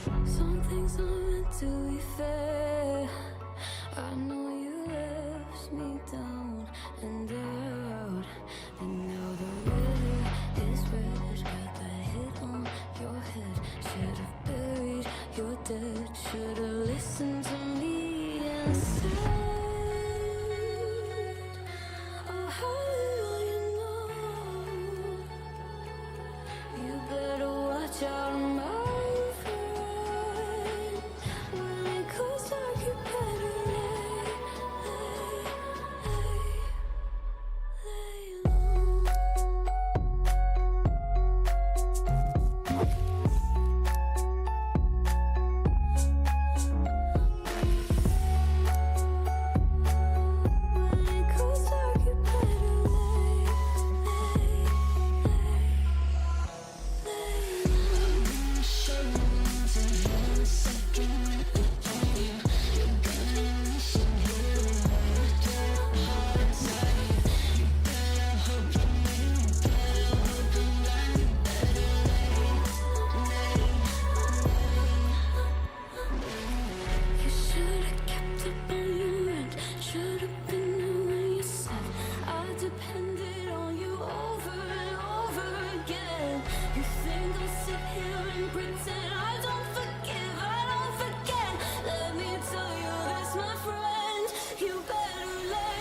Some things aren't meant to be fair. I know you left me down and out, and now the river is red. Got that hit on your head. Should've buried your dead. Should've listened to me and said, oh, how little you know. You better watch out, my friend. When it goes dark, you better lay low. When it goes dark, you better lay You should've kept up on your end. Should've been there when you said I depended on you over and over again. You think I'll sit here and pretend I don't forgive, I don't forget. Let me tell you this, my friend. You better lay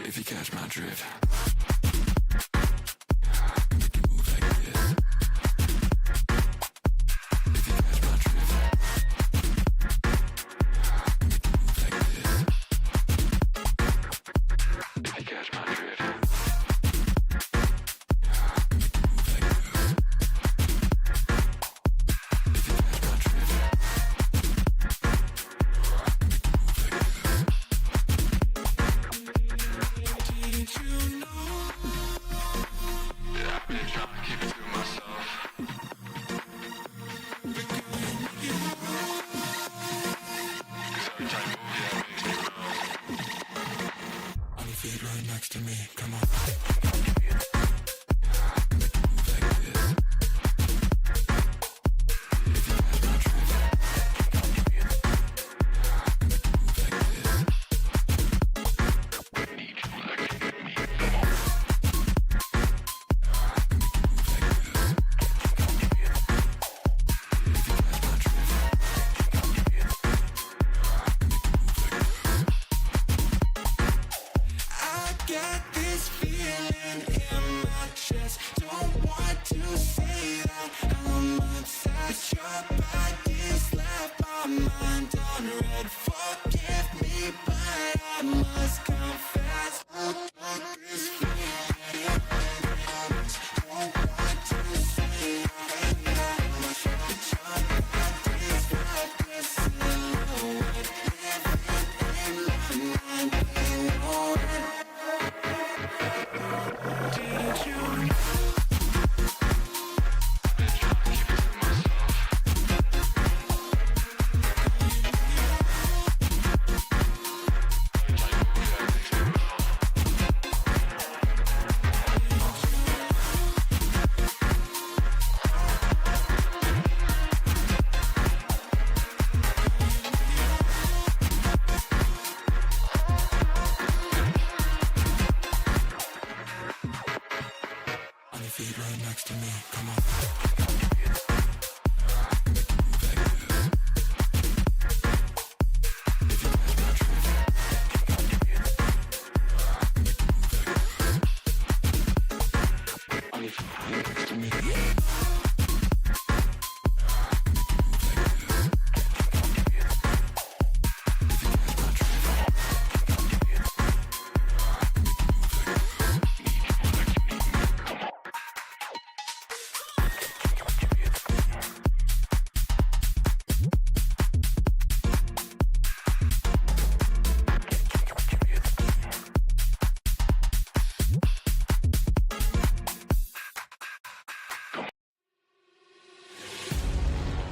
If you catch my drift. Right next to me, come on. feet right next to me. Come on.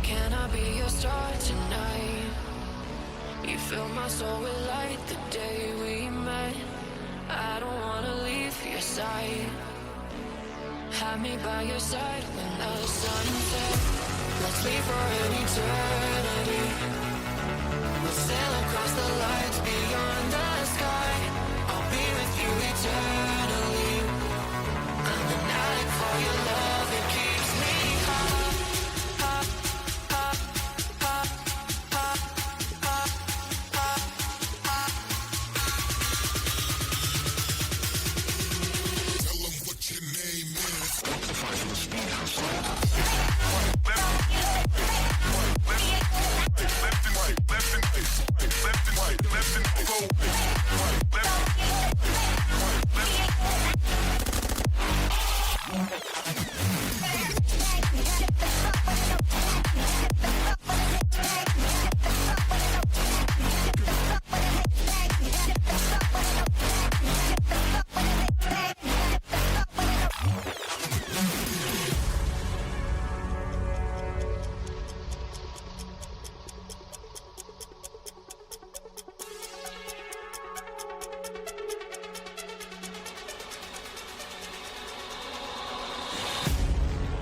Can I be your star tonight? You fill my soul with light the day we met. I don't wanna leave your side. Have me by your side when the sun sets. Let's leave for an eternity. We'll sail across the lights beyond the sky. I'll be with you eternally. I'm an addict for your love, it keeps me high.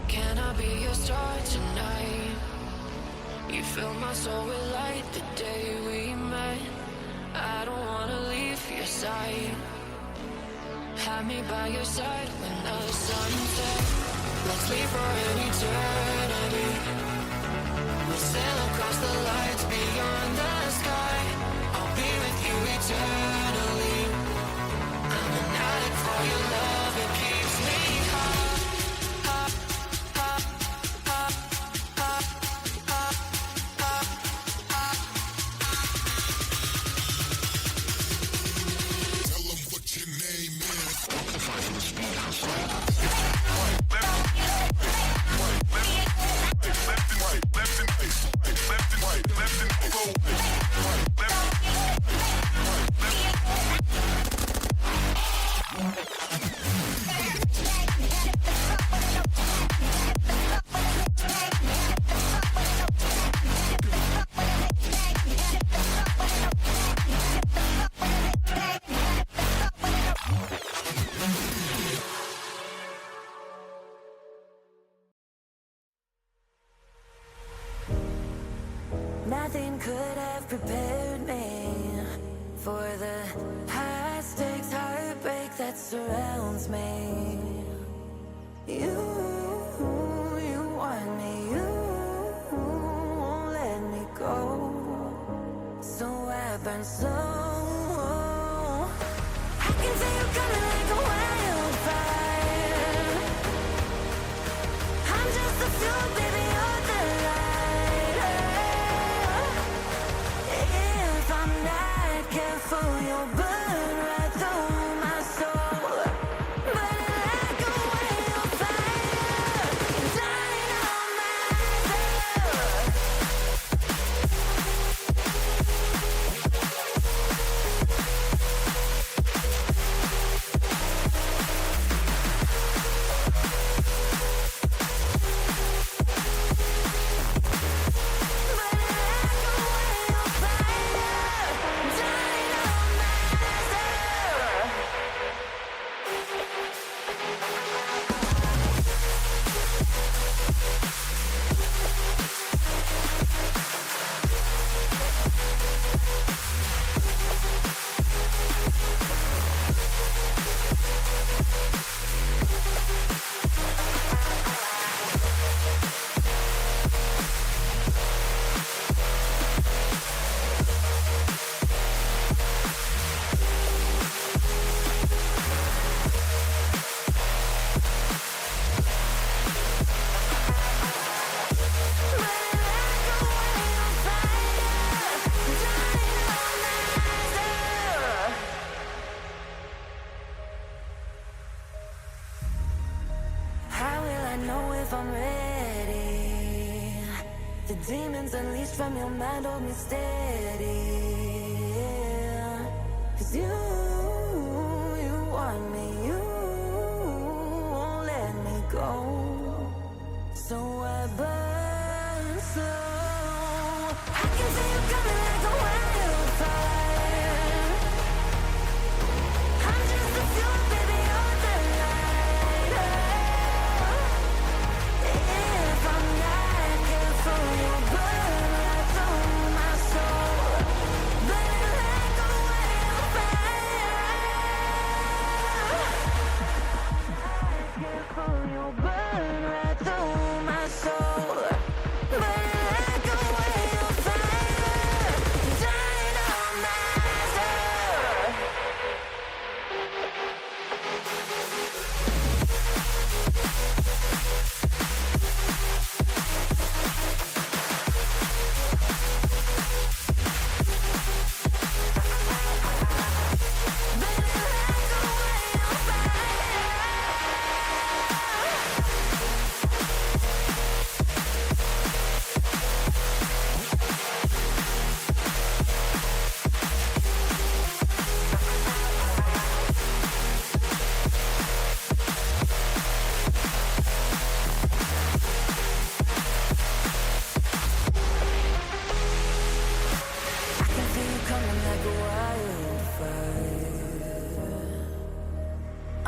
Can I be your star tonight? You fill my soul with light the day we met. I don't wanna leave your side. Have me by your side when the sun sets. Let's leave for an eternity. We'll sail across the lights beyond the sky. I'll be with you eternally. I'm an addict for your love, it keeps me high. Nothing could have prepared me for the high stakes heartbreak that surrounds me. You want me, you won't let me go. So I burn so. I can see you coming like a wildfire. I'm just the fuel, baby, you're the light. If I'm not careful, you'll burn right through my soul. Burning like a wildfire, dying on myself. if I'm ready. The demons unleashed from your mind hold me steady. 'Cause you want me, you won't let me go. So I burn slow. I can see you coming like a wildfire. I'm just the fuel, baby, you're the lighter. If I'm not careful, you'll burn right through my soul. Burning like a wildfire. Careful, you'll burn right through my soul. Burning like a wildfire. Dynamite.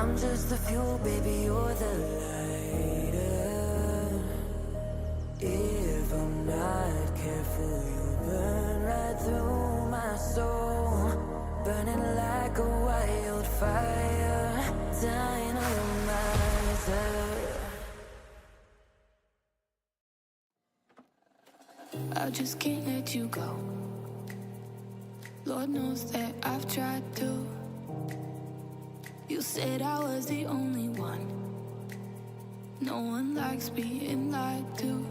I'm just the fuel, baby, you're the lighter. If I'm not careful, you'll burn right through my soul. Burning like a wildfire. Dynamizer. I just can't let you go. Lord knows that I've tried to. You said I was the only one. No one likes being lied to.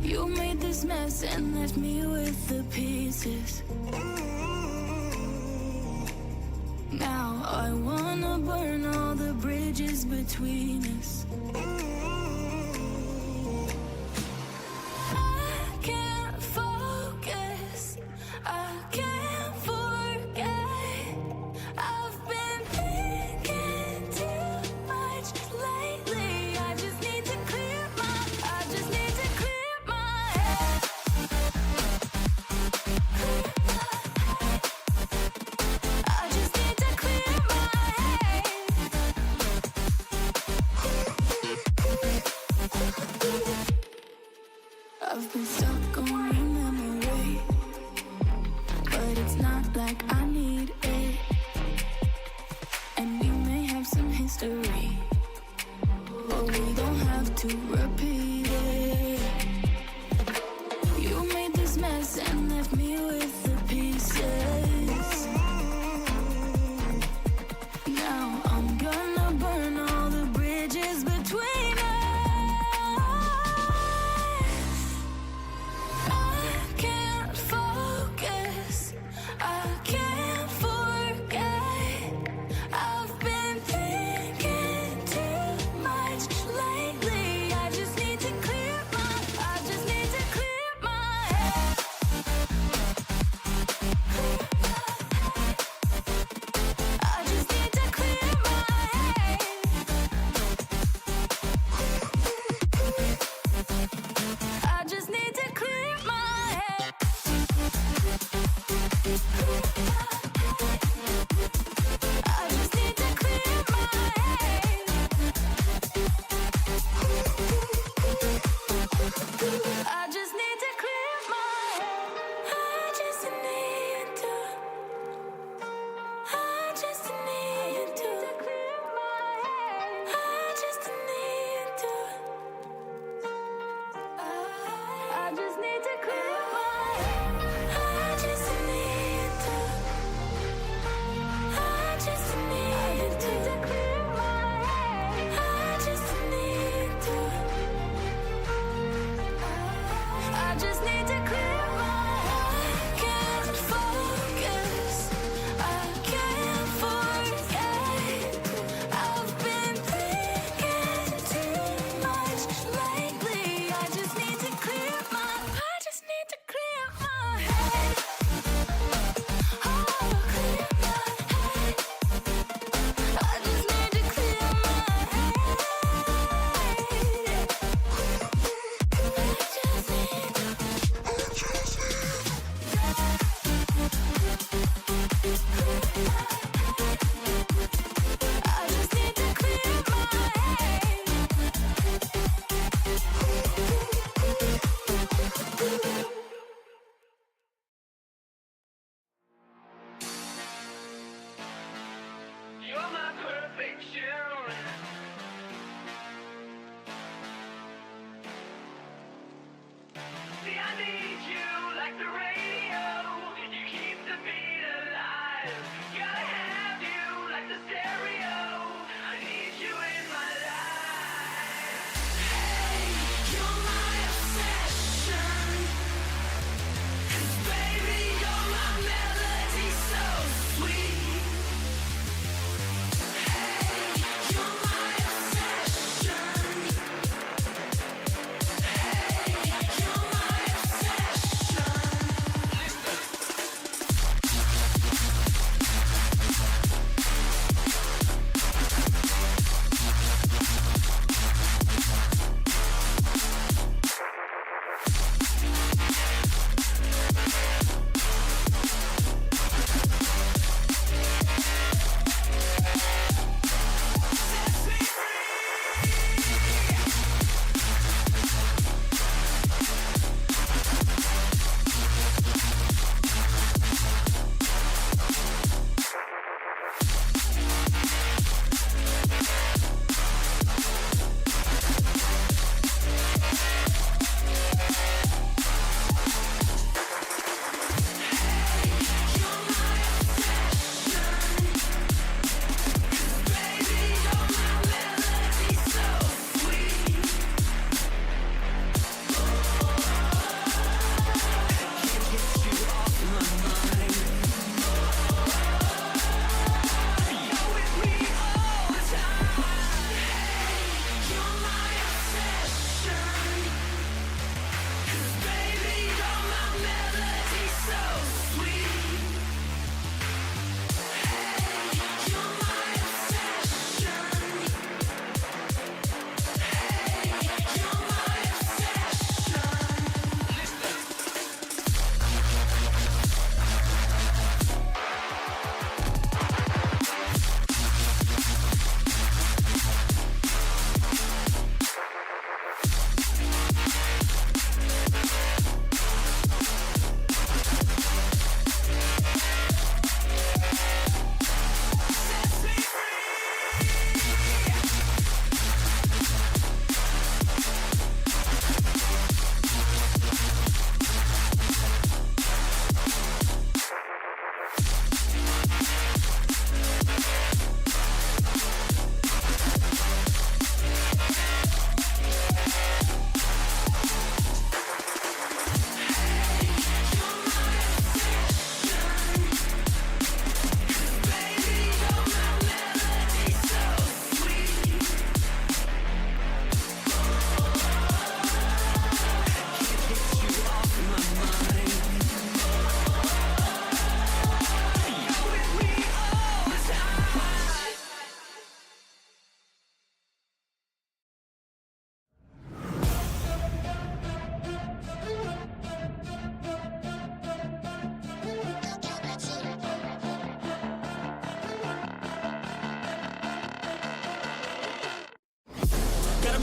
You made this mess and left me with the pieces. Now I wanna burn all the bridges between us. I can't focus, I can't forget. I've been thinking too much lately. I just need to clear my head. I just need to clear my head. I've been stuck on your memory, but it's not like I need it. And we may have some history, but we don't have to repeat it. You made this mess and left me with the pieces. Now I'm gonna burn all the bridges between us. I can't focus, I can't forget. I've been thinking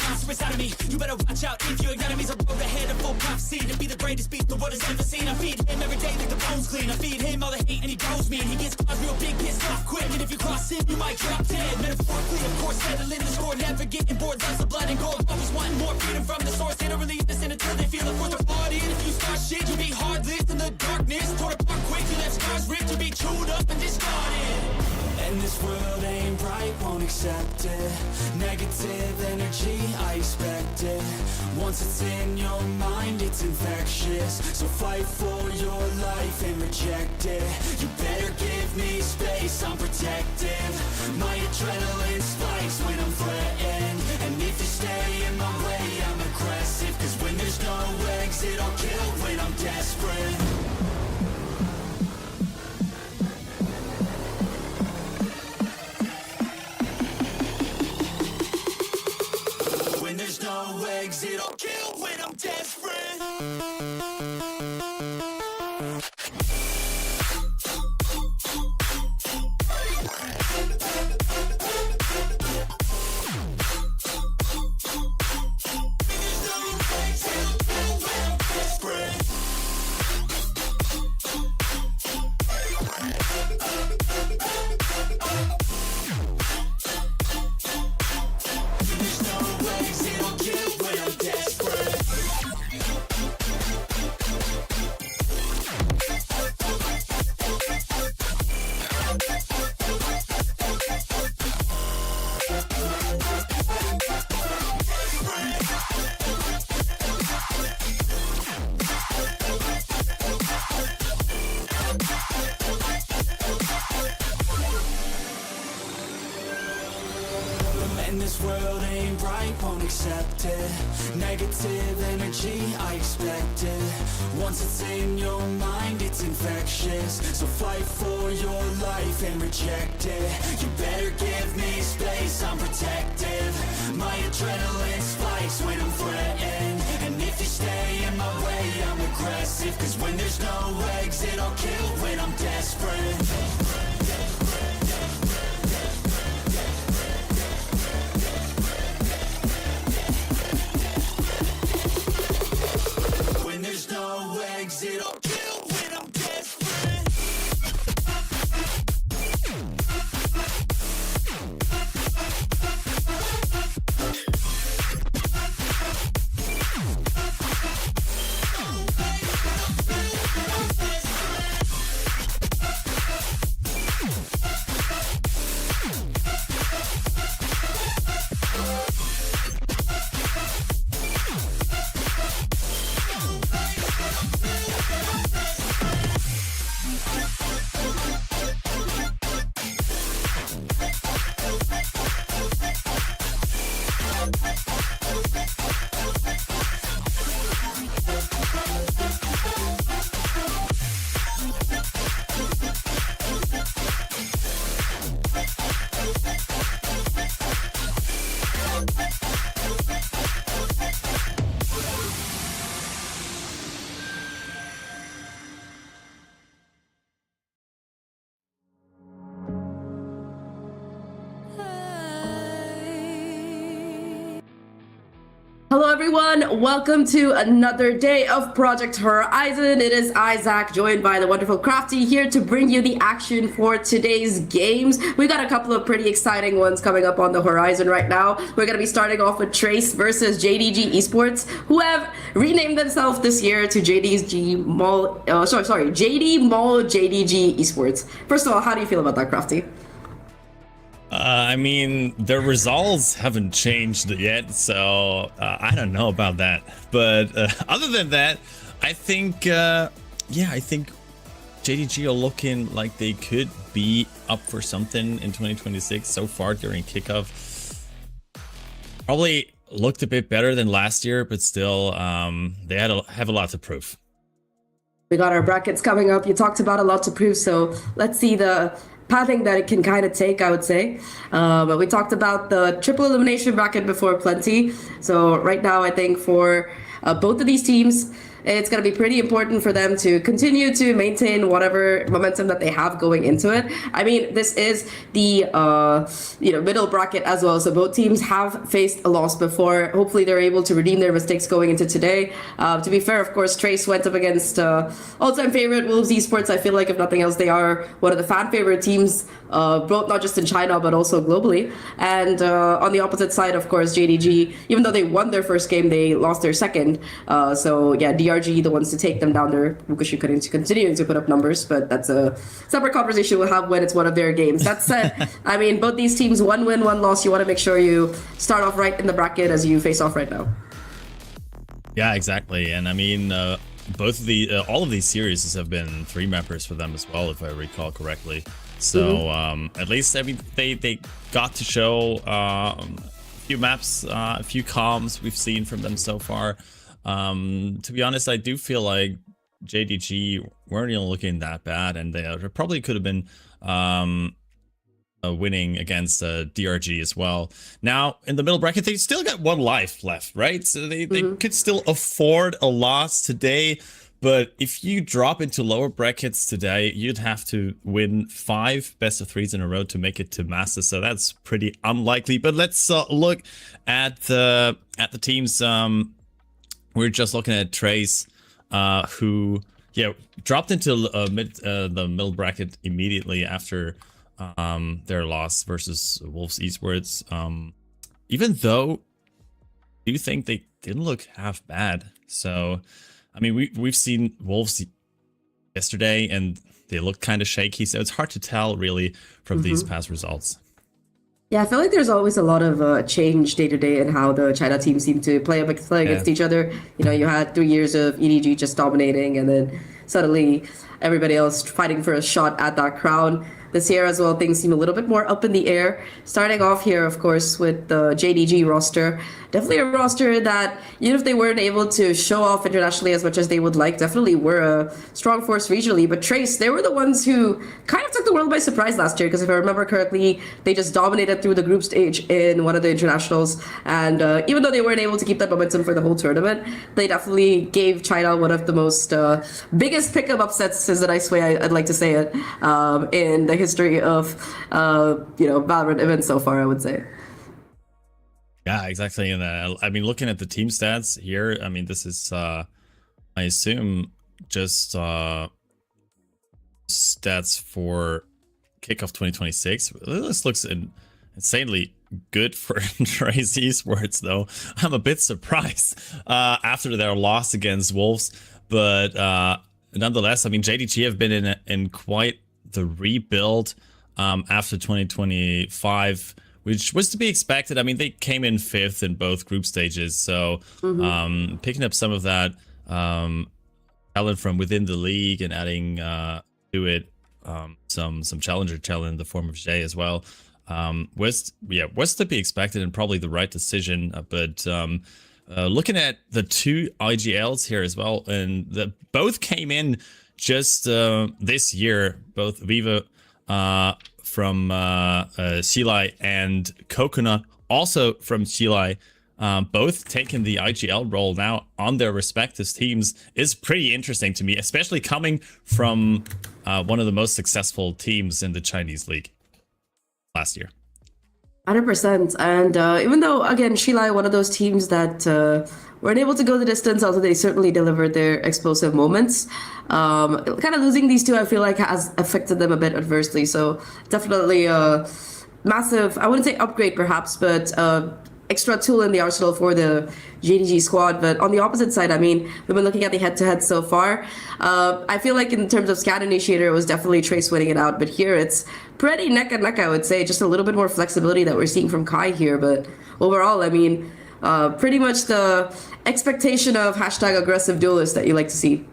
monster inside of me. You better watch out if your enemy's a road ahead of full prophecy to be the greatest beast the world has ever seen. I feed him every day like the bones clean. I feed him all the hate and he goes mean. He gets caught real big, pissed off quick, and if you cross him, you might drop dead. Metaphorically, of course, settling the score, never getting bored. Loves the blood and gore, always wanting more freedom from the source. They don't really listen until they feel it for their body. And if you start shit, you'll be heartless in the darkness. Torn apart quick, you left scars ripped, you'll be chewed up and discarded. And this world ain't right, won't accept it. Negative energy, I expect it. Once it's in your mind, it's infectious. So fight for your life and reject it. You better give me space, I'm protective. My adrenaline spikes when I'm threatened. And if you stay in my way, I'm aggressive. Cause when there's no exit, I'll kill when I'm desperate. There's no exit, I'll kill when I'm desperate. And this world ain't right, won't accept it. Negative energy, I expect it. Once it's in your mind, it's infectious. So fight for your life and reject it. You better give me space, I'm protective. My adrenaline spikes when I'm threatened. And if you stay in my way, I'm aggressive. Cause when there's no exit, I'll kill when I'm desperate. There's no exit, I'll kill when I'm desperate. Hello everyone, welcome to another day of Project Horizon. It is Isaac, joined by the wonderful Crafty, here to bring you the action for today's games. We got a couple of pretty exciting ones coming up on the horizon right now. We're going to be starting off with Trace versus JDG Esports, who have renamed themselves this year to JDG Mall, JD Mall JDG Esports. First of all, how do you feel about that, Crafty? I mean, the results haven't changed yet, so I don't know about that. But other than that, I think, I think JDG are looking like they could be up for something in 2026 so far during Kickoff. Probably looked a bit better than last year, but still, they have a lot to prove. We got our brackets coming up. You talked about a lot to prove, so let's see the pathing that it can kind of take, I would say. But we talked about the triple elimination bracket before plenty. So right now, I think for both of these teams, it's going to be pretty important for them to continue to maintain whatever momentum that they have going into it. I mean, this is the middle bracket as well, so both teams have faced a loss before. Hopefully they're able to redeem their mistakes going into today. To be fair, of course, Trace went up against all-time favorite Wolves Esports. I feel like if nothing else, they are one of the fan favorite teams, both not just in China but also globally. And on the opposite side, of course, JDG, even though they won their first game, they lost their second. So yeah, DRG, the ones to take them down there. Fukushi continuing to put up numbers, but that's a separate conversation we'll have when it's one of their games. That said, I mean, both these teams, one win, one loss. You want to make sure you start off right in the bracket as you face off right now. Yeah, exactly. And I mean, both of the all of these series have been 3 mappers for them as well, if I recall correctly. So at least they got to show a few maps, a few comms we've seen from them so far. To be honest, I do feel like JDG weren't even looking that bad, and they probably could have been winning against DRG as well. Now, in the middle bracket, they still got 1 life left, right? So they could still afford a loss today. But if you drop into lower brackets today, you'd have to win 5 best of 3s in a row to make it to Masters. So that's pretty unlikely. But let's look at the teams. We're just looking at Trace, who dropped into the middle bracket immediately after their loss versus Wolves Esports. Even though I do think they didn't look half bad. So I mean, we've seen Wolves yesterday, and they look kind of shaky, so it's hard to tell really from these past results. Yeah, I feel like there's always a lot of change day to day in how the China team seem to play against each other. You know, you had 3 years of EDG just dominating, and then suddenly everybody else fighting for a shot at that crown. This year as well, things seem a little bit more up in the air. Starting off here, of course, with the JDG roster. Definitely a roster that, even if they weren't able to show off internationally as much as they would like, definitely were a strong force regionally. But Trace, they were the ones who kind of took the world by surprise last year, because if I remember correctly, they just dominated through the group stage in one of the internationals. And even though they weren't able to keep that momentum for the whole tournament, they definitely gave China one of the most biggest pickup upsets, is the nice way I'd like to say it, in the history of Valorant events so far, I would say. Yeah, exactly. And I mean, looking at the team stats here, I mean, this is I assume just stats for Kickoff 2026. This looks insanely good for Trace Esports, though. I'm a bit surprised after their loss against Wolves, but nonetheless, I mean, JDG have been in quite the rebuild after 2025, which was to be expected. I mean, they came in 5th in both group stages, so picking up some of that talent from within the league and adding to it some challenger talent in the form of Jay as well was to be expected and probably the right decision. But looking at the 2 IGLs here as well, and both came in just this year, both Viva from Xilai and Coconut, also from Xilai, both taking the IGL role now on their respective teams, is pretty interesting to me, especially coming from one of the most successful teams in the Chinese league last year. 100%. And even though, again, Xilai, one of those teams that weren't able to go the distance, although they certainly delivered their explosive moments. Kind of losing these 2, I feel like, has affected them a bit adversely. So definitely a massive, I wouldn't say upgrade perhaps, but extra tool in the arsenal for the JDG squad. But on the opposite side, I mean, we've been looking at the head-to-head so far. I feel like in terms of scan initiator, it was definitely Trace winning it out. But here it's pretty neck and neck, I would say. Just a little bit more flexibility that we're seeing from Kai here. But overall, I mean, pretty much the expectation of #aggressive duelist that you like to see.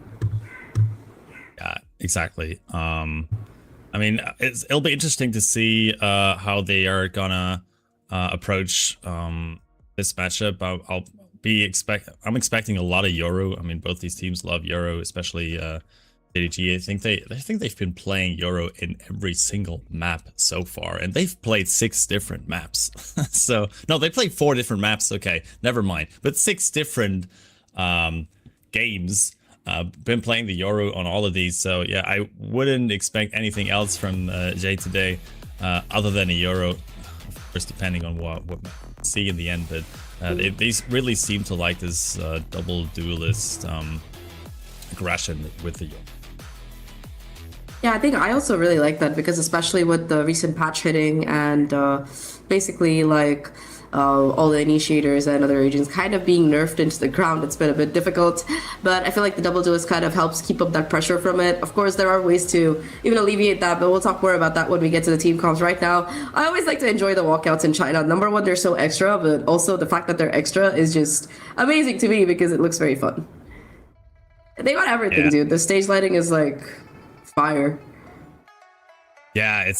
Yeah, exactly. I mean, it'll be interesting to see how they are gonna approach this matchup. I'm expecting a lot of Yoru. I mean, both these teams love Yoru, especially JDG. I think they've been playing Yoru in every single map so far, and they've played 6 different maps. So no, they played 4 different maps. Okay, never mind. But 6 different games Been playing the Yoru on all of these, so yeah, I wouldn't expect anything else from Jay today, other than a Yoru, of course, depending on what we see in the end. But they really seem to like this double duelist aggression with the Yoru. Yeah, I think I also really like that because especially with the recent patch hitting and basically like all the initiators and other agents kind of being nerfed into the ground, it's been a bit difficult. But I feel like the double duelist kind of helps keep up that pressure from it. Of course, there are ways to even alleviate that, but we'll talk more about that when we get to the team comps. Right now, I always like to enjoy the walkouts in China. Number one, they're so extra, but also the fact that they're extra is just amazing to me because it looks very fun. They got everything, dude. The stage lighting is like fire. Yeah,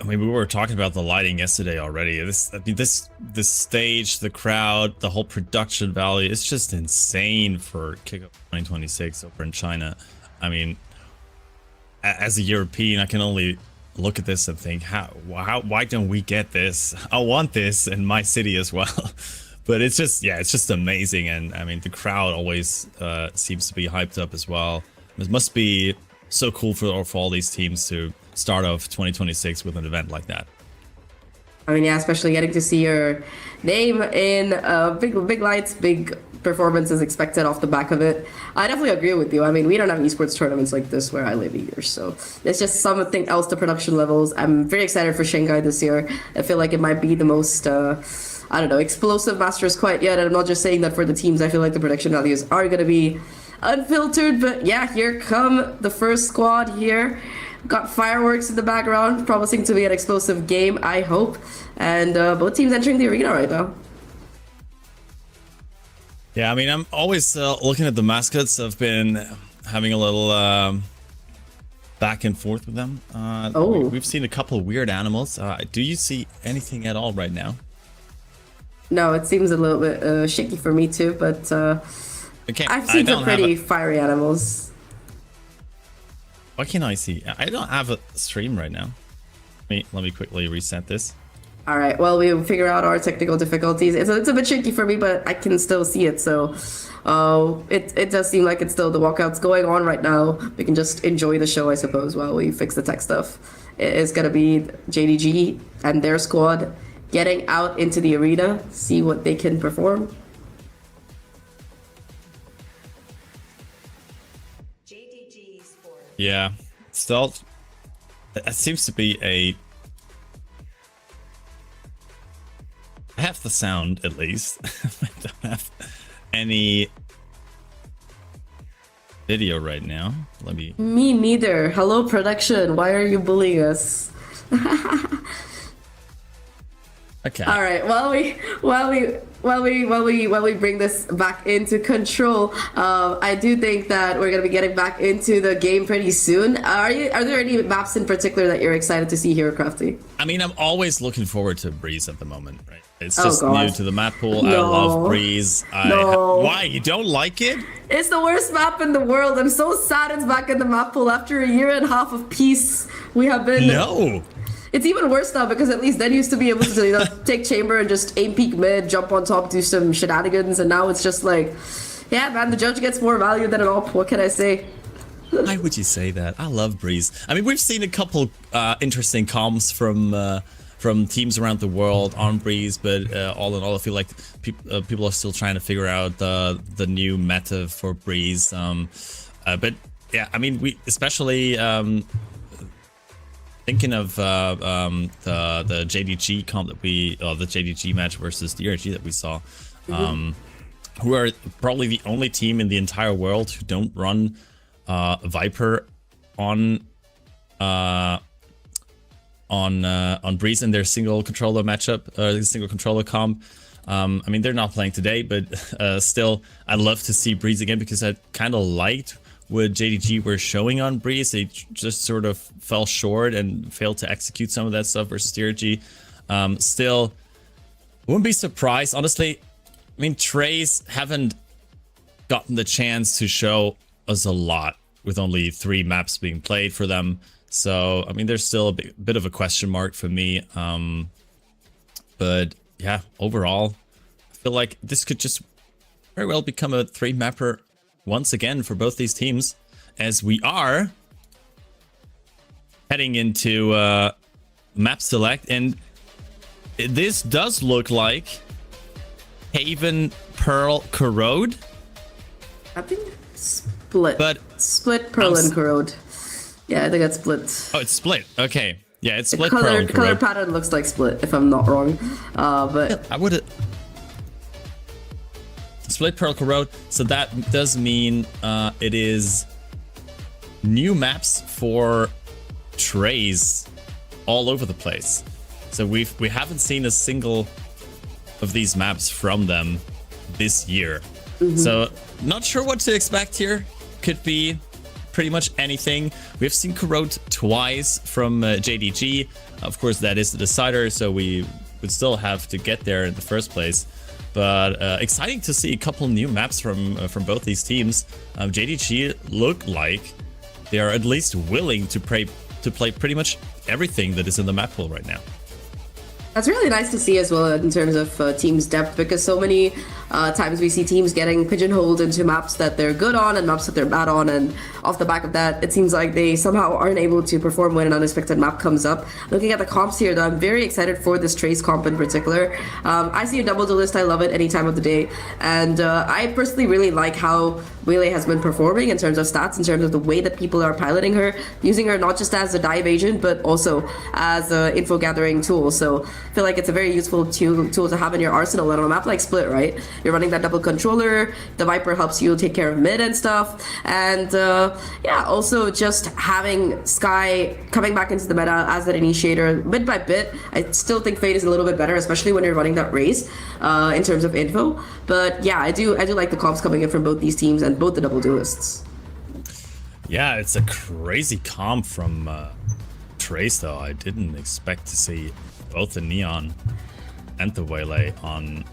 I mean, we were talking about the lighting yesterday already. This stage, the crowd, the whole production value, it's just insane for Kickoff 2026 over in China. I mean, as a European, I can only look at this and think, why don't we get this? I want this in my city as well. But it's just amazing. And I mean, the crowd always seems to be hyped up as well. It must be so cool for all these teams to start off 2026 with an event like that. I mean, yeah, especially getting to see your name in big lights, big performances expected off the back of it. I definitely agree with you. I mean, we don't have esports tournaments like this where I live either, so it's just something else to production levels. I'm very excited for Shanghai this year. I feel like it might be the most I don't know, explosive Masters quite yet, and I'm not just saying that for the teams. I feel like the production values are going to be unfiltered, but yeah, here come the first squad here. Got fireworks in the background, promising to be an explosive game, I hope. And both teams entering the arena right now. Yeah, I mean, I'm always looking at the mascots. I've been having a little back and forth with them. We've seen a couple of weird animals. Do you see anything at all right now? No, it seems a little bit shaky for me too, but I've seen some pretty fiery animals. What can I see? I don't have a stream right now. Let me quickly reset this. All right, well, we'll figure out our technical difficulties. It's a bit shaky for me, but I can still see it. So it does seem like it's still the walkouts going on right now. We can just enjoy the show, I suppose, while we fix the tech stuff. It's going to be JDG and their squad getting out into the arena, see what they can perform. Yeah, still, it seems to be I have the sound, at least. I don't have any video right now. Let me... Me neither. Hello, production. Why are you bullying us? Okay. All right. While we bring this back into control, I do think that we're gonna be getting back into the game pretty soon. Are there any maps in particular that you're excited to see here, Crafty? I mean, I'm always looking forward to Breeze at the moment, right? It's just new to the map pool. No. I love Breeze. Why? You don't like it? It's the worst map in the world. I'm so sad it's back in the map pool after a year and a half of peace. We have been... No. It's even worse now because at least then you used to be able to take chamber and just aim peek mid, jump on top, do some shenanigans, and now it's just like, yeah, man, the judge gets more value than an AWP. What can I say? Why would you say that? I love Breeze. I mean, we've seen a couple interesting comms from teams around the world on Breeze, but all in all, I feel like people are still trying to figure out the new meta for Breeze. But yeah, I mean, we especially. Thinking of the JDG comp that the JDG match versus DRG that we saw, who are probably the only team in the entire world who don't run Viper on Breeze in their single controller matchup, single controller comp. I mean, they're not playing today, but still, I'd love to see Breeze again because I kind of liked what JDG were showing on Breeze. They just sort of fell short and failed to execute some of that stuff versus DRG. Still, wouldn't be surprised. Honestly, I mean, Trays haven't gotten the chance to show us a lot with only 3 maps being played for them. So, I mean, there's still a bit of a question mark for me. But yeah, overall, I feel like this could just very well become a 3-mapper once again for both these teams, as we are heading into map select, and this does look like Haven, Pearl, Corrode. I think split. But split Pearl and Corrode. Yeah, I think that's split. Oh, it's split. Okay. Yeah, it's split The Pearl and color Corrode. pattern looks like split, if I'm not wrong. But I would split Pearl Corrode, so that does mean it is new maps for trays all over the place. So we haven't seen a single of these maps from them this year. So not sure what to expect here. Could be pretty much anything. We've seen Corrode twice from JDG. Of course, that is the decider, so we would still have to get there in the first place. But exciting to see a couple new maps from both these teams. JDG look like they are at least willing to play pretty much everything that is in the map pool right now. that's really nice to see as well in terms of teams' depth, because so many times we see teams getting pigeonholed into maps that they're good on and maps that they're bad on, and off the back of that, it seems like they somehow aren't able to perform when an unexpected map comes up. Looking at the comps here, though, I'm very excited for this Trace comp in particular. I see a double duelist, I love it any time of the day, and I personally really like how Wele has been performing in terms of stats, in terms of the way that people are piloting her, using her not just as a dive agent, but also as an info gathering tool. So I feel like it's a very useful tool to have in your arsenal. And on a map like Split, right, you're running that double controller, the Viper helps you take care of mid and stuff, and yeah, also just having Sky coming back into the meta as an initiator bit by bit. I still think Fade is a little bit better, especially when you're running that race in terms of info. But yeah, I do like the comps coming in from both these teams and both the double duelists. Yeah, it's a crazy comp from Trace, though. I didn't expect to see both the Neon and the Wele on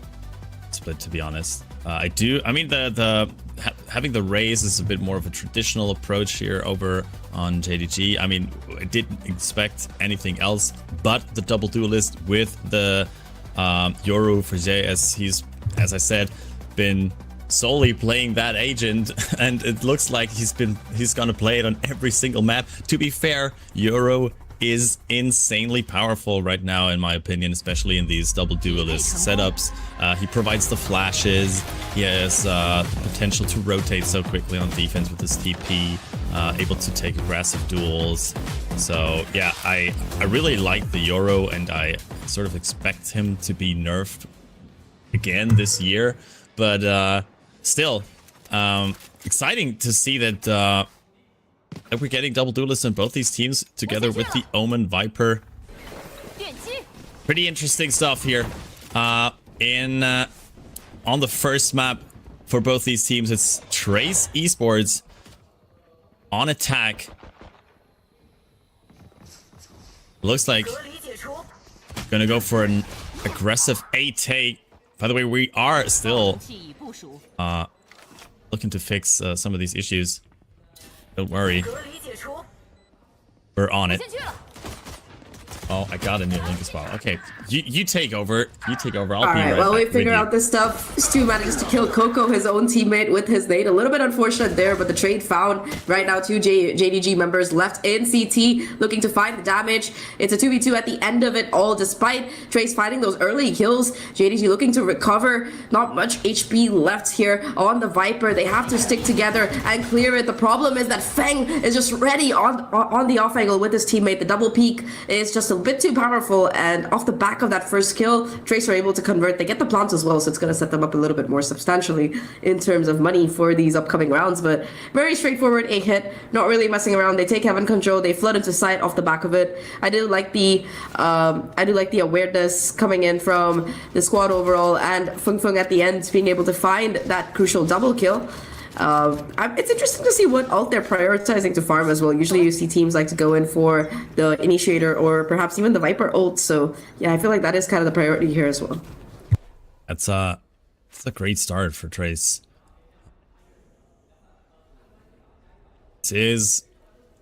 Split, to be honest. I mean, having the raise is a bit more of a traditional approach here over on JDG. I mean, I didn't expect anything else but the double duelist with the Yoru for Jay, as he's, as I said, been solely playing that agent, and it looks like he's gonna play it on every single map. To be fair, Yoru is insanely powerful right now, in my opinion, especially in these double duelist setups. He provides the flashes, he has the potential to rotate so quickly on defense with his TP, able to take aggressive duels. So yeah, I really like the Yoru, and I sort of expect him to be nerfed again this year, but still exciting to see that we're getting double duelists in both these teams together with the Omen Viper. Pretty interesting stuff here. On the first map for both these teams, it's Trace Esports on attack. Looks like gonna go for an aggressive A take. By the way, we are still looking to fix some of these issues. Don't worry. We're on it. Oh, I got a new link as well. Okay, you take over. You take over. I'll be right While we back figure with you. out this stuff, Stu manages to kill Coco, his own teammate, with his nade. A little bit unfortunate there, but the trade found. Right now, two JDG members left in CT looking to find the damage. It's a 2v2 at the end of it all, despite Trace finding those early kills. JDG looking to recover. Not much HP left here on the Viper. They have to stick together and clear it. The problem is that Feng is just ready on the off angle with his teammate. The double peek is just a bit too powerful, and off the back of that first kill, Trace are able to convert. They get the plants as well, so it's going to set them up a little bit more substantially in terms of money for these upcoming rounds. But very straightforward A hit, not really messing around. They take heaven control, they flood into sight off the back of it. I do like the awareness coming in from the squad overall, and Feng Feng at the end being able to find that crucial double kill. It's interesting to see what ult they're prioritizing to farm as well. Usually you see teams like to go in for the initiator or perhaps even the Viper ult. So yeah, I feel like that is kind of the priority here as well. That's a great start for Trace. This is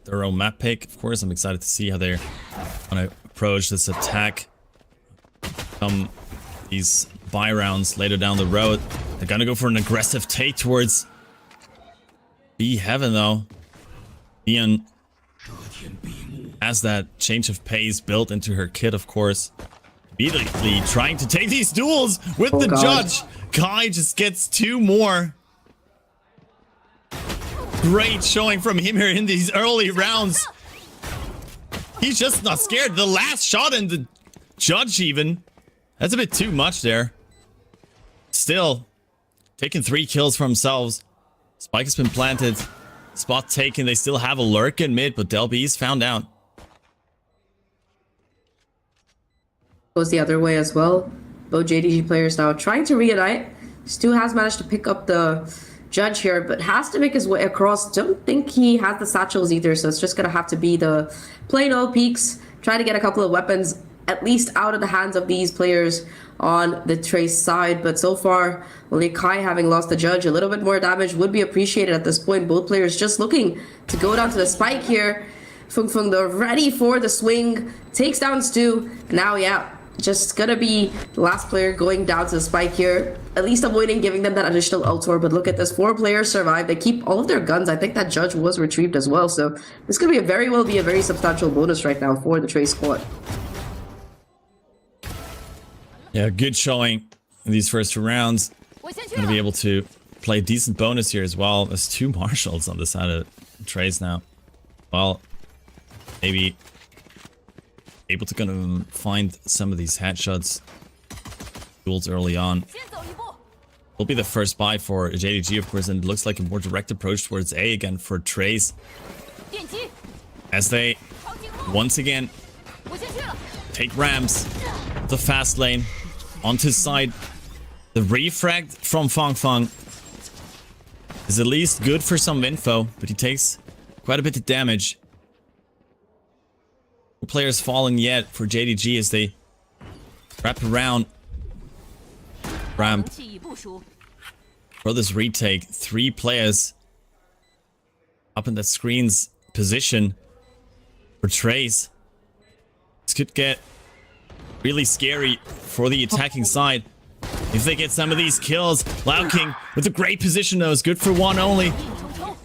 their own map pick. Of course, I'm excited to see how they're going to approach this attack. These buy rounds later down the road. They're going to go for an aggressive take towards B Heaven though. Neon has that change of pace built into her kit, of course. Immediately trying to take these duels with the judge. Kai just gets 2 more. Great showing from him here in these early rounds. He's just not scared. The last shot and the judge even. That's a bit too much there. Still, taking 3 kills for themselves. Spike has been planted. Spot taken. They still have a lurk in mid, but Del B's found out. Goes the other way as well. Both JDG players now trying to reunite. Stu has managed to pick up the judge here, but has to make his way across. Don't think he has the satchels either, so it's just gonna have to be the plain old peaks. Try to get a couple of weapons at least out of the hands of these players on the Trace side, but so far only Kai having lost the judge. A little bit more damage would be appreciated at this point. Both players just looking to go down to the spike here. Fung Fung though ready for the swing, takes down Stu. Now yeah, just gonna be the last player going down to the spike here, at least avoiding giving them that additional ultor. But look at this, 4 players survive. They keep all of their guns. I think that judge was retrieved as well, so this could be a very substantial bonus right now for the Trace squad. Yeah, good showing in these first 2 rounds. Gonna be able to play a decent bonus here as well. There's 2 marshals on the side of Trace now. Well, maybe able to kind of find some of these headshots duels early on. Will be the first buy for JDG, of course, and it looks like a more direct approach towards A again for Trace, as they once again take Rams, the fast lane onto side. The refrag from Fang Fang is at least good for some info, but he takes quite a bit of damage. No players fallen yet for JDG as they wrap around ramp for this retake. 3 players up in that screen's position for Trace. This could get really scary for the attacking side if they get some of these kills. Lao King with a great position though, is good for 1 only.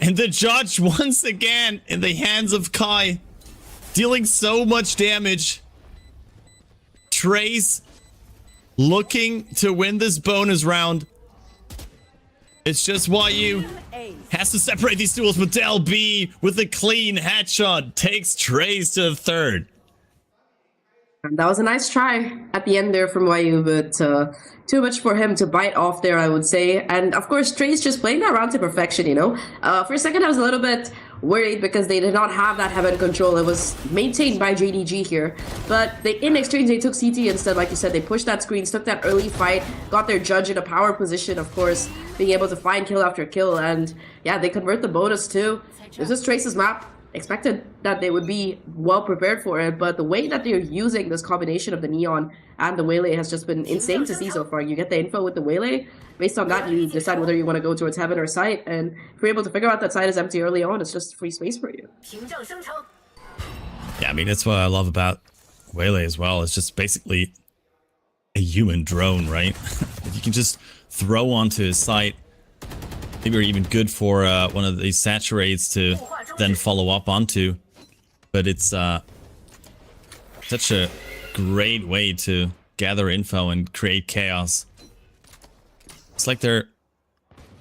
And the judge once again in the hands of Kai, dealing so much damage. Trace looking to win this bonus round. It's just YU has to separate these duels, but Del B with a clean headshot takes Trace to the 3rd. That was a nice try at the end there from YU, but too much for him to bite off there, I would say. And of course, Trace just playing that round to perfection, you know. For a second, I was a little bit worried because they did not have that heaven control. It was maintained by JDG here. But in exchange, they took CT instead. Like you said, they pushed that screens, took that early fight, got their judge in a power position, of course, being able to find kill after kill. And yeah, they convert the bonus too. This is Trace's map. Expected that they would be well prepared for it, but the way that they're using this combination of the Neon and the Waylay has just been insane to see so far. You get the info with the Waylay, based on that you decide whether you want to go towards heaven or site, and if you're able to figure out that site is empty early on, it's just free space for you. Yeah, I mean, that's what I love about Waylay as well. It's just basically a human drone, right? That you can just throw onto his site. Maybe even good for one of these saturates to then follow up onto. But it's such a great way to gather info and create chaos. It's like they're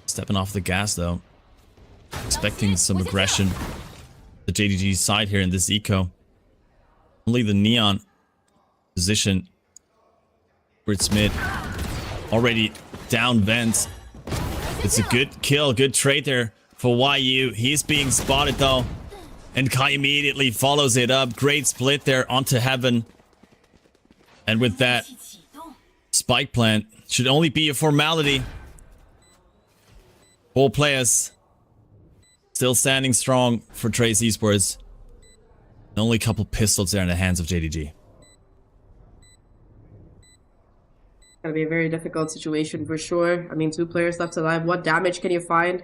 stepping off the gas though. Expecting some aggression. The JDG side here in this eco. Only the Neon position where it's mid. Already down vents. It's a good kill, good trade there for YU. He's being spotted though. And Kai immediately follows it up. Great split there onto heaven. And with that, spike plant should only be a formality. 4 players still standing strong for Trace Esports. And only a couple pistols there in the hands of JDG. Gonna be a very difficult situation for sure. I mean, 2 players left alive. What damage can you find?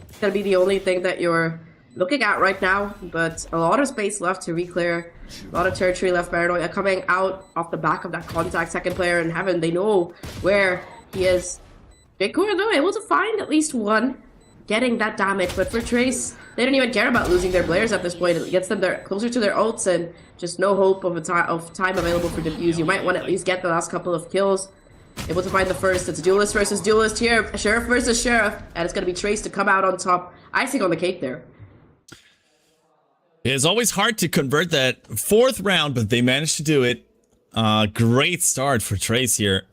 It's gonna be the only thing that you're looking at right now, but a lot of space left to re-clear. A lot of territory left. Paranoia coming out off the back of that contact. Second player in heaven. They know where he is. Bitcoin though able to find at least 1. getting that damage. But for Trace, they don't even care about losing their players at this point. It gets them closer to their ults and just no hope of time available for defuse. You might want to at least get the last couple of kills. Able to find the first. It's duelist versus duelist here. Sheriff versus Sheriff. And it's going to be Trace to come out on top. Icing on the cake there. It's always hard to convert that 4th round, but they managed to do it. Great start for Trace here.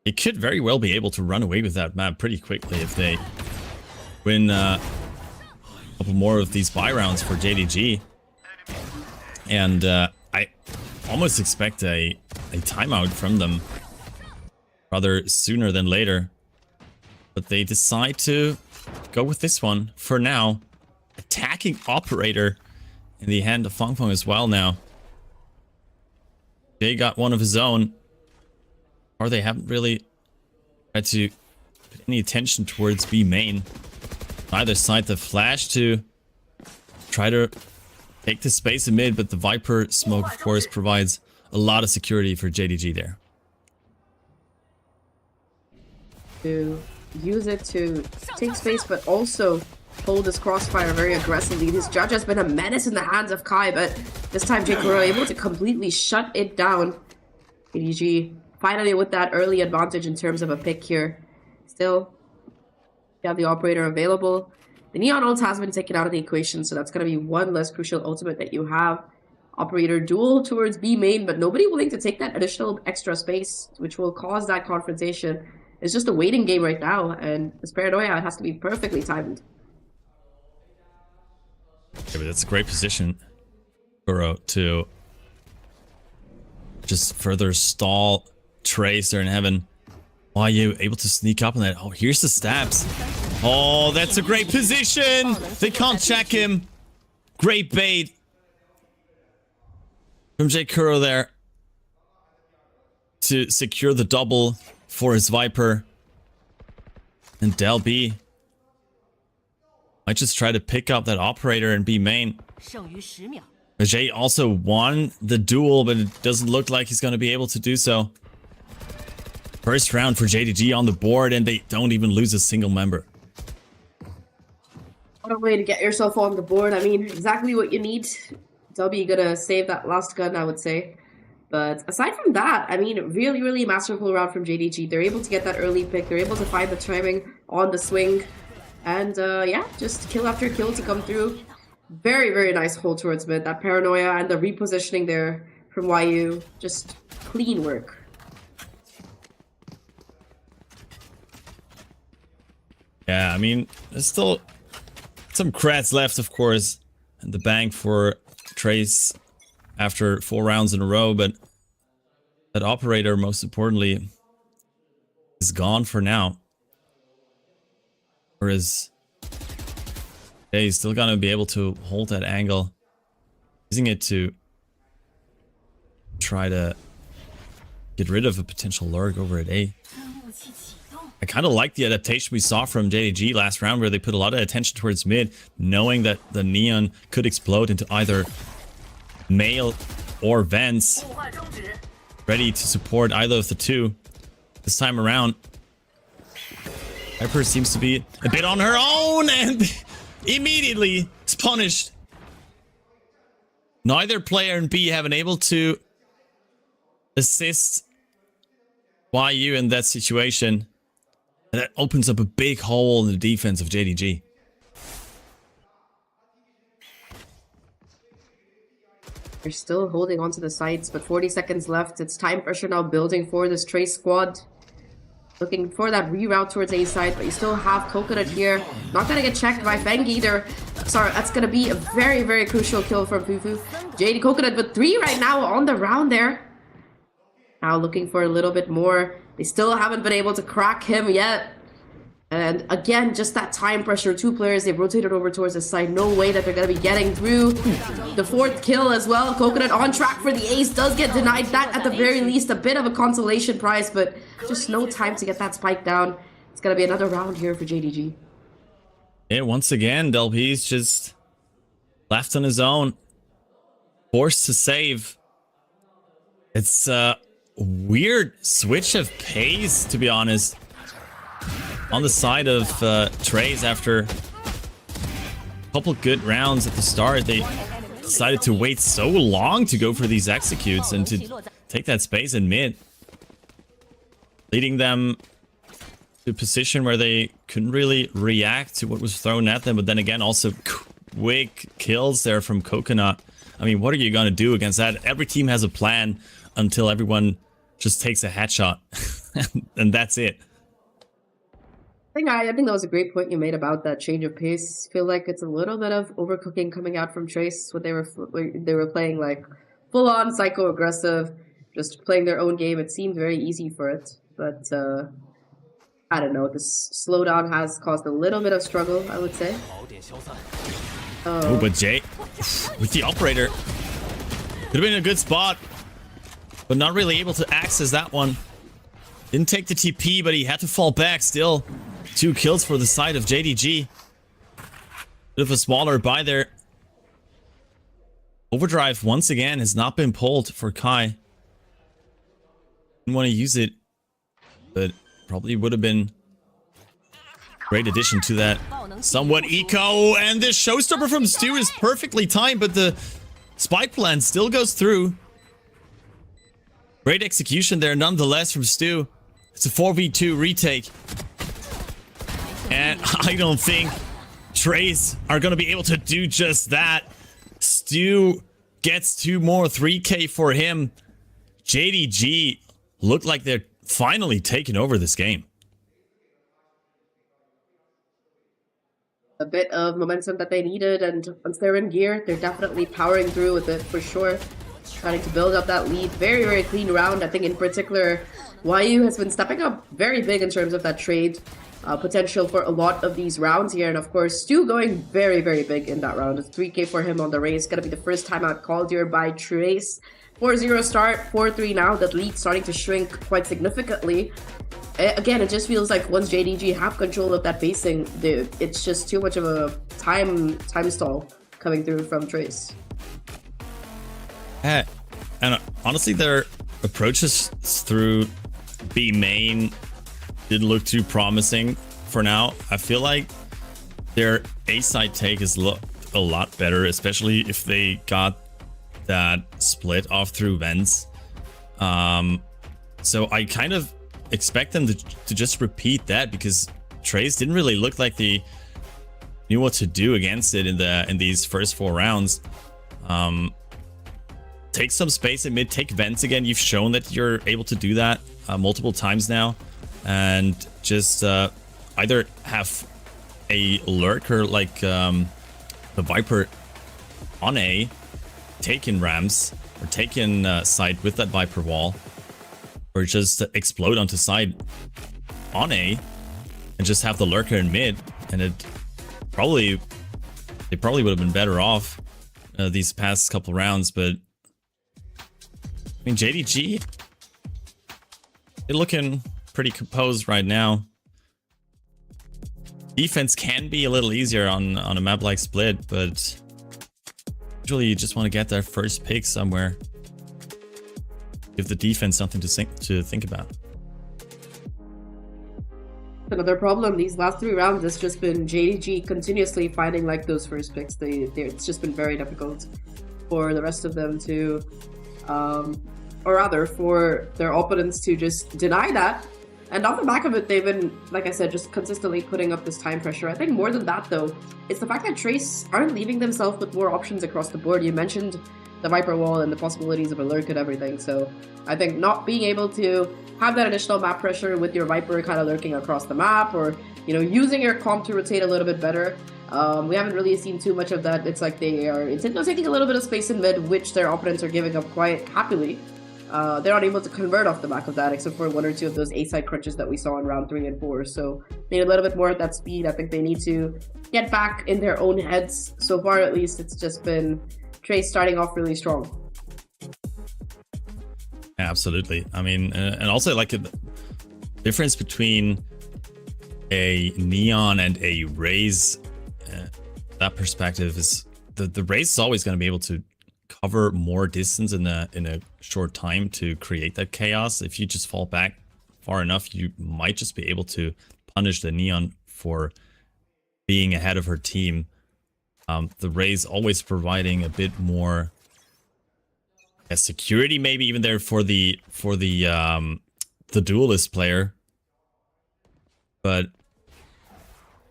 It could very well be able to run away with that map pretty quickly if they win a couple more of these buy rounds for JDG. And I almost expect a timeout from them rather sooner than later. But they decide to go with this one for now. Attacking operator in the hand of Feng Feng as well now. They got one of his own. Or they haven't really tried to put any attention towards B main. Either side, the flash to try to take the space in mid, but the Viper smoke, of course, provides a lot of security for JDG there. To use it to take space, but also hold this crossfire very aggressively. This judge has been a menace in the hands of Kai, but this time Jake Kuro able to completely shut it down. JDG finally with that early advantage in terms of a pick here. Still, you have the operator available. The Neon ult has been taken out of the equation, so that's going to be one less crucial ultimate that you have. Operator duel towards B main, but nobody willing to take that additional extra space, which will cause that confrontation. It's just a waiting game right now, and this paranoia has to be perfectly timed. Yeah, but that's a great position, Kuro, to just further stall Trace there in heaven. Why are you able to sneak up on that? Oh, here's the stabs. Oh, that's a great position. They can't check him. Great bait from Jake Kuro there to secure the double for his Viper. And Del B might just try to pick up that operator and B main. Jay also won the duel, but it doesn't look like he's going to be able to do so. First round for JDG on the board, and they don't even lose a single member. What a way to get yourself on the board. I mean, exactly what you need. W gonna save that last gun, I would say. But aside from that, I mean, really, really masterful round from JDG. They're able to get that early pick. They're able to find the timing on the swing. And yeah, just kill after kill to come through. Very, very nice hold towards mid. That paranoia and the repositioning there from YU. Just clean work. Yeah, I mean, there's still some creds left, of course, in the bank for Trace after 4 rounds in a row, but that operator, most importantly, is gone for now. Whereas, yeah, he's still gonna be able to hold that angle, using it to try to get rid of a potential lurk over at A. I kind of like the adaptation we saw from JDG last round, where they put a lot of attention towards mid, knowing that the Neon could explode into either male or vents, ready to support either of the two. This time around, Viper seems to be a bit on her own and immediately is punished. Neither player in B have been able to assist YU in that situation. And that opens up a big hole in the defense of JDG. They're still holding onto the sites, but 40 seconds left. It's time pressure now building for this Trace squad. Looking for that reroute towards A side, but you still have Coconut here. Not gonna get checked by Feng either. Sorry, that's gonna be a very, very crucial kill from Fufu. JD Coconut with 3 right now on the round there. Now looking for a little bit more. They still haven't been able to crack him yet. And again, just that time pressure. 2 players, they've rotated over towards the side. No way that they're going to be getting through. The 4th kill as well. Coconut on track for the ace. Does get denied that at the very least. A bit of a consolation prize, but just no time to get that spike down. It's going to be another round here for JDG. Yeah, once again, Delpy's just left on his own. Forced to save. It's weird switch of pace, to be honest. on the side of Trace after a couple good rounds at the start. They decided to wait so long to go for these executes and to take that space in mid, leading them to a position where they couldn't really react to what was thrown at them. But then again, also quick kills there from Coconut. I mean, what are you going to do against that? Every team has a plan until everyone just takes a headshot. And that's it. I think that was a great point you made about that change of pace. I feel like it's a little bit of overcooking coming out from Trace when they were playing like full-on psycho-aggressive, just playing their own game. It seemed very easy for it, but I don't know. This slowdown has caused a little bit of struggle, I would say. Oh, but Jay, with the operator, could have been a good spot, but not really able to access that one. Didn't take the TP, but he had to fall back still. 2 kills for the side of JDG. Bit of a smaller buy there. Overdrive once again has not been pulled for Kai. Didn't want to use it, but probably would have been a great addition to that somewhat eco. And this showstopper from Stu is perfectly timed, but the spike plan still goes through. Great execution there nonetheless from Stu. It's a 4v2 retake. And I don't think Trace are going to be able to do just that. Stu gets 2 more 3k for him. JDG look like they're finally taking over this game. A bit of momentum that they needed, and once they're in gear, they're definitely powering through with it for sure. Trying to build up that lead. Very, very clean round. I think in particular, YU has been stepping up very big in terms of that trade potential for a lot of these rounds here. And of course, Stu going very, very big in that round. It's 3k for him on the race. Gonna be the first time out called here by Trace. 4-0 start, 4-3 now. That lead starting to shrink quite significantly. Again, it just feels like once JDG have control of that basing, it's just too much of a time stall coming through from Trace. And honestly, their approaches through B main didn't look too promising for now. I feel like their A side take is a lot better, especially if they got that split off through vents. So I kind of expect them to just repeat that, because Trace didn't really look like they knew what to do against it in these first 4 rounds. Take some space in mid, take vents again. You've shown that you're able to do that multiple times now, and just either have a lurker like the Viper on A, take in ramps, or take in side with that Viper wall, or just explode onto side on A and just have the lurker in mid. And they probably would have been better off these past couple rounds. But I mean, JDG, they're looking pretty composed right now. Defense can be a little easier on a map like Split, but usually you just want to get that first pick somewhere. Give the defense something to think about. Another problem these last 3 rounds has just been JDG continuously finding like those first picks. It's just been very difficult for the rest of them to, or rather for their opponents to just deny that. And off the back of it, they've been, like I said, just consistently putting up this time pressure. I think more than that, though, it's the fact that Trace aren't leaving themselves with more options across the board. You mentioned the Viper wall and the possibilities of a lurk and everything. So I think not being able to have that additional map pressure with your Viper kind of lurking across the map, or, you know, using your comp to rotate a little bit better. We haven't really seen too much of that. It's like they are taking a little bit of space in mid, which their opponents are giving up quite happily. They're not able to convert off the back of that, except for 1 or 2 of those A-side crunches that we saw in round 3 and 4. So they need a little bit more at that speed. I think they need to get back in their own heads. So far, at least, it's just been Trace starting off really strong. Absolutely. I mean, and also like the difference between a Neon and a Raze, that perspective is the Raze is always going to be able to cover more distance in a short time to create that chaos. If you just fall back far enough, you might just be able to punish the Neon for being ahead of her team. The Rays always providing a bit more security, maybe even there for the duelist player, but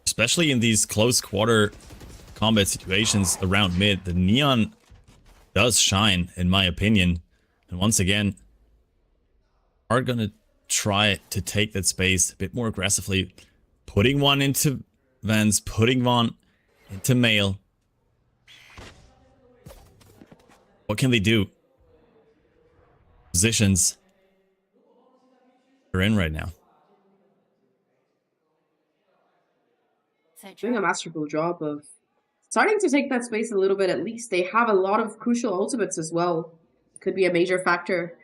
especially in these close quarter combat situations around mid, the Neon does shine, in my opinion. And once again, are gonna try to take that space a bit more aggressively, putting one into Vance, putting one into Mail. What can they do? Positions they're in right now. Doing a masterful job of starting to take that space a little bit at least. They have a lot of crucial ultimates as well. Could be a major factor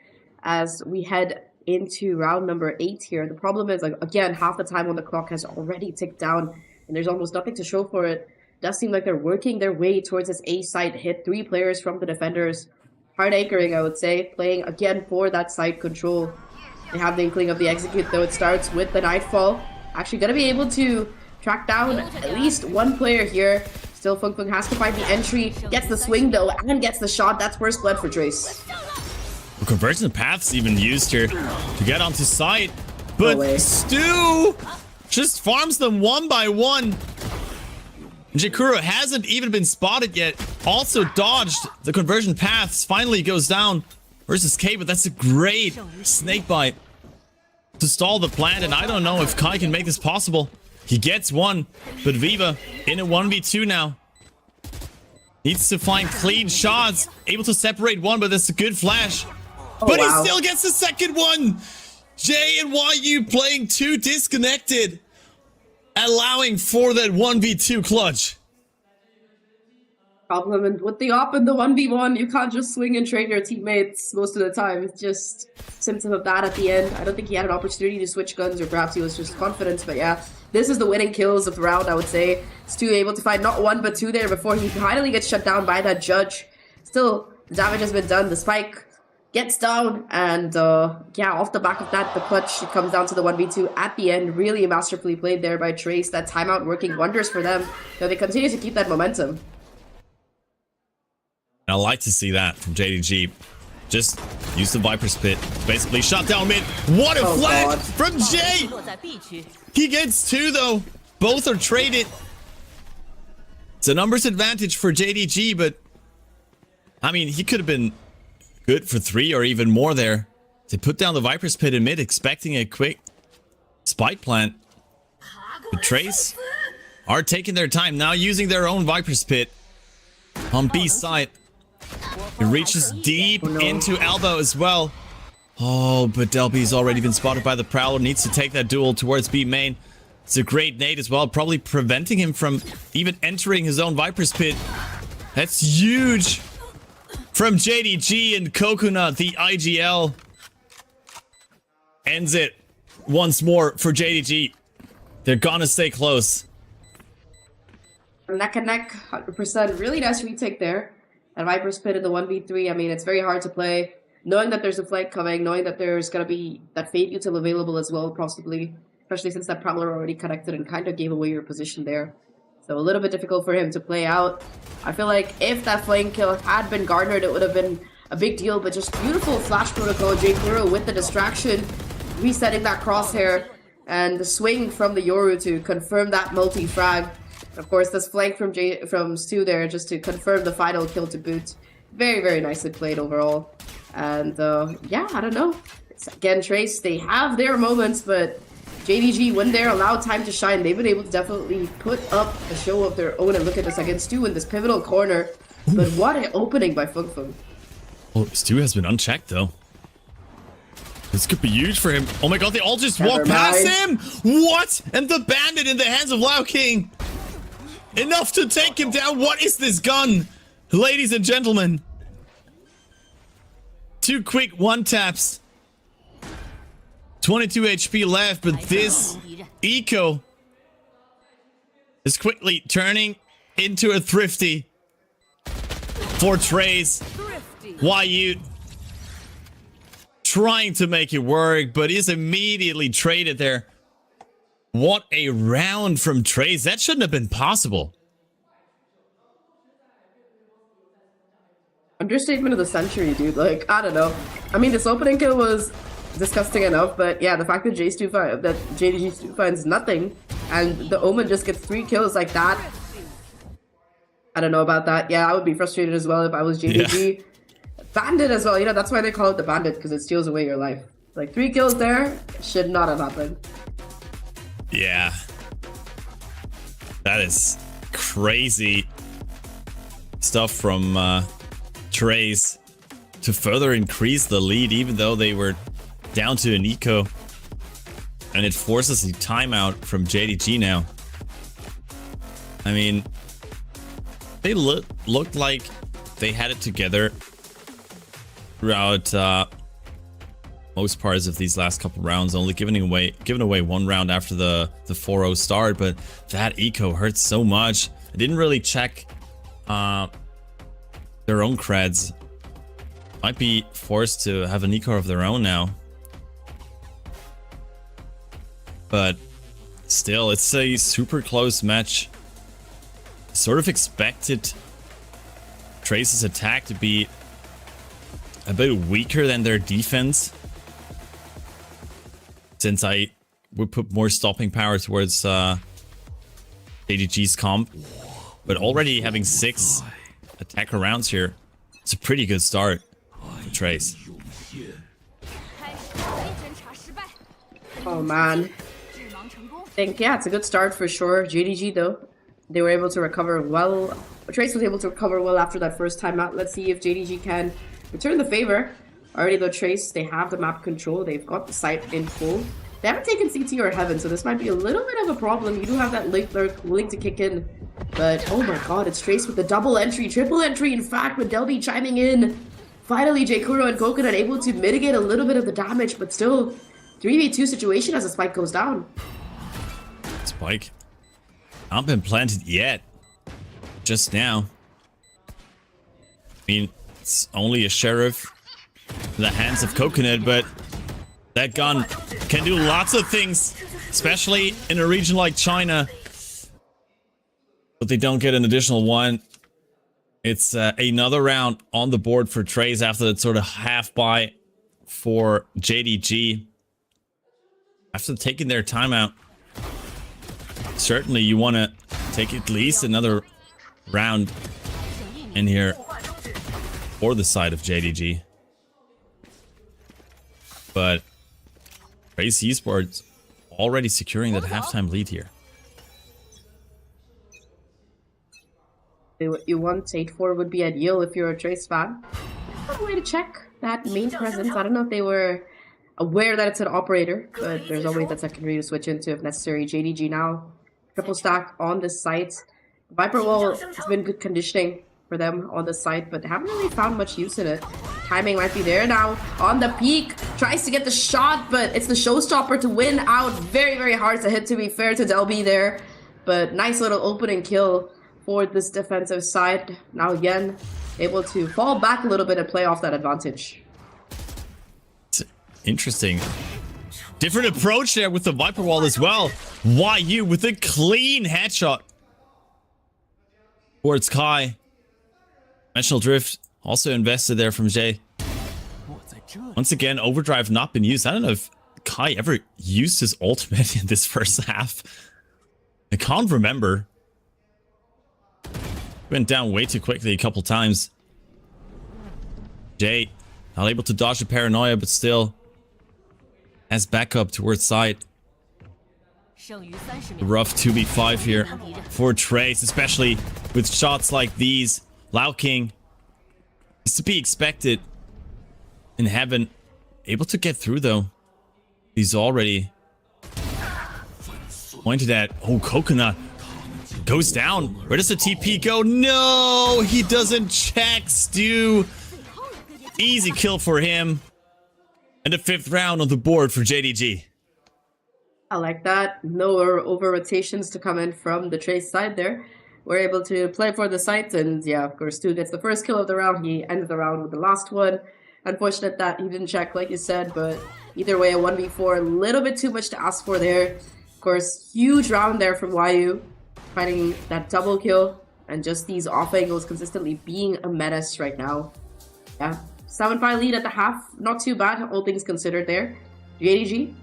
as we head into round number 8 here. The problem is, like, again, half the time on the clock has already ticked down and there's almost nothing to show for it. Does seem like they're working their way towards this A site hit. 3 players from the defenders. Hard anchoring, I would say. Playing again for that side control. They have the inkling of the execute, though. It starts with the Nightfall. Actually going to be able to track down at least one player here. Still, Fung Fung has to find the entry. Gets the swing, though, and gets the shot. That's first blood for Trace. The conversion path's even used here to get onto site. But Stu just farms them one by one. Jakuro hasn't even been spotted yet. Also dodged the conversion paths. Finally goes down versus K, but that's a great snake bite to stall the plant. And I don't know if Kai can make this possible. He gets one, but Viva in a 1v2 now. Needs to find clean shots. Able to separate one, but that's a good flash. But he still gets the second one. J and YU playing too disconnected, allowing for that 1v2 clutch. Problem, and with the op and the 1v1, you can't just swing and trade your teammates most of the time. It's just symptom of that at the end. I don't think he had an opportunity to switch guns, or perhaps he was just confident, but yeah. This is the winning kills of the round, I would say. Stu able to find not 1 but 2 there before he finally gets shut down by that judge. Still, the damage has been done. The spike gets down, and yeah, off the back of that, the clutch comes down to the 1v2 at the end. Really masterfully played there by Trace. That timeout working wonders for them. Though they continue to keep that momentum. I like to see that from JDG. Just use the Viper's Pit. Basically shot down mid. What a flag from Jay! He gets 2 though. Both are traded. It's a numbers advantage for JDG, but I mean, he could have been good for 3 or even more there. They put down the Viper's Pit in mid, expecting a quick spike plant. The Trace are taking their time now, using their own Viper's Pit on B side. It reaches deep into Elbow as well. Oh, but Delby's already been spotted by the Prowler. Needs to take that duel towards B main. It's a great nade as well, probably preventing him from even entering his own Viper's Pit. That's huge from JDG, and Coconut, the IGL, ends it once more for JDG. They're gonna stay close. Neck and neck, 100%. Really nice retake there. And Viper's Pit in the 1v3, I mean, it's very hard to play. Knowing that there's a flank coming, knowing that there's going to be that Fade Util available as well, possibly. Especially since that Prowler already connected and kind of gave away your position there. So a little bit difficult for him to play out. I feel like if that flank kill had been garnered, it would have been a big deal. But just beautiful flash protocol. J Kuro with the distraction, resetting that crosshair. And the swing from the Yoru to confirm that multi-frag. Of course, this flank from Stu there just to confirm the final kill to boot. Very, very nicely played overall. And yeah, I don't know. It's, again, Trace, they have their moments, but JDG, when they're allowed time to shine, they've been able to definitely put up a show of their own. And look at this against Stu in this pivotal corner. But what an opening by Fung Fung. Oh, Stu has been unchecked though. This could be huge for him. Oh my god, they all just walked past him! What? And the bandit in the hands of Lao King. Enough to take him down. What is this gun? Ladies and gentlemen. 2 quick 1-taps. 22 HP left, but this eco is quickly turning into a thrifty for Trace. YU trying to make it work, but is immediately traded there What a round from Trace. That shouldn't have been possible. Understatement of the century, dude. Like, I don't know. I mean, this opening kill was disgusting enough, but yeah, the fact that JDG Stu finds nothing, and the Omen just gets 3 kills like that. I don't know about that. Yeah, I would be frustrated as well if I was JDG. Yeah. Bandit as well. You know, that's why they call it the Bandit, because it steals away your life. Like, 3 kills there should not have happened. Yeah. That is crazy stuff from Trace to further increase the lead, even though they were down to an eco. And it forces a timeout from JDG now. I mean, they looked like they had it together throughout most parts of these last couple rounds, only giving away 1 round after the 4-0 start, but that eco hurts so much. I didn't really check their own creds. Might be forced to have an eco of their own now. But still, it's a super close match. Sort of expected Trace's attack to be a bit weaker than their defense, since I would put more stopping power towards JDG's comp. But already having 6 attacker rounds here, it's a pretty good start for Trace. Oh man. I think, yeah, it's a good start for sure. JDG though, they were able to recover well. Trace was able to recover well after that first timeout. Let's see if JDG can return the favor. Already though, Trace, they have the map control. They've got the site in full. They haven't taken CT or Heaven, so this might be a little bit of a problem. You do have that late lurk willing to kick in. But, oh my god, it's Trace with the double entry, triple entry, in fact, with Delby chiming in. Finally, J-Kuro and Coconut able to mitigate a little bit of the damage, but still 3v2 situation as the spike goes down. Spike not been planted yet. Just now. I mean, it's only a sheriff in the hands of Coconut, but that gun can do lots of things, especially in a region like China. But they don't get an additional one. It's another round on the board for Trace after that sort of half buy for JDG. After taking their timeout, certainly you want to take at least another round in here for the side of JDG. But Trace Esports already securing that halftime lead here. You want 8-4 would be ideal if you're a Trace fan. A way to check that main presence. I don't know if they were aware that it's an operator, but there's always that secondary to switch into if necessary. JDG now, triple stack on this site. Viper Wall has been good conditioning for them on the site, but haven't really found much use in it. Timing might be there now. On the peak, tries to get the shot, but it's the showstopper to win out. Very, very hard to hit, to be fair to Delby there. But nice little opening kill for this defensive side. Now again, able to fall back a little bit and play off that advantage. It's interesting. Different approach there with the Viper Wall as well. YU with a clean headshot towards Kai. Dimensional Drift also invested there from Jay. Once again, Overdrive not been used. I don't know if Kai ever used his ultimate in this first half. I can't remember. Went down way too quickly a couple times. Jay not able to dodge the paranoia, but still as backup towards side. A rough 2v5 here for Trace, especially with shots like these. Lao King is to be expected in Heaven. Able to get through though. He's already pointed at. Oh, Coconut goes down. Where does the TP go? No, he doesn't check. Stu. Easy kill for him. And the 5th round on the board for JDG. I like that. No over rotations to come in from the Trace side there. We're able to play for the site, and yeah, of course, Stu gets the first kill of the round. He ended the round with the last one. Unfortunate that he didn't check, like you said, but either way, a 1v4, a little bit too much to ask for there. course, huge round there from YU, finding that double kill, and just these off angles consistently being a menace right now. Yeah, 7-5 lead at the half, not too bad, all things considered there. JDG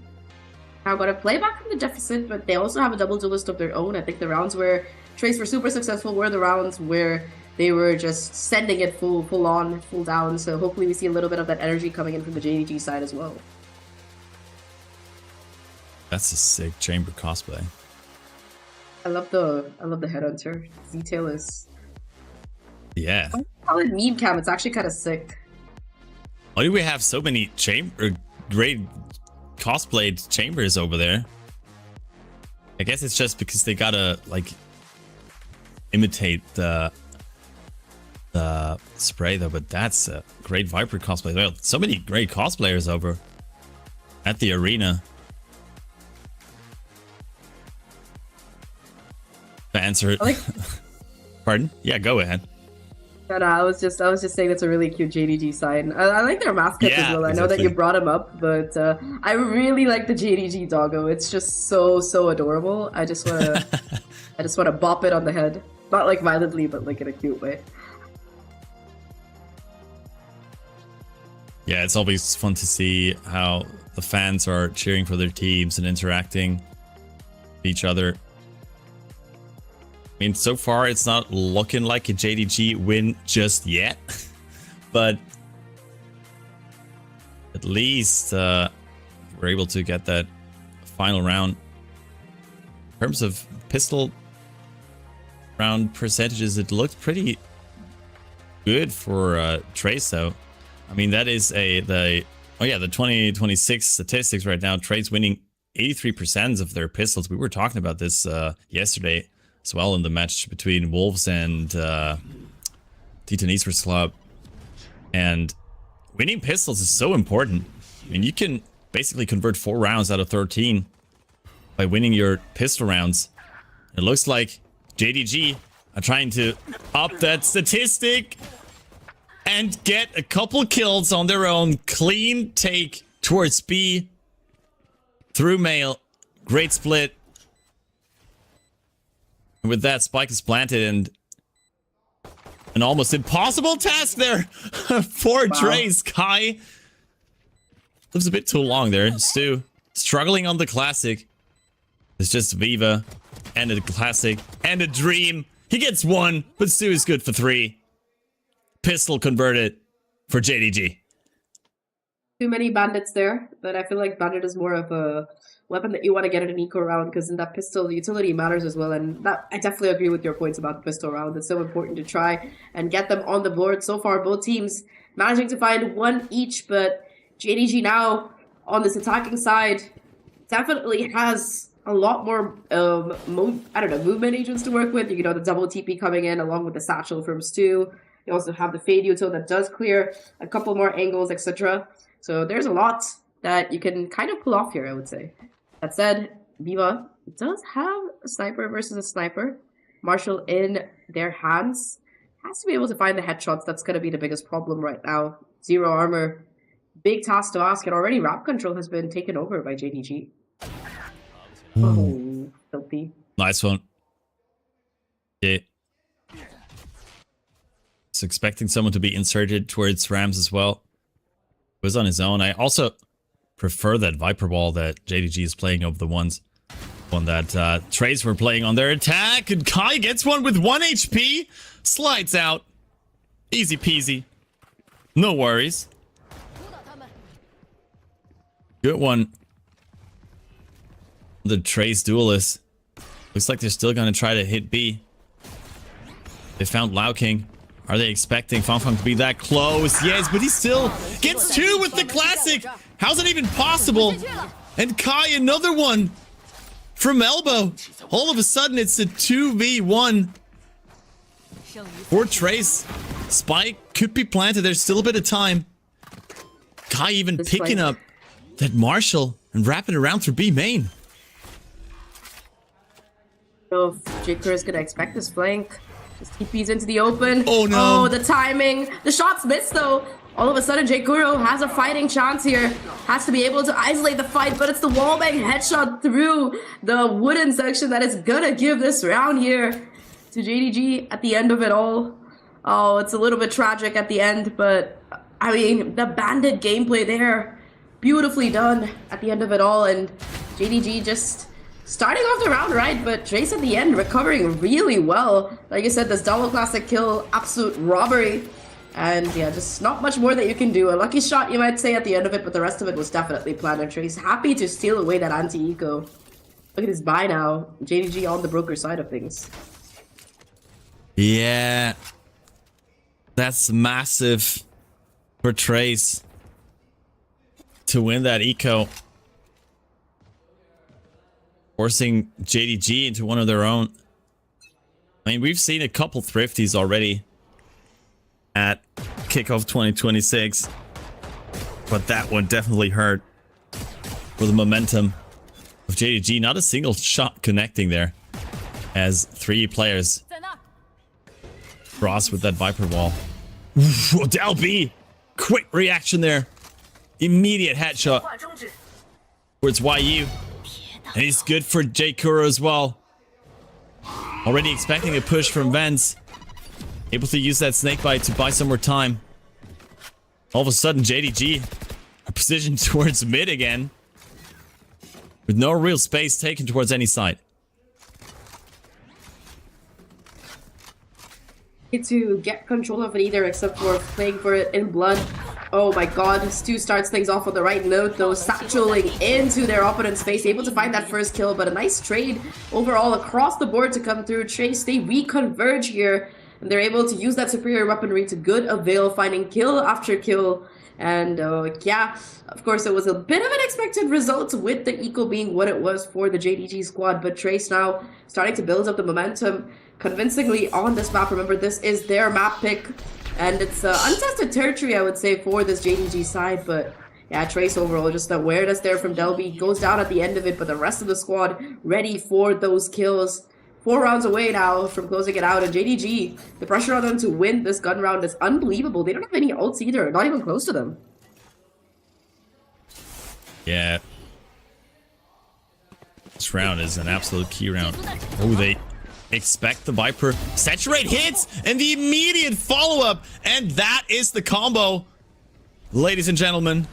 now got to play back from the deficit, but they also have a double duelist of their own. I think the rounds where Trace were super successful were the rounds where they were just sending it full on, full down. So hopefully we see a little bit of that energy coming in from the JDG side as well. That's a sick chamber cosplay. I love the headhunter. Detail is, Yeah. I call it meme cam. It's actually kind of sick. Why do we have so many great cosplayed chambers over there? I guess it's just because they gotta like imitate the spray though, but that's a great Viper cosplay. Well, so many great cosplayers over at the arena. Answer. Like, pardon? Yeah, go ahead. no, I was just saying that's a really cute JDG sign. I like their mascots as well. I know that you brought him up, but I really like the JDG doggo. It's just so adorable. I just wanna bop it on the head, not like violently, but like in a cute way. Yeah, it's always fun to see how the fans are cheering for their teams and interacting with each other. I mean, so far it's not looking like a JDG win just yet, but at least we're able to get that final round. In terms of pistol round percentages, it looked pretty good for Trace though. I mean, that is the 2026 statistics right now. Trace winning 83% of their pistols. We were talking about this yesterday as well in the match between Wolves and Titan Esports Club. And winning pistols is so important. I mean, you can basically convert 4 rounds out of 13 by winning your pistol rounds. It looks like JDG are trying to up that statistic and get a couple kills on their own. Clean take towards B through mail. Great split. And with that, Spike is planted and an almost impossible task there for Trace. Kai lives a bit too long there. Stu struggling on the classic. It's just Viva and a classic and a dream. He gets 1, but Stu is good for 3. Pistol converted for JDG. Too many bandits there, but I feel like bandit is more of a weapon that you want to get in an eco round, because in that pistol, the utility matters as well. And that, I definitely agree with your points about the pistol round. It's so important to try and get them on the board. So far, both teams managing to find 1 each, but JDG now on this attacking side definitely has a lot more movement agents to work with. You know, the double TP coming in along with the satchel from Stu. You also have the fade util that does clear a couple more angles, etc. So there's a lot that you can kind of pull off here, I would say. That said, Viva does have a sniper versus a sniper. Marshall in their hands. Has to be able to find the headshots. That's going to be the biggest problem right now. 0 armor. Big task to ask. And already Rap Control has been taken over by JDG. Oh, filthy. Nice one. Yeah. Was expecting someone to be inserted towards Rams as well. Was on his own. I also prefer that Viper wall that JDG is playing over the one that Trace were playing on their attack. And Kai gets one with 1 HP. Slides out. Easy peasy. No worries. Good one. The Trace duelist. Looks like they're still going to try to hit B. They found Lao King. Are they expecting Fangfang to be that close? Yes, but he still gets 2 with the classic. How's it even possible? And Kai, another one from elbow. All of a sudden, it's a 2v1 for Trace. Spike could be planted. There's still a bit of time. Kai even picking up that Marshall and wrapping around through B main. So Jaker is going to expect this flank. Just TPs into the open. Oh no. Oh, the timing. The shots missed though. All of a sudden, J-Kuro has a fighting chance here. Has to be able to isolate the fight, but it's the wallbang headshot through the wooden section that is gonna give this round here to JDG at the end of it all. Oh, it's a little bit tragic at the end, but I mean, the bandit gameplay there, beautifully done at the end of it all, and JDG just starting off the round right, but Trace at the end recovering really well. Like I said, this double classic kill, absolute robbery. And yeah, just not much more that you can do. A lucky shot, you might say, at the end of it, but the rest of it was definitely planned. And Trace happy to steal away that anti-eco. Look at his buy now. JDG on the broker side of things. Yeah. That's massive for Trace to win that eco. Forcing JDG into one of their own. I mean, we've seen a couple thrifties already at Kickoff 2026, but that one definitely hurt for the momentum of JDG. Not a single shot connecting there as 3 players cross with that Viper wall. LB, quick reaction there, immediate headshot towards YU, and he's good for J-Kuro as well. Already expecting a push from Vance. Able to use that snake bite to buy some more time. All of a sudden, JDG are positioned towards mid again, with no real space taken towards any side. To get control of it either, except for playing for it in blood. Oh my god, Stu starts things off on the right note though, satcheling into their opponent's face, able to find that first kill, but a nice trade overall across the board to come through. Trace, they reconverge here. And they're able to use that superior weaponry to good avail, finding kill after kill. And yeah, of course, it was a bit of an expected result with the eco being what it was for the JDG squad. But Trace now starting to build up the momentum convincingly on this map. Remember, this is their map pick. And it's untested territory, I would say, for this JDG side. But yeah, Trace overall, just the awareness there from Delby goes down at the end of it. But the rest of the squad ready for those kills. 4 rounds away now from closing it out, and JDG, the pressure on them to win this gun round is unbelievable. They don't have any ults either, not even close to them. Yeah. This round is an absolute key round. Oh, they expect the Viper. Saturate hits, and the immediate follow-up, and that is the combo, ladies and gentlemen.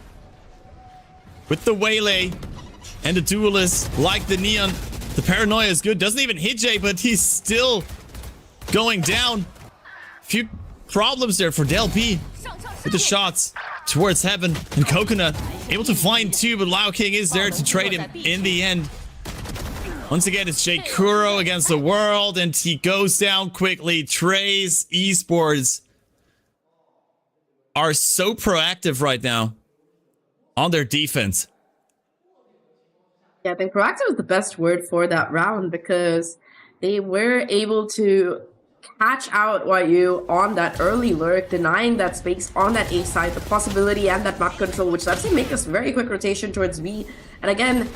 With the Waylay and the Duelist, like the Neon. The paranoia is good. Doesn't even hit Jay, but he's still going down. Few problems there for Del P with the shots towards Heaven, and Coconut able to find 2, but Lao King is there to trade him in the end. Once again, it's J-Kuro against the world, and he goes down quickly. Trace Esports are so proactive right now on their defense. Yeah, I think proactive is the best word for that round, because they were able to catch out YU on that early lurk, denying that space on that A side, the possibility and that map control, which lets them make this very quick rotation towards V. And again,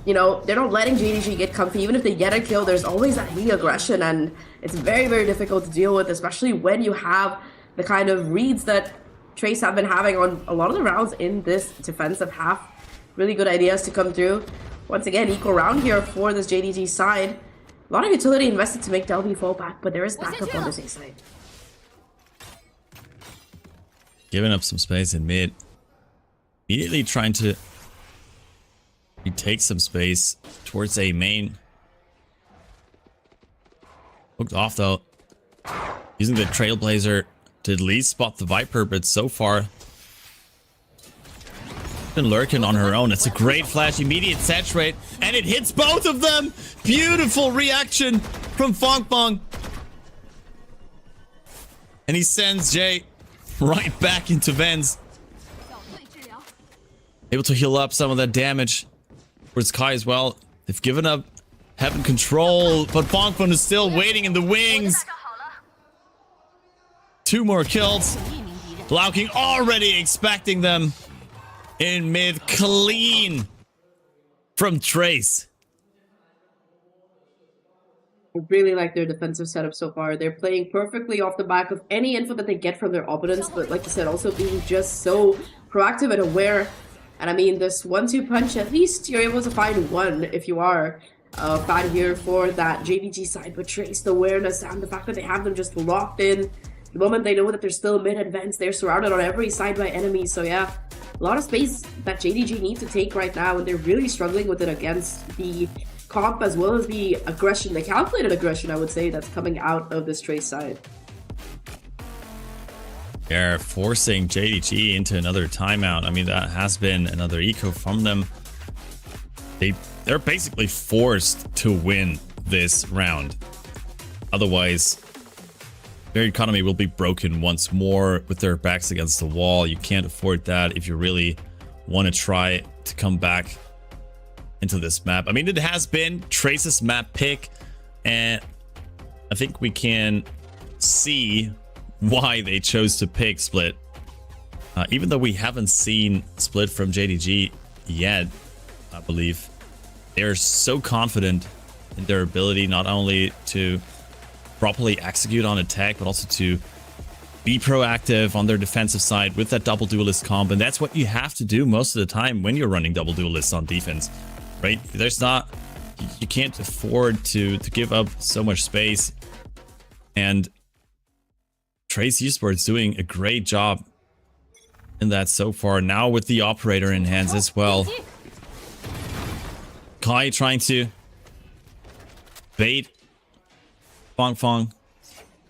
you know, they're not letting JDG get comfy. Even if they get a kill, there's always that V aggression, and it's very, very difficult to deal with, especially when you have the kind of reads that Trace have been having on a lot of the rounds in this defensive half. Really good ideas to come through. Once again, equal round here for this JDG side. A lot of utility invested to make Delby fall back, but there is backup on this A side. Giving up some space in mid. Immediately trying to retake some space towards A main. Hooked off though. Using the Trailblazer to at least spot the Viper, but so far been lurking on her own. It's a great flash, immediate saturate, and it hits both of them. Beautiful reaction from Fong Fong, and he sends Jay right back into Vens, able to heal up some of that damage towards Kai as well. They've given up Heaven control, but Fong Fong is still waiting in the wings. 2 more kills. Lao King already expecting them in mid. Clean from Trace. I really like their defensive setup so far. They're playing perfectly off the back of any info that they get from their opponents, but like you said, also being just so proactive and aware. And I mean, this 1-2 punch, at least you're able to find one if you are fan here for that JDG side. But Trace, the awareness and the fact that they have them just locked in. The moment they know that they're still mid-advanced, they're surrounded on every side by enemies. So yeah, a lot of space that JDG need to take right now, and they're really struggling with it against the comp as well as the aggression, the calculated aggression, I would say, that's coming out of this Trace side. They're forcing JDG into another timeout. I mean, that has been another eco from them. They're basically forced to win this round. Otherwise, their economy will be broken once more with their backs against the wall. You can't afford that if you really want to try to come back into this map. I mean, it has been Trace's map pick, and I think we can see why they chose to pick Split. Even though we haven't seen Split from JDG yet, I believe they're so confident in their ability not only to properly execute on attack, but also to be proactive on their defensive side with that double duelist comp. And that's what you have to do most of the time when you're running double duelists on defense, right? You can't afford to give up so much space. And Trace Esports doing a great job in that so far. Now with the operator in hands as well. Kai trying to bait Fong Fong.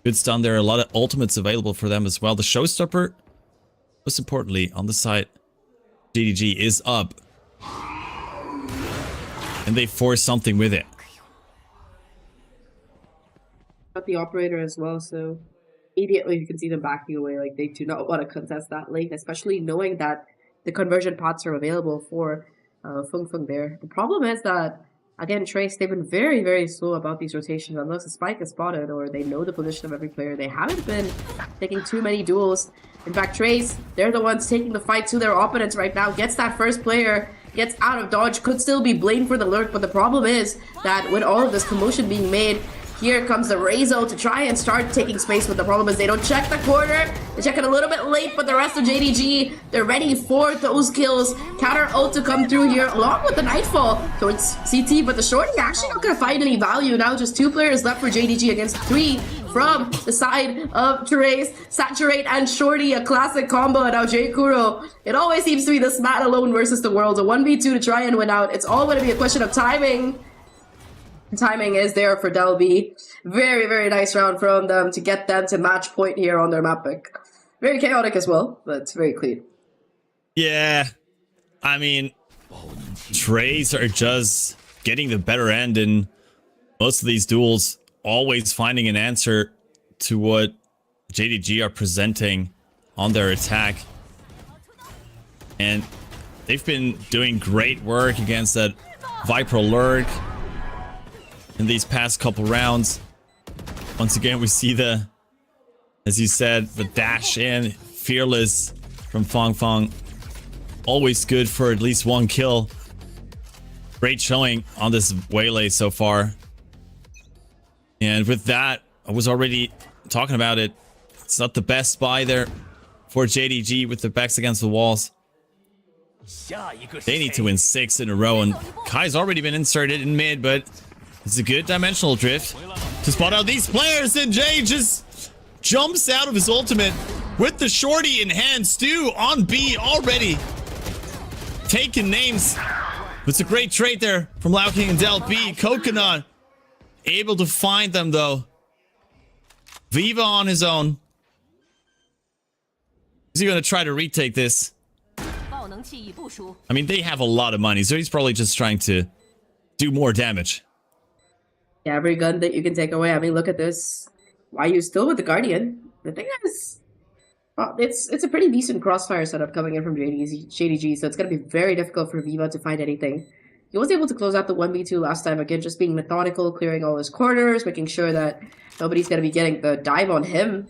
Good stun there. A lot of ultimates available for them as well. The showstopper, most importantly, on the side, JDG is up. And they force something with it. Got the operator as well, so immediately you can see them backing away. Like, they do not want to contest that lane, especially knowing that the conversion pots are available for Fung Fung there. The problem is that, again, Trace, they've been very, very slow about these rotations. Unless a spike is spotted or they know the position of every player, they haven't been taking too many duels. In fact, Trace, they're the ones taking the fight to their opponents right now. Gets that first player, gets out of dodge, could still be blamed for the lurk, but the problem is that with all of this commotion being made, here comes the Rezo to try and start taking space, but the problem is they don't check the corner. They check it a little bit late, but the rest of JDG, they're ready for those kills. Counter ult to come through here, along with the Nightfall towards CT, but the Shorty actually not gonna find any value. Now just 2 players left for JDG against 3 from the side of Trace. Saturate and Shorty, a classic combo, and now J Kuro. It always seems to be this man alone versus the world. A 1v2 to try and win out. It's all gonna be a question of timing. Timing is there for Del B. Very, very nice round from them to get them to match point here on their map pick. Very chaotic as well, but it's very clean. Yeah, I mean, Trace are just getting the better end in most of these duels, always finding an answer to what JDG are presenting on their attack. And they've been doing great work against that Viper lurk in these past couple rounds. Once again, we see the, as you said, the dash in, fearless from Fong Fong. Always good for at least 1 kill. Great showing on this Waylay so far. And with that, I was already talking about it. It's not the best buy there for JDG with the backs against the walls. They need to win 6 in a row, and Kai's already been inserted in mid, but it's a good dimensional drift to spot out these players, and Jay just jumps out of his ultimate with the Shorty in hand. Stu on B already taking names. It's a great trade there from Lao King and Del B. Coconut able to find them though. Viva on his own. Is he going to try to retake this? I mean, they have a lot of money, so he's probably just trying to do more damage. Yeah, every gun that you can take away. I mean, look at this. Why are you still with the Guardian? The thing is, it's a pretty decent crossfire setup coming in from JDG, so it's going to be very difficult for Viva to find anything. He was able to close out the 1v2 last time, again, just being methodical, clearing all his corners, making sure that nobody's going to be getting the dive on him.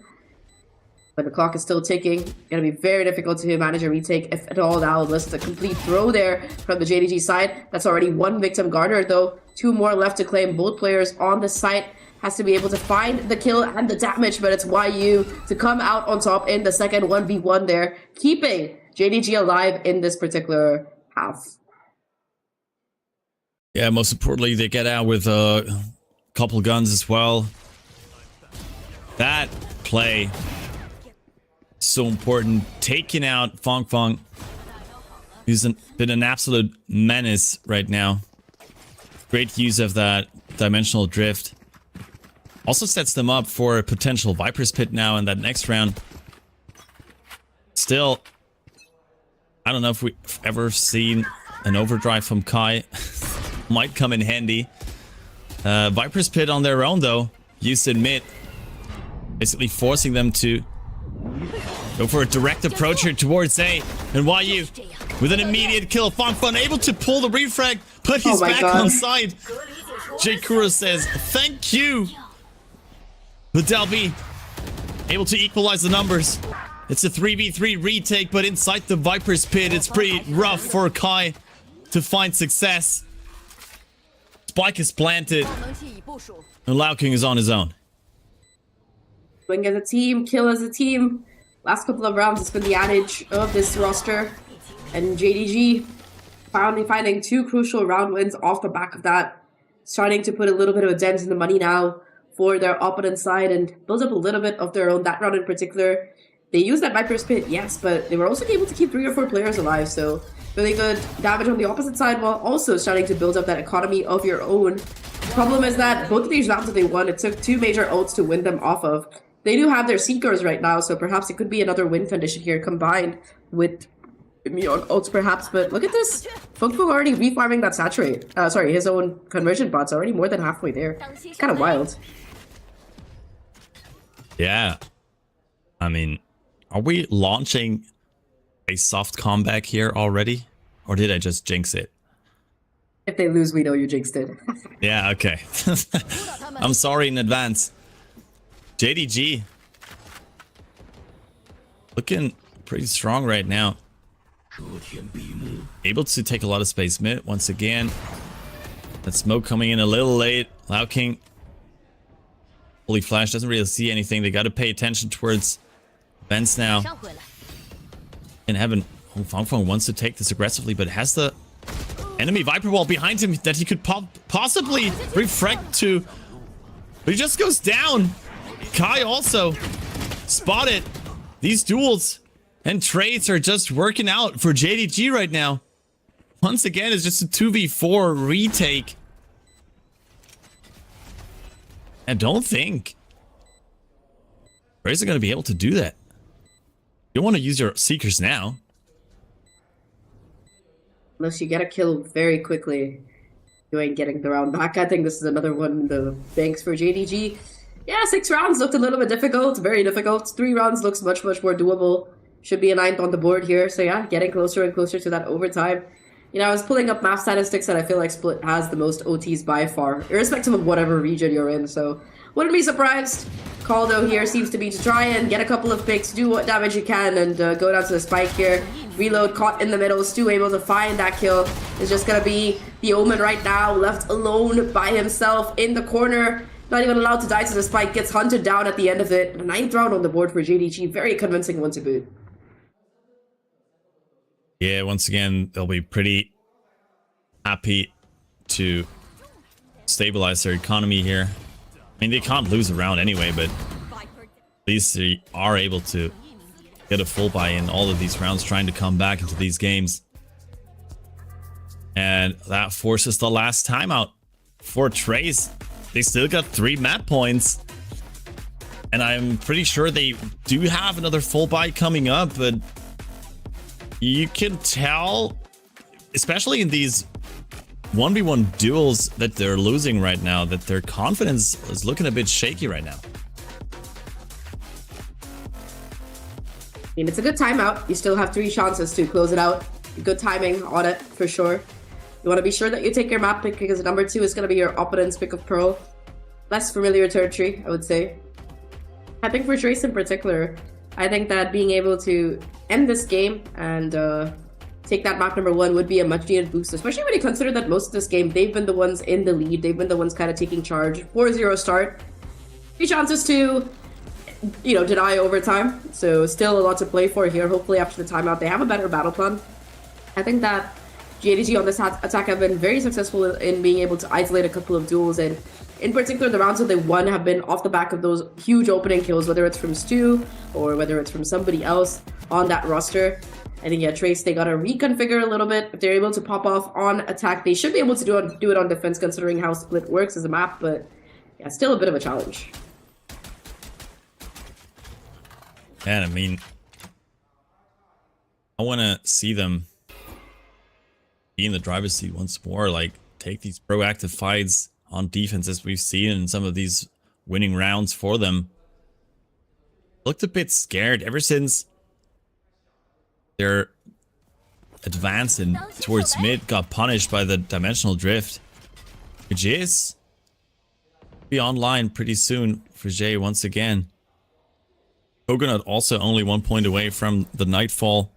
But the clock is still ticking. Going to be very difficult to manage a retake, if at all now, unless it's a complete throw there from the JDG side. That's already 1 victim garnered, though. 2 more left to claim. Both players on the site has to be able to find the kill and the damage, but it's YU to come out on top in the second 1v1 there, keeping JDG alive in this particular half. Yeah, most importantly, they get out with a couple guns as well. That play, so important. Taking out Fong Fong, who's been an absolute menace right now. Great use of that dimensional drift. Also sets them up for a potential Viper's Pit now in that next round. Still, I don't know if we've ever seen an overdrive from Kai. Might come in handy. Viper's Pit on their own, though, used in mid. Basically forcing them to go for a direct approach here towards A. And YU with an immediate kill. Fong Fong able to pull the refrag, but he's back on side. J Kura says, thank you. The Delby able to equalize the numbers. It's a 3v3 retake, but inside the Viper's Pit, it's pretty rough for Kai to find success. Spike is planted, and Lao King is on his own. Win as a team, kill as a team. Last couple of rounds, it's been the adage of this roster. And JDG finally finding 2 crucial round wins off the back of that. Starting to put a little bit of a dent in the money now for their opponent side and build up a little bit of their own. That round in particular, they used that Viper's Pit, yes, but they were also able to keep 3 or 4 players alive, so really good damage on the opposite side while also starting to build up that economy of your own. The problem is that both of these rounds that they won, it took 2 major ults to win them off of. They do have their Seekers right now, so perhaps it could be another win condition here combined with ults perhaps, but look at this. Fung Fung already refarming that saturate. Sorry, his own conversion bot's already more than halfway there. It's kind of wild. Yeah. I mean, are we launching a soft comeback here already? Or did I just jinx it? If they lose, we know you jinxed it. Yeah, okay. I'm sorry in advance. JDG. Looking pretty strong right now. Able to take a lot of space mid once again. That smoke coming in a little late. Lao King. Holy Flash doesn't really see anything. They got to pay attention towards Vents now. In heaven. Oh, Fong Fong wants to take this aggressively, but has the enemy Viper Wall behind him that he could possibly refract to. But he just goes down. Kai also spotted. These duels and trades are just working out for JDG right now. Once again, it's just a 2v4 retake. I don't think Razor going to be able to do that. You don't want to use your Seekers now. Unless you get a kill very quickly. You ain't getting the round back. I think this is another one in the banks for JDG. Yeah, 6 rounds looked a little bit difficult. Very difficult. 3 rounds looks much more doable. Should be a 9th on the board here. So yeah, getting closer and closer to that overtime. You know, I was pulling up map statistics and I feel like Split has the most OTs by far, irrespective of whatever region you're in. So wouldn't be surprised. Caldo here seems to be to try and get a couple of picks, do what damage you can, and go down to the spike here. Reload caught in the middle, Stu able to find that kill. It's just gonna be the Omen right now, left alone by himself in the corner. Not even allowed to die to the spike, gets hunted down at the end of it. 9th round on the board for JDG, very convincing one to boot. Yeah, once again, they'll be pretty happy to stabilize their economy here. I mean, they can't lose a round anyway, but at least they are able to get a full buy in all of these rounds, trying to come back into these games. And that forces the last timeout for Trace. They still got 3 map points. And I'm pretty sure they do have another full buy coming up, but you can tell, especially in these 1v1 duels that they're losing right now, that their confidence is looking a bit shaky right now. I mean, it's a good timeout. You still have 3 chances to close it out. Good timing on it, for sure. You want to be sure that you take your map pick, because number 2 is going to be your opponent's pick of Pearl. Less familiar territory, I would say. I think for Trace in particular, I think that being able to end this game and take that map number 1 would be a much needed boost, especially when you consider that most of this game, they've been the ones in the lead. They've been the ones kind of taking charge. 4-0 start. 3 chances to, deny overtime. So still a lot to play for here. Hopefully after the timeout, they have a better battle plan. I think that JDG on this attack have been very successful in being able to isolate a couple of duels, and in particular the rounds that they won have been off the back of those huge opening kills, whether it's from Stu or whether it's from somebody else on that roster. I think, yeah, Trace, they gotta reconfigure a little bit. If they're able to pop off on attack, they should be able to do it on defense, considering how Split works as a map, but yeah, still a bit of a challenge. And I mean, I want to see them be in the driver's seat once more, like take these proactive fights on defense as we've seen in some of these winning rounds for them. Looked a bit scared ever since their advance in towards mid got punished by the dimensional drift, which is be online pretty soon for Jay once again. Coconut also only 1 point away from the Nightfall.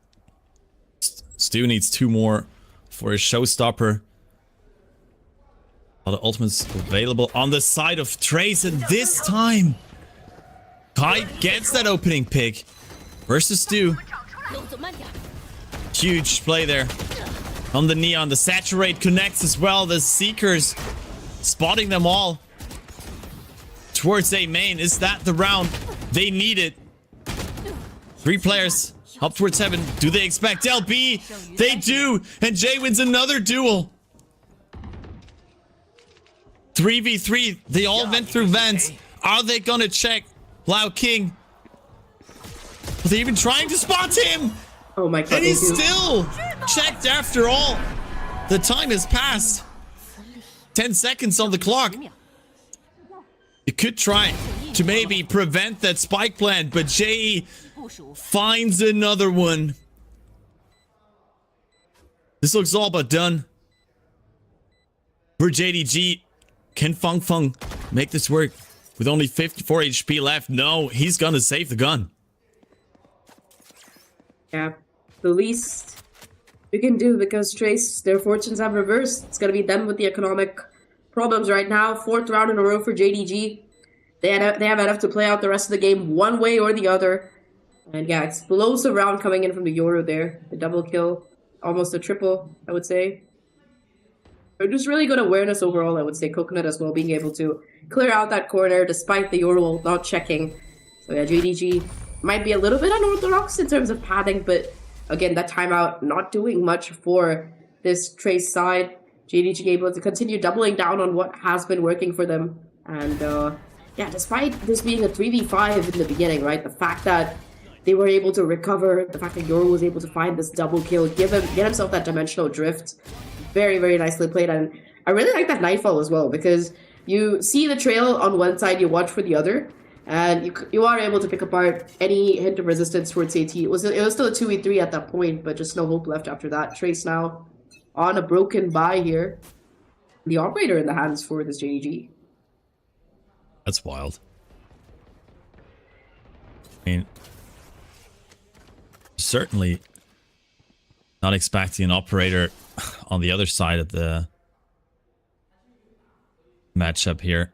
Stu needs 2 more for a showstopper. All the ultimates available on the side of Trace, and this time Kai gets that opening pick versus Stu. Huge play there on the Neon. The Saturate connects as well. The Seekers spotting them all towards A main. Is that the round they need it? 3 players up towards heaven. Do they expect LB? They do, and Jay wins another duel. 3v3. They all went through vents. Are they gonna check Lao King? Are they even trying to spot him? Oh my god. And he's still checked after all. The time has passed. 10 seconds on the clock. You could try to maybe prevent that spike plant, but Jay finds another one. This looks all but done for JDG. Can Feng Feng make this work with only 54 HP left? No, he's gonna save the gun. Yeah, the least we can do, because Trace, their fortunes have reversed. It's gonna be them with the economic problems right now. 4th round in a row for JDG. They have enough to play out the rest of the game one way or the other. And yeah, explosive round coming in from the Yoru there. The double kill, almost a triple, I would say. But just really good awareness overall, I would say. Coconut as well, being able to clear out that corner despite the Yoru not checking. So yeah, JDG might be a little bit unorthodox in terms of pathing, but again, that timeout not doing much for this Trace side. JDG able to continue doubling down on what has been working for them. And yeah, despite this being a 3v5 in the beginning, right? The fact that they were able to recover, the fact that Yoru was able to find this double kill, get himself that dimensional drift. Very, very nicely played. And I really like that Nightfall as well, because you see the trail on one side, you watch for the other, and you are able to pick apart any hint of resistance towards AT. It was still a 2v3 at that point, but just no hope left after that. Trace now on a broken bye here. The operator in the hands for this JDG. That's wild. I mean, certainly not expecting an operator on the other side of the matchup here.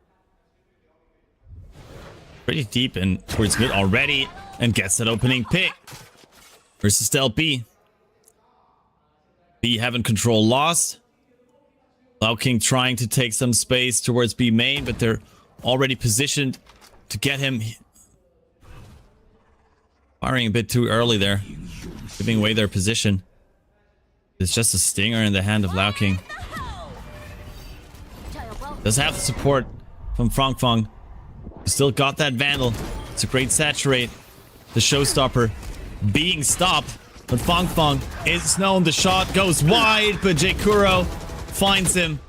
Pretty deep in towards mid already, and gets that opening pick versus Del B. B having control lost. Lao King trying to take some space towards B main, but they're already positioned to get him. Firing a bit too early there, giving away their position. It's just a stinger in the hand of Lao King. Does have the support from Feng Feng. Still got that Vandal. It's a great saturate. The showstopper being stopped, but Feng Feng is known. The shot goes wide, but J-Kuro finds him.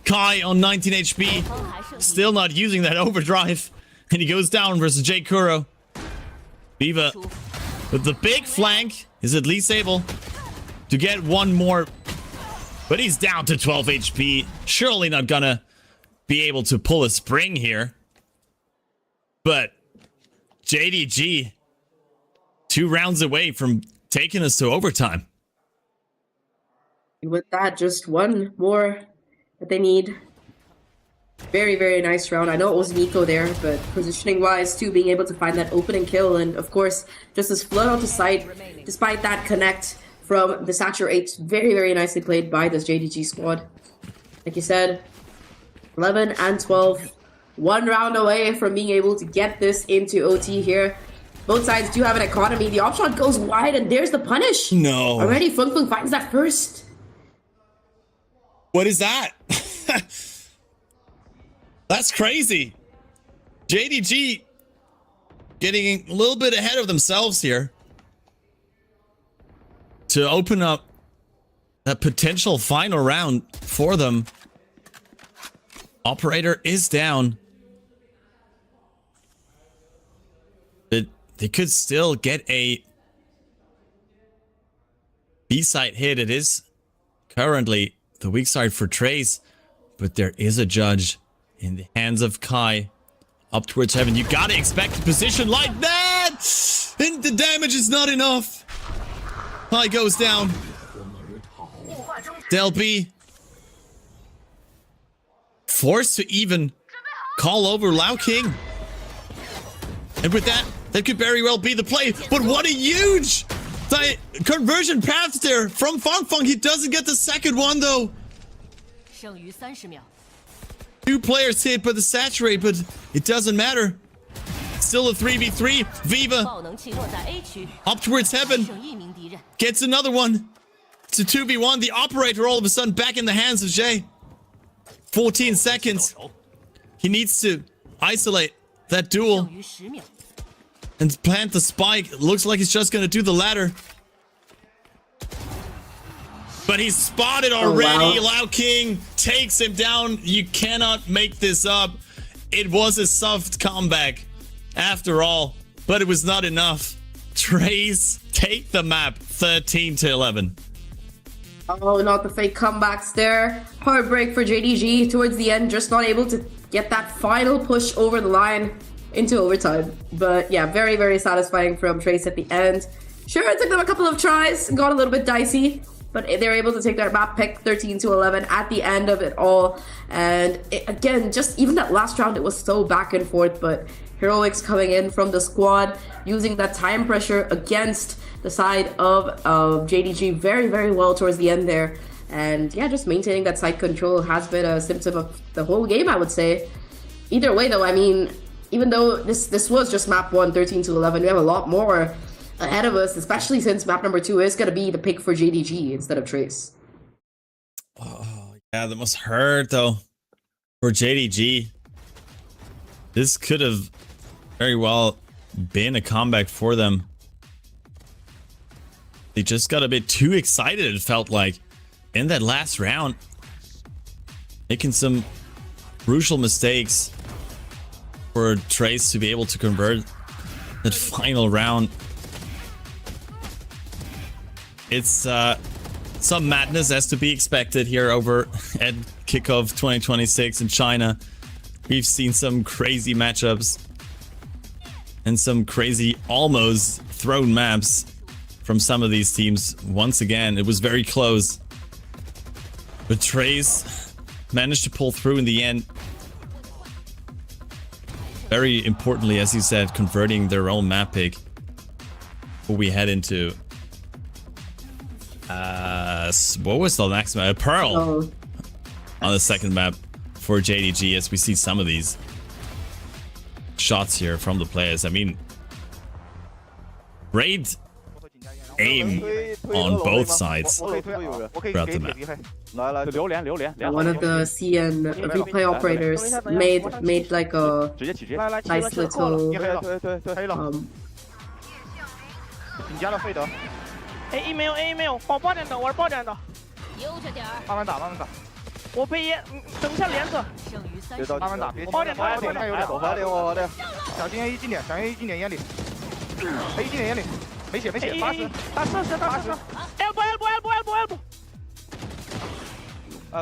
Kai on 19 HP, still not using that overdrive, and he goes down versus J-Kuro. Viva with the big flank is at least able to get one more, but he's down to 12 HP. Surely not gonna be able to pull a spring here. But JDG, 2 rounds away from taking us to overtime. And with that, just one more that they need. Very, very nice round. I know it was Nico there, but positioning-wise, too, being able to find that opening kill, and of course, just this flood onto site, despite that connect from the Satcher 8. Very, very nicely played by this JDG squad. Like you said, 11 and 12. 1 round away from being able to get this into OT here. Both sides do have an economy. The op shot goes wide, and there's the punish. No. Already, Fung Fung finds that first. What is that? That's crazy. JDG getting a little bit ahead of themselves here to open up that potential final round for them. Operator is down. But they could still get a B-side hit. It is currently the weak side for Trace, but there is a judge in the hands of Kai. Up towards heaven. You gotta expect a position like that! And the damage is not enough. Kai goes down. Del B forced to even call over Lao King. And with that, that could very well be the play. But what a huge conversion path there from Fung Fung. He doesn't get the second one though. 剩余30秒。 2 players hit by the saturate, but it doesn't matter. Still a 3v3. Viva 爆能器落在 A 区， up towards heaven. 剩1名敌人。 Gets another one. It's a 2v1. The operator all of a sudden back in the hands of Jay. 14 seconds. He needs to isolate that 剩 duel 余10秒。 and plant the spike. Looks like he's just gonna do the ladder. But he's spotted already. wow. Lao King takes him down. You cannot make this up. It was a soft comeback after all, but it was not enough. Trace take the map 13 to 11. Oh, not the fake comebacks there. Heartbreak for JDG towards the end, just not able to get that final push over the line into overtime. But yeah, very, very satisfying from Trace at the end. Sure, it took them a couple of tries, got a little bit dicey, but they're able to take their map pick 13 to 11 at the end of it all. And again, just even that last round, it was so back and forth, but Heroics coming in from the squad, using that time pressure against the side of JDG very, very well towards the end there. And yeah, just maintaining that side control has been a symptom of the whole game, I would say. Either way though, I mean, even though this was just map 1, 13 to 11, we have a lot more ahead of us, especially since map number 2 is going to be the pick for JDG instead of Trace. Oh, yeah, that must hurt though for JDG. This could have very well been a comeback for them. They just got a bit too excited, it felt like, in that last round. Making some crucial mistakes for Trace to be able to convert that final round. It's some madness as to be expected here over at Kickoff 2026 in China. We've seen some crazy matchups and some crazy almost thrown maps from some of these teams. Once again, it was very close, but Trace managed to pull through in the end. Very importantly, as you said, converting their own map pick. Before we head into what was the next map? Pearl on the second map for JDG, as we see some of these shots here from the players. I mean, great aim on both sides throughout the map. One of the CN replay operators made like a nice little A 没有 A 没有，爆点的，我是爆点的，悠着点儿。慢慢打，慢慢打。我被野，等一下连着，剩余30慢慢打，爆点爆点有点，我的，小心 A 近点，小心 A 近点眼里 ，A 近点眼里，没血，80，打40，哎不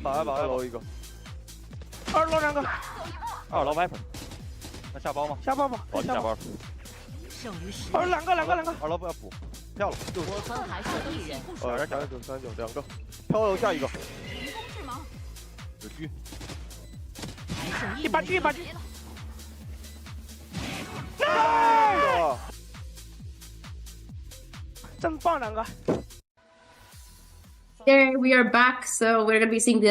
，2楼一个，2楼两个，2楼 Viper， 那下包吗？下包吧，下包。剩余10。 2楼两个，2楼不要补。 跳了，我方还剩1人。这小939，2个，跳楼下一个。有狙。1把狙，1把狙。真棒，两个。 There we are back. So we're gonna be taking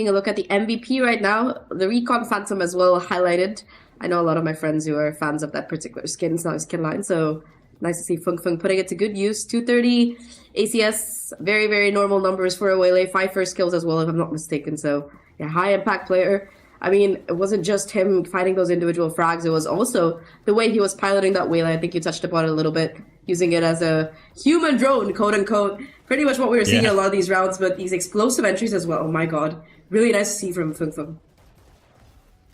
a look at the MVP right now. The Recon Phantom as well highlighted. I know a lot of my friends who are fans of that particular skin, skin line. So nice to see Fung Fung putting it to good use. 230 ACS, very, very normal numbers for a Waylay. 5 first kills as well, if I'm not mistaken. So yeah, high impact player. I mean, it wasn't just him fighting those individual frags. It was also the way he was piloting that Waylay. I think you touched upon it a little bit, using it as a human drone, quote unquote. Pretty much what we were seeing in a lot of these rounds, but these explosive entries as well. Oh my god. Really nice to see from Fung Fung.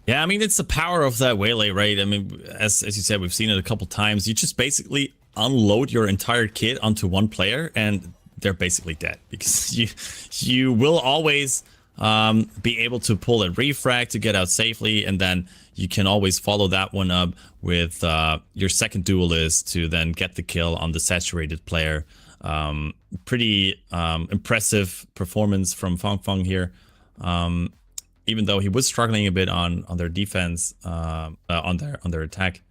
Yeah, I mean, it's the power of that Waylay, right? I mean, as you said, we've seen it a couple times. You just basically unload your entire kit onto one player and they're basically dead, because you will always be able to pull a refrag to get out safely, and then you can always follow that one up with your second duelist to then get the kill on the saturated player. Pretty impressive performance from Fung Fung here. Even though he was struggling a bit on their defense, on their attack,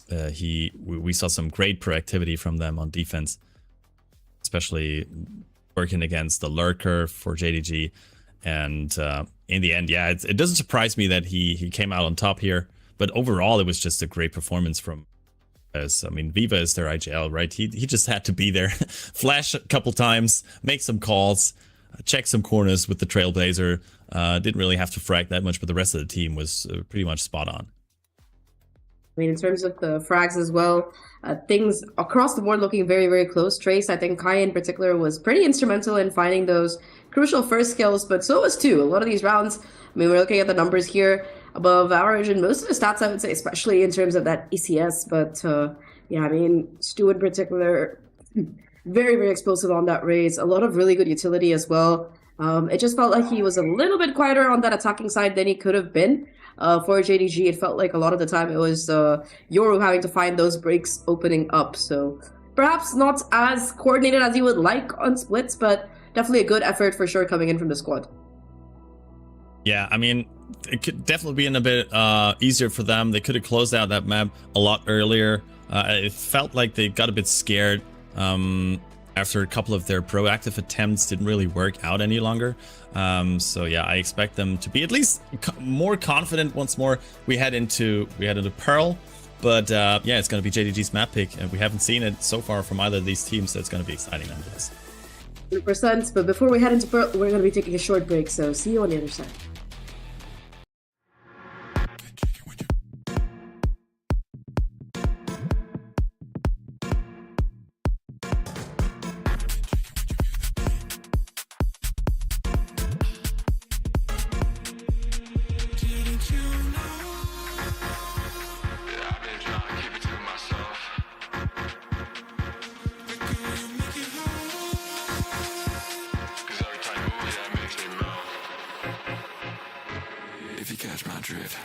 we saw some great proactivity from them on defense, especially working against the lurker for JDG. And in the end, yeah, it doesn't surprise me that he came out on top here. But overall, it was just a great performance from. I mean, Viva is their IGL, right? He just had to be there, flash a couple times, make some calls, check some corners with the Trailblazer. Didn't really have to frag that much, but the rest of the team was pretty much spot on. I mean, in terms of the frags as well, things across the board looking very, very close. Trace, I think Kai in particular was pretty instrumental in finding those crucial first kills, but so was Tu. A lot of these rounds, I mean, we're looking at the numbers here, above average in most of the stats, I would say, especially in terms of that ECS. But yeah, I mean, Stu in particular, very, very explosive on that raise. A lot of really good utility as well. It just felt like he was a little bit quieter on that attacking side than he could have been. For JDG, it felt like a lot of the time it was Yoru having to find those breaks opening up. So perhaps not as coordinated as he would like on splits, but definitely a good effort for sure coming in from the squad. Yeah, I mean, it could definitely be a bit easier for them. They could have closed out that map a lot earlier. It felt like they got a bit scared after a couple of their proactive attempts didn't really work out any longer. So yeah, I expect them to be at least more confident once more. We head into Pearl, but yeah, it's going to be JDG's map pick, and we haven't seen it so far from either of these teams, so it's going to be exciting nonetheless. 100%, but before we head into Pearl, we're going to be taking a short break, so see you on the other side. If you catch my drift.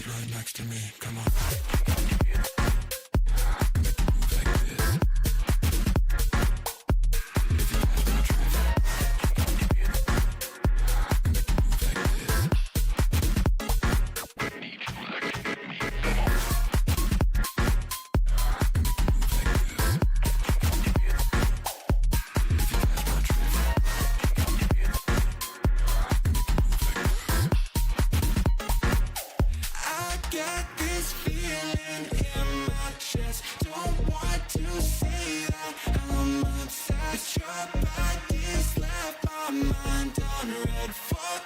Right next to me, come on.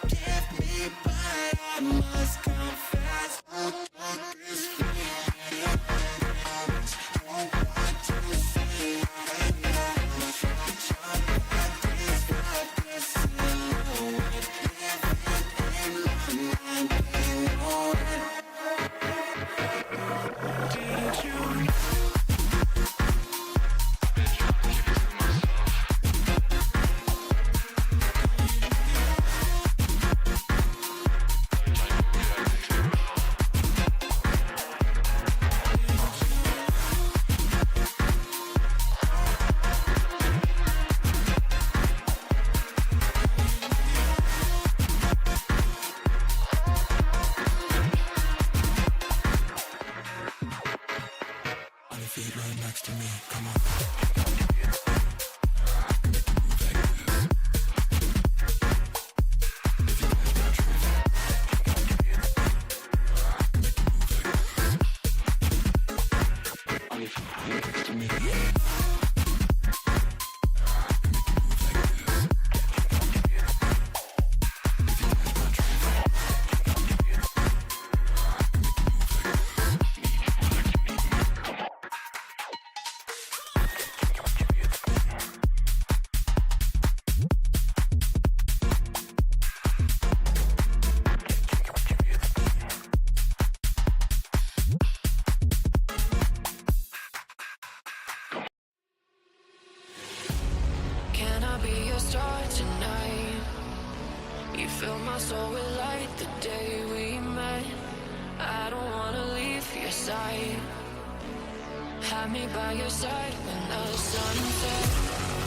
Forgive me, but I must confess. feet right next to me. Come on. Can I be your star tonight? You fill my soul with light the day we met. I don't wanna leave your side. Have me by your side when the sun sets.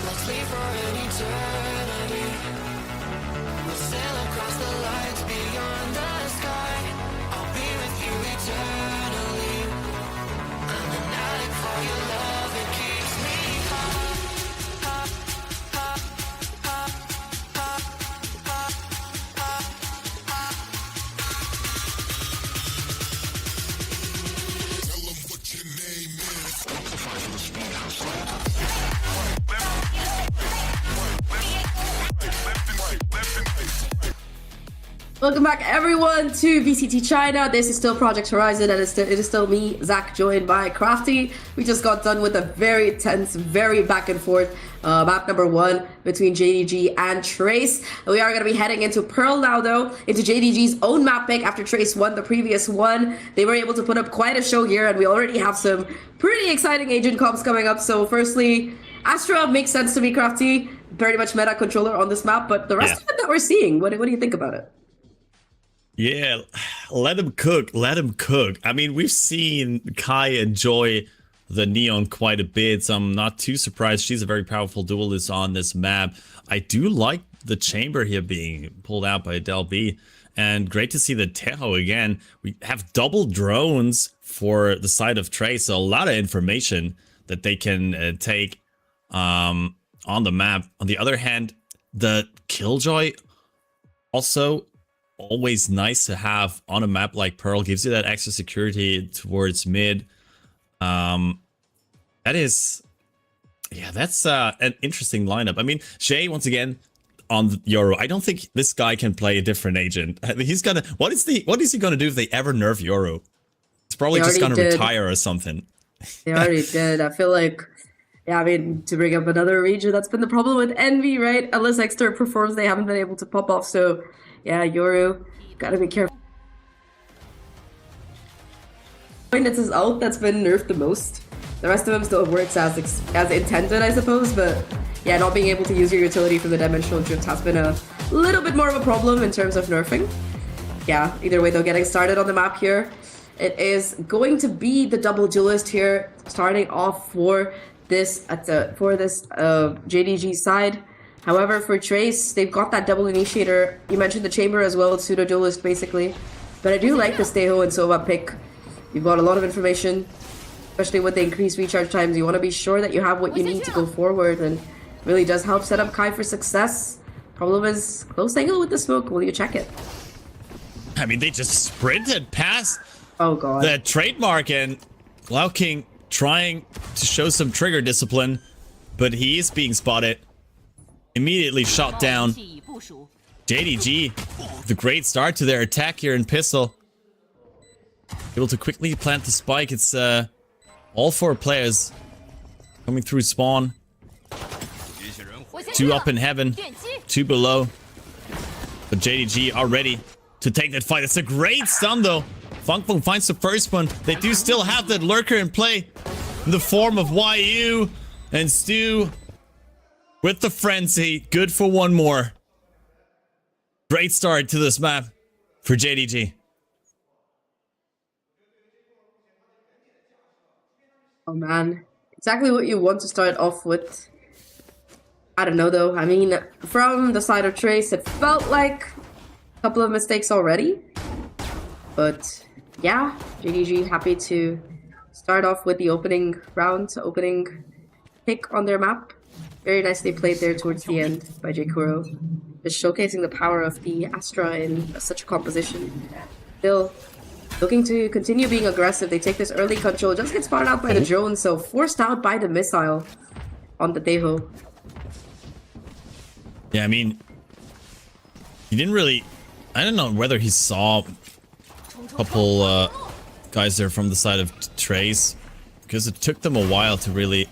Let's leave for an eternity. We'll sail across the lights beyond the sky. I'll be with you eternally. I'm an addict for your love, it keeps me high. Welcome back, everyone, to VCT China. This is still Project Horizon, and it is still me, Zach, joined by Crafty. We just got done with a very tense, very back and forth map number 1 between JDG and Trace. We are going to be heading into Pearl now, though, into JDG's own map pick after Trace won the previous one. They were able to put up quite a show here, and we already have some pretty exciting agent comps coming up. So firstly, Astra makes sense to me, Crafty. Very much meta controller on this map, but the rest of it that we're seeing, what do you think about it? Yeah, let him cook. Let him cook. I mean, we've seen Kai enjoy the Neon quite a bit, so I'm not too surprised. She's a very powerful duelist on this map. I do like the chamber here being pulled out by Del B, and great to see the Tejo again. We have double drones for the side of Trace, so a lot of information that they can take on the map. On the other hand, the Killjoy also always nice to have on a map like Pearl, gives you that extra security towards mid. That is, yeah, that's an interesting lineup. I mean, Shay, once again, on Yoru, I don't think this guy can play a different agent. He's gonna, what is he gonna do if they ever nerf Yoru? He's probably just gonna retire or something. They already did. I feel like, yeah, I mean, to bring up another region, that's been the problem with Envy, right? Unless Exter performs, they haven't been able to pop off. So yeah, Yoru, gotta be careful. It's his ult that's been nerfed the most. The rest of them still works as intended, I suppose, but yeah, not being able to use your utility from the dimensional drift has been a little bit more of a problem in terms of nerfing. Yeah, either way though, getting started on the map here. It is going to be the double duelist here, starting off for this JDG side. However, for Trace, they've got that double initiator. You mentioned the chamber as well, pseudo duelist basically. But I do like the Steho and Sova pick. You've got a lot of information, especially with the increased recharge times. You want to be sure that you have what you need to go forward, and really does help set up Kai for success. Problem is, close angle with the smoke. Will you check it? I mean, they just sprinted past the trademark, and Cloud King trying to show some trigger discipline, but he is being spotted. Immediately shot down. JDG, the great start to their attack here in Pistol. Able to quickly plant the spike. It's all 4 players coming through spawn. 2 up in heaven, 2 below. But JDG are ready to take that fight. It's a great stun though. Funkfung finds the first one. They do still have that lurker in play in the form of YU, and Stu with the frenzy. Good for one more. Great start to this map for JDG. Oh man, exactly what you want to start off with. I don't know though. I mean, from the side of Trace, it felt like a couple of mistakes already. But yeah, JDG happy to start off with the opening round, opening pick on their map. Very nicely played there towards the end by J-Kuro. Just showcasing the power of the Astra in such a composition. Still looking to continue being aggressive. They take this early control, just get spotted out by the drone, so forced out by the missile on the Deho. Yeah, I mean, he didn't really... I don't know whether he saw a couple guys there from the side of Trace, because it took them a while to really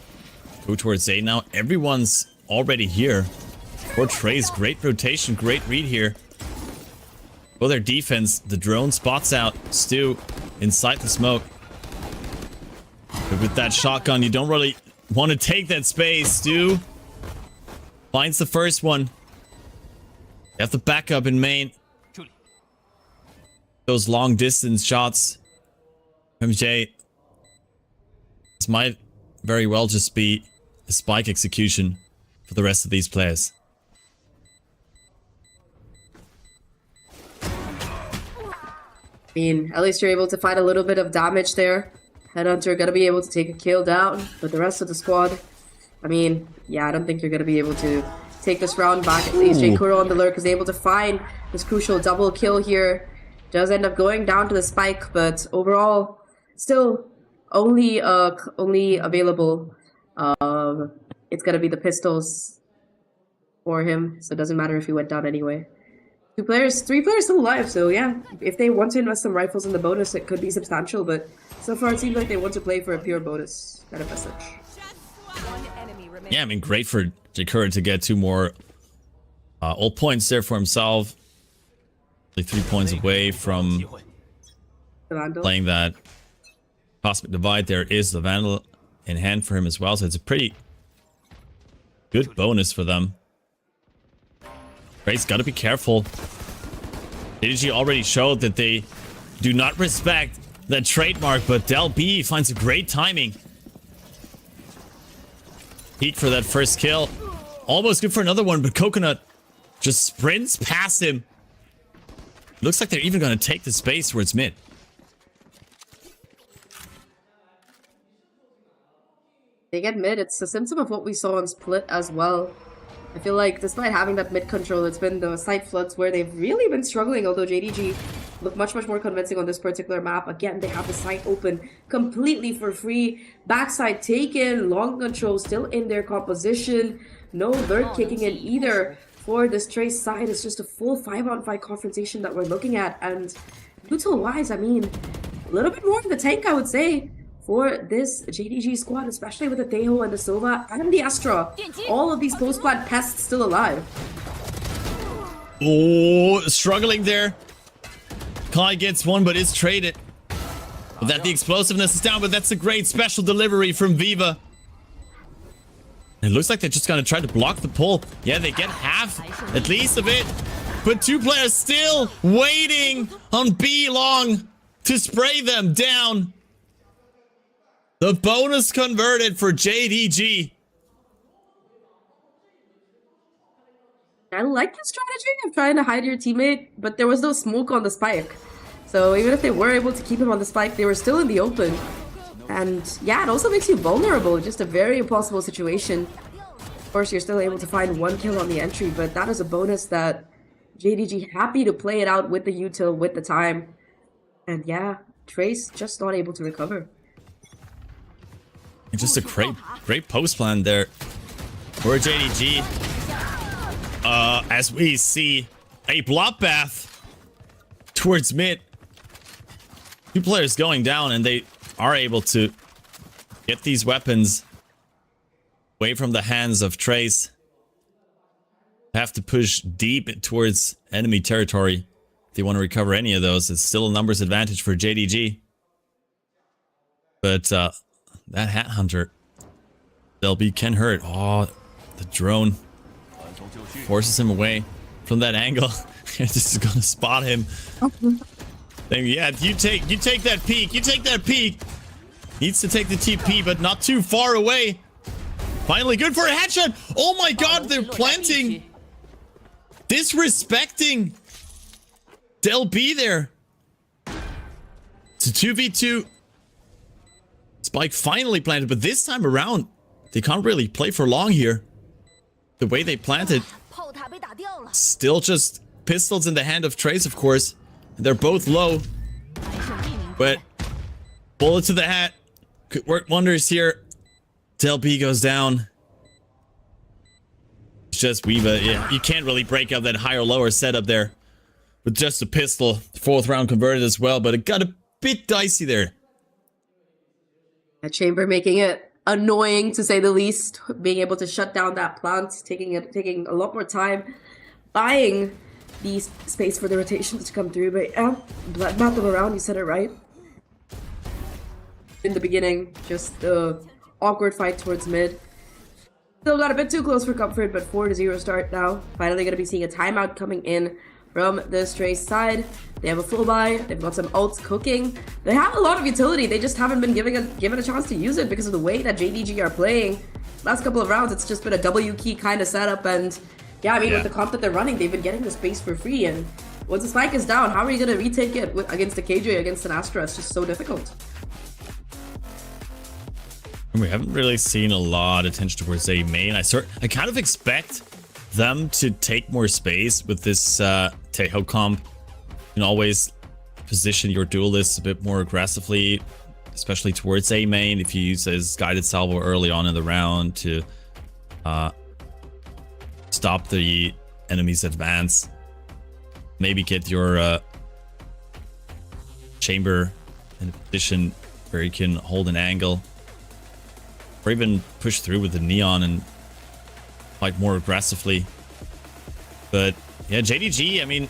go towards A. Now everyone's already here. For Trace, great rotation, great read here. For their defense, the drone spots out Stu inside the smoke. But with that shotgun, you don't really want to take that space. Stu finds the first one. You have the backup in main. Those long distance shots. MJ. This might very well just be a spike execution for the rest of these players. I mean, at least you're able to find a little bit of damage there. Headhunter gonna be able to take a kill down, but the rest of the squad, I mean, yeah, I don't think you're gonna be able to take this round back. At least J-Kuro on the lurk is able to find this crucial double kill here. Does end up going down to the spike, but overall, still only available. It's gonna be the pistols for him, so it doesn't matter if he went down anyway. 3 players still alive, so yeah, if they want to invest some rifles in the bonus, it could be substantial, but so far it seems like they want to play for a pure bonus kind of message. Yeah, I mean, great for J-Kuro to get 2 more ult points there for himself. Like 3 points away from playing that Cosmic Divide. There is the Vandal in hand for him as well, so it's a pretty good bonus for them. Ray's gotta be careful. JDG already showed that they do not respect that trademark, but Del B finds a great timing. Peek for that first kill. Almost good for another one, but Coconut just sprints past him. Looks like they're even gonna take the space where it's mid. They get mid, it's a symptom of what we saw on Split as well. I feel like despite having that mid control, it's been the side floods where they've really been struggling, although JDG look much more convincing on this particular map. Again, they have the site open completely for free. Backside taken, long control still in their composition. No lurk kicking in either for this Trace side. It's just a full 5-on-5 confrontation that we're looking at. And neutral-wise, I mean, a little bit more in the tank, I would say, for this JDG squad, especially with the Deho and the Sova and the Astra. All of these post-plant pests still alive. Oh, struggling there. Kai gets one, but is traded. But that the explosiveness is down, but that's a great special delivery from Viva. It looks like they're just gonna try to block the pull. Yeah, they get half, at least of it. But 2 players still waiting on B long to spray them down. The bonus converted for JDG. I like the strategy of trying to hide your teammate, but there was no smoke on the spike. So even if they were able to keep him on the spike, they were still in the open. And yeah, it also makes you vulnerable, just a very impossible situation. Of course, you're still able to find 1 kill on the entry, but that is a bonus that JDG happy to play it out with the util, with the time. And yeah, Trace just not able to recover. Just a great post plan there for JDG. As we see a bloodbath towards mid. 2 players going down, and they are able to get these weapons away from the hands of Trace. Have to push deep towards enemy territory if they want to recover any of those. It's still a numbers advantage for JDG. But that Hat Hunter, LB can hurt. Oh, the drone forces him away from that angle. This is gonna spot him. Yeah, you take that peek. You take that peek. Needs to take the TP, but not too far away. Finally, good for a headshot. Oh my God, they're planting, disrespecting Del B there. It's a 2v2. Spike finally planted, but this time around, they can't really play for long here. The way they planted, 炮塔被打掉了， still just pistols in the hand of Trace, of course. They're both low, 还剩一名。 but bullet to the hat could work wonders here. Del B goes down. It's just Weeva. Yeah, you can't really break up that higher lower setup there with just a pistol. 4th round converted as well, but it got a bit dicey there. A Chamber making it annoying to say the least, being able to shut down that plant, taking a lot more time, buying the space for the rotations to come through. But yeah, bloodbath them around, you said it right. In the beginning, just the awkward fight towards mid. Still got a bit too close for comfort, but 4-0 start now. Finally gonna be seeing a timeout coming in from the Stray side. They have a full buy, they've got some ults cooking. They have a lot of utility, they just haven't been given a chance to use it because of the way that JDG are playing. Last couple of rounds, it's just been a W key kind of setup, and yeah, I mean, with the comp that they're running, they've been getting the space for free, and once the spike is down, how are you gonna retake it against the KJ, against an Astra? It's just so difficult. We haven't really seen a lot of attention towards A main. I kind of expect them to take more space with this Teho comp. You can always position your duelists a bit more aggressively, especially towards A main if you use his guided salvo early on in the round to stop the enemy's advance. Maybe get your Chamber in a position where you can hold an angle. Or even push through with the Neon and fight more aggressively. But yeah, JDG, I mean,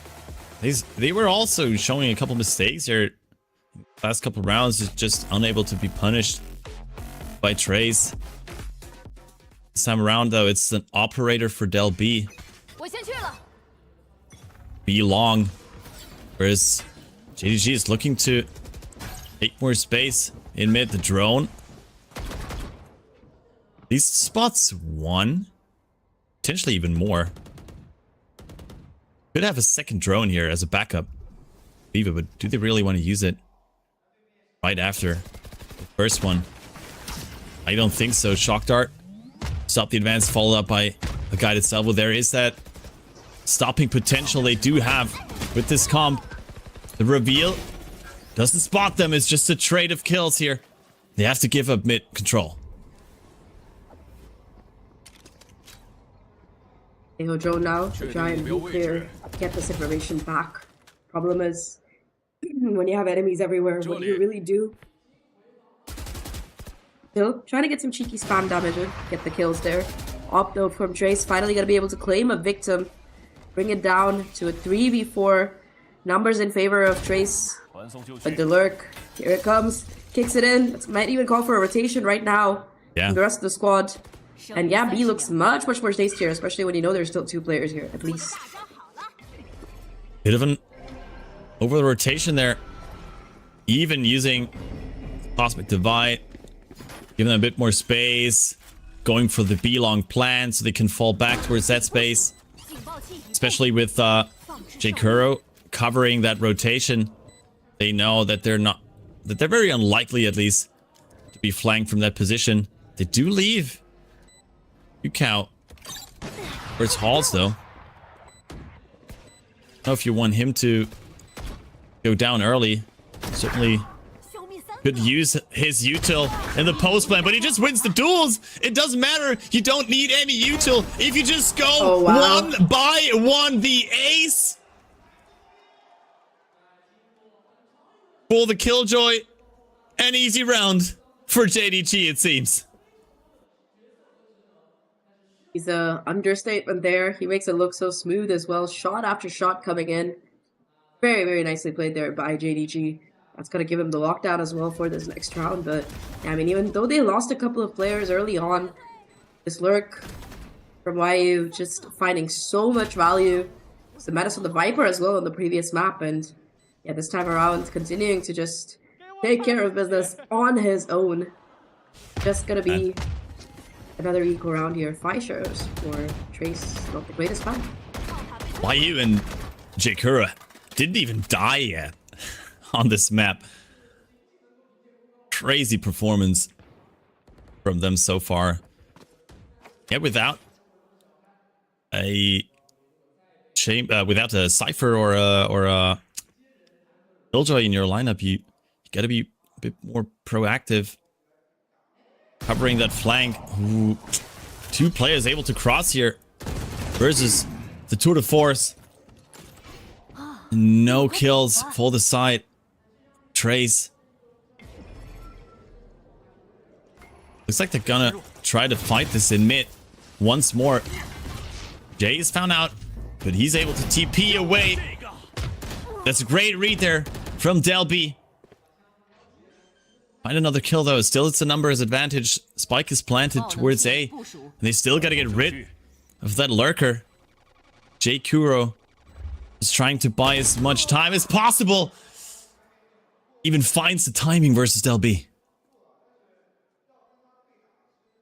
they were also showing a couple mistakes here. Last couple rounds, just unable to be punished by Trace. This time around, though, it's an operator for Del B. 我先去了。 B long. Whereas JDG is looking to take more space in mid. The drone. These spots 1, potentially even more. Could have a second drone here as a backup. Viva, but do they really want to use it right after the first one? I don't think so. Shock dart. Stop the advance, followed up by a guided salvo. There is that stopping potential they do have with this comp. The reveal doesn't spot them. It's just a trade of kills here. They have to give up mid control. They go drone now to try and clear, get this information back. Problem is, when you have enemies everywhere, what do you really do? Still trying to get some cheeky spam damage in, get the kills there. Opto from Trace, finally gonna be able to claim a victim. Bring it down to a 3v4. Numbers in favor of Trace. But the lurk, here it comes. Kicks it in. It might even call for a rotation right now. Yeah. From the rest of the squad. And yeah, B looks much more tastier, especially when you know there's still 2 players here, at least. Bit of an over the rotation there. Even using Cosmic Divide. Giving them a bit more space. Going for the B long plan so they can fall back towards that space. Especially with J-Kuro covering that rotation. They know that they're very unlikely, at least, to be flanked from that position. They do leave. You count. Where it's Halls, though. I don't know if you want him to go down early. Certainly could use his util in the post plan, but he just wins the duels. It doesn't matter. You don't need any util if you just go 1 by 1. The ace for the Killjoy. An easy round for JDG, it seems. He's a understatement there. He makes it look so smooth as well. Shot after shot coming in. Very nicely played there by JDG. That's going to give him the lockdown as well for this next round. But, yeah, I mean, even though they lost a couple of players early on, this lurk from YU just finding so much value. It's the Menace of the Viper as well on the previous map. And, yeah, this time around, continuing to just take care of business on his own. Just going to be another equal round here. 5 shares for Trace. Not the greatest fun. YU and J-Kuro didn't even die yet on this map. crazy performance from them so far. Yeah, without a Cypher or a Killjoy in your lineup, you gotta be a bit more proactive, covering that flank. Ooh, 2 players able to cross here versus the tour de force. No kills for the side. Trace. Looks like they're gonna try to fight this in mid once more. Jay is found out, but he's able to TP away. That's a great read there from Delby. Find another kill though. Still, it's a numbers advantage. Spike is planted towards A, and they still gotta get rid of that lurker. J Kuro is trying to buy as much time as possible. Even finds the timing versus Delby.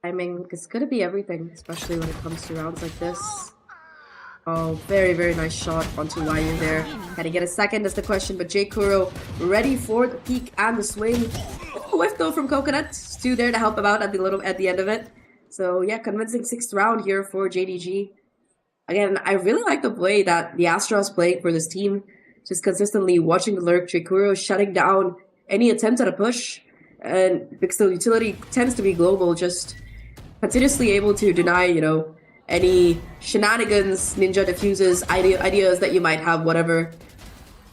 Timing is going to be everything, especially when it comes to rounds like this. Oh, very, very nice shot onto Wayu there. Had to get a second is the question, but J Kuro ready for the peek and the swing. Oh, whiff though from Coconut. Stu there to help him out at the end of it. So yeah, convincing 6th round here for JDG. Again, I really like the way that the Astros playing for this team. Just consistently watching the lurk, J Kuro shutting down any attempt at a push. And because the utility tends to be global, just continuously able to deny, you know, any shenanigans, ninja diffuses, ideas that you might have, whatever.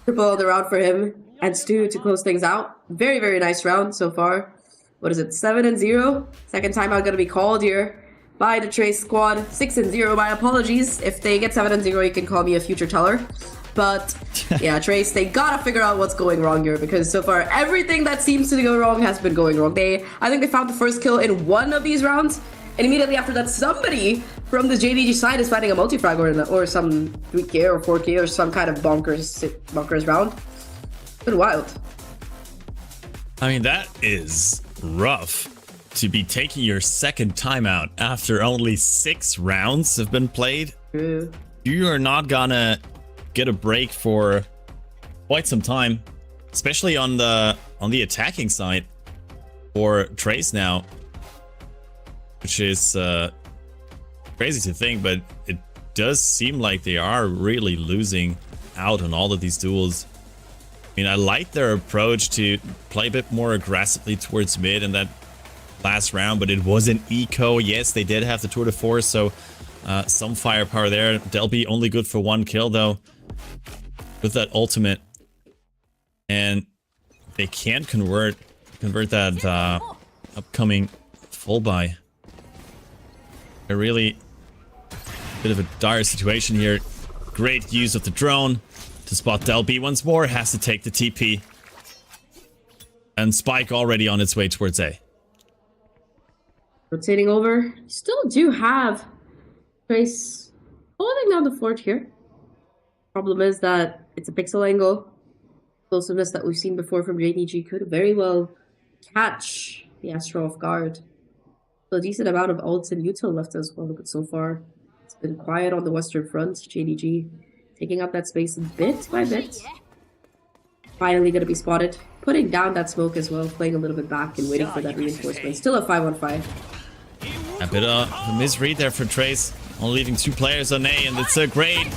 Triple on the round for him. And Stu to close things out. Very, very nice round so far. What is it? 7-0. Second timeout gonna be called here by the Trace squad. 6-0. My apologies. If they get 7-0, you can call me a future teller. But yeah, Trace, they gotta figure out what's going wrong here, because so far everything that seems to go wrong has been going wrong. I think they found the first kill in one of these rounds, and immediately after that, somebody from the JDG side is finding a multi-frag or some 3K or 4K or some kind of bonkers round. It's been wild. I mean, that is rough to be taking your second timeout after only 6 rounds have been played. True. You are not gonna get a break for quite some time, especially on the attacking side for Trace now, which is crazy to think, but it does seem like they are really losing out on all of these duels. I mean, I like their approach to play a bit more aggressively towards mid in that last round, but it was an eco. Yes, they did have the tour de force, so some firepower there. Delby only good for 1 kill though with that ultimate, and they can't convert that upcoming full buy. A really bit of a dire situation here. Great use of the drone to spot Delby once more. Has to take the TP, and Spike already on its way towards A. Rotating over. Still do have Trace holding down the fort here. Problem is that it's a pixel angle. Explosiveness that we've seen before from JDG could very well catch the Astro off guard. So a decent amount of ults and util left as well, but so far it's been quiet on the western front. JDG taking up that space bit by bit. Finally gonna be spotted. Putting down that smoke as well, playing a little bit back and waiting for that reinforcement. Still a 5-on-5. A bit of a misread there for Trace, only leaving 2 players on A, and it's a great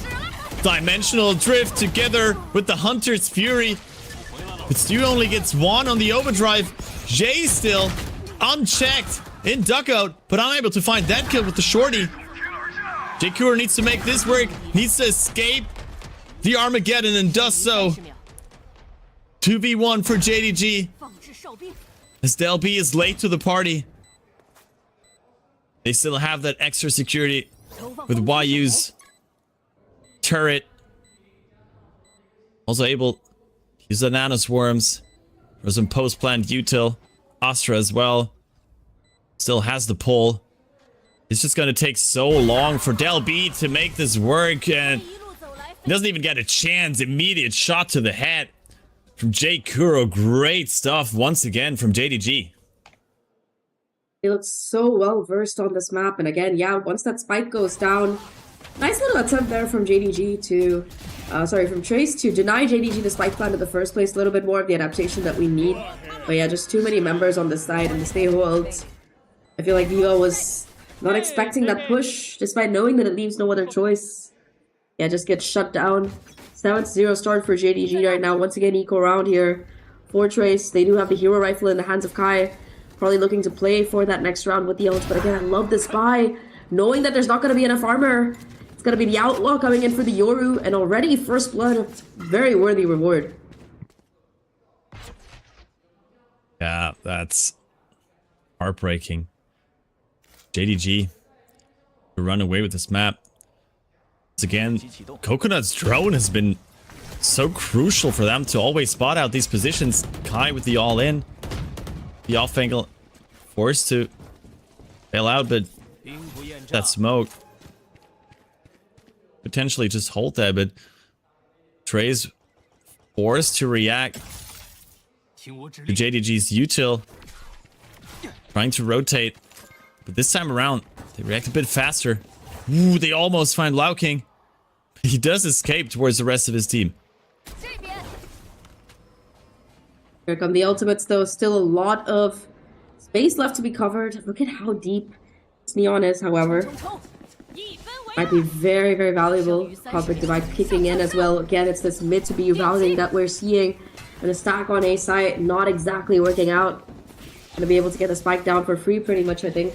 dimensional drift together with the Hunter's Fury. But Stu only gets 1 on the overdrive. Jay still unchecked in duckout, but unable to find that kill with the shorty. J Kuro needs to make this work, needs to escape the Armageddon, and does so. 2v1 for JDG, as Delby is late to the party. They still have that extra security with Wayu's turret. Also able to use the nano swarms for some post-planned util. Astra as well. Still has the pull. It's just gonna take so long for Delby to make this work, and he doesn't even get a chance. Immediate shot to the head from J Kuro. Great stuff once again from JDG. He looks so well versed on this map, and again, yeah, once that spike goes down, nice little attempt there from JDG to, from Trace to deny JDG the spike plan in the first place. A little bit more of the adaptation that we need But yeah, just too many members on the side and the stay hold. I feel like Viva was not expecting that push, despite knowing that it leaves no other choice. Yeah, just gets shut down. 7-0 start for JDG right now. Once again, eco round here. Fortress, they do have the hero rifle in the hands of Kai. Probably looking to play for that next round with the ult. But again, I love this buy. Knowing that there's not going to be enough armor. It's going to be the Outlaw coming in for the Yoru. And already first blood. Very worthy reward. Yeah, that's heartbreaking. JDG to run away with this map. Once again, Coconut's drone has been so crucial for them to always spot out these positions. Kai with the all-in. The off angle forced to bail out, but that smoke potentially just hold there, but Trey's forced to react to JDG's util, trying to rotate, but this time around they react a bit faster. Ooh, they almost find Lao King. He does escape towards the rest of his team. Here come the ultimates though. Still a lot of space left to be covered. Look at how deep this Neon is, however. Might be very, very valuable. Cosmic Divide kicking in as well. Again, it's this mid to be routing that we're seeing. And a stack on A site, not exactly working out. Gonna be able to get the spike down for free pretty much, I think.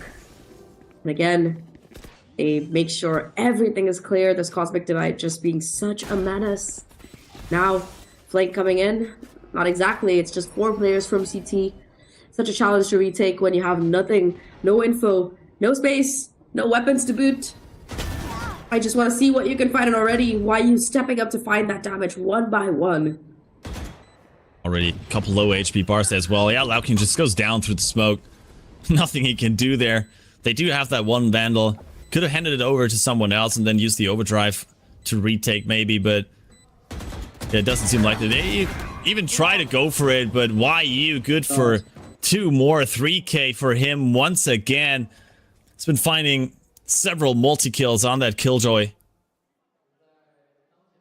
And again, they make sure everything is clear. This Cosmic Divide just being such a menace. Now, flank coming in. Not exactly, it's just 4 players from CT. Such a challenge to retake when you have nothing, no info, no space, no weapons to boot. I just want to see what you can find, and already, why are you stepping up to find that damage one by one? Already a couple low HP bars as well. Yeah, Lao King just goes down through the smoke. Nothing he can do there. They do have that one Vandal. Could have handed it over to someone else and then used the overdrive to retake maybe, but yeah, it doesn't seem like it. They even try to go for it, but YU good for 2 more 3k for him once again. He's been finding several multi-kills on that Killjoy.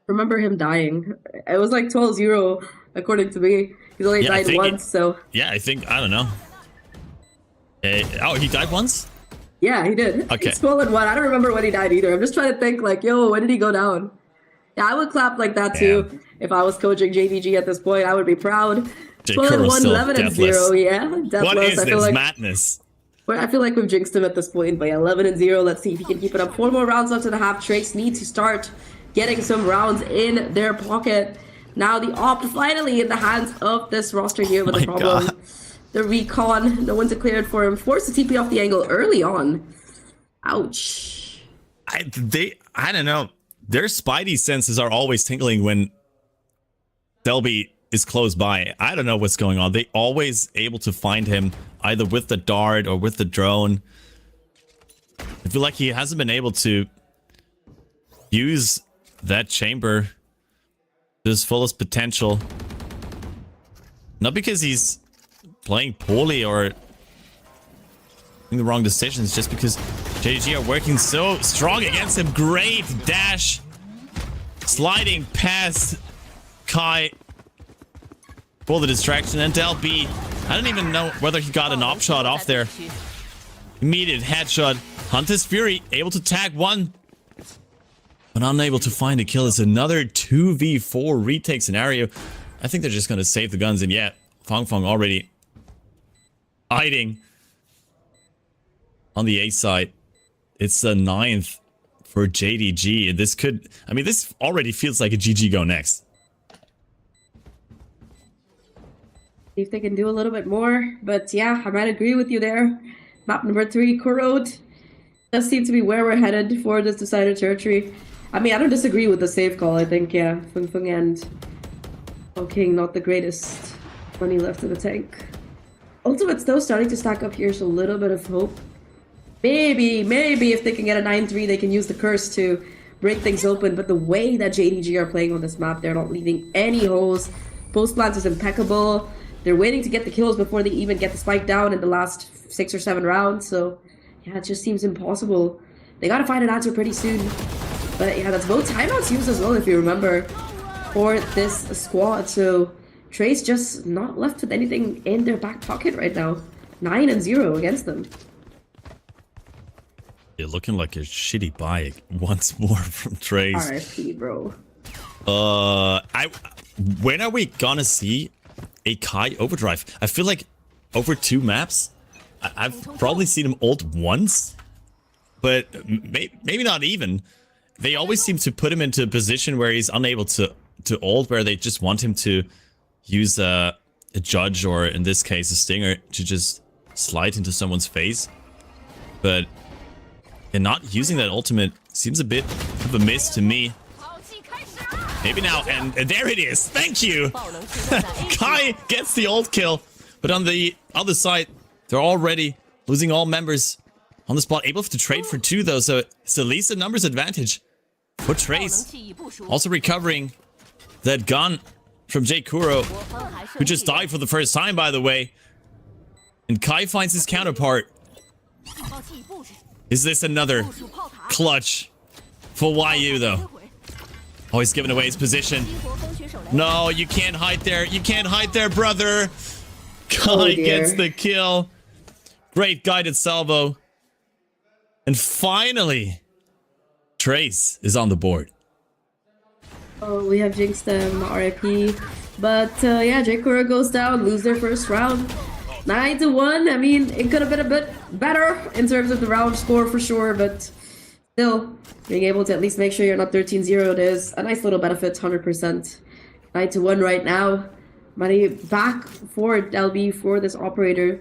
Remember him dying. It was like 12-0 according to me. He's only died once, so... Yeah, I think, I don't know. Oh, he died once? Yeah, he did. Okay. He's stolen one. I don't remember when he died either. I'm just trying to think like, yo, when did he go down? Yeah, I would clap like that too. If I was coaching JDG at this point, I would be proud. Stolen 1, 11-0. Yeah, deathless. What is I feel this like, madness? I feel like we've jinxed him at this point, but yeah, 11-0. Let's see if he can keep it up. 4 more rounds left in the half. Trace need to start getting some rounds in their pocket. Now the op finally in the hands of this roster here with the problem. God. The recon, no one to clear it for him. Forced to TP off the angle early on. Ouch. I don't know. Their spidey senses are always tingling when Selby is close by. I don't know what's going on. They always able to find him either with the dart or with the drone. I feel like he hasn't been able to use that chamber to his fullest potential. Not because he's playing poorly or making the wrong decisions, just because JDG are working so strong against him. Great dash. Sliding past Kai for the distraction. And LB, I don't even know whether he got an op shot off there. Immediate headshot. Hunter's Fury able to tag one, but unable to find a kill. Is another 2v4 retake scenario. I think they're just going to save the guns, and yeah, Fong already hiding on the A side. It's the 9th for JDG. This could, I mean, this already feels like a GG go next. See if they can do a little bit more, but yeah, I might agree with you there. Map number 3, Korode, does seem to be where we're headed for this decided territory. I mean, I don't disagree with the save call. I think, yeah, Feng and King, not the greatest money left in the tank. Ultimate's though starting to stack up here, so a little bit of hope. Maybe if they can get a 9-3, they can use the curse to break things open. But the way that JDG are playing on this map, they're not leaving any holes. Post plant is impeccable. They're waiting to get the kills before they even get the spike down in the last 6 or 7 rounds. So, yeah, it just seems impossible. They gotta find an answer pretty soon. But yeah, that's both timeouts used as well, if you remember, for this squad. So Trace just not left with anything in their back pocket right now. 9-0 against them. You're looking like a shitty buy once more from Trace. RIP, bro. When are we gonna see a Kai overdrive? I feel like over 2 maps, I've probably seen him ult once, but maybe not even. They always seem to put him into a position where he's unable to ult, where they just want him to use a judge, or in this case a stinger, to just slide into someone's face. But not using that ultimate seems a bit of a miss to me. Maybe now, and there it is. Thank you. Kai gets the ult kill, but on the other side, they're already losing all members on the spot. Able to trade for 2 though, so it's at least a numbers advantage for Trace. Also recovering that gun from J Kuro, who just died for the first time, by the way. And Kai finds his counterpart. Is this another clutch for YU though? Oh, he's giving away his position. No, you can't hide there. You can't hide there, brother. Kai gets the kill. Great guided salvo. And finally, Trace is on the board. Oh, we have jinxed them, RIP. But yeah, J Kuro goes down, lose their first round. 9-1. I mean, it could have been a bit better in terms of the round score for sure, but still, being able to at least make sure you're not 13-0 is a nice little benefit, 100%. 9-1 right now. Money back for LB for this operator.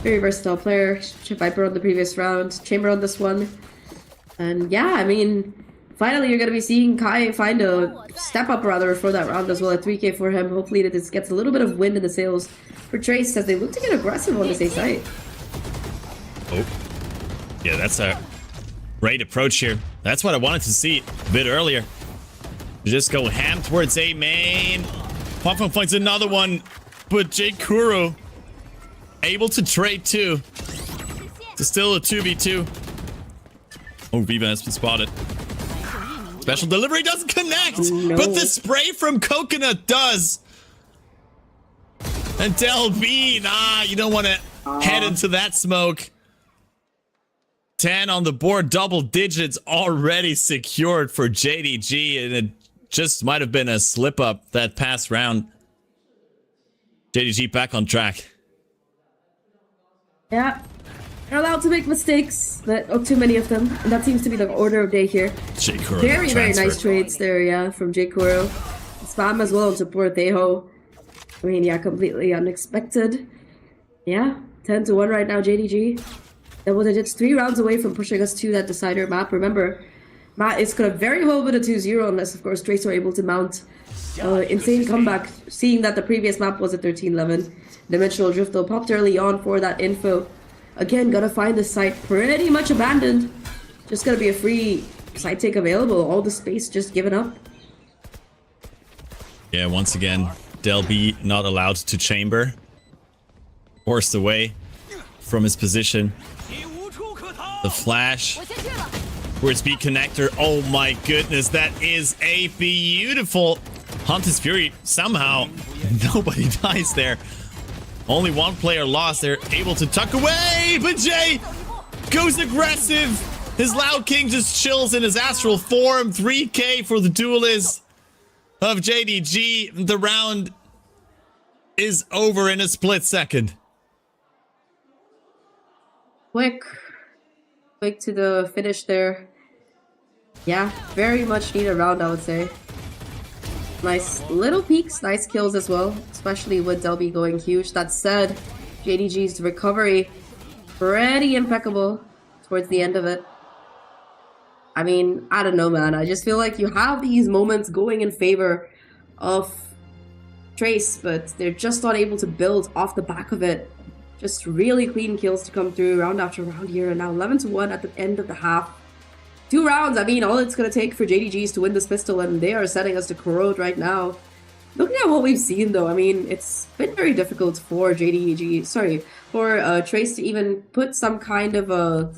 Very versatile player. Viper on the previous round, Chamber on this one. And yeah, I mean, finally you're going to be seeing Kai find a step up rather for that round as well at 3k for him. Hopefully that this gets a little bit of wind in the sails for Trace as they look to get aggressive on this A site. Oh, yeah, that's a great approach here. That's what I wanted to see a bit earlier. Just go ham towards A main. Pop finds another one, but J Kuro able to trade too. It's still a 2v2. Oh, Viva has been spotted. Special delivery doesn't connect, no. But the spray from Coconut does. And Del B, nah, you don't want to head into that smoke. 10 on the board, double digits already secured for JDG, and it just might have been a slip up that past round. JDG back on track. Yeah, you're allowed to make mistakes, but too many of them, and that seems to be the order of day here. J Kuro Very nice trades there, yeah, from J Kuro. Spam as well on support Teho. I mean, yeah, completely unexpected. Yeah, 10-1 right now, JDG. Double digits, 3 rounds away from pushing us to that decider map. Remember, Matt is going to very well with a 2-0 unless, of course, Trace are able to mount insane comeback, seeing that the previous map was a 13-11. Dimensional Drift, though, popped early on for that info. Again, gotta find the site pretty much abandoned. Just gonna be a free site take available. All the space just given up. Yeah, once again, Del B not allowed to chamber. Forced away from his position. The flash. Where's B connector? Oh my goodness, that is a beautiful Hunter's Fury. Somehow, nobody dies there. Only one player lost. They're able to tuck away, but Jay goes aggressive. His Loud King just chills in his astral form. 3k for the duelist of JDG. The round is over in a split second. Quick to the finish there. Yeah, very much need a round, I would say. Nice little peaks, nice kills as well, especially with Delby going huge. That said, JDG's recovery pretty impeccable towards the end of it. I mean, I don't know, man. I just feel like you have these moments going in favor of Trace, but they're just not able to build off the back of it. Just really clean kills to come through round after round here, and now 11-1 at the end of the half. 2 rounds, I mean, all it's going to take for JDG is to win this pistol, and they are setting us to corrode right now. Looking at what we've seen, though, I mean, it's been very difficult for for Trace to even put some kind of a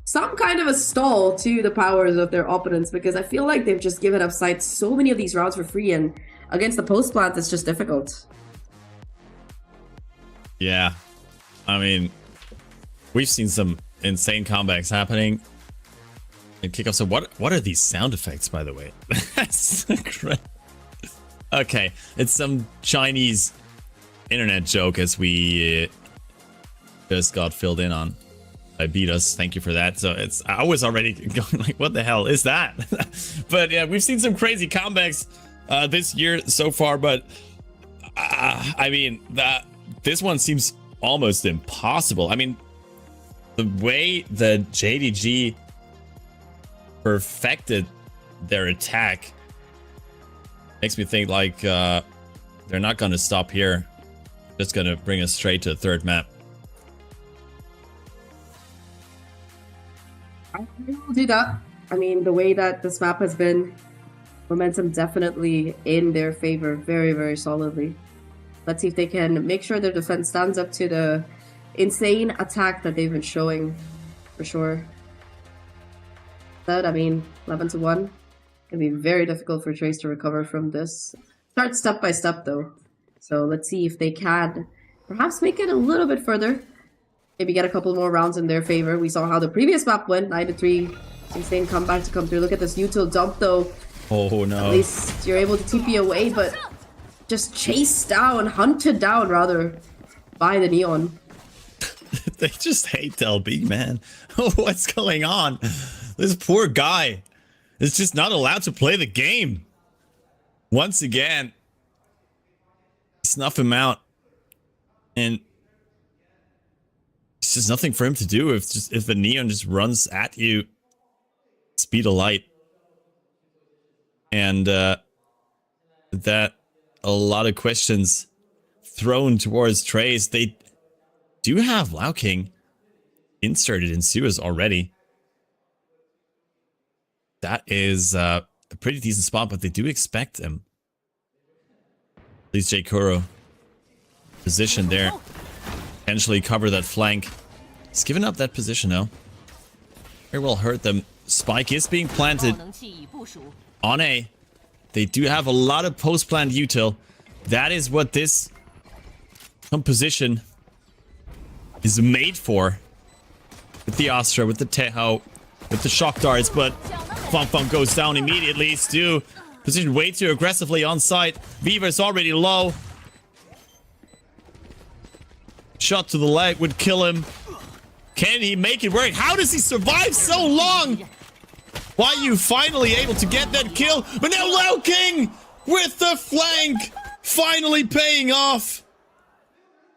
stall to the powers of their opponents, because I feel like they've just given up sights so many of these rounds for free, and against the post plant, it's just difficult. Yeah. I mean, we've seen some insane comebacks happening in Kickoff. So what are these sound effects, by the way? That's great. Okay, it's some Chinese internet joke as we just got filled in on. I beat us. Thank you for that. So I was already going like, what the hell is that? But yeah, we've seen some crazy comebacks this year so far. But I mean, this one seems almost impossible. I mean, the way that JDG perfected their attack makes me think like they're not going to stop here. Just going to bring us straight to the third map. I will do that. I mean, the way that this map has been, momentum definitely in their favor very, very solidly. Let's see if they can make sure their defense stands up to the insane attack that they've been showing, for sure. But, I mean, 11-1. Gonna be very difficult for Trace to recover from this. Start step by step, though. So let's see if they can perhaps make it a little bit further. Maybe get a couple more rounds in their favor. We saw how the previous map went, 9-3. Insane comeback to come through. Look at this util dump, though. Oh, no. At least you're able to TP away, but just chased down, hunted down, rather, by the Neon. They just hate LB, man. What's going on? This poor guy is just not allowed to play the game. Once again, snuff him out. And it's just nothing for him to do if the Neon just runs at you. Speed of light. And that a lot of questions thrown towards Trace. They do have Lao King inserted in Suez already. That is a pretty decent spot, but they do expect him. At least J. Kuro position there. Potentially cover that flank. He's given up that position though. Very well hurt them. Spike is being planted on A. They do have a lot of post-plant util. That is what this composition is made for. With the Astra, with the Teho, with the shock darts, but Fum goes down immediately. Stu positioned way too aggressively on site. Viva is already low. Shot to the leg would kill him. Can he make it work? How does he survive so long? Why are you finally able to get that kill? But now Lao King with the flank finally paying off.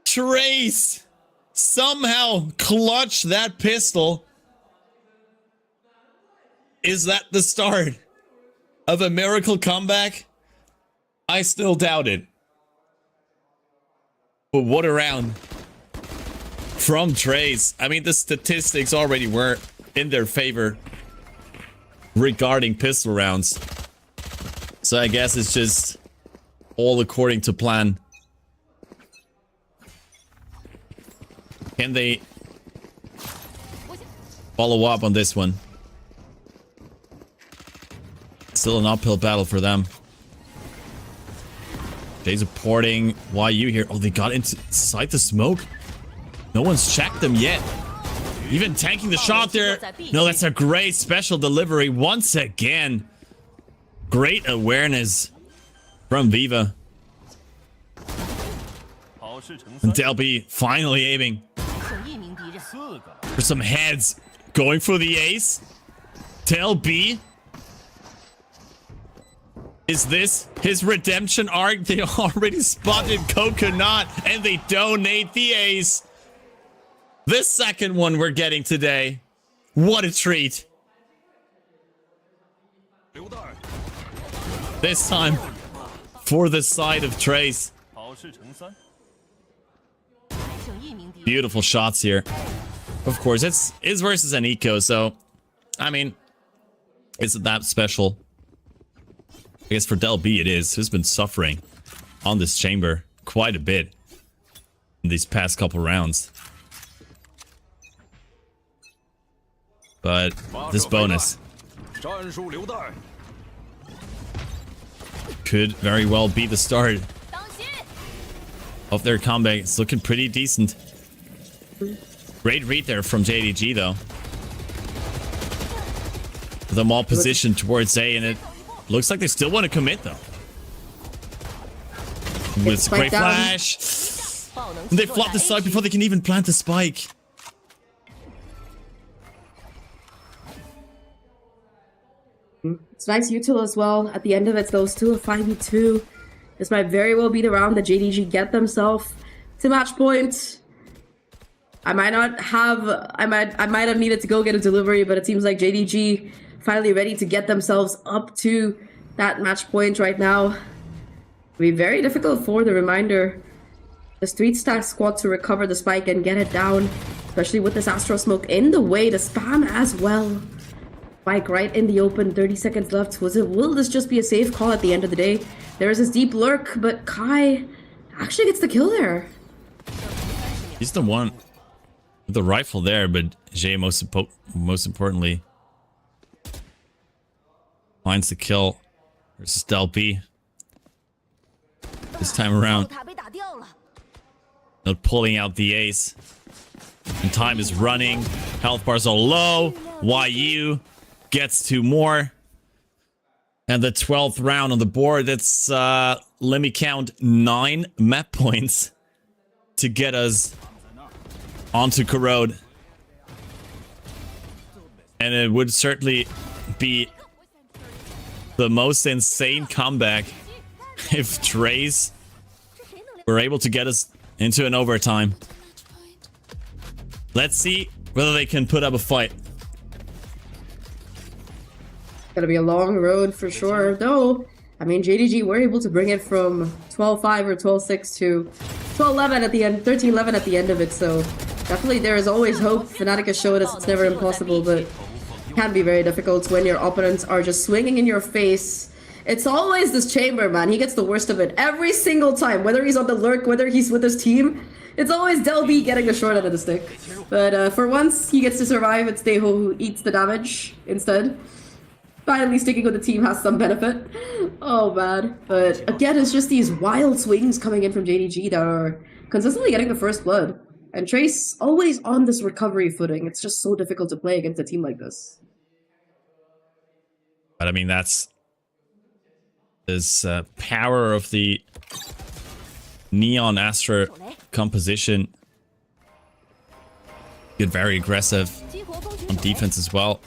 Trace somehow clutch that pistol. Is that the start of a miracle comeback? I still doubt it. But what a round from Trace. I mean, the statistics already were in their favor regarding pistol rounds. So I guess it's just all according to plan. Can they follow up on this one? Still an uphill battle for them. Jay's supporting YU here. Oh, they got inside the smoke. No one's checked them yet. Even tanking the shot there. No, that's a great special delivery once again. Great awareness from Viva. And Delby finally aiming for some heads. Going for the ace. Delby. Is this his redemption arc? They already spotted Coconut and they donate the ace. The second one we're getting today. What a treat. This time for the side of Trace. Beautiful shots here. Of course, it's versus an eco, so I mean, isn't that special? I guess for Del B it is. Who's been suffering on this chamber quite a bit in these past couple rounds. But this bonus could very well be the start of their comeback. It's looking pretty decent. Great read there from JDG though. Them all positioned towards A, and it looks like they still want to commit though. With great flash. They flop the side before they can even plant the spike. It's nice util as well. At the end of it, those two are 5v2. This might very well be the round that JDG get themselves to match point. I might have needed to go get a delivery, but it seems like JDG finally ready to get themselves up to that match point right now. It'll be very difficult for the reminder. The Street Stack squad to recover the spike and get it down, especially with this Astro Smoke in the way to spam as well. Spike right in the open, 30 seconds left. Will this just be a safe call at the end of the day? There is this deep lurk, but Kai actually gets the kill there. He's the one with the rifle there, but Jay most importantly finds the kill versus Delpy. This time around, not pulling out the ace. And time is running. Health bars are low. YU gets 2 more. And the 12th round on the board. That's, let me count, 9 map points to get us onto Corrode. And it would certainly be the most insane comeback if Trace were able to get us into an overtime. Let's see whether they can put up a fight. Gonna be a long road for sure, though. I mean, JDG were able to bring it from 12-5 or 12-6 to 12-11 at the end, 13-11 at the end of it, so definitely there is always hope. Fnatic has showed us it's never impossible, but it can be very difficult when your opponents are just swinging in your face. It's always this chamber, man. He gets the worst of it every single time, whether he's on the lurk, whether he's with his team. It's always Delby getting the short end of the stick. But for once, he gets to survive. It's Deho who eats the damage instead. Finally, sticking with the team has some benefit. Oh, man. But again, it's just these wild swings coming in from JDG that are consistently getting the first blood. And Trace always on this recovery footing. It's just so difficult to play against a team like this. But I mean, that's this power of the Neon Astra composition. Get very aggressive on defense as well.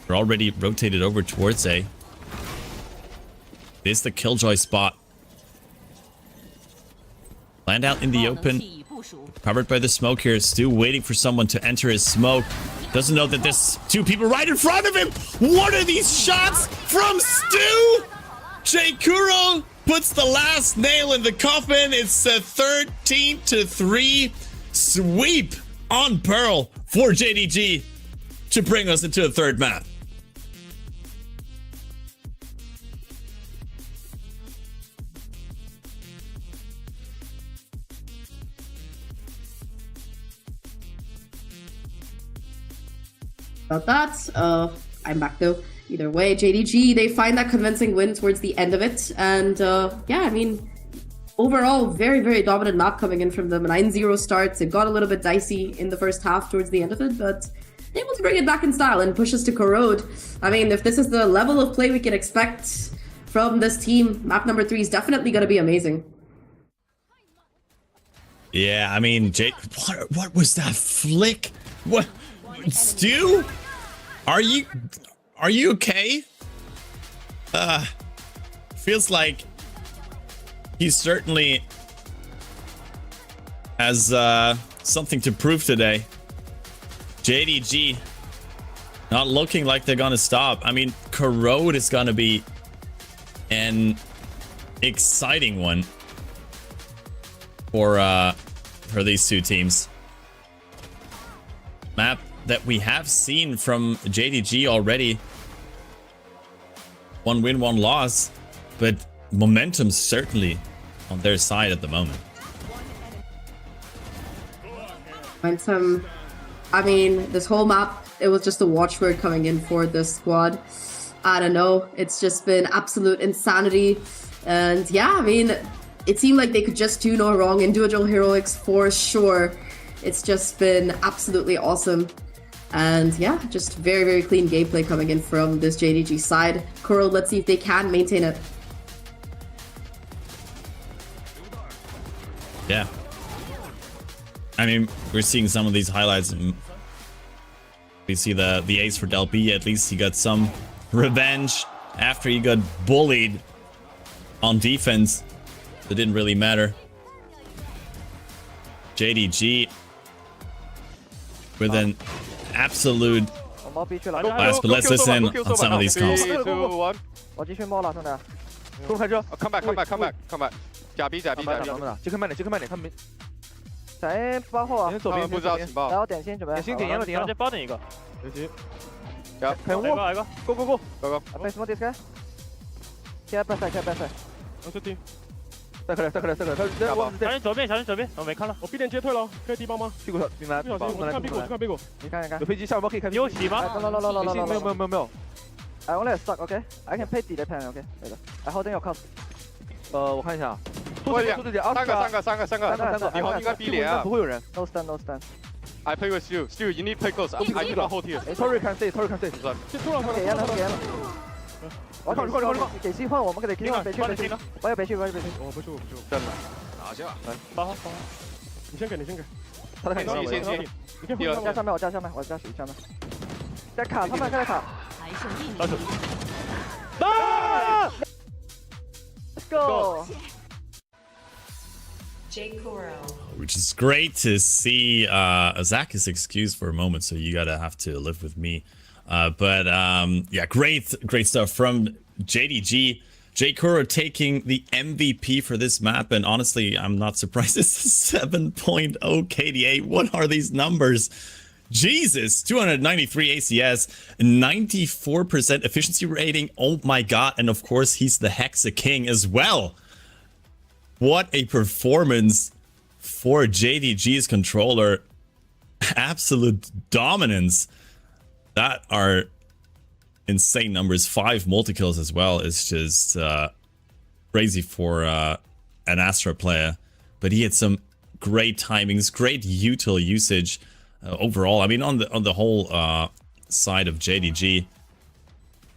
They're already rotated over towards A. This is the Killjoy spot. Land out in the open. Covered by the smoke here. Still waiting for someone to enter his smoke. Doesn't know that there's 2 people right in front of him. What are these shots from Stu? Jay Kuro puts the last nail in the coffin. It's a 13-3 sweep on Pearl for JDG to bring us into a 3rd map. About that, I'm back though. Either way, JDG, they find that convincing win towards the end of it. And yeah, I mean, overall, very, very dominant map coming in from them. 9-0 starts. It got a little bit dicey in the first half towards the end of it, but able to bring it back in style and push us to Corrode. I mean, if this is the level of play we can expect from this team, map number 3 is definitely going to be amazing. Yeah, I mean, what was that flick? What? Stu? Are you okay? Feels like he certainly has something to prove today. JDG not looking like they're gonna stop. I mean, Corrode is gonna be an exciting one for these 2 teams. Map that we have seen from JDG already. 1 win, 1 loss, but momentum's certainly on their side at the moment. I mean, this whole map, it was just a watchword coming in for this squad. I don't know. It's just been absolute insanity. And yeah, I mean, it seemed like they could just do no wrong. Individual heroics for sure. It's just been absolutely awesome. And yeah, just very, very clean gameplay coming in from this JDG side. Coral, let's see if they can maintain it. Yeah. I mean, we're seeing some of these highlights. We see the ace for Del B. At least he got some revenge after he got bullied on defense. It didn't really matter. JDG with an absolute blast, but let's listen on some of these calls. 3, 2, 1，我继续摸了，兄弟。中开车 come back，假 B，机开慢点，他们谁包后啊？他们不知道情报。来，我点心准备。点心点烟了，点了。包点一个。点心。可以误。来个 ，go， Base 什么 disc？ 开拜赛。我去听。再克来，小心左边，我没看了。我 B 点接退了，可以低帮吗？屁股明白。不小心，我看屁股。你看。有飞机，下一波可以开。你有洗吗？没有。I only stuck, okay? I can pay delay pen, okay? 对的。I holding your cost. 我看一下。多点，三个。以后应该 B 连啊。不会有人。No stand. I play with you. Still, you need play close. I need to hold here. Tory can stay. 给烟了。我靠！给机换我们给机换北区。我要北区。我不去。真的。拿下。来，八号。你先给。他的先。你可以我加上面。我加水下面。在卡，他们在卡。Let's go. Which is great to see. Zach is excused for a moment, so you gotta have to live with me. But yeah, great stuff from JDG. J Kuro taking the MVP for this map, and honestly, I'm not surprised. It's a 7.0 KDA. What are these numbers? Jesus, 293 ACS, 94% efficiency rating. Oh my god, and of course, he's the Hexa King as well. What a performance for JDG's controller. Absolute dominance. That are insane numbers. 5 multi-kills as well. It's just crazy for an Astra player. But he had some great timings, great util usage. Overall, I mean, on the whole side of JDG,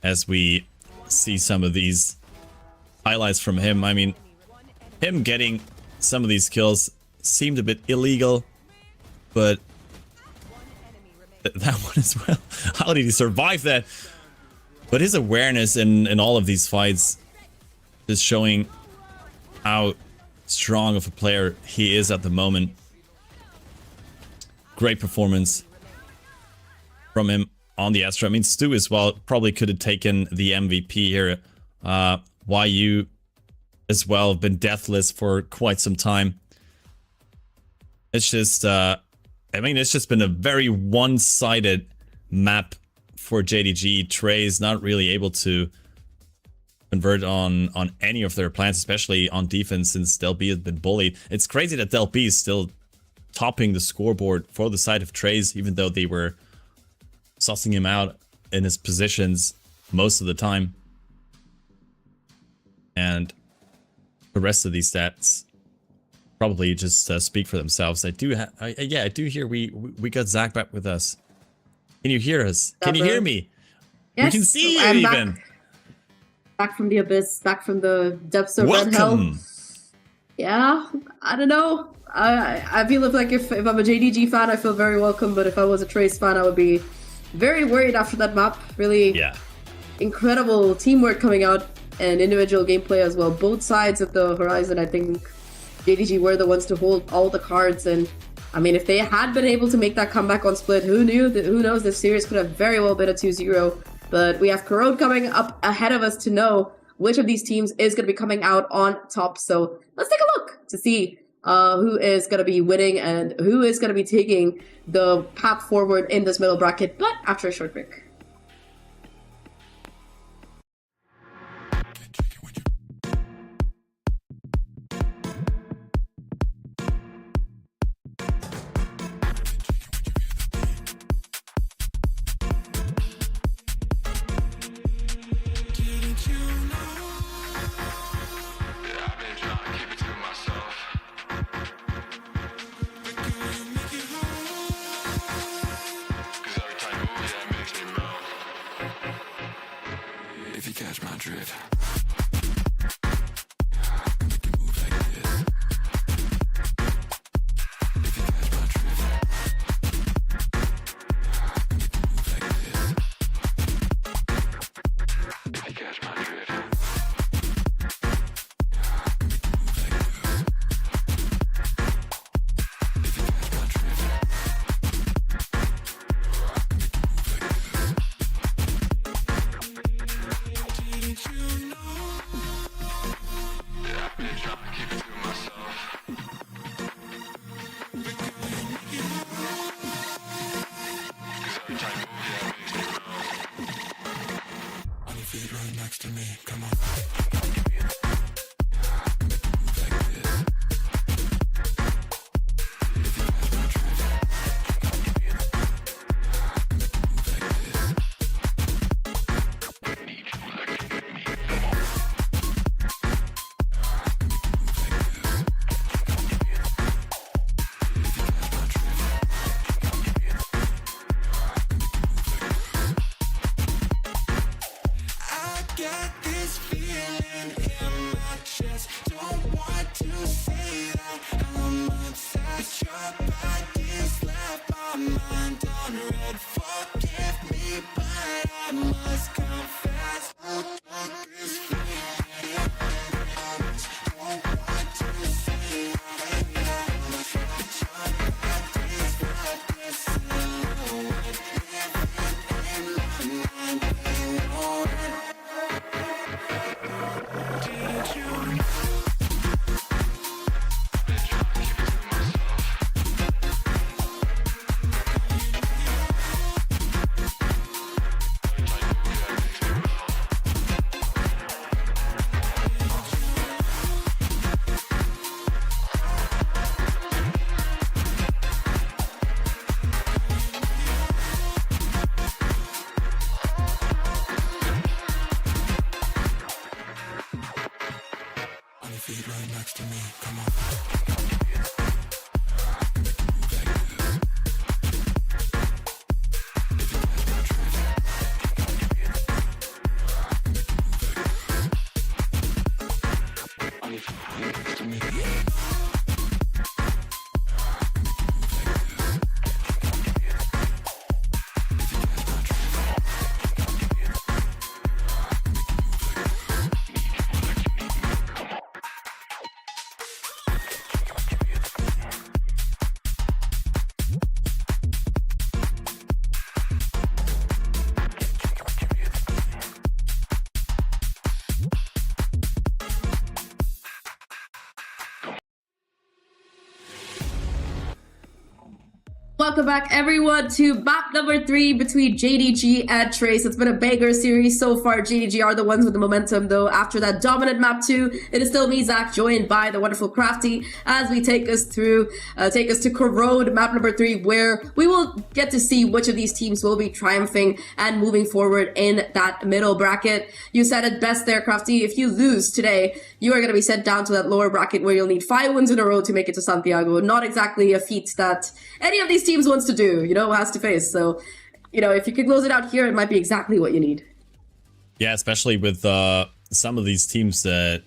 as we see some of these highlights from him, I mean, him getting some of these kills seemed a bit illegal, but that one as well. How did he survive that? But his awareness in all of these fights is showing how strong of a player he is at the moment. Great performance from him on the Astra. I mean, Stu as well probably could have taken the MVP here. YU as well have been deathless for quite some time. It's just, I mean, it's just been a very one-sided map for JDG. Trey's not really able to convert on any of their plans, especially on defense, since Del B has been bullied. It's crazy that Del B is still topping the scoreboard for the side of Trey's, even though they were sussing him out in his positions most of the time. And the rest of these stats probably just speak for themselves. I do hear we got Zach back with us. Can you hear us? Can you hear me? Yes, we can see you even. Back from the abyss, back from the depths of red hell. Yeah, I don't know. I feel like if I'm a JDG fan, I feel very welcome. But if I was a Trace fan, I would be very worried after that map. Really incredible teamwork coming out and individual gameplay as well. Both sides of the horizon, I think JDG were the ones to hold all the cards. And I mean, if they had been able to make that comeback on Split, who knows, this series could have very well been a 2-0. But we have Corrode coming up ahead of us to know which of these teams is going to be coming out on top. So let's take a look to see who is going to be winning and who is going to be taking the path forward in this middle bracket, but after a short break. On your feet right next to me, come on. Feet right next to me, come on. Welcome back, everyone, to map number 3 between JDG and Trace. It's been a banger series so far. JDG are the ones with the momentum, though. After that dominant map 2, it is still me, Zach, joined by the wonderful Crafty, as we take us to Corrode, map number 3, where we will get to see which of these teams will be triumphing and moving forward in that middle bracket. You said it best there, Crafty. If you lose today, you are going to be sent down to that lower bracket where you'll need 5 wins in a row to make it to Santiago. Not exactly a feat that any of these teams wants to do, has to face. So, if you could close it out here, it might be exactly what you need. Yeah, especially with some of these teams that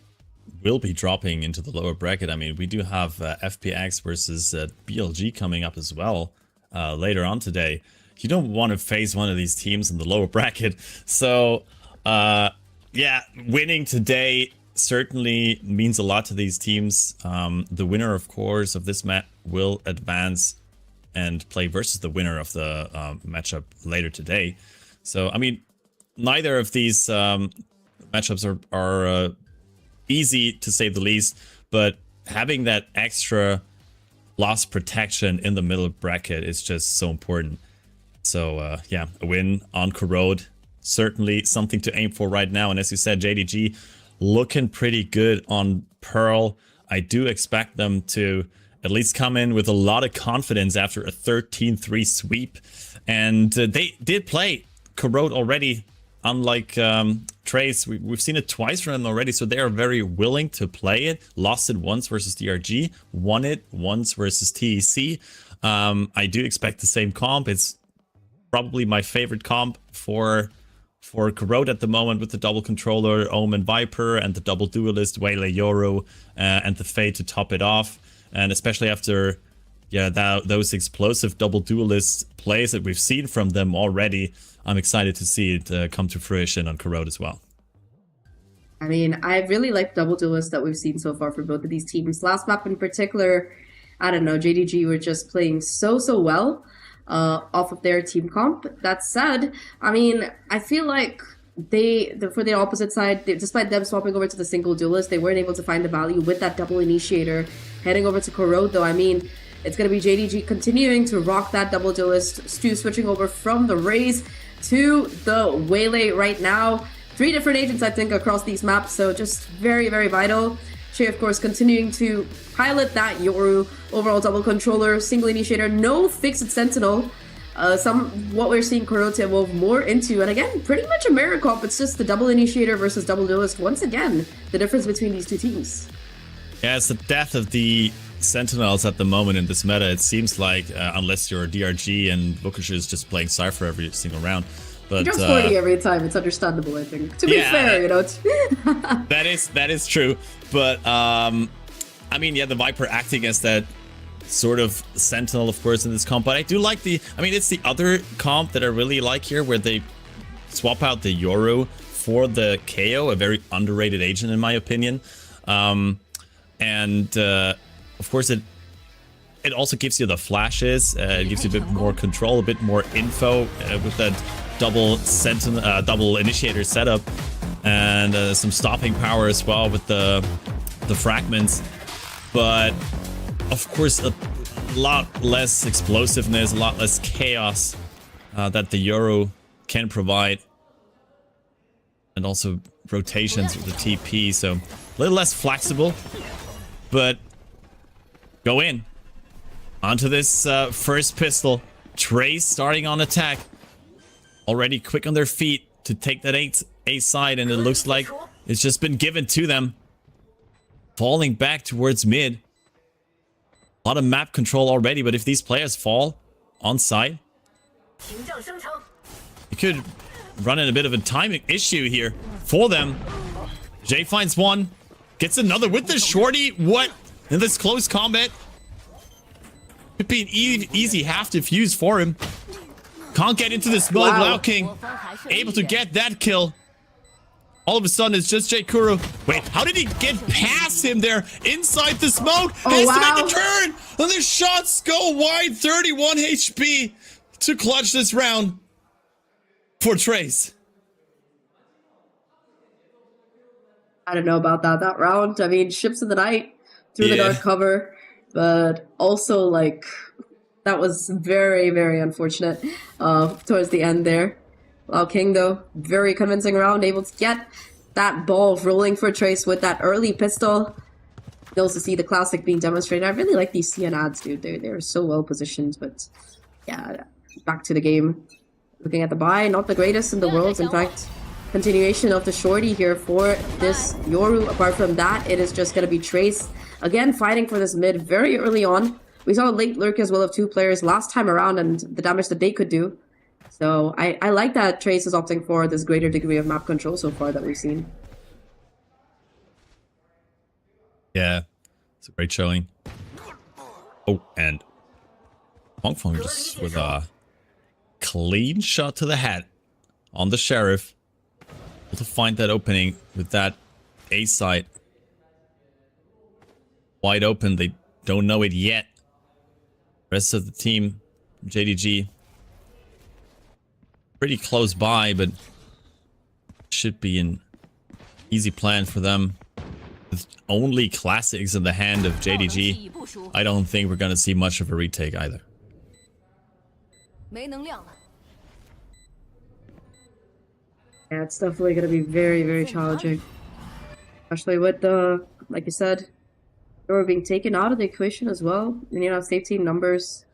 will be dropping into the lower bracket. I mean, we do have FPX versus BLG coming up as well later on today. You don't want to face one of these teams in the lower bracket. So, yeah, winning today certainly means a lot to these teams. The winner, of course, of this map will advance and play versus the winner of the matchup later today. So, I mean, neither of these matchups are easy, to say the least, but having that extra loss protection in the middle bracket is just so important. So, yeah, a win on Corrode, certainly something to aim for right now. And as you said, JDG looking pretty good on Pearl. I do expect them to at least come in with a lot of confidence after a 13-3 sweep. And they did play Corrode already, unlike Trace. We've seen it twice from them already, so they are very willing to play it. Lost it once versus DRG, won it once versus TEC. I do expect the same comp. It's probably my favorite comp for Corrode at the moment, with the double controller, Omen Viper, and the double duelist, Waylay Yoru, and the Fade to top it off. And especially after, those explosive double duelist plays that we've seen from them already, I'm excited to see it come to fruition on Corrode as well. I mean, I really like double duelists that we've seen so far for both of these teams. Last map in particular, I don't know, JDG were just playing so well off of their team comp. That said, I mean, I feel like for the opposite side, despite them swapping over to the single duelist, they weren't able to find the value with that double initiator. Heading over to Corrode, though, I mean, It's going to be JDG continuing to rock that double duelist. Stu switching over from the Raze to the Waylay right now. 3 different agents, I think, across these maps, so just very, very vital. Shay, of course, continuing to pilot that Yoru overall double controller, single initiator, no fixed sentinel. What we're seeing Kuro to evolve more into, and again, pretty much a mirror comp. It's just the double initiator versus double duelist. Once again, the difference between these two teams. Yeah, it's the death of the Sentinels at the moment in this meta. It seems like, unless you're DRG and Vukish is just playing Cypher every single round. But, he drops 40 every time. It's understandable, I think. To be fair, you know. that is true. But I mean, yeah, the Viper acting against that sort of Sentinel, of course, in this comp. But I do like it's the other comp that I really like here, where they swap out the Yoru for the KO, a very underrated agent in my opinion. Of course, it also gives you the flashes. It gives you a bit more control, a bit more info with that double initiator setup, and some stopping power as well with the fragments. But of course, a lot less explosiveness, a lot less chaos that the Yoru can provide, and also rotations with the TP, so a little less flexible. But go in onto this first pistol. Trace starting on attack, already quick on their feet to take that A side, and it looks like it's just been given to them. Falling back towards mid. A lot of map control already, but if these players fall on side, you could run in a bit of a timing issue here for them. Jay finds one, gets another with the shorty. What? In this close combat, could be an easy half defuse for him. Can't get into the smoke. Lao King able to get that kill. All of a sudden, it's just Jay Kuro. Wait, how did he get past him there inside the smoke? Has to make a turn, and the shots go wide. 31 HP to clutch this round for Trace. I don't know about that round. I mean, ships in the night through the dark cover, but also like that was very, very unfortunate towards the end there. Lao King, though, very convincing round, able to get that ball rolling for Trace with that early pistol. You also see the classic being demonstrated. I really like these CN ads, dude. They're so well positioned, but yeah, back to the game. Looking at the buy, not the greatest in the world. In fact, continuation of the shorty here for this Yoru. Apart from that, it is just going to be Trace again fighting for this mid very early on. We saw a late lurk as well of 2 players last time around and the damage that they could do. So I like that Trace is opting for this greater degree of map control so far that we've seen. Yeah, it's a great showing. Oh, and Fong just with a clean shot to the head on the Sheriff. Able to find that opening with that A site wide open. They don't know it yet. Rest of the team, JDG, pretty close by, but should be an easy plan for them. With only classics in the hand of JDG, I don't think we're going to see much of a retake either. Yeah, it's definitely going to be very, very challenging. Especially with the, like you said, Yoru being taken out of the equation as well. And you know, save team numbers.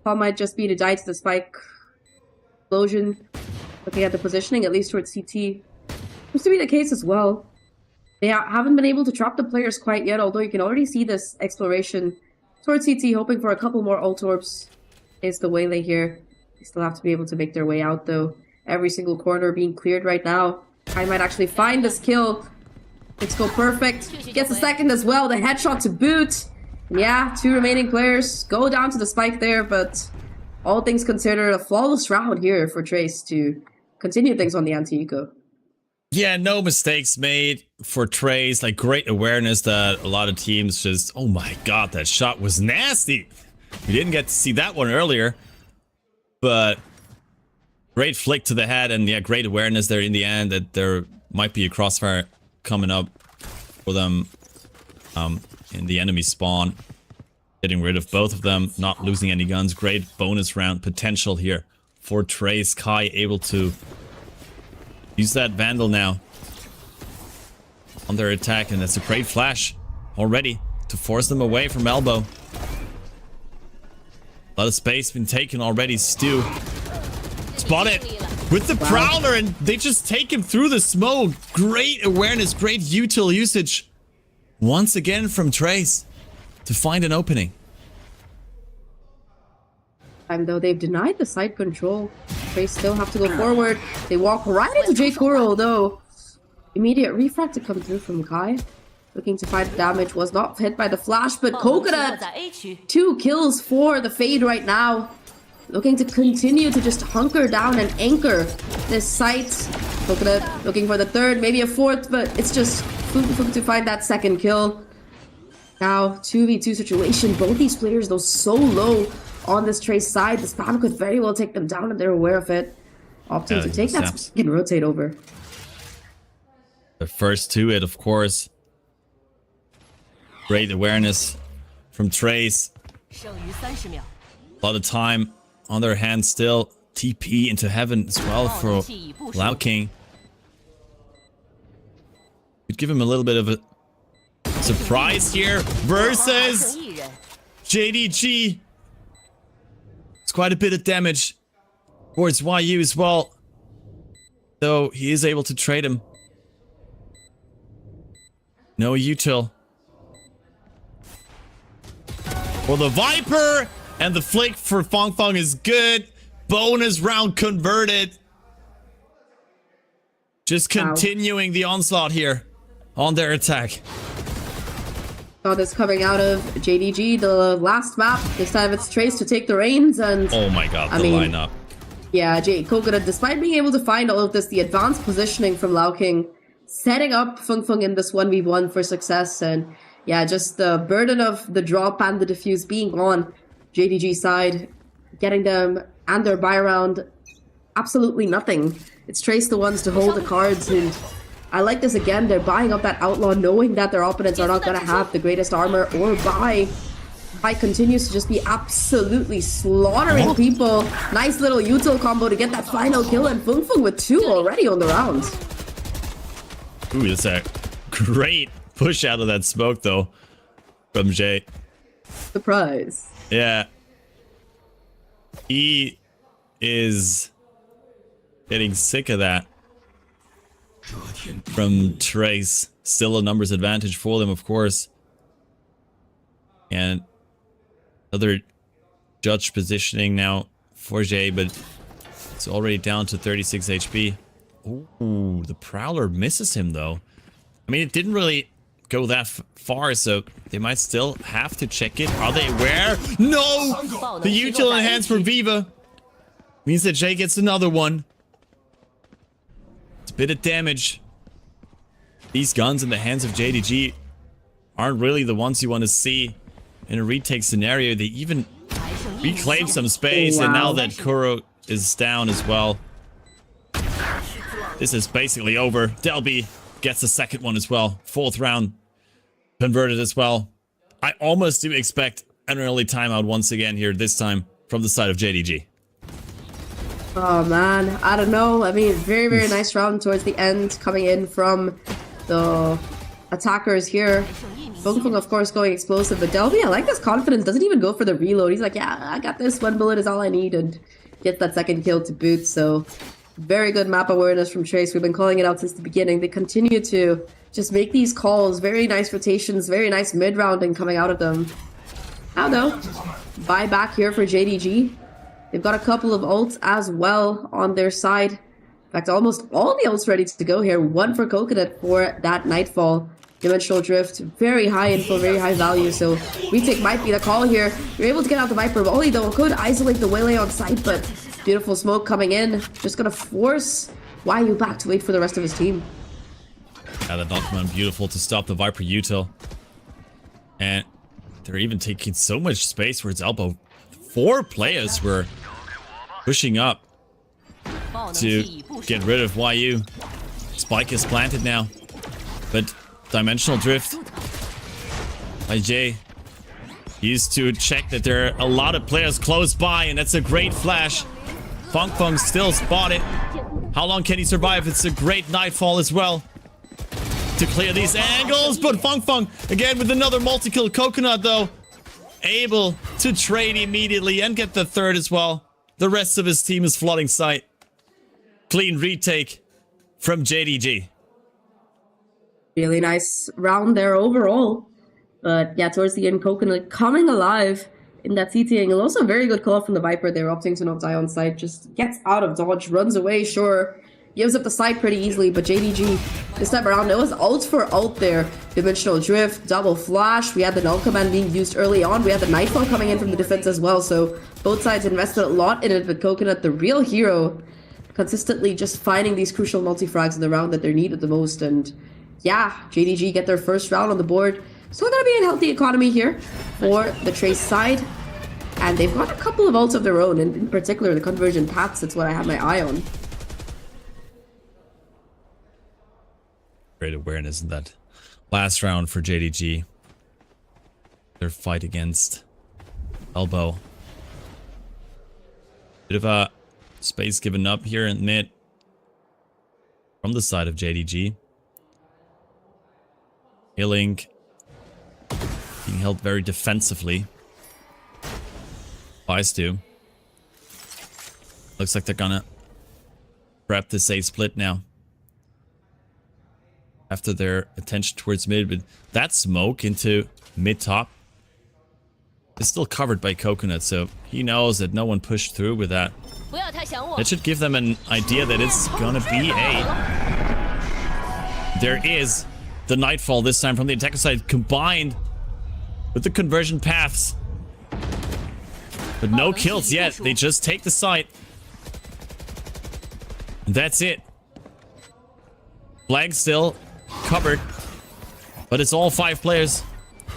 Paul might just be to die to the spike explosion. Looking at the positioning, at least towards CT. Seems to be the case as well. They haven't been able to trap the players quite yet, although you can already see this exploration towards CT, hoping for a couple more ult orbs. Is the Waylay here. They still have to be able to make their way out, though. Every single corner being cleared right now. I might actually find this kill. Let's go perfect. Gets a second as well. The headshot to boot. Yeah, 2 remaining players go down to the spike there, but all things considered, a flawless round here for Trace to continue things on the anti-eco. Yeah, no mistakes made for Trace. Like, great awareness that a lot of teams just, oh my god, that shot was nasty. We didn't get to see that one earlier, but great flick to the head, and yeah, great awareness there in the end that there might be a crossfire coming up for them in the enemy spawn. Getting rid of both of them, not losing any guns. Great bonus round potential here for Trace. Kai able to use that Vandal now on their attack, and that's a great flash already to force them away from elbow. A lot of space been taken already. Stu spotted with the Prowler, and they just take him through the smoke. Great awareness, great util usage once again from Trace to find an opening. Time though, they've denied the side control. Trace still have to go forward. They walk right into J Kuro though. Immediate refract to come through from Kai. Looking to find damage, was not hit by the flash, but Coconut 2 kills for the Fade right now. Looking to continue to just hunker down and anchor this site. Coconut looking for the third, maybe a fourth, but it's just Fluke to find that second kill. Now 2v2 situation. Both these players though so low on this Trace side. The spam could very well take them down and they're aware of it. Opting to take that second rotate over. The first to it, of course. Great awareness from Trace. A lot of time on their hands still. TP into heaven as well for Lao King. Could give him a little bit of a surprise here versus JDG. It's quite a bit of damage towards YU as well, though he is able to trade him. No util for the Viper, and the flick for Fong Fong is good. Bonus round converted. Just continuing the onslaught here on their attack. Saw this coming out of JDG, the last map. This time it's Trace to take the reins, and oh my god, the lineup. Yeah, Coconut, despite being able to find all of this, the advanced positioning from Lao King, setting up Fung Fung in this 1v1 for success, and yeah, just the burden of the drop and the defuse being on JDG side, getting them and their buy round absolutely nothing. It's Trace the ones to hold the cards, and I like this again. They're buying up that Outlaw, knowing that their opponents are not going to have the greatest armor or buy. Bai continues to just be absolutely slaughtering people. Nice little util combo to get that final kill, and Fung Fung with 2 already on the round. Ooh, that's a great push out of that smoke though from Jay. Surprise. Yeah. He is getting sick of that from Trace. Still a numbers advantage for them, of course. And another judge positioning now for Jay, but it's already down to 36 HP. Ooh, the Prowler misses him though. I mean, it didn't really go that far, so they might still have to check it. Are they aware? No! The util enhance for Viva means that Jay gets another one. It's a bit of damage. These guns in the hands of JDG aren't really the ones you want to see in a retake scenario. They even reclaim some space, and now that Kuro is down as well, this is basically over. Delby gets the second one as well. 4th round converted as well. I almost do expect an early timeout once again here, this time from the side of JDG. Oh man, I don't know. I mean, very, very nice round towards the end coming in from the attackers here. Fung Fung, of course, going explosive, but Delby, I like this confidence, doesn't even go for the reload. He's like, yeah, I got this, 1 bullet is all I need, and gets that second kill to boot. So very good map awareness from Trace. We've been calling it out since the beginning. They continue to just make these calls. Very nice rotations, very nice mid-rounding coming out of them. Now though, buy back here for JDG. They've got a couple of ults as well on their side. In fact, almost all the ults ready to go here. 1 for Coconut for that Nightfall. Dimensional Drift, very high info, very high value, so retake might be the call here. You're able to get out the Viper volley though, could isolate the Waylay on site, but beautiful smoke coming in. Just gonna force YU back to wait for the rest of his team. Yeah, that knockdown beautiful to stop the Viper util. And they're even taking so much space for its elbow. 4 players were pushing up to get rid of YU. Spike is planted now, but Dimensional Drift by Jay Used to check that there are a lot of players close by, and that's a great flash. Funk Funk still spotted. How long can he survive? It's a great nightfall as well to clear these angles, but Funk Funk again with another multi-kill. Coconut though able to trade immediately and get the third as well. The rest of his team is flooding site. Clean retake from JDG. Really nice round there overall. But yeah, towards the end, Coconut coming alive in that CT angle. Also a very good call from the Viper there, opting to not die on site. Just gets out of dodge, runs away, sure. Gives up the site pretty easily, but JDG this time around, it was ult for ult there. Dimensional drift, double flash. We had the null command being used early on. We had the nightfall coming in from the defense as well. So both sides invested a lot in it, but Coconut, the real hero, consistently just finding these crucial multi-frags in the round that they're needed the most. And yeah, JDG get their first round on the board. Still gonna be a healthy economy here for the Trace side. And they've got a couple of ults of their own, and in particular the conversion paths. That's what I have my eye on. Great awareness in that last round for JDG. Their fight against Elbow. Bit of a space given up here in mid from the side of JDG. Healing being held very defensively. Stu. Looks like they're gonna grab this A split now. After their attention towards mid, but that smoke into mid top is still covered by Coconut, so he knows that no one pushed through with that. That should give them an idea that it's gonna be A. There is the Nightfall this time from the attacker side combined with the conversion paths. But no kills yet. They just take the site. And that's it. Flag still covered. But it's all 5 players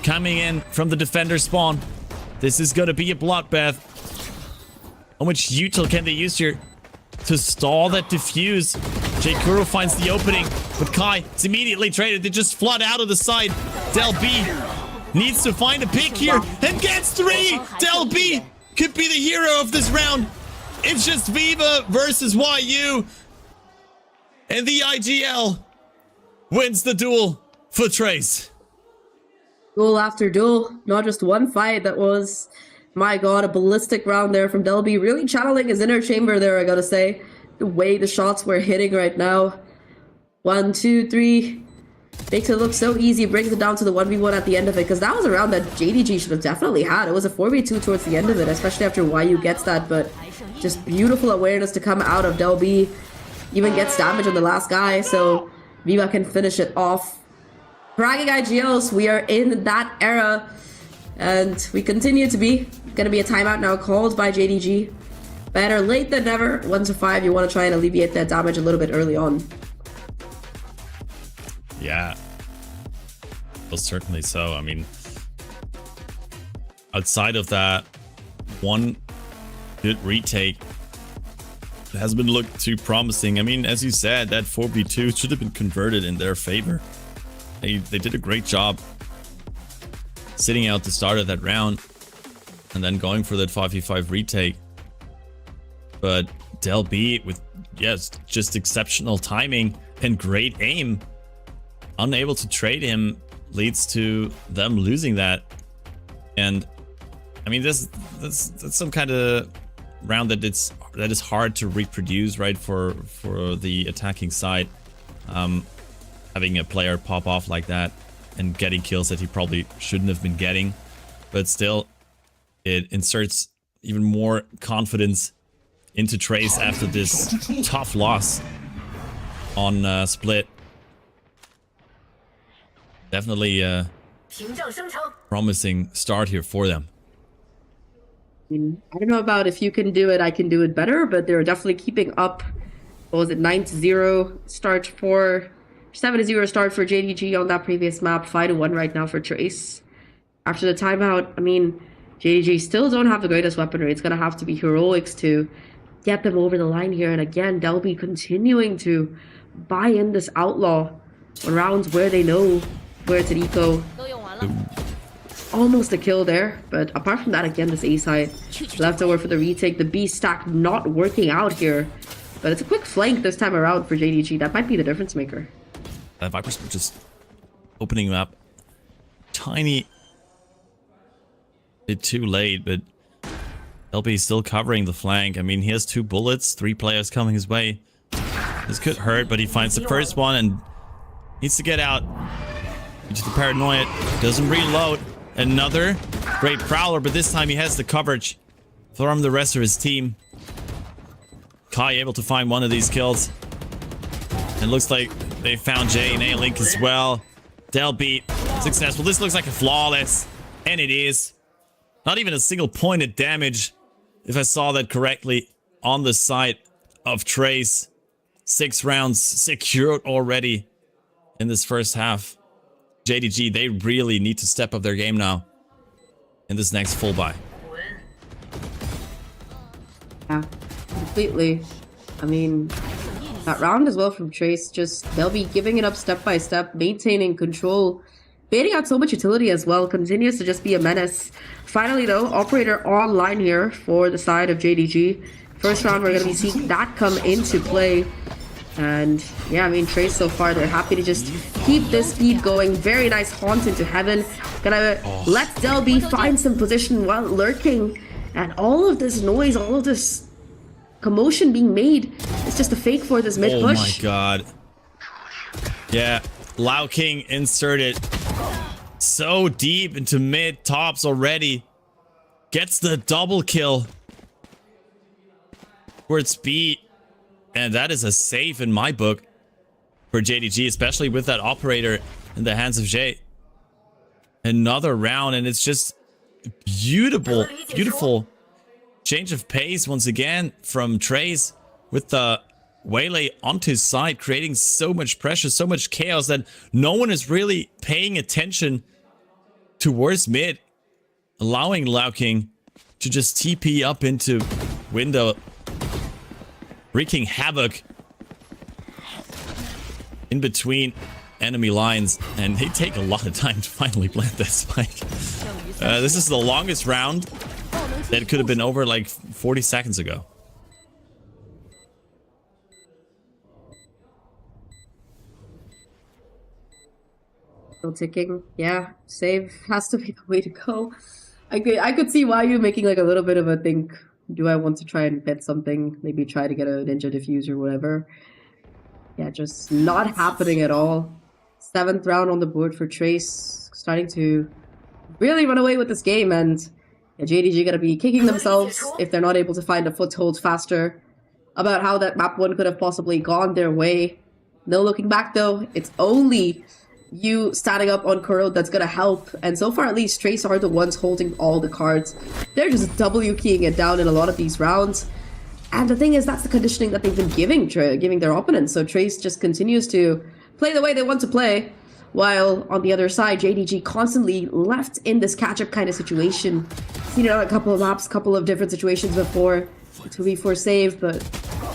coming in from the defender spawn. This is going to be a bloodbath. How much util can they use here to stall that diffuse? J-Kuro finds the opening. But Kai is immediately traded. They just flood out of the side. Del B needs to find a pick here and gets 3. Del B could be the hero of this round. It's just Viva versus YU. And the IGL wins the duel for Trace. Duel after duel. Not just one fight. That was, my god, a ballistic round there from Delby. Really channeling his inner chamber there, I gotta say. The way the shots were hitting right now. 1, 2, 3. Makes it look so easy, brings it down to the 1v1 at the end of it, because that was a round that JDG should have definitely had. It was a 4v2 towards the end of it, especially after YU gets that, but just beautiful awareness to come out of Del B. Even gets damage on the last guy, so Viva can finish it off. Fragging IGLs, we are in that era, and we continue to be. Gonna be a timeout now called by JDG. Better late than never. 1 to 5, you want to try and alleviate that damage a little bit early on. Yeah, well, certainly so. I mean, outside of that one good retake, it hasn't been looked too promising. I mean, as you said, that 4v2 should have been converted in their favor. They did a great job sitting out the start of that round and then going for that 5v5 retake. But Del B with, yes, just exceptional timing and great aim, unable to trade him, leads to them losing that. And I mean, that's some kind of round that is hard to reproduce, right, for the attacking side. Having a player pop off like that and getting kills that he probably shouldn't have been getting, but still it inserts even more confidence into Trace after this tough loss on Split. Definitely a promising start here for them. I don't know about if you can do it, I can do it better, but they're definitely keeping up. What was it, 9-0 start for 7-0 start for JDG on that previous map, 5-1 right now for Trace. After the timeout, I mean, JDG still don't have the greatest weaponry. It's gonna have to be heroics to get them over the line here. And again, Delby continuing to buy in this outlaw on rounds where they know where it's an eco. almost a kill there. But apart from that, again, this A side left over for the retake. The B stack not working out here. But it's a quick flank this time around for JDG. That might be the difference maker. Viper's just opening up tiny bit too late, but LB is still covering the flank. I mean, he has 2 bullets, 3 players coming his way. This could hurt, but he finds the first one and needs to get out. Into the paranoia, doesn't reload. Another great prowler, but this time he has the coverage from the rest of his team. Kai able to find one of these kills. And looks like they found Jay and A-Link as well. Del beat successful. This looks like a flawless, and it is. Not even a single point of damage, if I saw that correctly, on the side of Trace. 6 rounds secured already in this first half. JDG, they really need to step up their game now in this next full buy. Yeah, completely. I mean, that round as well from Trace, just they'll be giving it up step by step, maintaining control, baiting out so much utility as well, continues to just be a menace. Finally though, operator online here for the side of JDG. First round, we're going to be seeing that come into play. And yeah, I mean, Trace so far, they're happy to just keep this speed going. Very nice haunt into heaven. Gonna let Delby find some position while lurking. And all of this noise, all of this commotion being made, it's just a fake for this mid push. Oh my god. Yeah, Lao King inserted so deep into mid tops already. Gets the double kill. Towards B. And that is a save in my book for JDG, especially with that operator in the hands of Jay. Another round, and it's just beautiful, beautiful change of pace once again from Trace with the Waylay onto his side, creating so much pressure, so much chaos that no one is really paying attention towards mid, allowing Lao King to just TP up into window, wreaking havoc in between enemy lines, and they take a lot of time to finally plant that spike. This is the longest round that could have been over like 40 seconds ago. Still ticking. Yeah, save has to be the way to go. I could see why you're making like a little bit of a think. Do I want to try and bet something? Maybe try to get a ninja diffuse or whatever. Yeah, just not happening at all. 7th round on the board for Trace. Starting to really run away with this game, and yeah, JDG gonna be kicking themselves if they're not able to find a foothold faster about how that map 1 could have possibly gone their way. No looking back though. It's only you standing up on Kuro that's gonna help, and so far at least Trace are the ones holding all the cards. They're just W keying it down in a lot of these rounds, and the thing is, that's the conditioning that they've been giving their opponents. So Trace just continues to play the way they want to play, while on the other side JDG constantly left in this catch-up kind of situation. Seen it on a couple of maps, couple of different situations before. 2v4 save, but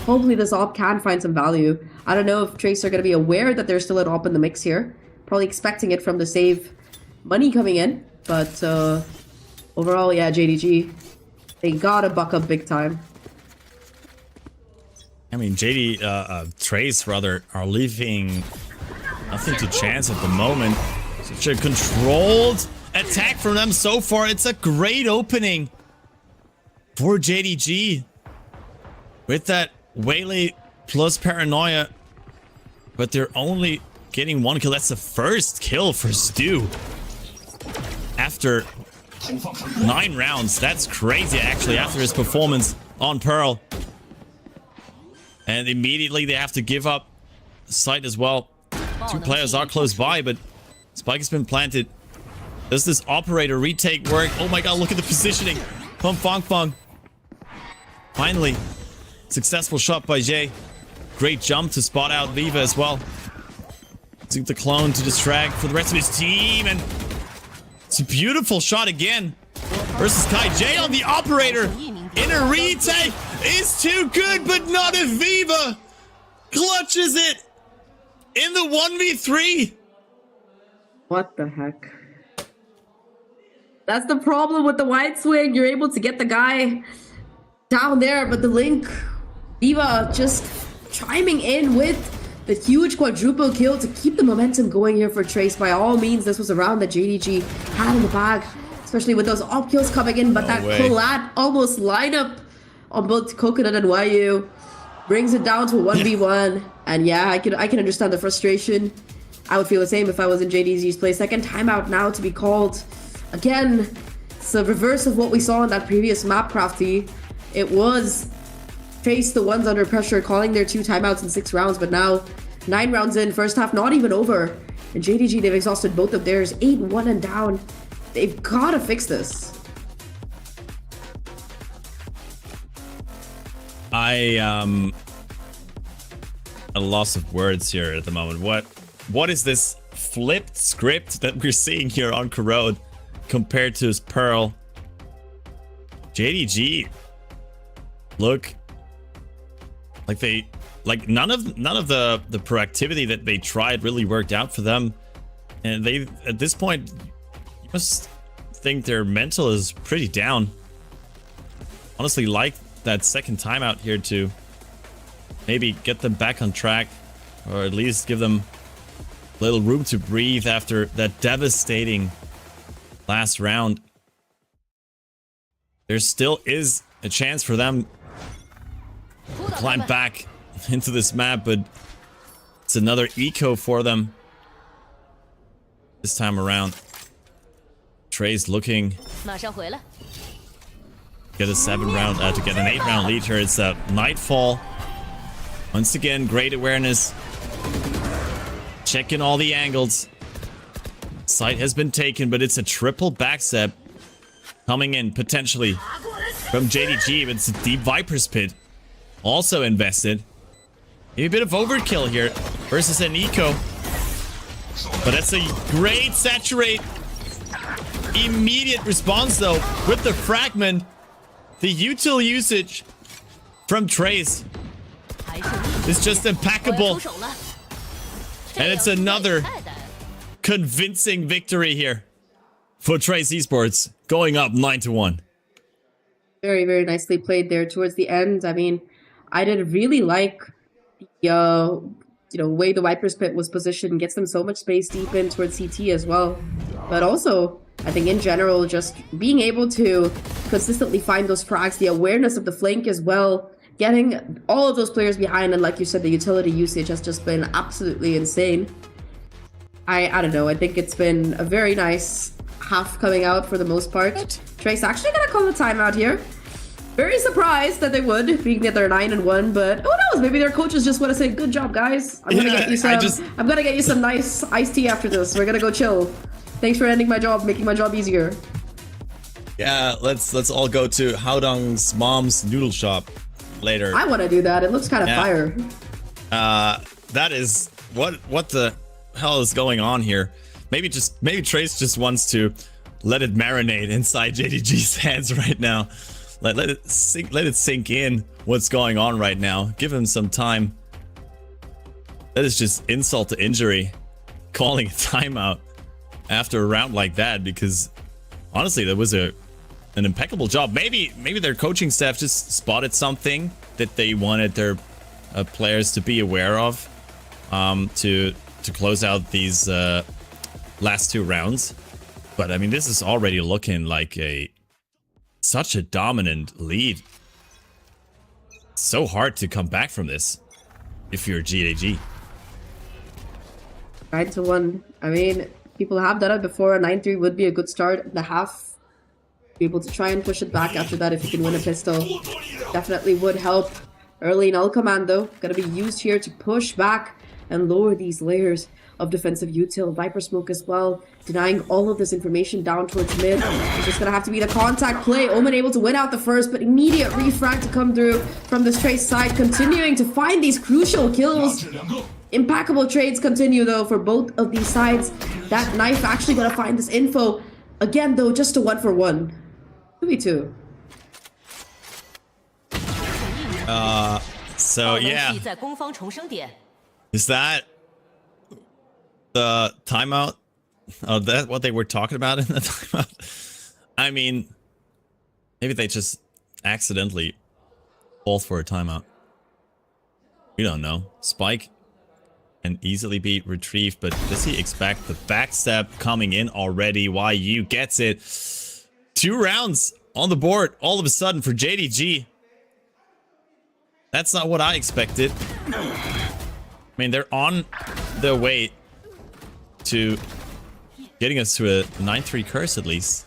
hopefully this op can find some value. I don't know if Trace are going to be aware that there's still an op in the mix here. Probably expecting it from the save money coming in, but overall, yeah, JDG, they gotta buck up big time. I mean, Trace rather are leaving nothing to chance at the moment. Such a controlled attack from them so far. It's a great opening for JDG with that Waylay plus paranoia, but they're only getting 1 kill. That's the first kill for Stu after 9 rounds. That's crazy, actually, after his performance on Pearl. And immediately they have to give up sight as well. 2 players are close by, but spike has been planted. Does this operator retake work? Oh my god, look at the positioning from Fong Fong. Finally, successful shot by Jay. Great jump to spot out Viva as well. Took the clone to distract for the rest of his team, and it's a beautiful shot again versus Kai. Jay on the operator in a retake is too good, but not if Viva clutches it in the 1v3. What the heck? That's the problem with the wide swing. You're able to get the guy down there, but the Link Diva just chiming in with the huge quadruple kill to keep the momentum going here for Trace. By all means, this was a round that JDG had in the bag, especially with those op kills coming in, but that collat almost lineup on both Coconut and YU brings it down to a 1v1. And yeah, I can understand the frustration. I would feel the same if I was in JDG's place. Second timeout now to be called. Again, it's the reverse of what we saw in that previous map, Crafty. It was Trace the ones under pressure, calling their 2 timeouts in 6 rounds, but now 9 rounds in, first half not even over. And JDG, they've exhausted both of theirs, 8-1 and down. They've gotta fix this. A loss of words here at the moment. What is this flipped script that we're seeing here on Corrode compared to his Pearl? JDG look like none of the proactivity that they tried really worked out for them, and they at this point you must think their mental is pretty down. Honestly, like that second timeout here to maybe get them back on track, or at least give them a little room to breathe after that devastating last round. There still is a chance for them to climb back into this map, but it's another eco for them this time around. Trey's looking to get a 7-round, to get an 8-round lead here. It's a Nightfall. Once again, great awareness. Checking all the angles. Site has been taken, but it's a triple backstep coming in potentially from JDG. But it's a deep Viper's Pit. Also invested. Maybe a bit of overkill here versus an eco. But that's a great saturate. Immediate response though with the fragment. The util usage from Trace is just impeccable. And it's another convincing victory here for Trace Esports, going up 9-1. Very, very nicely played there towards the end. I mean, I did really like the way the Viper's Pit was positioned. Gets them so much space deep in towards CT as well. But also, I think in general, just being able to consistently find those frags, the awareness of the flank as well, getting all of those players behind, and like you said, the utility usage has just been absolutely insane. I don't know, I think it's been a very nice half coming out for the most part. Trace actually gonna call a timeout here. Very surprised that they would, being that they're 9-1, but who knows, maybe their coaches just want to say, good job guys. I'm gonna get you some nice iced tea after this. We're gonna go chill. Thanks for ending my job, making my job easier. Yeah, let's all go to Haodong's mom's noodle shop later. I want to do that. It looks kind of fire. That is what the hell is going on here? Maybe Trace just wants to let it marinate inside JDG's hands right now. Let it sink in what's going on right now. Give him some time. That is just insult to injury, calling a timeout after a round like that, because honestly that was an impeccable job. Maybe their coaching staff just spotted something that they wanted their players to be aware of to close out these last 2 rounds. But I mean, this is already looking like such a dominant lead. So hard to come back from this if you're JDG. 9-1. I mean, people have done it before. A 9-3 would be a good start in the half. Be able to try and push it back after that if you can win a pistol. Definitely would help. Early null command though, gonna be used here to push back and lower these layers of defensive util. Viper smoke as well, denying all of this information down towards mid. It's just gonna have to be the contact play. Omen able to win out the first, but immediate refrag to come through from this Trace side, continuing to find these crucial kills. Impeccable trades continue though for both of these sides. That knife actually gonna find this info. Again though, just a 1-for-1. 2v2. So yeah. Is that the timeout? Oh, that what they were talking about in the timeout? I mean, maybe they just accidentally fall for a timeout. We don't know. Spike can easily be retrieved, but does he expect the backstep coming in already? YU gets it. 2 rounds on the board all of a sudden for JDG. That's not what I expected. I mean, they're on their way to getting us to a 9-3 curse at least.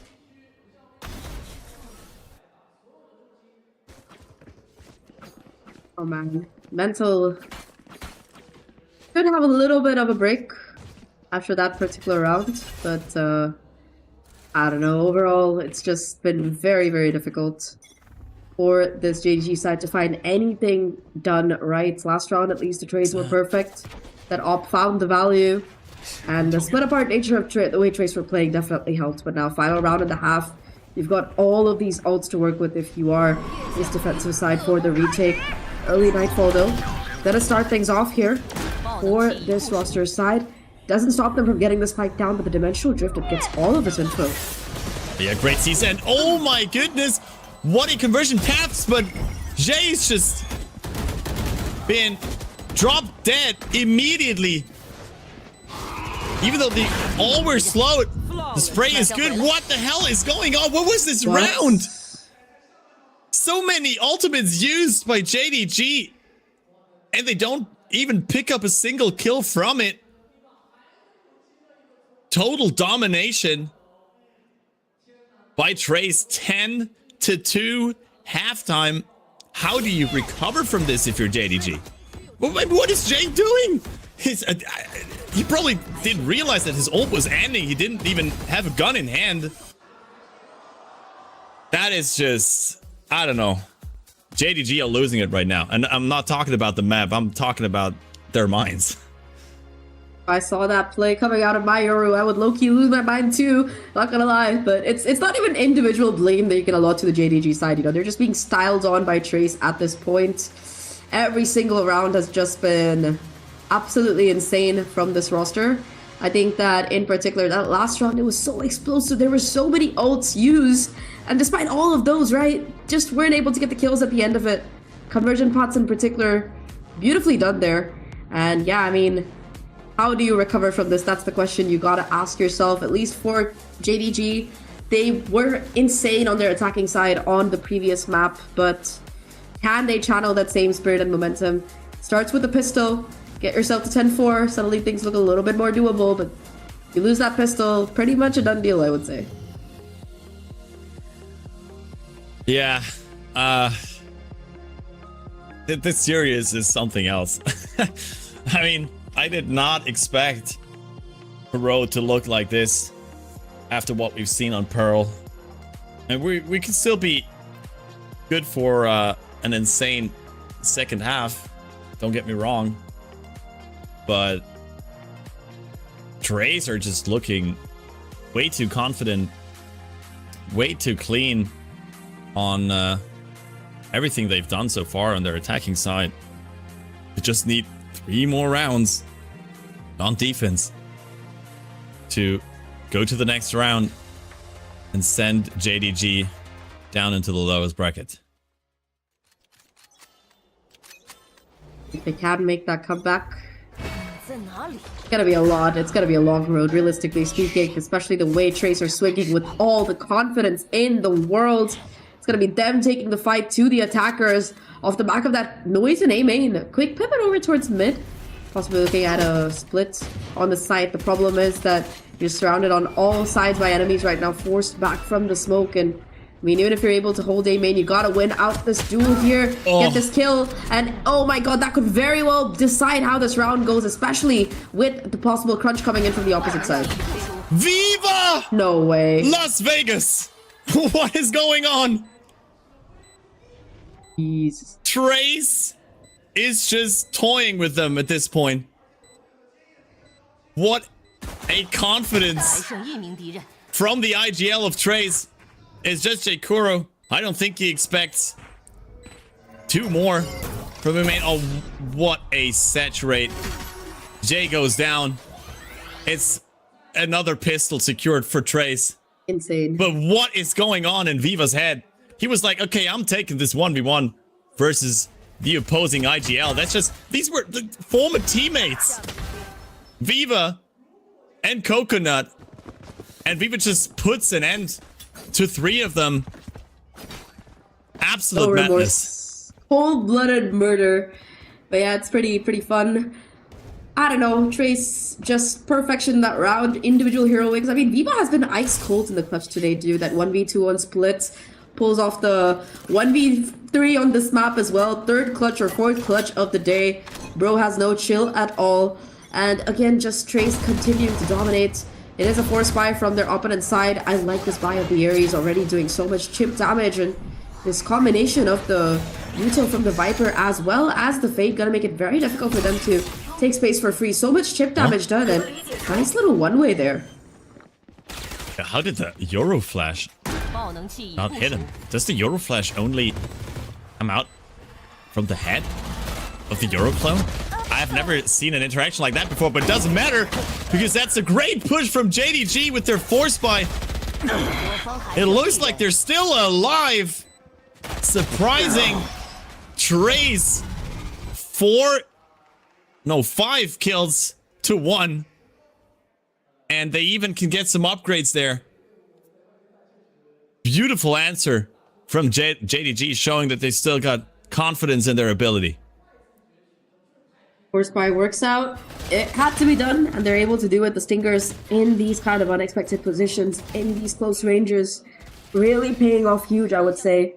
Oh man, mental could have a little bit of a break after that particular round, but I don't know. Overall, it's just been very, very difficult for this JDG side to find anything done right. Last round, at least, the trades were perfect. That op found the value, and the split apart nature of the way trades were playing definitely helped. But now, final round and a half, you've got all of these ults to work with if you are this defensive side for the retake. Early Nightfall though, gonna start things off here for this roster side. Doesn't stop them from getting the spike down, but the dimensional drift, it gets all of this info. Yeah, great season. And oh my goodness, what a conversion paths, but Jay's just been dropped dead immediately. Even though they all were slow, the spray is good. What the hell is going on? What was this round? So many ultimates used by JDG, and they don't even pick up a single kill from it. Total domination by Trace, 10-2 halftime. How do you recover from this if you're JDG? What is Jay doing? He probably didn't realize that his ult was ending. He didn't even have a gun in hand. That is just... I don't know. JDG are losing it right now. And I'm not talking about the map. I'm talking about their minds. If I saw that play coming out of my Yoru, I would low-key lose my mind too. Not gonna lie. But it's not even individual blame that you can allot to the JDG side. You know, they're just being styled on by Trace at this point. Every single round has just been absolutely insane from this roster. I think that in particular, that last round, it was so explosive. There were so many ults used. And despite all of those, right, just weren't able to get the kills at the end of it. Conversion pots in particular, beautifully done there. And yeah, I mean, how do you recover from this? That's the question you gotta ask yourself. At least for JDG, they were insane on their attacking side on the previous map, but can they channel that same spirit and momentum? Starts with the pistol, get yourself to 10-4, suddenly things look a little bit more doable, but you lose that pistol, pretty much a done deal, I would say. Yeah, this series is something else. I mean, I did not expect the road to look like this after what we've seen on Pearl. And we can still be good for an insane second half. Don't get me wrong. But Trays are just looking way too confident, way too clean on everything they've done so far on their attacking side. They just need 3 more rounds on defense to go to the next round and send JDG down into the lowest bracket. If they can make that comeback, it's gonna be a lot. It's gonna be a long road, realistically speaking, especially the way Trace are swinging with all the confidence in the world. It's gonna be them taking the fight to the attackers off the back of that noise in A main. Quick pivot over towards mid. Possibly looking at a split on the site. The problem is that you're surrounded on all sides by enemies right now, forced back from the smoke. And I mean, even if you're able to hold A main, you gotta win out this duel here, get this kill. And oh my god, that could very well decide how this round goes, especially with the possible crunch coming in from the opposite side. Viva! No way. Las Vegas! What is going on? Jesus. Trace is just toying with them at this point. What a confidence from the IGL of Trace. It's just J-Kuro. I don't think he expects 2 more from him. Oh, what a saturate. Jay goes down. It's another pistol secured for Trace. Insane. But what is going on in Viva's head? He was like, okay, I'm taking this 1v1 versus the opposing IGL. That's just, these were the former teammates. Viva and Coconut. And Viva just puts an end to 3 of them. Absolute madness. Cold-blooded murder. But yeah, it's pretty fun. I don't know, Trace just perfection that round, individual hero wings. I mean, Viva has been ice cold in the clutch today, dude. That 1v2 on splits, pulls off the 1v3 on this map as well. 3rd clutch or 4th clutch of the day. Bro has no chill at all. And again, just Trace continuing to dominate. It is a force buy from their opponent side. I like this buy of the Ares, already doing so much chip damage, and this combination of the Util from the Viper as well as the Fade gonna make it very difficult for them to take space for free. So much chip damage done, and nice little one-way there. How did the Euro Flash not hit him? Does the Euro Flash only come out from the head of the Euro clone? I have never seen an interaction like that before, but it doesn't matter because that's a great push from JDG with their force buy. It looks like they're still alive. Surprising. Trace 5 kills to 1. And they even can get some upgrades there. Beautiful answer from JDG, showing that they still got confidence in their ability. Force buy works out. It had to be done, and they're able to do it. The Stingers in these kind of unexpected positions, in these close ranges, really paying off huge, I would say.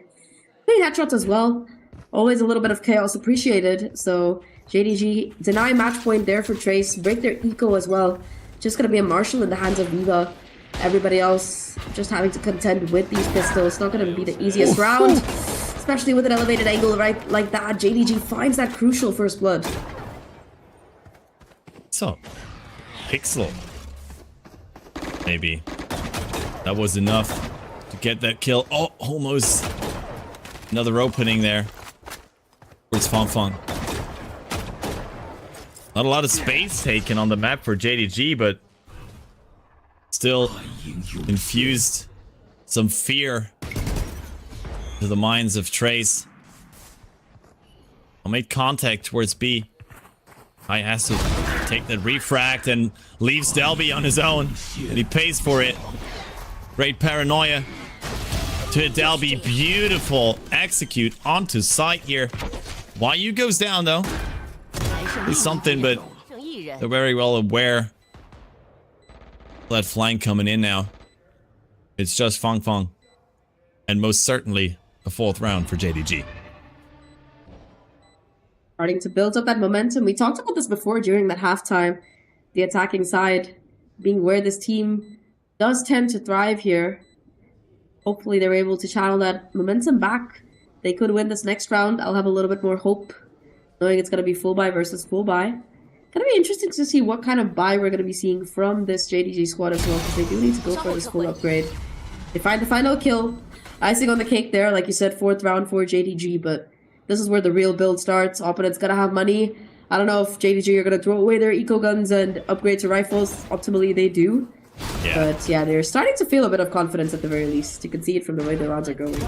Clean headshots as well. Always a little bit of chaos appreciated. So JDG deny match point there for Trace. Break their eco as well. Just gonna be a Marshall in the hands of Viva. Everybody else just having to contend with these pistols. Not gonna be the easiest round, especially with an elevated angle right like that. JDG finds that crucial first blood. So, Pixel. Maybe. That was enough to get that kill. Oh, almost. Another opening there. Where's Fong Fong? Not a lot of space taken on the map for JDG, but still infused some fear to the minds of Trace. I'll make contact towards B. I has to take that refract and leaves Delby on his own, and he pays for it. Great paranoia to Delby. Beautiful execute onto site here. YU goes down though. It's something, but they're very well aware. That flank coming in now. It's just Fong Fong, and most certainly a 4th round for JDG. Starting to build up that momentum. We talked about this before during that halftime. The attacking side being where this team does tend to thrive here. Hopefully they're able to channel that momentum back. They could win this next round. I'll have a little bit more hope, knowing it's going to be full buy versus full buy. Going to be interesting to see what kind of buy we're going to be seeing from this JDG squad as well, because they do need to go for this full upgrade. They find the final kill. Icing on the cake there, like you said, 4th round for JDG, but this is where the real build starts. Opponent's gonna have money. I don't know if JDG are gonna throw away their eco guns and upgrade to rifles. Ultimately, they do. Yeah. But yeah, they're starting to feel a bit of confidence at the very least. You can see it from the way the rounds are going.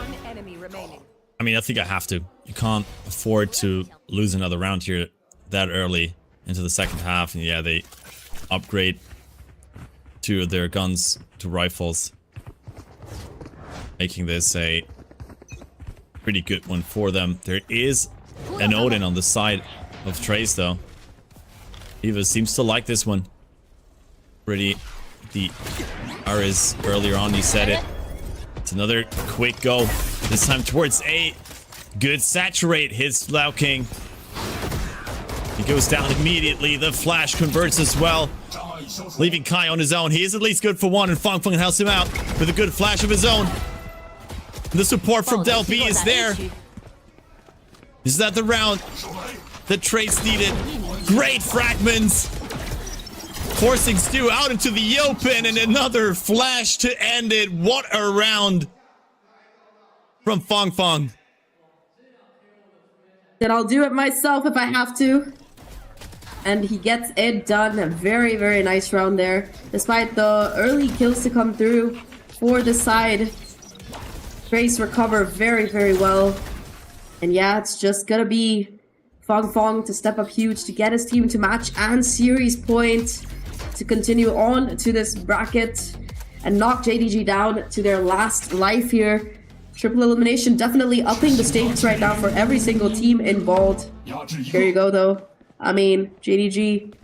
I mean, I think I have to. You can't afford to lose another round here that early into the second half. And yeah, they upgrade 2 of their guns to rifles, making this a pretty good one for them. There is an Odin on the side of Trace though. Eva seems to like this one. Pretty the Ares earlier on, he said it. It's another quick go. This time towards A. Good saturate hits Lao King. He goes down immediately. The flash converts as well, leaving Kai on his own. He is at least good for 1, and Fong Fong helps him out with a good flash of his own. The support from Del B is there. Is that the round that Trace needed? Great fragments. Forcing Stu out into the open, and another flash to end it. What a round from Fong Fong. Then I'll do it myself if I have to. And he gets it done. A very, very nice round there. Despite the early kills to come through, for the side. Trace recover very, very well. And yeah, it's just gonna be Fong to step up huge to get his team to match and series point to continue on to this bracket and knock JDG down to their last life here. Triple elimination definitely upping the stakes right now for every single team involved. Here you go though. I mean, JDG,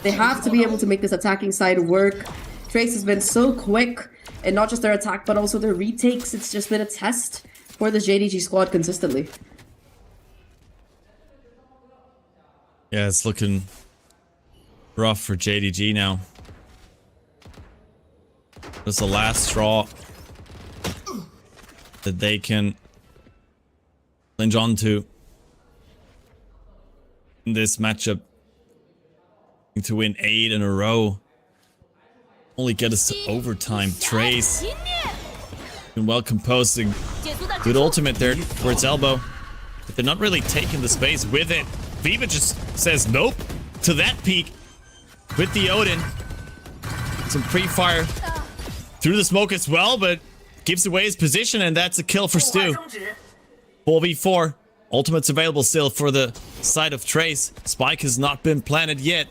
they have to be able to make this attacking side work. Trace has been so quick, and not just their attack, but also their retakes. It's just been a test for the JDG squad consistently. Yeah, it's looking rough for JDG now. It's the last straw that they can clinch onto in this matchup. To win 8 in a row. Only get us to overtime. Trace. And well composed. Good ultimate there for its elbow. But they're not really taking the space with it. Viva just says nope to that peek with the Odin. Some pre-fire through the smoke as well, but gives away his position, and that's a kill for Stu. 4v4. Ultimate's available still for the side of Trace. Spike has not been planted yet.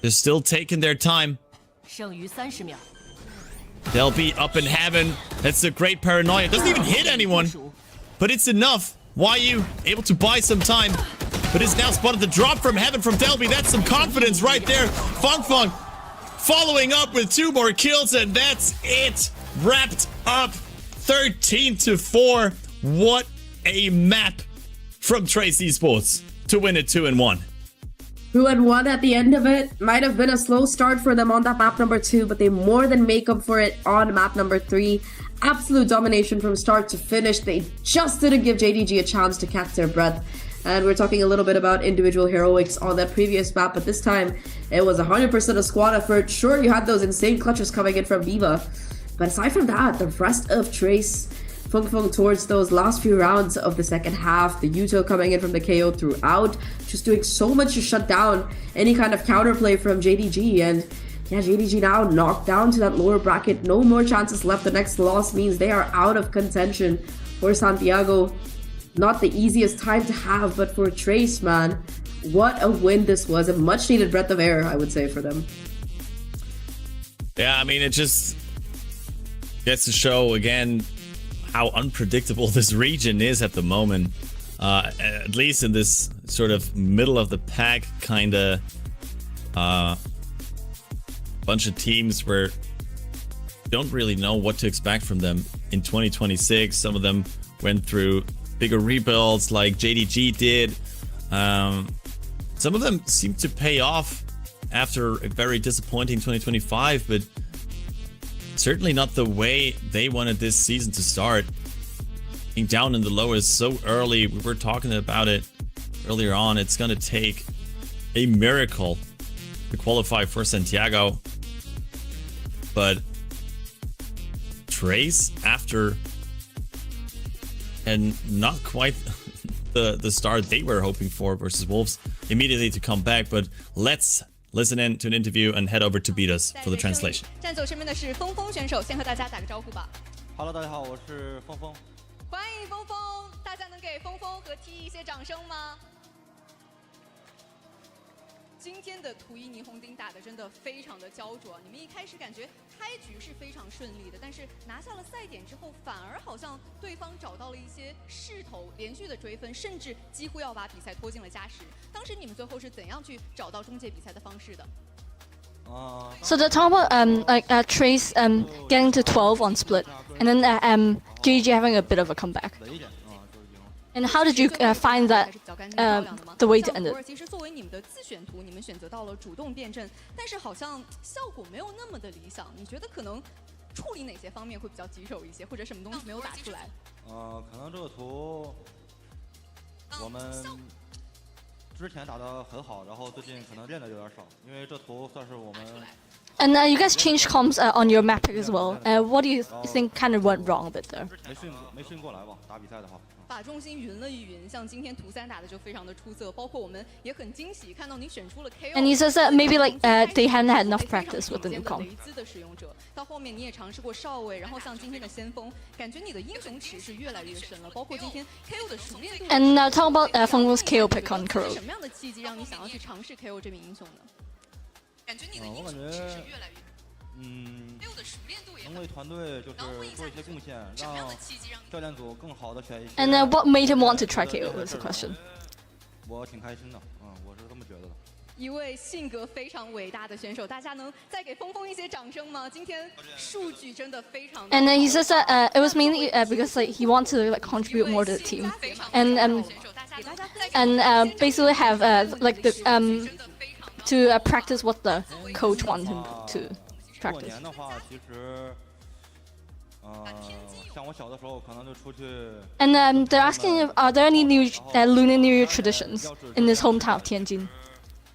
They're still taking their time. They'll be up in heaven. That's a great paranoia. Doesn't even hit anyone, but it's enough. YU able to buy some time, but is now spotted the drop from heaven from Delby. That's some confidence right there. Fong following up with 2 more kills, and that's it. Wrapped up 13-4. What a map from Trace Esports to win it 2-1. 2-1 at the end of it. Might have been a slow start for them on that map number 2, but they more than make up for it on map number 3. Absolute domination from start to finish. They just didn't give JDG a chance to catch their breath. And we're talking a little bit about individual heroics on that previous map, but this time it was 100% a squad effort. Sure, you had those insane clutches coming in from Viva, but aside from that, the rest of Trace, Fung towards those last few rounds of the second half, the Yuto coming in from the KO throughout, just doing so much to shut down any kind of counterplay from JDG. And yeah, JDG now knocked down to that lower bracket. No more chances left. The next loss means they are out of contention for Santiago. Not the easiest time to have, but for Trace, man, what a win this was. A much needed breath of air, I would say, for them. Yeah, I mean, it just gets to show again how unpredictable this region is at the moment. At least in this sort of middle of the pack kind of bunch of teams where you don't really know what to expect from them in 2026. Some of them went through bigger rebuilds like JDG did. Some of them seem to pay off after a very disappointing 2025, but certainly not the way they wanted this season to start. Being down in the lowest so early, we were talking about it earlier on. It's going to take a miracle to qualify for Santiago. But Trace, after and not quite the start they were hoping for versus Wolves, immediately to come back. But let's listen in to an interview and head over to beat us for the translation. 站走身边的是峰峰选手，先和大家打个招呼吧。Hello， 大家好，我是峰峰。欢迎峰峰，大家能给峰峰和 T 一些掌声吗？今天的图一霓虹钉打得真的非常的焦灼，你们一开始感觉开局是非常顺利的，但是拿下了赛点之后，反而好像对方找到了一些势头，连续的追分，甚至几乎要把比赛拖进了加时。当时你们最后是怎样去找到终结比赛的方式的？ So the top Trace getting to 12 on split, and then JDG having a bit of a comeback. And how did you find that the way to end it? 其实作为你们的自选图，你们选择到了主动变阵，但是好像效果没有那么的理想。你觉得可能处理哪些方面会比较棘手一些，或者什么东西没有打出来？可能这个图我们之前打得很好，然后最近可能练的有点少，因为这图算是我们。And you guys changed comms on your map pick as well. What do you think kind of went wrong a bit there? 没适应过来吧？打比赛的话。 把重心匀了一匀，像今天图3打的就非常的出色，包括我们也很惊喜看到你选出了 KO。And he says that maybe like they hadn't had enough practice with the new comp. 雷兹的使用者，到后面你也尝试过少尉，然后像今天的先锋，感觉你的英雄池是越来越深了，包括今天 KO 的熟练度。And now talk about Feng's KO pick on Kuro. 什么样的契机让你想要去尝试 KO 这名英雄呢？感觉你的英雄池是越来越。 能为团队就是做一些贡献，让教练组更好的选一些。And what made him want to try KO is the question. 我挺开心的，我是这么觉得的。一位性格非常伟大的选手，大家能再给峰峰一些掌声吗？今天数据真的非常。And he says that it was mainly because like he wants to like contribute more to the team, and basically have like the to practice what the coach wants him to practice. 过年的话，其实，像我小的时候可能就出去。And they're asking if are there any new Lunar New Year traditions in this hometown of Tianjin?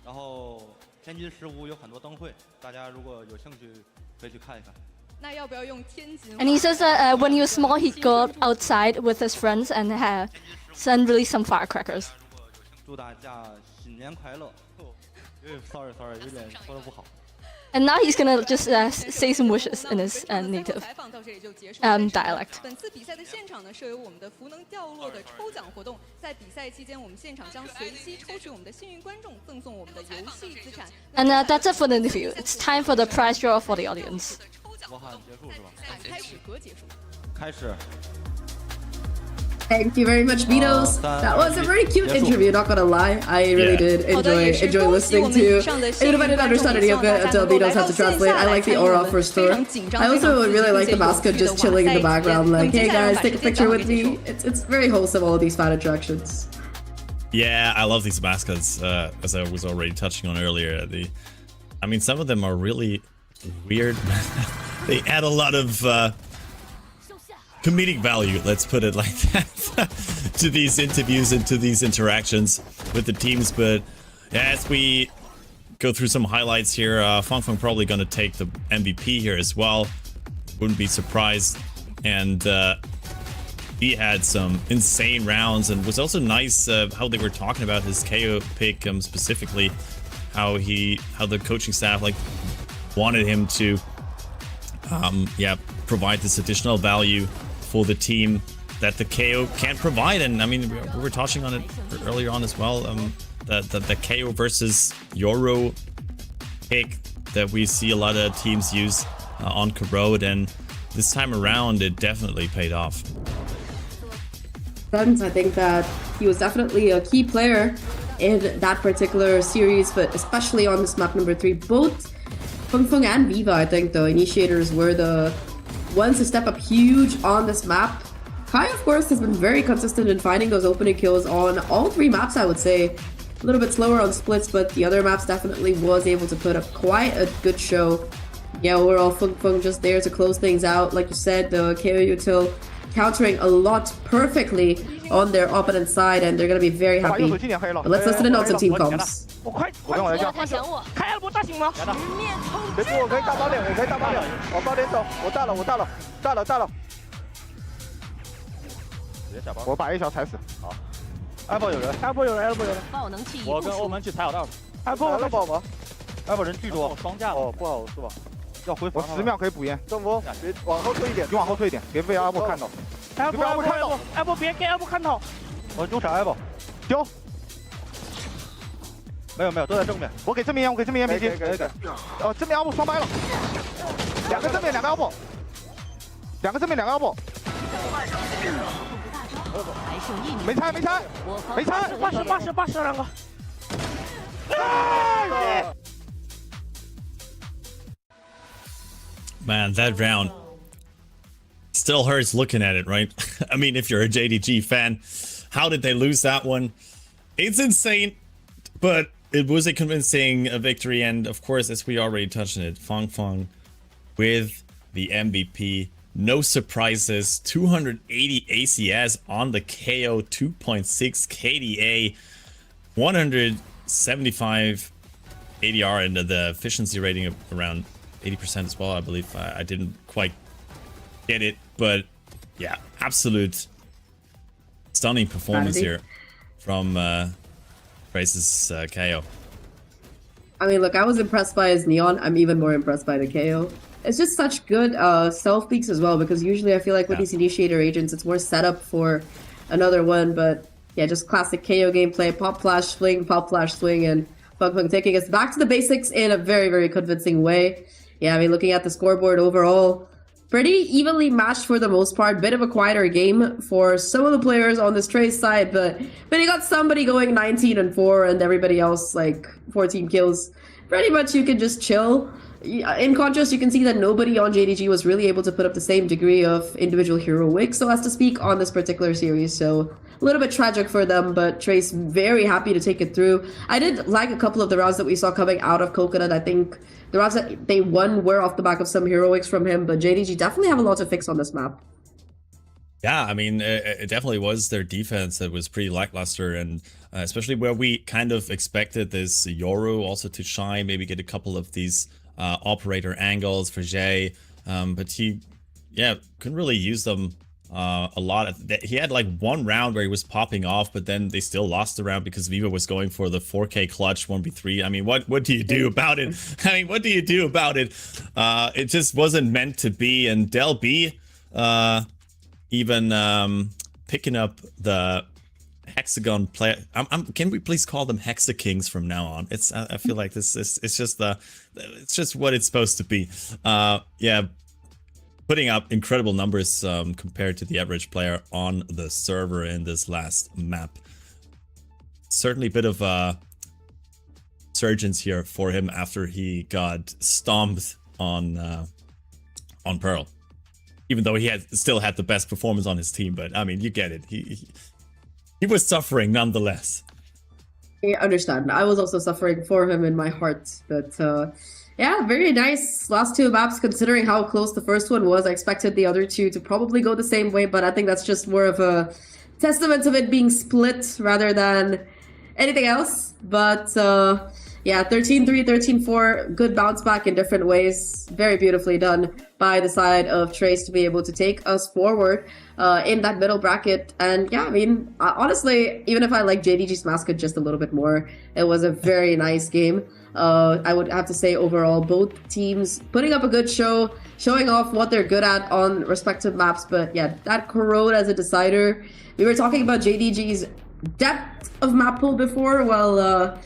然后天津15有很多灯会，大家如果有兴趣可以去看一看。 那要不要用天津？ And he says that when he was small, he'd go outside with his friends and send release some firecrackers. 祝大家新年快乐。Sorry， 有点说的不好。 And now he's gonna just say some wishes in his native dialect. 本次比赛的现场呢，设有我们的福能掉落的抽奖活动。在比赛期间，我们现场将随机抽取我们的幸运观众，赠送我们的游戏资产。And that's it for the interview. It's time for the prize draw for the audience. 我喊结束是吧？开始和结束。开始。 Thank you very much, Beatles. That was a very cute interview, not gonna lie. I really did enjoy listening to. Even if I didn't understand any of it until Beatles had to translate, I like the aura for sure. I also really like the mascot just chilling in the background, like, hey guys, take a picture with me. It's very wholesome, all of these fan interactions. Yeah, I love these mascots, as I was already touching on earlier. I mean, some of them are really weird. They add a lot of comedic value, let's put it like that, to these interviews and to these interactions with the teams. But as we go through some highlights here, Feng probably going to take the MVP here as well. Wouldn't be surprised. And he had some insane rounds, and was also nice how they were talking about his KO pick, specifically how the coaching staff like wanted him to provide this additional value for the team that the KO can't provide. And I mean, we were touching on it earlier on as well, the KO versus Euro pick that we see a lot of teams use on Corrode, and this time around it definitely paid off. I think that he was definitely a key player in that particular series, but especially on this map number 3. Both Feng and Viva, I think the initiators were the ones to step up huge on this map. Kai, of course, has been very consistent in finding those opening kills on all 3 maps, I would say. A little bit slower on splits, but the other maps definitely was able to put up quite a good show. Yeah, overall, Feng just there to close things out. Like you said, the KO util countering a lot perfectly on their opponent side, and they're going to be very happy. But let's listen in on some team comms. 我他想我，开了不大行吗？别住，我可以大包点，往包点走，我大了。我把 A 小踩死。好 ，Apple 有人。帮我能替我跟欧门去踩好道。Apple 人巨多，双架哦，不好是吧？要回防。我10秒可以补烟。中锋，别往后退一点，你往后退一点，别被 Apple 看到。Apple 别给 Apple 看到。我中闪 Apple， 丢。 没有，都在正面。我给正面烟，别急。哦，正面 Apple 双掰了，2个正面，2个 Apple，2个正面，2个 Apple。没拆，80两个。Man, that round still hurts looking at it, right? I mean, if you're a JDG fan, how did they lose that one? It's insane, but it was a convincing victory, and of course, as we already touched on it, Feng with the MVP. No surprises, 280 ACS on the KO, 2.6 KDA, 175 ADR, and the efficiency rating of around 80% as well, I believe. I didn't quite get it, but yeah, absolute stunning performance here from Trace's KO. I mean, look, I was impressed by his Neon. I'm even more impressed by the KO. It's just such good stealth peeks as well, because usually I feel like with these initiator agents, it's more set up for another one, but yeah, just classic KO gameplay, pop flash swing, and Bug taking us back to the basics in a very, very convincing way. Yeah, I mean, looking at the scoreboard overall, pretty evenly matched for the most part. Bit of a quieter game for some of the players on this Trace side, but you got somebody going 19-4 and everybody else like 14 kills. Pretty much you can just chill. In contrast, you can see that nobody on JDG was really able to put up the same degree of individual heroics, so as to speak, on this particular series. So a little bit tragic for them, but Trace very happy to take it through. I did like a couple of the rounds that we saw coming out of Coconut. I think the rounds that they won were off the back of some heroics from him, but JDG definitely have a lot to fix on this map. Yeah, I mean, it definitely was their defense that was pretty lackluster, and especially where we kind of expected this Yoru also to shine, maybe get a couple of these operator angles for Jay, but he, couldn't really use them a lot. He had like one round where he was popping off, but then they still lost the round because Viva was going for the 4K clutch 1v3. I mean, what do you do about it? I mean, what do you do about it? It just wasn't meant to be, and Del B even picking up the Hexagon player. Can we please call them Hexa Kings from now on? It's I feel like this is it's just what it's supposed to be. Yeah, putting up incredible numbers compared to the average player on the server in this last map. Certainly a bit of a surgence here for him after he got stomped on Pearl. Even though he still had the best performance on his team, but I mean, you get it. He was suffering nonetheless. I understand. I was also suffering for him in my heart, but yeah, very nice last two maps considering how close the first one was. I expected the other two to probably go the same way, but I think that's just more of a testament of it being split rather than anything else. But yeah, 13-3, 13-4, good bounce back in different ways. Very beautifully done by the side of Trace to be able to take us forward in that middle bracket. And yeah, I mean, honestly, even if I like JDG's mascot just a little bit more, it was a very nice game. I would have to say overall, both teams putting up a good show, showing off what they're good at on respective maps. But yeah, that Corrode as a decider. We were talking about JDG's depth of map pool before. Well,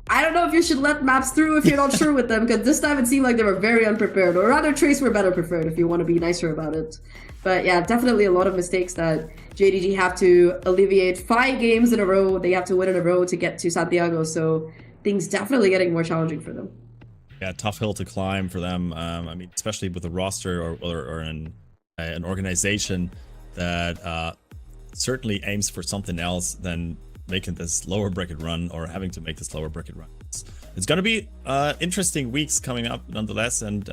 I don't know if you should let maps through if you're not sure with them, because this time it seemed like they were very unprepared, or rather Trace were better prepared if you want to be nicer about it. But yeah, definitely a lot of mistakes that JDG have to alleviate. 5 games in a row, they have to win in a row to get to Santiago, so things definitely getting more challenging for them. Yeah, tough hill to climb for them. I mean, especially with a roster or an organization that certainly aims for something else than making this lower bracket run or having to make this lower bracket run. It's going to be interesting weeks coming up nonetheless, and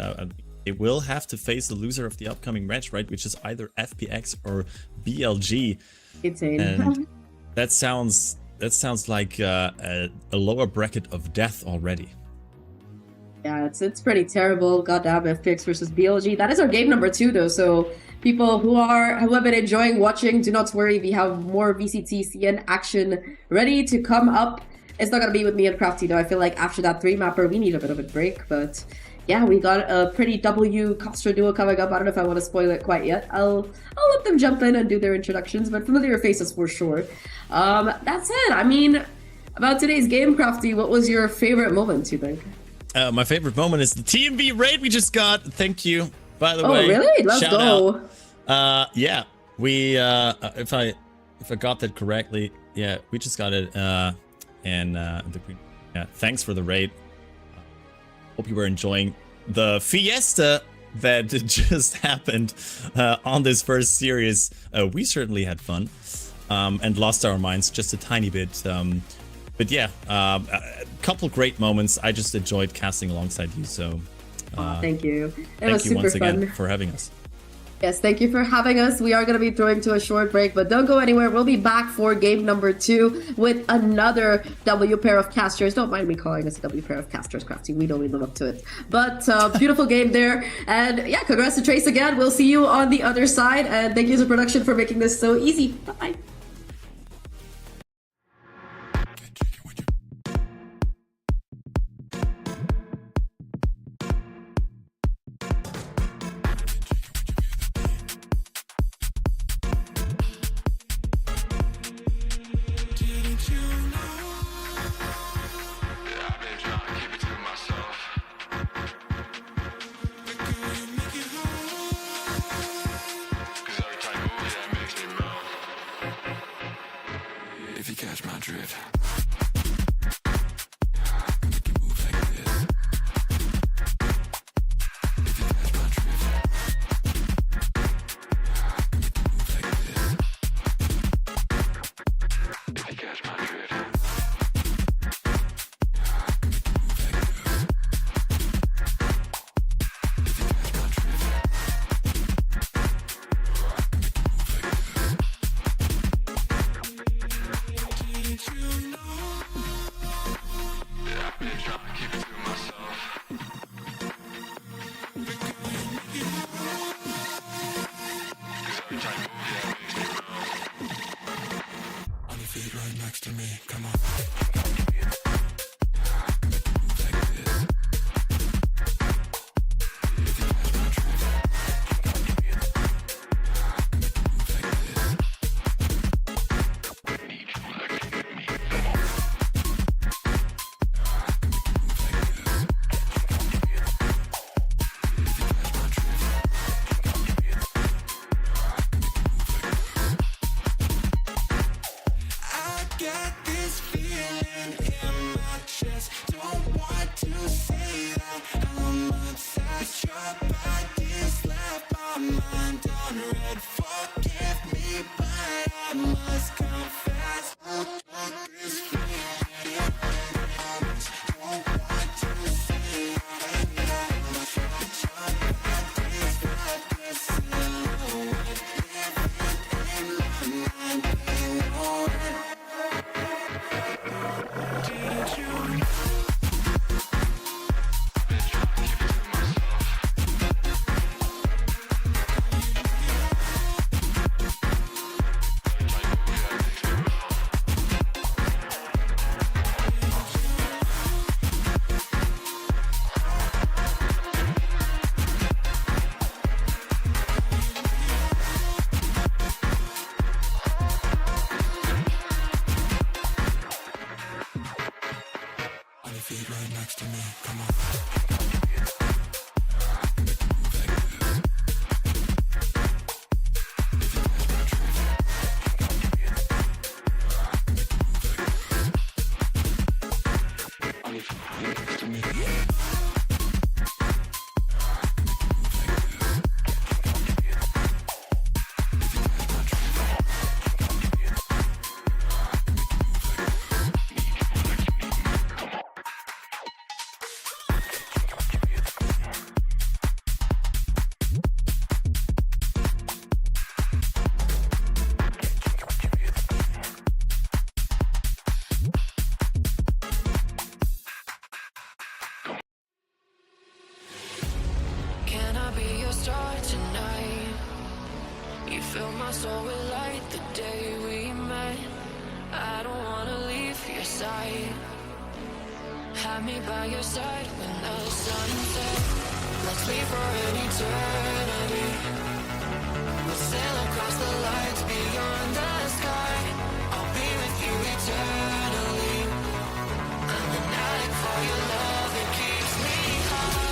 they will have to face the loser of the upcoming match, right? Which is either FPX or BLG. Insane. And that sounds like a lower bracket of death already. Yeah, it's pretty terrible. Goddamn, FPX versus BLG. That is our game number 2 though, so people who have been enjoying watching, do not worry. We have more VCT CN action ready to come up. It's not gonna be with me and Crafty though. I feel like after that 3-mapper, we need a bit of a break. But yeah, we got a pretty W Costream duo coming up. I don't know if I want to spoil it quite yet. I'll let them jump in and do their introductions, but familiar faces for sure. That's it. I mean, about today's game, Crafty, what was your favorite moment, you think? My favorite moment is the TMB raid we just got. Thank you, by the way. Oh, really? Let's go. Yeah, we if I got that correctly, yeah, we just got it. Thanks for the raid. Hope you were enjoying the fiesta that just happened on this first series. We certainly had fun and lost our minds just a tiny bit. But yeah, a couple great moments. I just enjoyed casting alongside you. So thank you. Thank you once again for having us. Yes, thank you for having us. We are going to be throwing to a short break, but don't go anywhere. We'll be back for game number 2 with another W pair of casters. Don't mind me calling us a W pair of casters, Crafty. We know we live up to it. But beautiful game there. And yeah, congrats to Trace again. We'll see you on the other side. And thank you to production for making this so easy. Bye-bye. If you catch my drift. On your feet right next to me, come on. Feet right next to me, come on. Star tonight, you fill my soul with light the day we met. I don't wanna leave your side. Have me by your side when the sun sets. Let's be for an eternity. We'll sail across the lights beyond the sky. I'll be with you eternally. I'm an addict for your love, it keeps me high.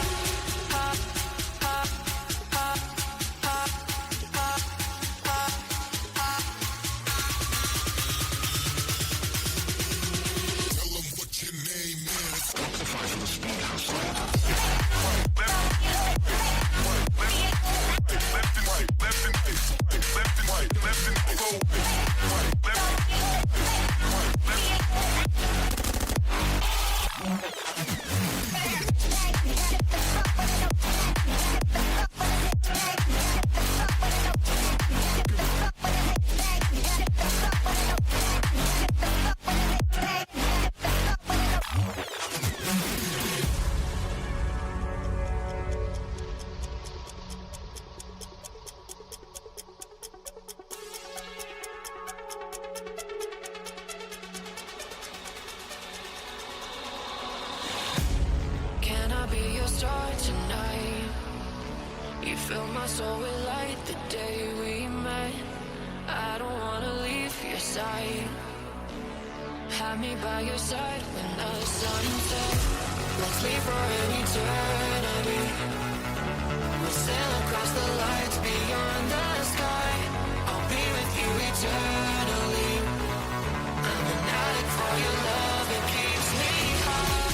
Left and right. Fill my soul with light the day we met. I don't wanna leave your side. Have me by your side when the sun sets. Let's leave for an eternity. We'll sail across the lights beyond the sky. I'll be with you eternally. I'm an addict for your love, it keeps me high.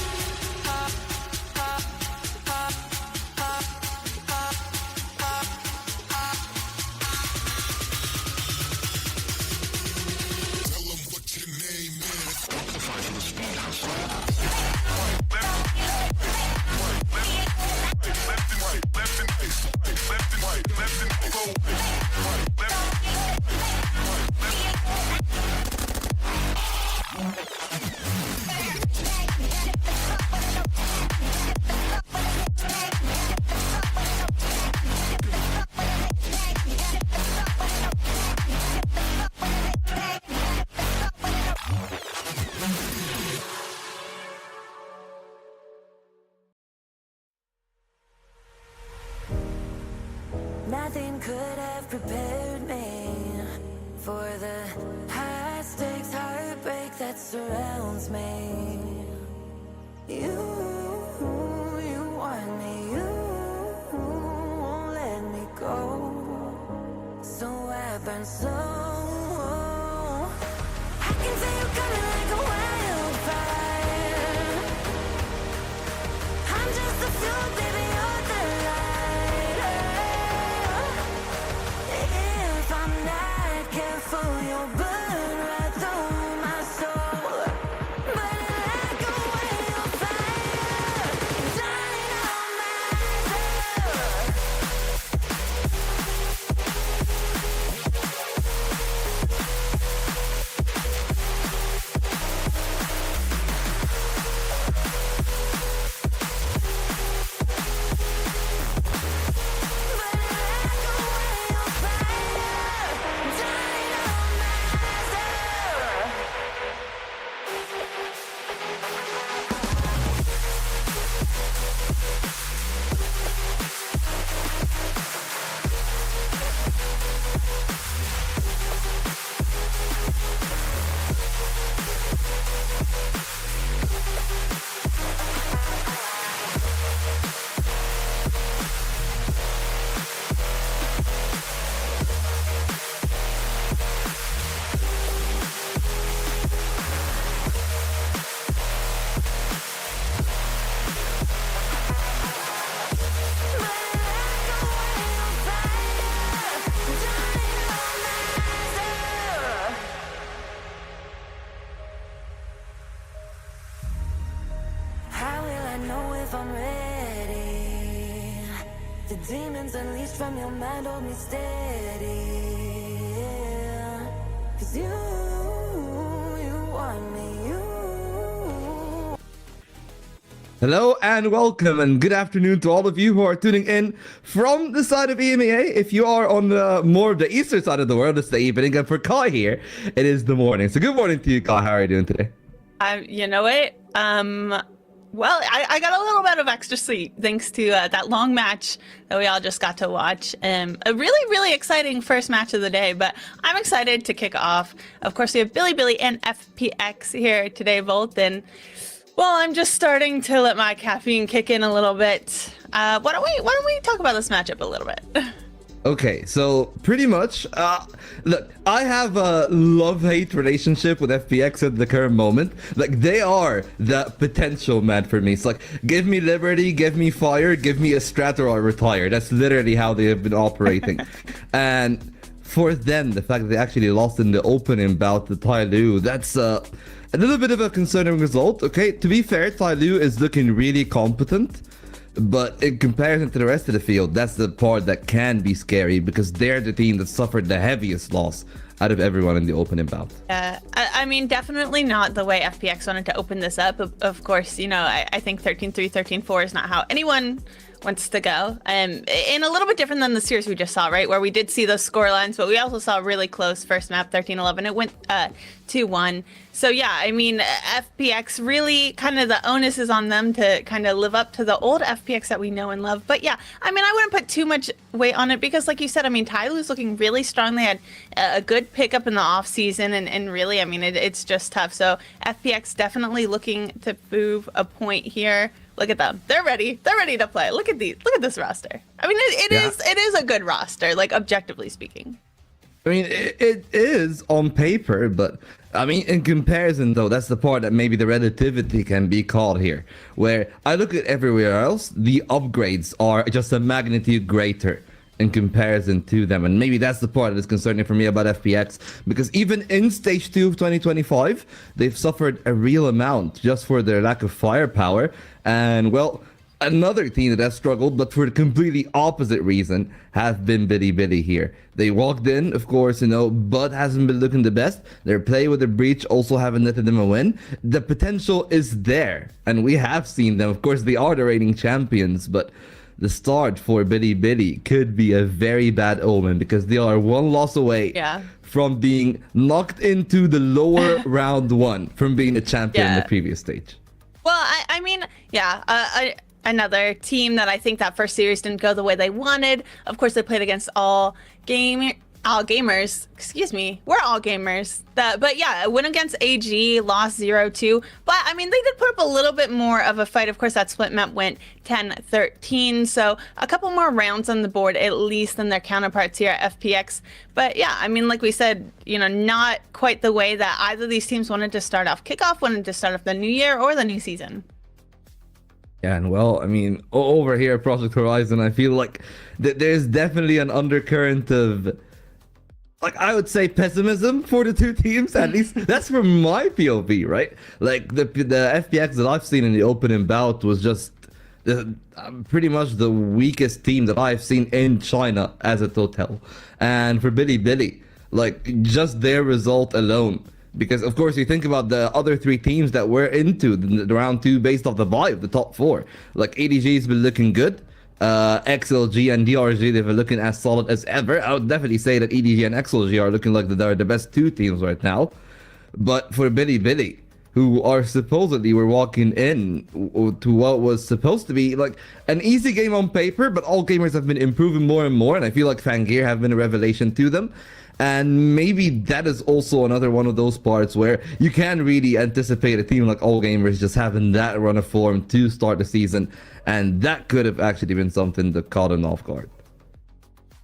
Nothing could have prepared me for the high stakes heartbreak that surrounds me. You want me, you won't let me go. So I burn so. I can feel you coming like a wildfire. I'm just the fuel, baby, you're the light. If I'm not careful, you'll burn right through my soul. Burning like a wildfire, dying on myself. How will I know if I'm ready? The demons unleashed from your mind hold me steady. Yeah. 'Cause you want me, you. Hello and welcome and good afternoon to all of you who are tuning in from the side of EMEA. If you are on the more of the eastern side of the world, it's the evening, and for Kai here, it is the morning. So good morning to you, Kai. How are you doing today? You know what? Well, I got a little bit of extra sleep thanks to that long match that we all just got to watch. A really, really exciting first match of the day, but I'm excited to kick off. Of course, we have Billy and FPX here today both, and well, I'm just starting to let my caffeine kick in a little bit. Why don't we talk about this matchup a little bit? Okay, so pretty much, look, I have a love-hate relationship with FPX at the current moment. Like, they are the potential man for me. It's like, give me Liberty, give me Fire, give me a Strat or I retire. That's literally how they have been operating. And for them, the fact that they actually lost in the opening bout to Tai Lu, that's a little bit of a concerning result. Okay, to be fair, Tai Lu is looking really competent. But in comparison to the rest of the field, that's the part that can be scary because they're the team that suffered the heaviest loss out of everyone in the opening bout. I mean, definitely not the way FPX wanted to open this up. Of course, you know, I think 13-3, 13-4 is not how anyone wants to go. And a little bit different than the series we just saw, right? Where we did see those score lines, but we also saw a really close first map, 13-11. It went 2-1. So yeah, I mean, FPX really kind of the onus is on them to kind of live up to the old FPX that we know and love. But yeah, I mean, I wouldn't put too much weight on it because like you said, I mean, Tyloo's looking really strong. They had a good pickup in the off season and really, I mean, it's just tough. So FPX definitely looking to prove a point here. Look at them. They're ready. They're ready to play. Look at this roster. I mean, it is a good roster, like objectively speaking. I mean, it is on paper, but I mean, in comparison, though, that's the part that maybe the relativity can be called here. Where I look at everywhere else, the upgrades are just a magnitude greater in comparison to them. And maybe that's the part that is concerning for me about FPX. Because even in Stage 2 of 2025, they've suffered a real amount just for their lack of firepower. And, well, another team that has struggled, but for the completely opposite reason, have been Bilibili here. They walked in, of course, Bud hasn't been looking the best. Their play with the breach also haven't netted them a win. The potential is there, and we have seen them. Of course, they are the reigning champions, but the start for Bilibili could be a very bad omen because they are one loss away from being knocked into the lower round one from being a champion in the previous stage. Well, I mean, another team that I think that first series didn't go the way they wanted. Of course, they played against all gamers. Excuse me, we're all gamers. But yeah, went against AG, lost 0-2. But I mean, they did put up a little bit more of a fight. Of course, that split map went 10-13. So a couple more rounds on the board, at least, than their counterparts here at FPX. But yeah, I mean, like we said, not quite the way that either of these teams wanted to start off Kickoff, wanted to start off the new year or the new season. Yeah, and well, I mean, over here at Project Horizon, I feel like there's definitely an undercurrent of, like, I would say pessimism for the two teams, at least. That's from my POV, right? Like, the FPX that I've seen in the opening bout was just pretty much the weakest team that I've seen in China as a total. And for Bilibili, like, just their result alone. Because, of course, you think about the other three teams that we're into the round 2 based off the vibe, the top 4. Like, ADG has been looking good. XLG and DRG, they've been looking as solid as ever. I would definitely say that EDG and XLG are looking like they're the best two teams right now. But for Bilibili, who are supposedly were walking in to what was supposed to be like an easy game on paper, but all gamers have been improving more and more, and I feel like Fangear have been a revelation to them. And maybe that is also another one of those parts where you can really anticipate a team like All Gamers just having that run of form to start the season. And that could have actually been something that caught them off guard.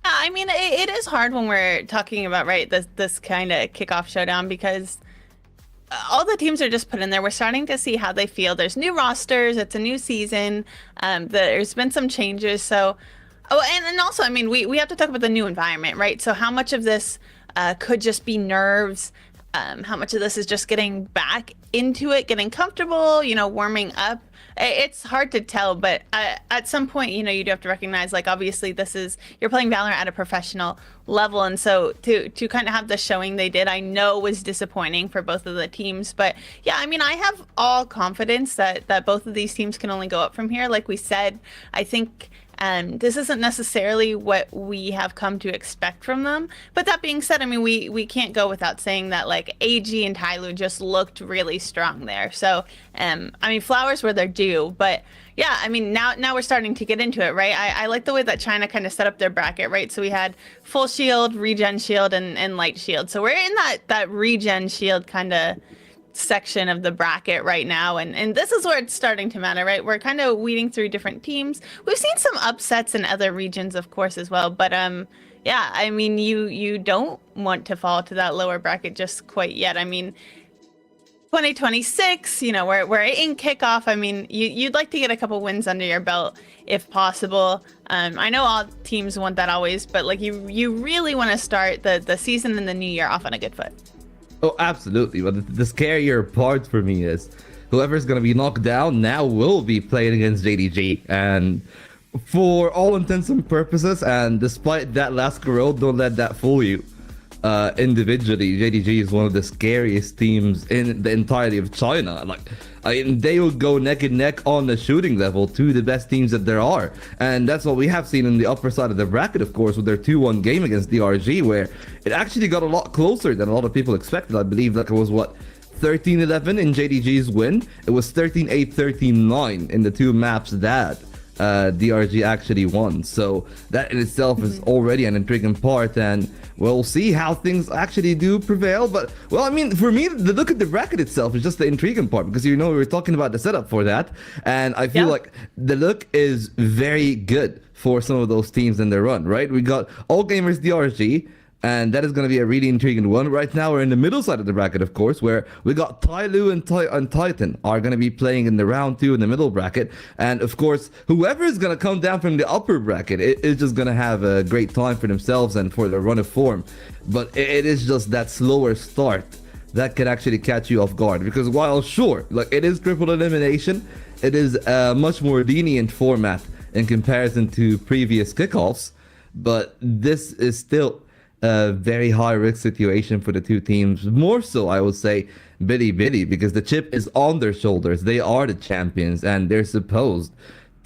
Yeah, I mean, it is hard when we're talking about, right, this kind of kickoff showdown because all the teams are just put in there. We're starting to see how they feel. There's new rosters. It's a new season. There's been some changes. So... Oh, and also, I mean, we have to talk about the new environment, right? So how much of this could just be nerves? How much of this is just getting back into it, getting comfortable, warming up? It's hard to tell, but at some point, you do have to recognize, like, obviously you're playing Valorant at a professional level. And so to kind of have the showing they did, I know was disappointing for both of the teams. But yeah, I mean, I have all confidence that both of these teams can only go up from here. Like we said, I think... this isn't necessarily what we have come to expect from them. But that being said, I mean, we can't go without saying that, like, AG and Tyloo just looked really strong there. So, I mean, flowers where they're due. But, yeah, I mean, now we're starting to get into it, right? I like the way that China kind of set up their bracket, right? So we had full shield, regen shield, and light shield. So we're in that regen shield kind of section of the bracket right now, and this is where it's starting to matter, right? We're kind of weeding through different teams. We've seen some upsets in other regions, of course, as well, but yeah, I mean, you don't want to fall to that lower bracket just quite yet. I mean, 2026, we're in kickoff. I mean, you'd like to get a couple wins under your belt if possible. I know all teams want that always, but like you really want to start the season and the new year off on a good foot. Oh, absolutely. But the scarier part for me is whoever's going to be knocked down now will be playing against JDG. And for all intents and purposes, and despite that last road, don't let that fool you. individually, JDG is one of the scariest teams in the entirety of China. Like, I mean, they will go neck and neck on the shooting level to the best teams that there are. And that's what we have seen in the upper side of the bracket, of course, with their 2-1 game against DRG, where it actually got a lot closer than a lot of people expected. I believe like it was, what, 13-11 in JDG's win? It was 13-8, 13-9 in the two maps that DRG actually won. So that in itself is already an intriguing part, and we'll see how things actually do prevail. But, well, I mean, for me, the look at the bracket itself is just the intriguing part, because, you know, we were talking about the setup for that, and I feel like the look is very good for some of those teams in their run, right? We got All Gamers DRG, and that is going to be a really intriguing one. Right now, we're in the middle side of the bracket, of course, where we got Tyloo and Titan are going to be playing in the round 2 in the middle bracket. And, of course, whoever is going to come down from the upper bracket is just going to have a great time for themselves and for their run of form. But it is just that slower start that can actually catch you off guard. Because while, sure, like it is triple elimination, it is a much more lenient format in comparison to previous kickoffs. But this is still a very high risk situation for the two teams. More so, I would say, Billy, because the chip is on their shoulders. They are the champions, and they're supposed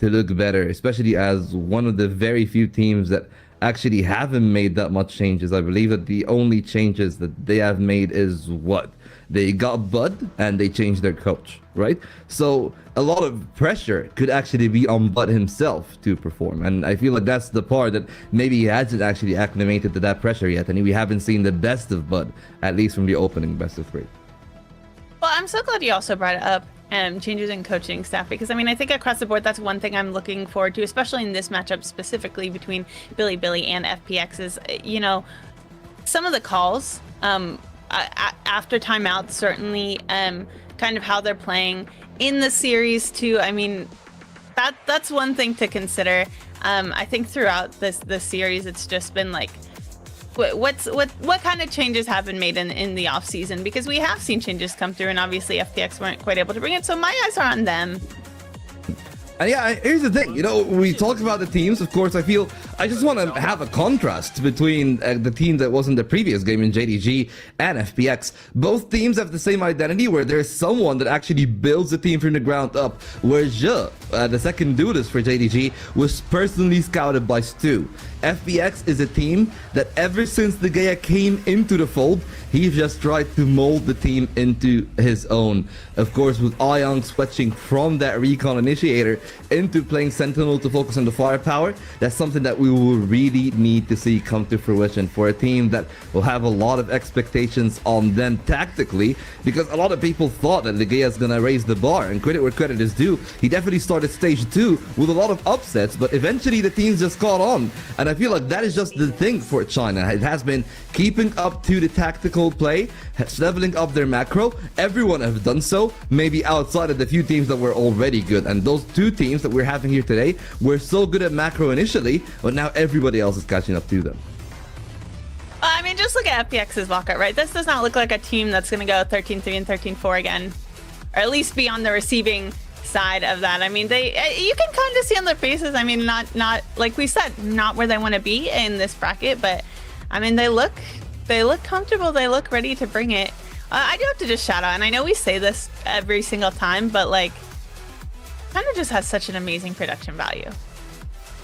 to look better, especially as one of the very few teams that actually haven't made that much changes. I believe that the only changes that they have made is what? They got Bud and they changed their coach, right? So a lot of pressure could actually be on Bud himself to perform. And I feel like that's the part that maybe he hasn't actually acclimated to that pressure yet. And we haven't seen the best of Bud, at least from the opening best of 3. Well, I'm so glad you also brought it up, changes in coaching staff, because I mean, I think across the board, that's one thing I'm looking forward to, especially in this matchup specifically between Billy and FPX is, you know, some of the calls, after timeouts, certainly, kind of how they're playing in the series too. I mean, that's one thing to consider. I think throughout this series, it's just been like, what kind of changes have been made in the off season? Because we have seen changes come through, and obviously FPX weren't quite able to bring it. So my eyes are on them. And yeah, here's the thing, you know, we talked about the teams. Of course, I feel I just want to have a contrast between the team that was in the previous game in JDG and FPX. Both teams have the same identity, where there's someone that actually builds the team from the ground up, where Je, the second duelist for JDG, was personally scouted by Stu. FPX is a team that ever since the Gaia came into the fold, he just tried to mold the team into his own. Of course, with Ayang switching from that recon initiator into playing Sentinel to focus on the firepower, that's something that we will really need to see come to fruition for a team that will have a lot of expectations on them tactically, because a lot of people thought that Gaia is going to raise the bar, and credit where credit is due. He definitely started stage 2 with a lot of upsets, but eventually the teams just caught on. And I feel like that is just the thing for China. It has been keeping up to the tactical play, leveling up their macro. Everyone has done so, maybe outside of the few teams that were already good. And those two teams that we're having here today were so good at macro initially, but now everybody else is catching up to them. I mean, just look at FPX's walkout, right? This does not look like a team that's going to go 13-3 and 13-4 again, or at least be on the receiving side of that. I mean, you can kind of see on their faces. I mean, not like we said, not where they want to be in this bracket, but I mean, they look comfortable. They look ready to bring it. I do have to just shout out, and I know we say this every single time, but like, kind of just has such an amazing production value.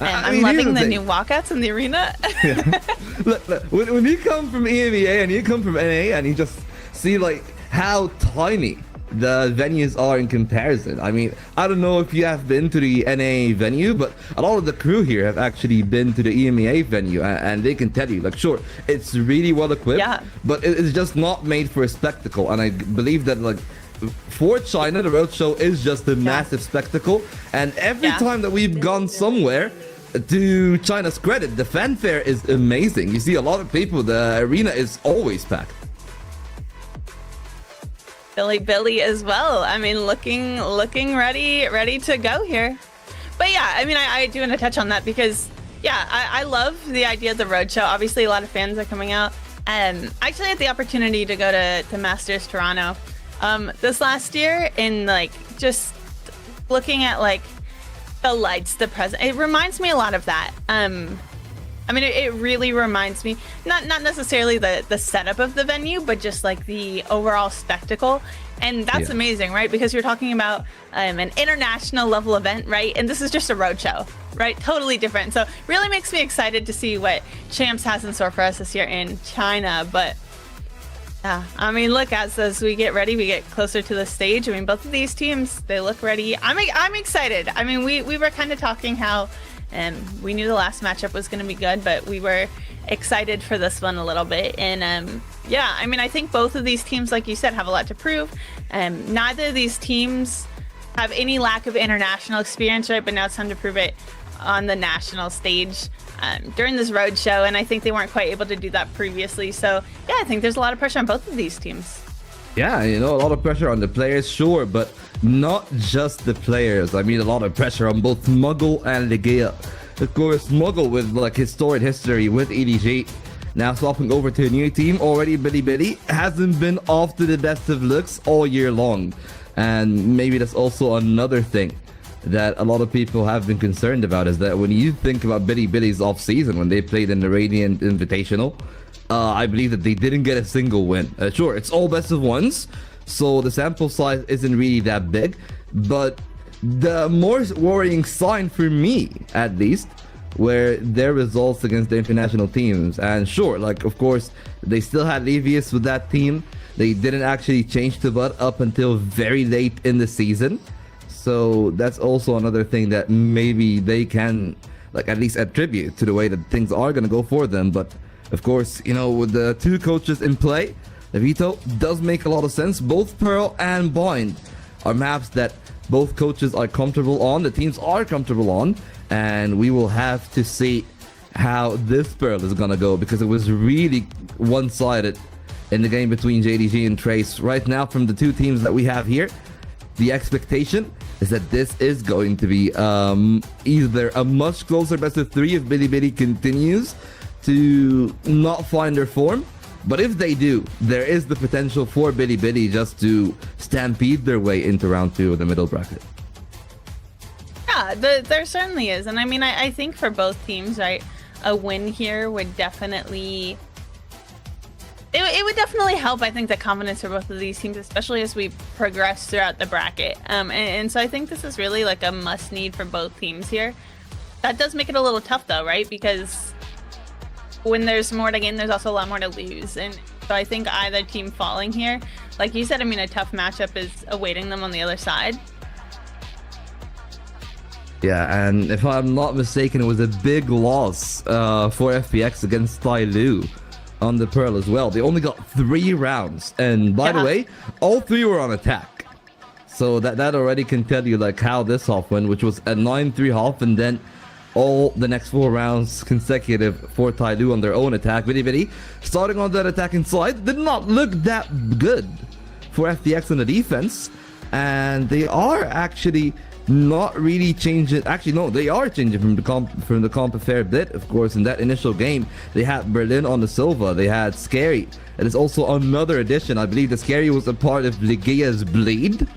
And I'm loving the new walkouts in the arena. Look, when you come from EMEA and you come from NA and you just see like how tiny the venues are in comparison. I mean, I don't know if you have been to the NA venue, but a lot of the crew here have actually been to the EMEA venue, and they can tell you, like, sure, it's really well equipped, but it's just not made for a spectacle. And I believe that, like, for China, the Roadshow is just a massive spectacle, and every time that we've gone somewhere, to China's credit, the fanfare is amazing. You see a lot of people, the arena is always packed. Billy as well. I mean, looking ready to go here. But yeah, I mean, I do want to touch on that because, yeah, I love the idea of the roadshow. Obviously, a lot of fans are coming out. I actually had the opportunity to go to Masters Toronto this last year, and like just looking at like the lights, the present. It reminds me a lot of that. I mean, it really reminds me, not necessarily the setup of the venue, but just like the overall spectacle. And that's amazing, right? Because you're talking about an international level event, right? And this is just a road show, right? Totally different. So really makes me excited to see what Champs has in store for us this year in China. But I mean, look, as we get ready, we get closer to the stage. I mean, both of these teams, they look ready. I'm excited. I mean, we were kind of talking how we knew the last matchup was going to be good, but we were excited for this one a little bit. And yeah, I mean, I think both of these teams, like you said, have a lot to prove. Neither of these teams have any lack of international experience, right? But now it's time to prove it on the national stage during this road show. And I think they weren't quite able to do that previously. So yeah, I think there's a lot of pressure on both of these teams. Yeah, you know, a lot of pressure on the players, sure, but not just the players. I mean, a lot of pressure on both Muggle and Ligea. Of course, Muggle with like his storied history with EDG, now swapping over to a new team. Already Billy hasn't been off to the best of looks all year long. And maybe that's also another thing that a lot of people have been concerned about, is that when you think about Billy's off season, when they played in the Radiant Invitational, I believe that they didn't get a single win. Sure, it's all best of ones, so the sample size isn't really that big, but the more worrying sign for me, at least, were their results against the international teams. And sure, like, of course, they still had Levius with that team. They didn't actually change the butt up until very late in the season. So that's also another thing that maybe they can, like, at least attribute to the way that things are going to go for them. But of course, you know, with the two coaches in play, the veto does make a lot of sense. Both Pearl and Bind are maps that both coaches are comfortable on, the teams are comfortable on, and we will have to see how this Pearl is going to go, because it was really one-sided in the game between JDG and Trace. Right now, from the two teams that we have here, the expectation is that this is going to be either a much closer best of three if Billy continues to not find their form. But if they do, there is the potential for Billy just to stampede their way into round two of the middle bracket. Yeah, there certainly is. And I mean, I think for both teams, right, a win here would definitely... It would definitely help, I think, the confidence for both of these teams, especially as we progress throughout the bracket. And so I think this is really like a must-need for both teams here. That does make it a little tough, though, right? Because when there's more to gain, there's also a lot more to lose. And so I think either team falling here, like you said, I mean, a tough matchup is awaiting them on the other side. Yeah, and if I'm not mistaken, it was a big loss for FPX against Tyloo on the Pearl as well. They only got 3 rounds, and by the way, all 3 were on attack. So that already can tell you like how this half went, which was a 9-3 half, and then all the next 4 rounds consecutive for Tyloo on their own attack. Billy starting on that attacking side did not look that good for FPX on the defense, and they are actually not really changing. Actually, no, they are changing from the comp a fair bit. Of course, in that initial game, they had Berlin on the Silva, they had Scary. It is also another addition. I believe the Scary was a part of Ligea's Bleed.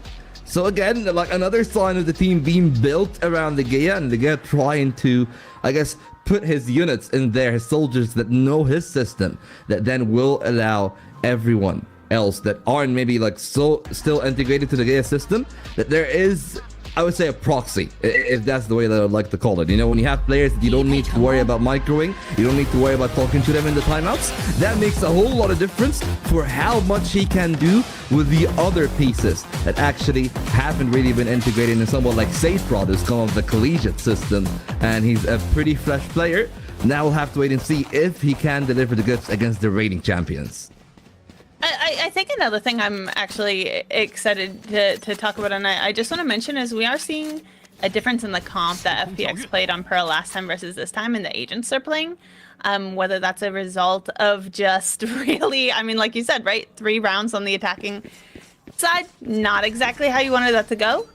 So again, like another sign of the team being built around Ligea, and Ligea trying to, I guess, put his units in there, his soldiers that know his system, that then will allow everyone else that aren't maybe like so still integrated to the Ligea system, that there is, I would say, a proxy, if that's the way that I'd like to call it. You know, when you have players that you don't need to worry about microing, you don't need to worry about talking to them in the timeouts, that makes a whole lot of difference for how much he can do with the other pieces that actually haven't really been integrated in someone like Saprod, who's come of the collegiate system, and he's a pretty fresh player. Now we'll have to wait and see if he can deliver the goods against the reigning champions. I think another thing I'm actually excited to talk about, and I just want to mention, is we are seeing a difference in the comp that FPX played on Pearl last time versus this time, and the agents are playing. Whether that's a result of just really, I mean, like you said, right, 3 rounds on the attacking side, not exactly how you wanted that to go.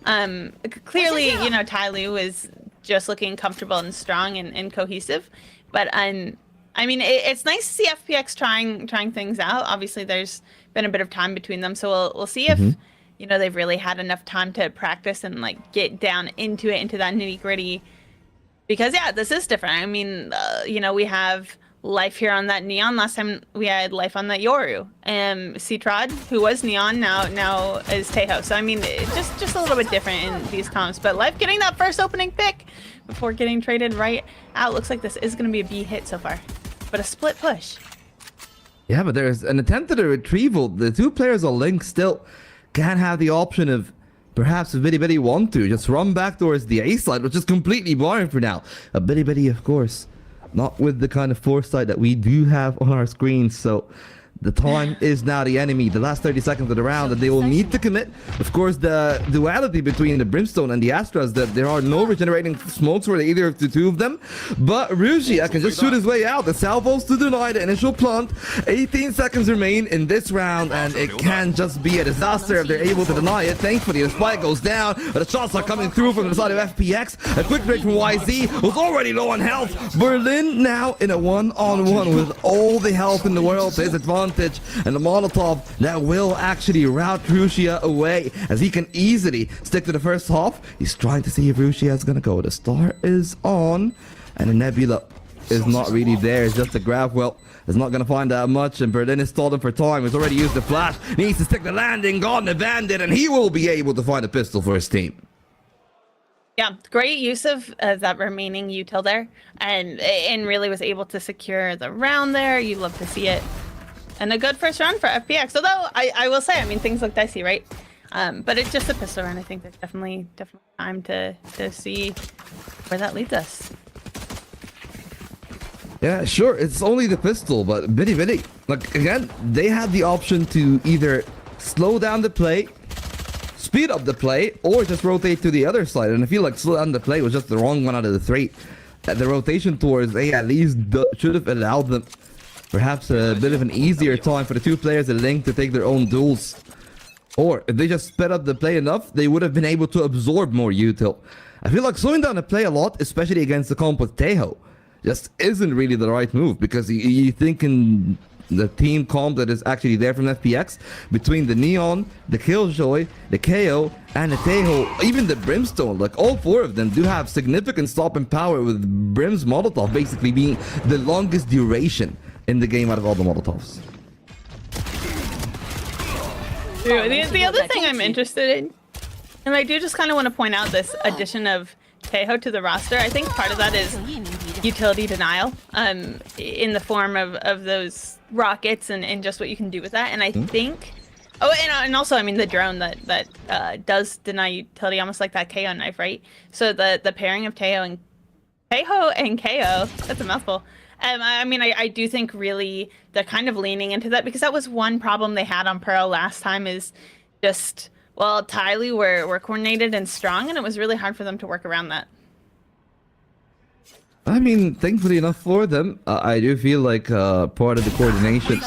Clearly, you know, Tyloo is just looking comfortable and strong and cohesive, but I mean, it's nice to see FPX trying things out. Obviously, there's been a bit of time between them, so we'll see if you know, they've really had enough time to practice and like get down into that nitty gritty. Because yeah, this is different. I mean, you know, we have life here on that Neon. Last time we had life on that Yoru. Citrad, who was Neon, now is Tejo. So I mean, just a little bit different in these comps. But life getting that first opening pick before getting traded right out. Looks like this is going to be a B hit so far, but a split push. Yeah, but there's an attempt at a retrieval. The two players on Link still can have the option of perhaps if Bitty want to just run back towards the A side, which is completely blind for now. Bitty, of course, not with the kind of foresight that we do have on our screens. So the time is now the enemy. The last 30 seconds of the round, and they will need to commit. Of course, the duality between the Brimstone and the Astras, that there are no regenerating smokes for either of the two of them. But Rugia can just shoot his way out. The salvos to deny the initial plant. 18 seconds remain in this round, and it can just be a disaster if they're able to deny it. Thankfully, the spike goes down, but the shots are coming through from the side of FPX. A quick break from YZ, who's already low on health. Berlin now in a one-on-one with all the health in the world to his advantage. And the Molotov that will actually route Rugia away, as he can easily stick to the first half. He's trying to see if Rugia is going to go. The star is on, and the Nebula is not really there. It's just a grab. Well, it's not going to find that much, and Berlin is stalling for time. He's already used the flash. Needs to stick the landing, gone the bandit, and he will be able to find a pistol for his team. Yeah, great use of that remaining util there, and really was able to secure the round there. You love to see it. And a good first round for FPX. Although I will say, I mean, things look dicey, right? But it's just a pistol round. I think there's definitely time to see where that leads us. Yeah, sure, it's only the pistol, but Bitty, like, again, they had the option to either slow down the play, speed up the play, or just rotate to the other side. And I feel like slow down the play was just the wrong one out of the three. The rotation towards A at least should have allowed them perhaps a bit of an easier time for the two players at Link to take their own duels. Or if they just sped up the play enough, they would have been able to absorb more util. I feel like slowing down the play a lot, especially against the comp with Tejo, just isn't really the right move, because you think in the team comp that is actually there from FPX, between the Neon, the Killjoy, the KO, and the Tejo, even the Brimstone, like all four of them do have significant stopping power, with Brim's Molotov basically being the longest duration in the game out of all the Molotovs. The other thing I'm interested in, and I do just kind of want to point out this addition of Tejo to the roster. I think part of that is utility denial, in the form of those rockets and just what you can do with that. And I think, and also, I mean, the drone that does deny utility, almost like that KO knife, right? So the pairing of Tejo and KO, that's a mouthful. I mean, I do think really they're kind of leaning into that, because that was one problem they had on Pearl last time, is just, well, Tylee were coordinated and strong, and it was really hard for them to work around that. I mean, thankfully enough for them, I do feel like part of the coordination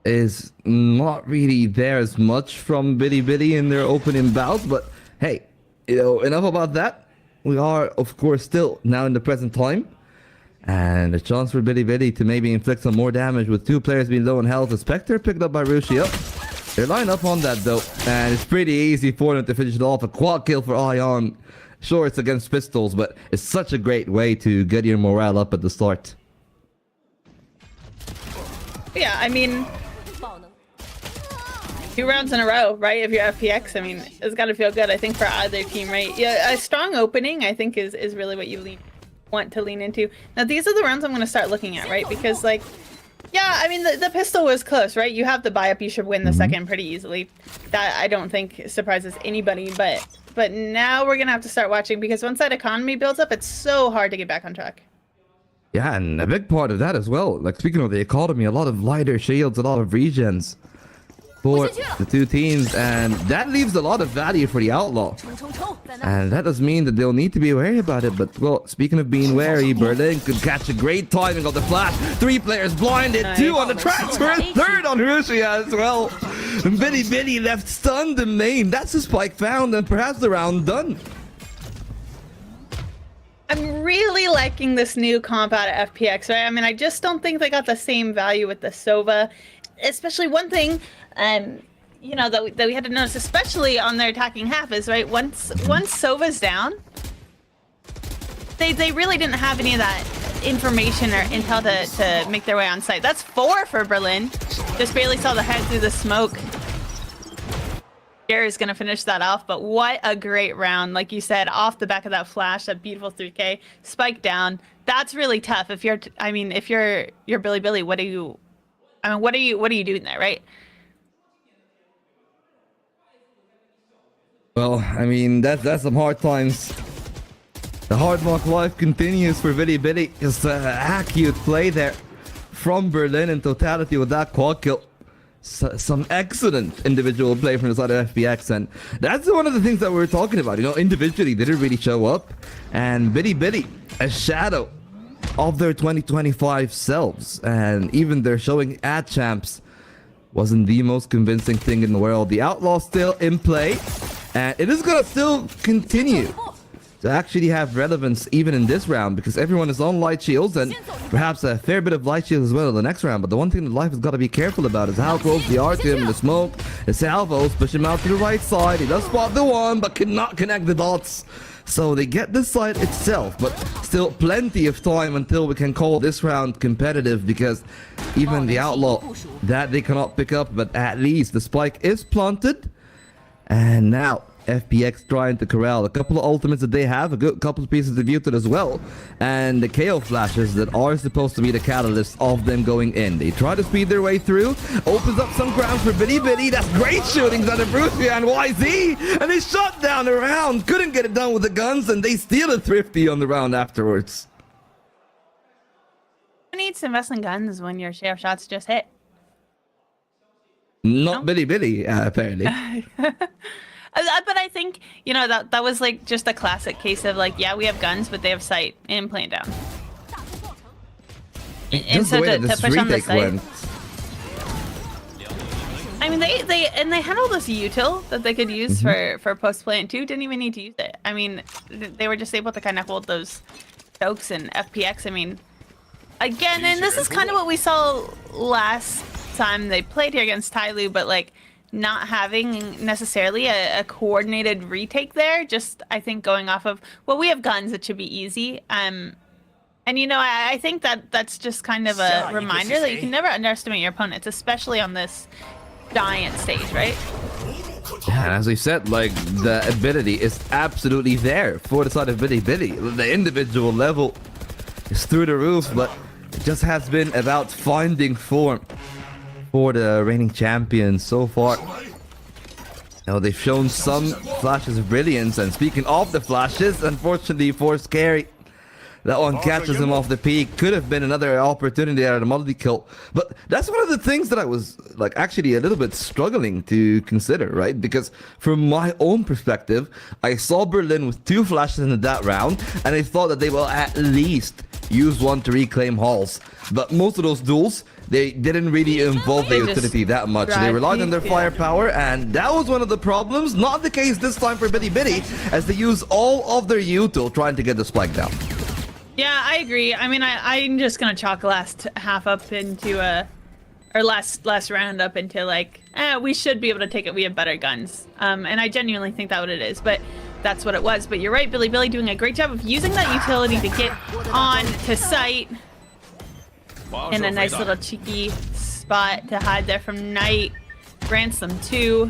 is not really there as much from Bitty in their opening bouts, but hey, you know, enough about that. We are, of course, still now in the present time. And a chance for Bitty to maybe inflict some more damage with two players being low on health. The Spectre picked up by Rugia. They're lined up on that though, and it's pretty easy for them to finish it off. A quad kill for Ion. Sure, it's against pistols, but it's such a great way to get your morale up at the start. Yeah, I mean, 2 rounds in a row, right? If you're FPX, I mean, it's got to feel good, I think, for either team, right? Yeah, a strong opening, I think, is really what you want to lean into. Now, these are the rounds I'm going to start looking at, right? Because, like, yeah, I mean, the pistol was close, right? You have the buy-up, you should win the second pretty easily. That, I don't think, surprises anybody, but now we're going to have to start watching, because once that economy builds up, it's so hard to get back on track. Yeah, and a big part of that as well, like, speaking of the economy, a lot of lighter shields, a lot of regens for the two teams, and that leaves a lot of value for the Outlaw. And that does mean that they'll need to be wary about it. But, well, speaking of being wary, Berlin could catch a great timing of the flash. 3 players blinded, 2 on the transfer, 3rd on Rugia as well. And Bitty left stunned in main. That's a spike found, and perhaps the round done. I'm really liking this new comp out of FPX, right? I mean, I just don't think they got the same value with the Sova. Especially one thing, you know, that we had to notice, especially on their attacking half, is right, once Sova's down, they really didn't have any of that information or intel to make their way on site. That's 4 for Berlin. Just barely saw the head through the smoke. Gary's gonna finish that off, but what a great round. Like you said, off the back of that flash, that beautiful 3K, spike down. That's really tough. If you're, I mean, if you're Billy, what are you doing there, right? Well, I mean, that's some hard times. The hard knock life continues for Billy. Just accurate play there from Berlin in totality with that quad kill. Some excellent individual play from the side of FPX, and that's one of the things that we were talking about. You know, individually they didn't really show up, and Billy, a shadow of their 2025 selves, and even their showing at champs wasn't the most convincing thing in the world. The Outlaw still in play, and it is gonna still continue to actually have relevance even in this round, because everyone is on light shields and perhaps a fair bit of light shields as well in the next round. But the one thing that Life has got to be careful about is how close they are to him in the smoke. The salvos push him out to the right side. He does spot the one, but cannot connect the dots. So they get this side itself, but still plenty of time until we can call this round competitive, because even the Outlaw, that they cannot pick up, but at least the spike is planted. And now FPX trying to corral a couple of ultimates that they have, a good couple of pieces of muted as well, and the KO flashes that are supposed to be the catalyst of them going in. They try to speed their way through, opens up some ground for Billy. That's great shooting out of Brucia and YZ, and they shut down the round. Couldn't get it done with the guns, and they steal a thrifty on the round afterwards. Who needs to invest in guns when your share of shots just hit? Not no? Billy, apparently. But I think, you know, that was like just a classic case of like, yeah, we have guns, but they have sight and playing down. And so to push on the sight. Went. I mean, they had all this util that they could use for post play, and 2 didn't even need to use it. I mean, they were just able to kind of hold those chokes and FPX. I mean, again, and this is kind of what we saw last time they played here against Tyloo, but like, not having necessarily a coordinated retake there, just I think going off of, well, we have guns, it should be easy. And you know, I think that's just kind of a reminder that you can never underestimate your opponents, especially on this giant stage, right? Yeah, and as we said, like, the ability is absolutely there for the side of Billy. The individual level is through the roof, but it just has been about finding form for the reigning champions so far. Now they've shown some flashes of brilliance, and speaking of the flashes, unfortunately for Scary, that one catches him off the peak. Could have been another opportunity at a multi-kill, but that's one of the things that I was like actually a little bit struggling to consider, right? Because from my own perspective, I saw Berlin with 2 flashes in that round, and I thought that they will at least use one to reclaim halls, but most of those duels, they didn't really involve the utility that much. They relied on their firepower, and that was one of the problems. Not the case this time for Billy, as they use all of their util trying to get the spike down. Yeah, I agree. I mean, I'm just gonna chalk last half up into or last round up into like, we should be able to take it. We have better guns, and I genuinely think that's what it is. But that's what it was. But you're right, Billy doing a great job of using that utility to get on to site. In a nice little cheeky spot to hide there from Knight. Grants them 2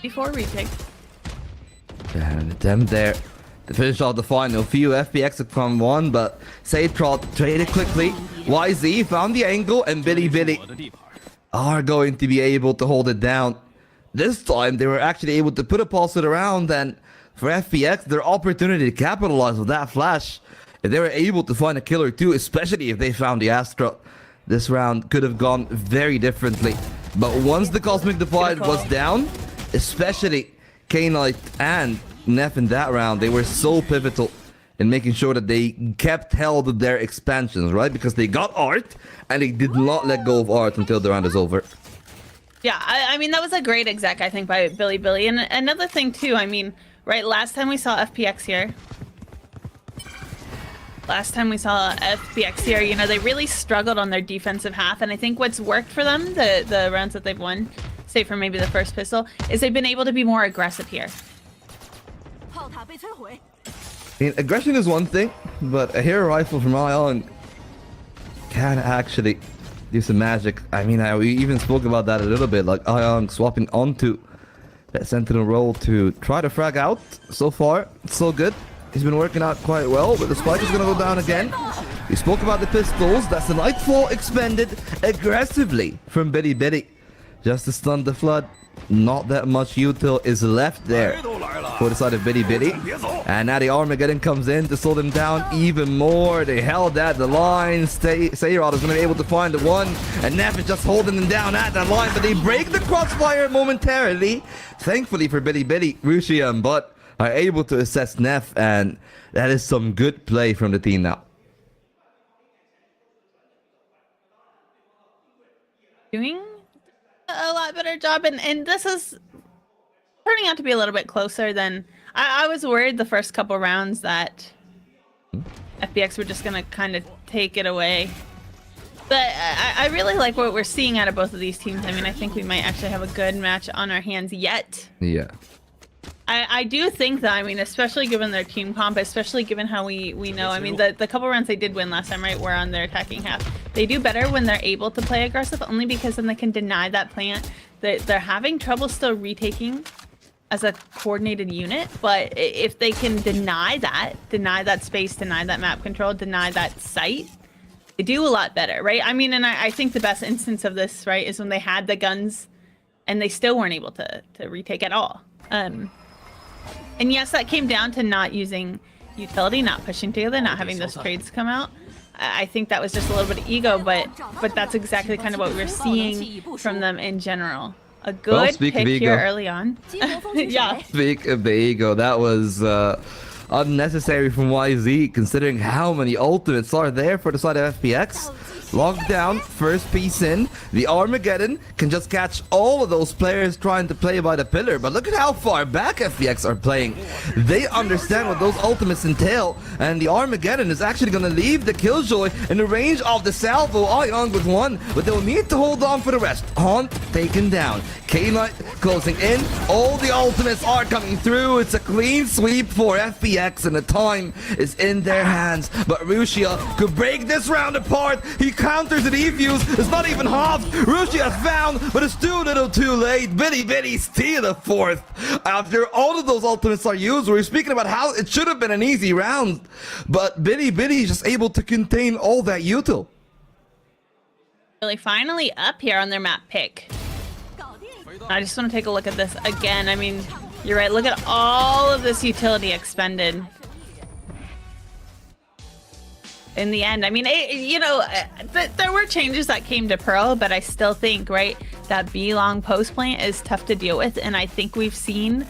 before retake. And attempt there to finish off the final. Few FPX have come 1, but Satrot traded quickly. YZ found the angle, and Billy are going to be able to hold it down. This time they were actually able to put a pulse it around, and for FPX, their opportunity to capitalize with that flash, if they were able to find a kill or 2, especially if they found the Astra, this round could have gone very differently. But once the Cosmic Divide was down, especially K-Knight and Neff in that round, they were so pivotal in making sure that they kept held of their expansions, right? Because they got Art, and they did not let go of Art until the round is over. Yeah, I mean, that was a great exec, I think, by Billy. And another thing, too, I mean, right, last time we saw FPX here, you know, they really struggled on their defensive half, and I think what's worked for them, the rounds that they've won, say for maybe the first pistol, is they've been able to be more aggressive here. Aggression is one thing, but a hero rifle from Ion can actually do some magic. I mean, we even spoke about that a little bit, like Ion swapping onto that Sentinel role to try to frag out. So far, so good. He's been working out quite well, but the spike is going to go down again. We spoke about the pistols. That's the Nightfall expended aggressively from Bitty Bitty. Just to stun the Flood. Not that much util is left there for the side of Bitty Bitty. And now the Armageddon comes in to slow them down even more. They held at the line. Sayrod is going to be able to find the one. And Neff is just holding them down at that line. But they break the crossfire momentarily. Thankfully for Bitty Bitty, Rusia and Butt are able to assess Neff. And that is some good play from the team now. Doing a lot better job, and this is turning out to be a little bit closer than I was worried the first couple rounds that FPX were just gonna kind of take it away. But I really like what we're seeing out of both of these teams. I mean, I think we might actually have a good match on our hands yet. Yeah. I do think that, I mean, especially given their team comp, especially given how we know, I mean, the couple rounds they did win last time, right, were on their attacking half. They do better when they're able to play aggressive, only because then they can deny that plant. They're having trouble still retaking as a coordinated unit, but if they can deny that space, deny that map control, deny that site, they do a lot better, right? I mean, and I think the best instance of this, right, is when they had the guns and they still weren't able to retake at all. And yes, that came down to not using utility, not pushing together, not having those trades come out. I think that was just a little bit of ego, but that's exactly kind of what we're seeing from them in general. A good pick here early on. Yeah. Speak of the ego, that was unnecessary from YZ, considering how many ultimates are there for the side of FPX. Locked down, first piece in. The Armageddon can just catch all of those players trying to play by the pillar. But look at how far back FPX are playing. They understand what those ultimates entail. And the Armageddon is actually going to leave the Killjoy in the range of the salvo. Ion with one, but they'll need to hold on for the rest. Haunt taken down. K-Knight closing in. All the ultimates are coming through. It's a clean sweep for FPX, and the time is in their hands. But Rusia could break this round apart. He counters the defuse. It's not even halved. Rusia has found, but it's too little too late. Bitty Bitty steal the fourth. After all of those ultimates are used, we're speaking about how it should have been an easy round. But Bitty Bitty is just able to contain all that util. Really finally up here on their map pick. I just want to take a look at this again. I mean, you're right. Look at all of this utility expended. In the end, I mean, you know, there were changes that came to Pearl, but I still think, right, that B-long post plant is tough to deal with. And I think we've seen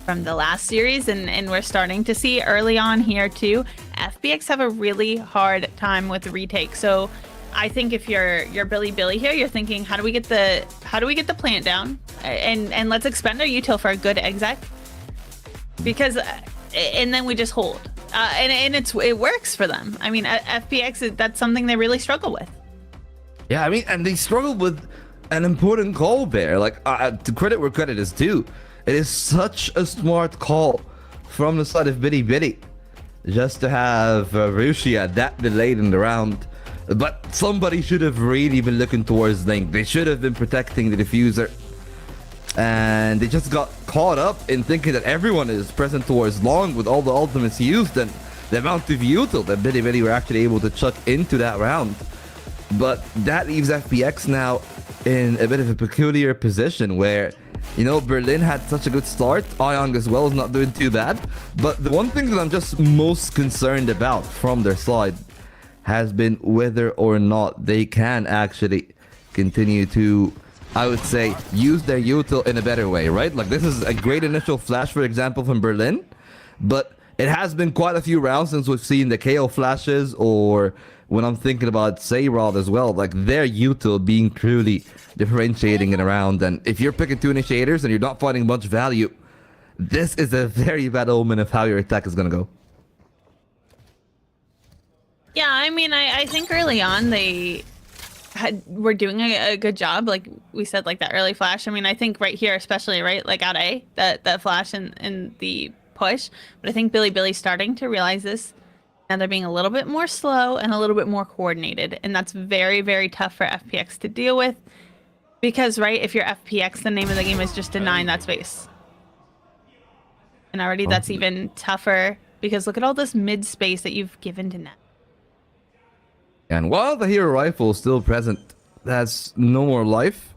from the last series, and we're starting to see early on here too, FPX have a really hard time with retake. So I think if you're Billy here, you're thinking, how do we get the plant down, and let's expend our util for a good exec, because and then we just hold. And it works for them. I mean, FPX, that's something they really struggle with. Yeah, I mean, and they struggled with an important call there. Like, to credit where credit is due, it is such a smart call from the side of Bitty Bitty, just to have Rusia that delayed in the round. But somebody should have really been looking towards Link. They should have been protecting the diffuser. And they just got caught up in thinking that everyone is present towards long with all the ultimates used and the amount of util that Bitty Bitty were actually able to chuck into that round. But that leaves FPX now in a bit of a peculiar position where, you know, Berlin had such a good start. Ion as well is not doing too bad. But the one thing that I'm just most concerned about from their side has been whether or not they can actually continue to, I would say, use their util in a better way, right? Like, this is a great initial flash, for example, from Berlin, but it has been quite a few rounds since we've seen the KO flashes, or when I'm thinking about Sayrod as well, like their util being truly differentiating in a round. And if you're picking two initiators and you're not finding much value, this is a very bad omen of how your attack is going to go. Yeah, I mean, I think early on they were doing a good job, like we said, like that early flash. I mean, I think right here, especially, right, like out A, that flash and the push. But I think Billy's starting to realize this. And they're being a little bit more slow and a little bit more coordinated. And that's very, very tough for FPX to deal with. Because, right, if you're FPX, the name of the game is just denying that space. And already that's even tougher because look at all this mid space that you've given to Net. And while the hero rifle is still present, that's no more life.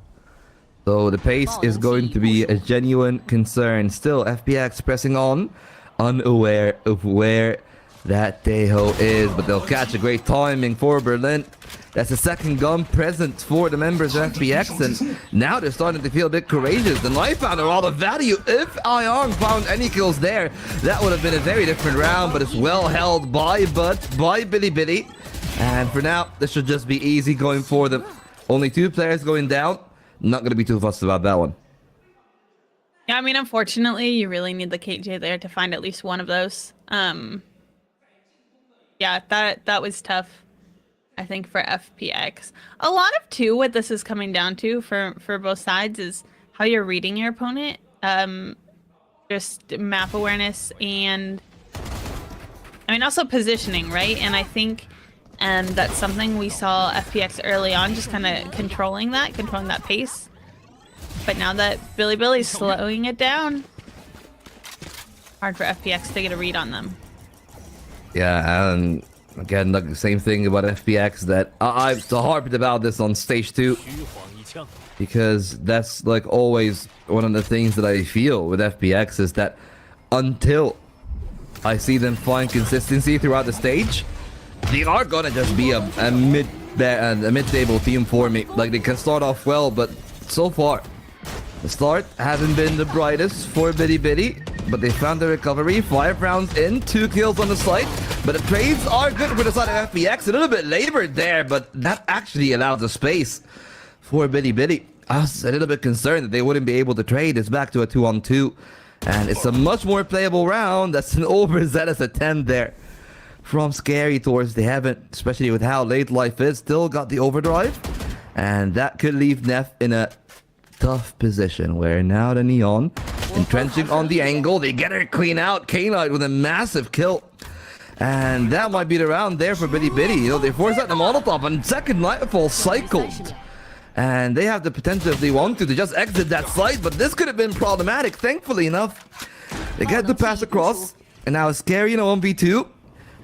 So the pace is going to be a genuine concern. Still, FPX pressing on, unaware of where that Taeho is, but they'll catch a great timing for Berlin. That's the second gun present for the members of FPX, and now they're starting to feel a bit courageous. The knife found a lot of value. If Ayong found any kills there, that would have been a very different round, but it's well held by Billy. And for now, this should just be easy going for them. Only 2 players going down. Not going to be too fussed about that one. Yeah, I mean, unfortunately, you really need the KJ there to find at least one of those. Yeah, that was tough, I think, for FPX. A lot of too what this is coming down to for both sides is how you're reading your opponent. Just map awareness and I mean also positioning, right? And I think that's something we saw FPX early on, just kind of controlling that pace. But now that Billy's slowing it down, hard for FPX to get a read on them. Yeah, and again, like the same thing about FPX that I've harped about this on stage 2 because that's like always one of the things that I feel with FPX is that until I see them find consistency throughout the stage, they are gonna just be a mid-table team for me. Like they can start off well, but so far the start hasn't been the brightest for Billy. But they found the recovery. 5 rounds in, 2 kills on the site. But the trades are good for the side of FPX. A little bit labored there, but that actually allows the space for Billy. I was a little bit concerned that they wouldn't be able to trade. It's back to a 2-on-2. And it's a much more playable round. That's an overzealous attempt there from Scary towards the Heaven, especially with how late life is. Still got the overdrive. And that could leave Neff in a tough position where now the Neon entrenching on the angle. They get her clean out. K-Knight with a massive kill. And that might be the round there for Billy. You know, they force out the Molotov and second Nightfall cycled. And they have the potential, if they want to just exit that site. But this could have been problematic. Thankfully enough, they get the pass across. And now it's Scary in a 1v2.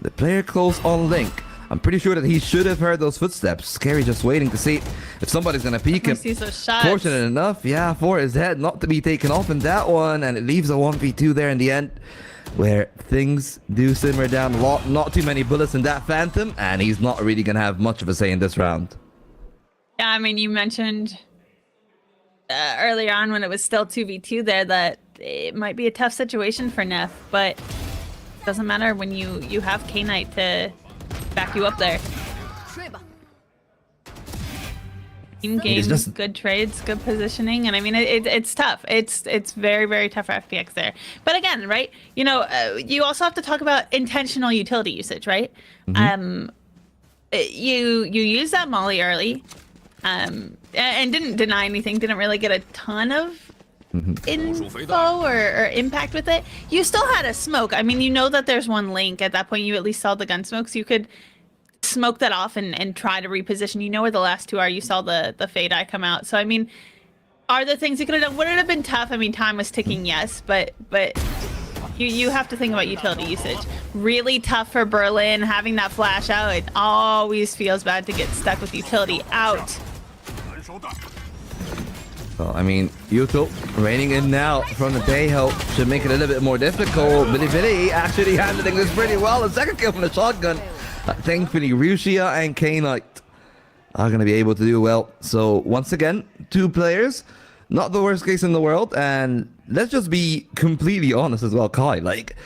The player close on Link. I'm pretty sure that he should have heard those footsteps. Scary just waiting to see if somebody's gonna peek him. Fortunate enough, yeah, for his head not to be taken off in that one, and it leaves a 1v2 there in the end, where things do simmer down a lot. Not too many bullets in that Phantom, and he's not really gonna have much of a say in this round. Yeah, I mean, you mentioned earlier on when it was still 2v2 there that it might be a tough situation for Neff, but it doesn't matter when you have K-Knight to back you up there. Team game, good trades, good positioning, and I mean it's tough. It's very, very tough for FPX there. But again, right? You know, you also have to talk about intentional utility usage, right? You use that molly early, and didn't deny anything. Didn't really get a ton of info or impact with it. You still had a smoke. I mean, you know that there's one Link. At that point, you at least saw the gun smokes. You could smoke that off and try to reposition. You know where the last 2 are. You saw the fade eye come out. So I mean, are there things you could have done? Would it have been tough? I mean, time was ticking, yes, but you have to think about utility usage. Really tough for Berlin having that flash out. It always feels bad to get stuck with utility out. Well, I mean, Yuto raining in now from the Taeho should make it a little bit more difficult. Billy actually handling this pretty well. A second kill from the shotgun. Thankfully, Rushia and K-Knight are going to be able to do well. So, once again, 2 players. Not the worst case in the world. And let's just be completely honest as well, Kai. Like,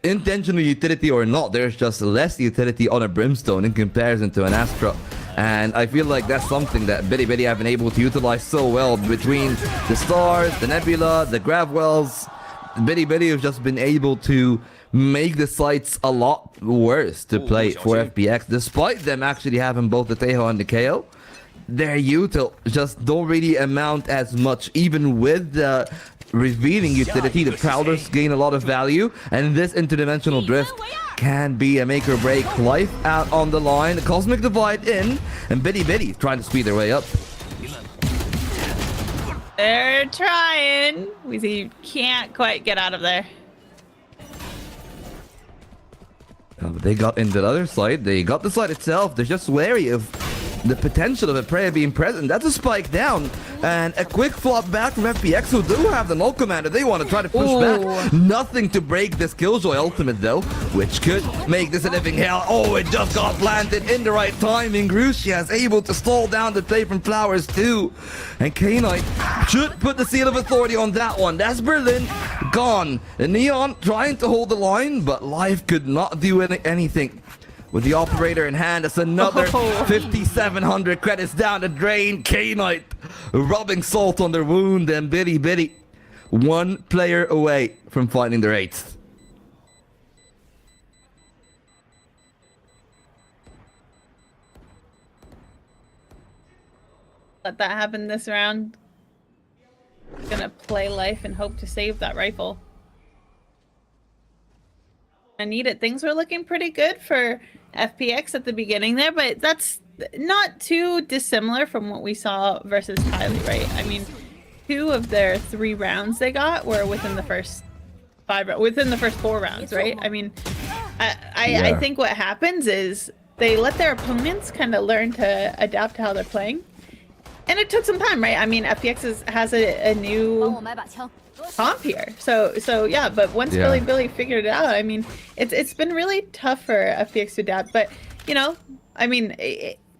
intentional utility or not, there's just less utility on a Brimstone in comparison to an Astra. And I feel like that's something that Billy have been able to utilize so well between the stars, the nebula, the grab wells. Billy have just been able to make the sites a lot worse to play for FPX, despite them actually having both the Taeho and the KO. Their util just don't really amount as much, even with the revealing utility. The Prowlers gain a lot of value, and this interdimensional drift can be a make or break. Life out on the line, the Cosmic Divide in, and Bitty trying to speed their way up. They're trying. We see can't quite get out of there. They got into the other side. They got the side itself. They're just wary of the potential of a Prey being present. That's a spike down. And a quick flop back from FPX, who do have the null commander. They want to try to push back. Nothing to break this Killjoy ultimate, though, which could make this a living hell. Oh, it just got planted in the right timing. Grucia is able to stall down the play from Flowers, too. And K-Knight should put the seal of authority on that one. That's Berlin gone. And Neon trying to hold the line, but Life could not do anything. With the operator in hand, it's another 5,700 credits down the drain. K-Knight rubbing salt on their wound, and Bitty one player away from finding their 8th. Let that happen this round. Gonna play Life and hope to save that rifle. I need it. Things were looking pretty good for FPX at the beginning there, but that's not too dissimilar from what we saw versus Kylie, right? I mean, 2 of their 3 rounds they got were within the first 4 rounds, right? I mean, I think what happens is they let their opponents kind of learn to adapt to how they're playing, and it took some time, right? I mean, FPX has a new comp here, so yeah. But once Billy figured it out, I mean, it's been really tough for FPX to adapt. But you know, I mean,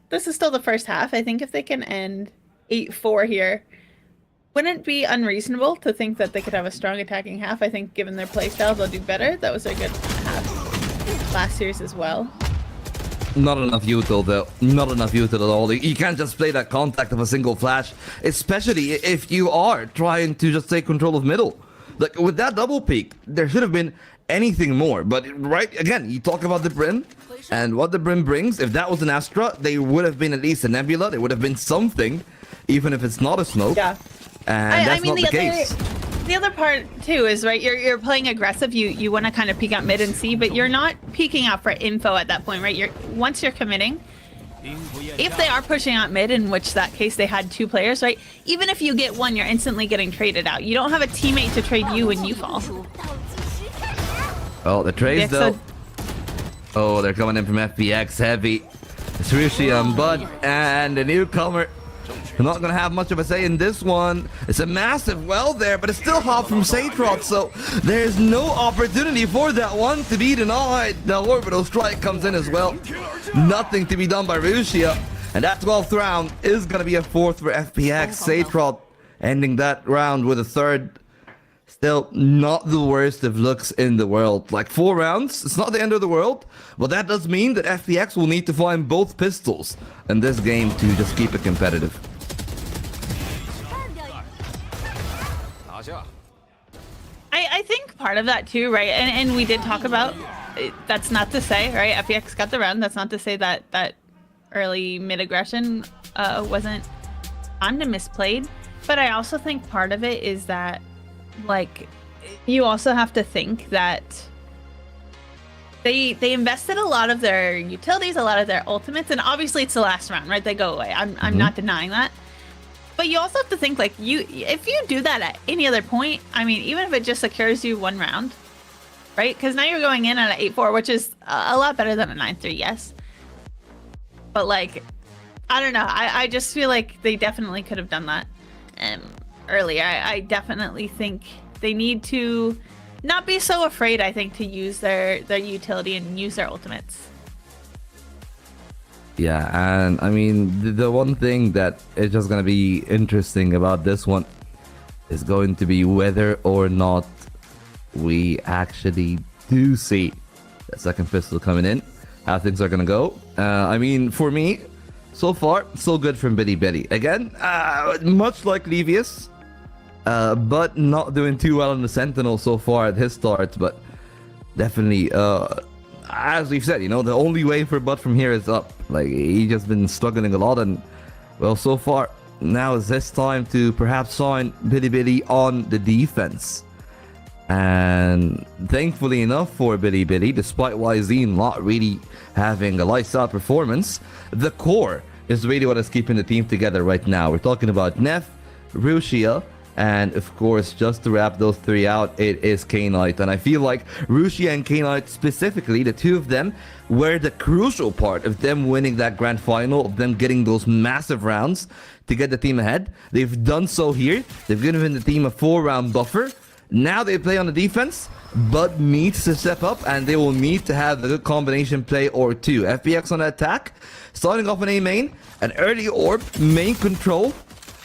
this is still the first half. I think if they can end 8-4 here, wouldn't be unreasonable to think that they could have a strong attacking half. I think given their playstyle, they'll do better. That was a good half last series as well. Not enough util, though. Not enough util at all. You can't just play that contact of a single flash, especially if you are trying to just take control of middle. Like, with that double peak, there should have been anything more. But, right, again, you talk about the Brim, and what the Brim brings. If that was an Astra, they would have been at least a Nebula. They would have been something, even if it's not a smoke. Yeah. And that's not the case. The other part too is, right, you're playing aggressive. You want to kind of peek out mid and see, but you're not peeking out for info at that point, right? Once you're committing, if they are pushing out mid, in which that case they had 2 players, right? Even if you get 1, you're instantly getting traded out. You don't have a teammate to trade you when you fall. Oh, the trades though. Oh, they're coming in from FPX heavy. It's Rishi and Bud and the newcomer. They're not going to have much of a say in this one. It's a massive well there, but it's still hot from Satrot, so there's no opportunity for that one to be denied. The orbital strike comes in as well. Nothing to be done by Rusia. And that 12th round is going to be a 4th for FPX. Satrot ending that round with a 3rd. Still not the worst of looks in the world. Like 4 rounds, it's not the end of the world, but that does mean that FPX will need to find both pistols in this game to just keep it competitive. I think part of that too, right? And we did talk about, that's not to say, right? FPX got the round. That's not to say that early mid aggression wasn't on to misplayed. But I also think part of it is that, like, you also have to think that they invested a lot of their utilities, a lot of their ultimates, and obviously it's the last round, right? They go away. I'm not denying that. But you also have to think, like, if you do that at any other point, I mean, even if it just secures you 1 round, right? Because now you're going in at an 8-4, which is a lot better than a 9-3, yes. But, like, I don't know. I just feel like they definitely could have done that earlier. I definitely think they need to not be so afraid, I think, to use their utility and use their ultimates. Yeah, and I mean, the one thing that is just going to be interesting about this one is going to be whether or not we actually do see the second pistol coming in, how things are going to go. I mean, for me, so far, so good from Bitty. Again, much like Levius, but not doing too well on the Sentinel so far at his start, but definitely, as we've said, you know, the only way for Bud from here is up. Like, he's just been struggling a lot, and, well, so far, now is this time to perhaps sign Bilibili on the defense. And thankfully enough for Bilibili, despite YZ not really having a lights out performance, the core is really what is keeping the team together right now. We're talking about Neff, Rushia, and of course, just to wrap those three out, it is K-Knight. And I feel like Rushia and K-Knight specifically, the two of them, were the crucial part of them winning that grand final, of them getting those massive rounds to get the team ahead. They've done so here. They've given the team a 4-round buffer. Now they play on the defense, but needs to step up, and they will need to have a good combination play or two. FPX on the attack, starting off an A main, an early orb, main control,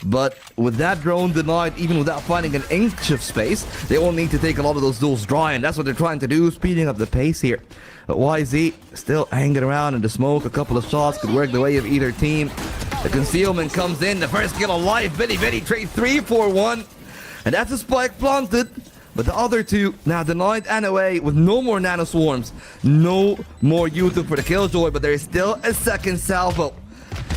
but with that drone denied, even without finding an inch of space, they will need to take a lot of those duels dry, and that's what they're trying to do, speeding up the pace here. But YZ still hanging around in the smoke. A couple of shots could work the way of either team. The concealment comes in, the first kill of life. Bilibili trade 3-4-1. And that's a spike planted, but the other two now denied and away with no more nano swarms, no more YouTube for the killjoy, but there is still a second salvo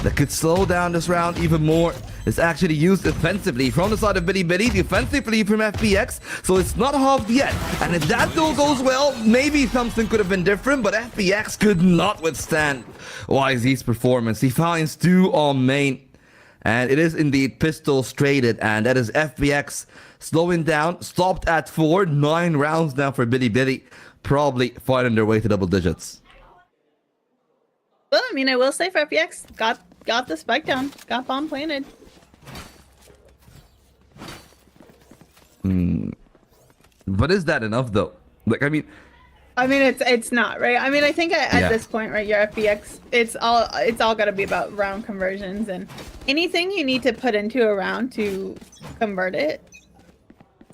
that could slow down this round even more. It's actually used defensively from the side of Bilibili, defensively from FPX, so it's not halved yet. And if that duel goes well, maybe something could have been different, but FPX could not withstand YZ's performance. He finds 2 on main. And it is indeed pistols traded, and that is FPX slowing down, stopped at 4, 9 rounds now for Bilibili, probably finding their way to double digits. Well, I mean, I will say for FPX, got the spike down, got bomb planted. But is that enough though? Like, I mean, it's not, right? I mean, I think at this point, right, your FPX, it's all got to be about round conversions, and anything you need to put into a round to convert it,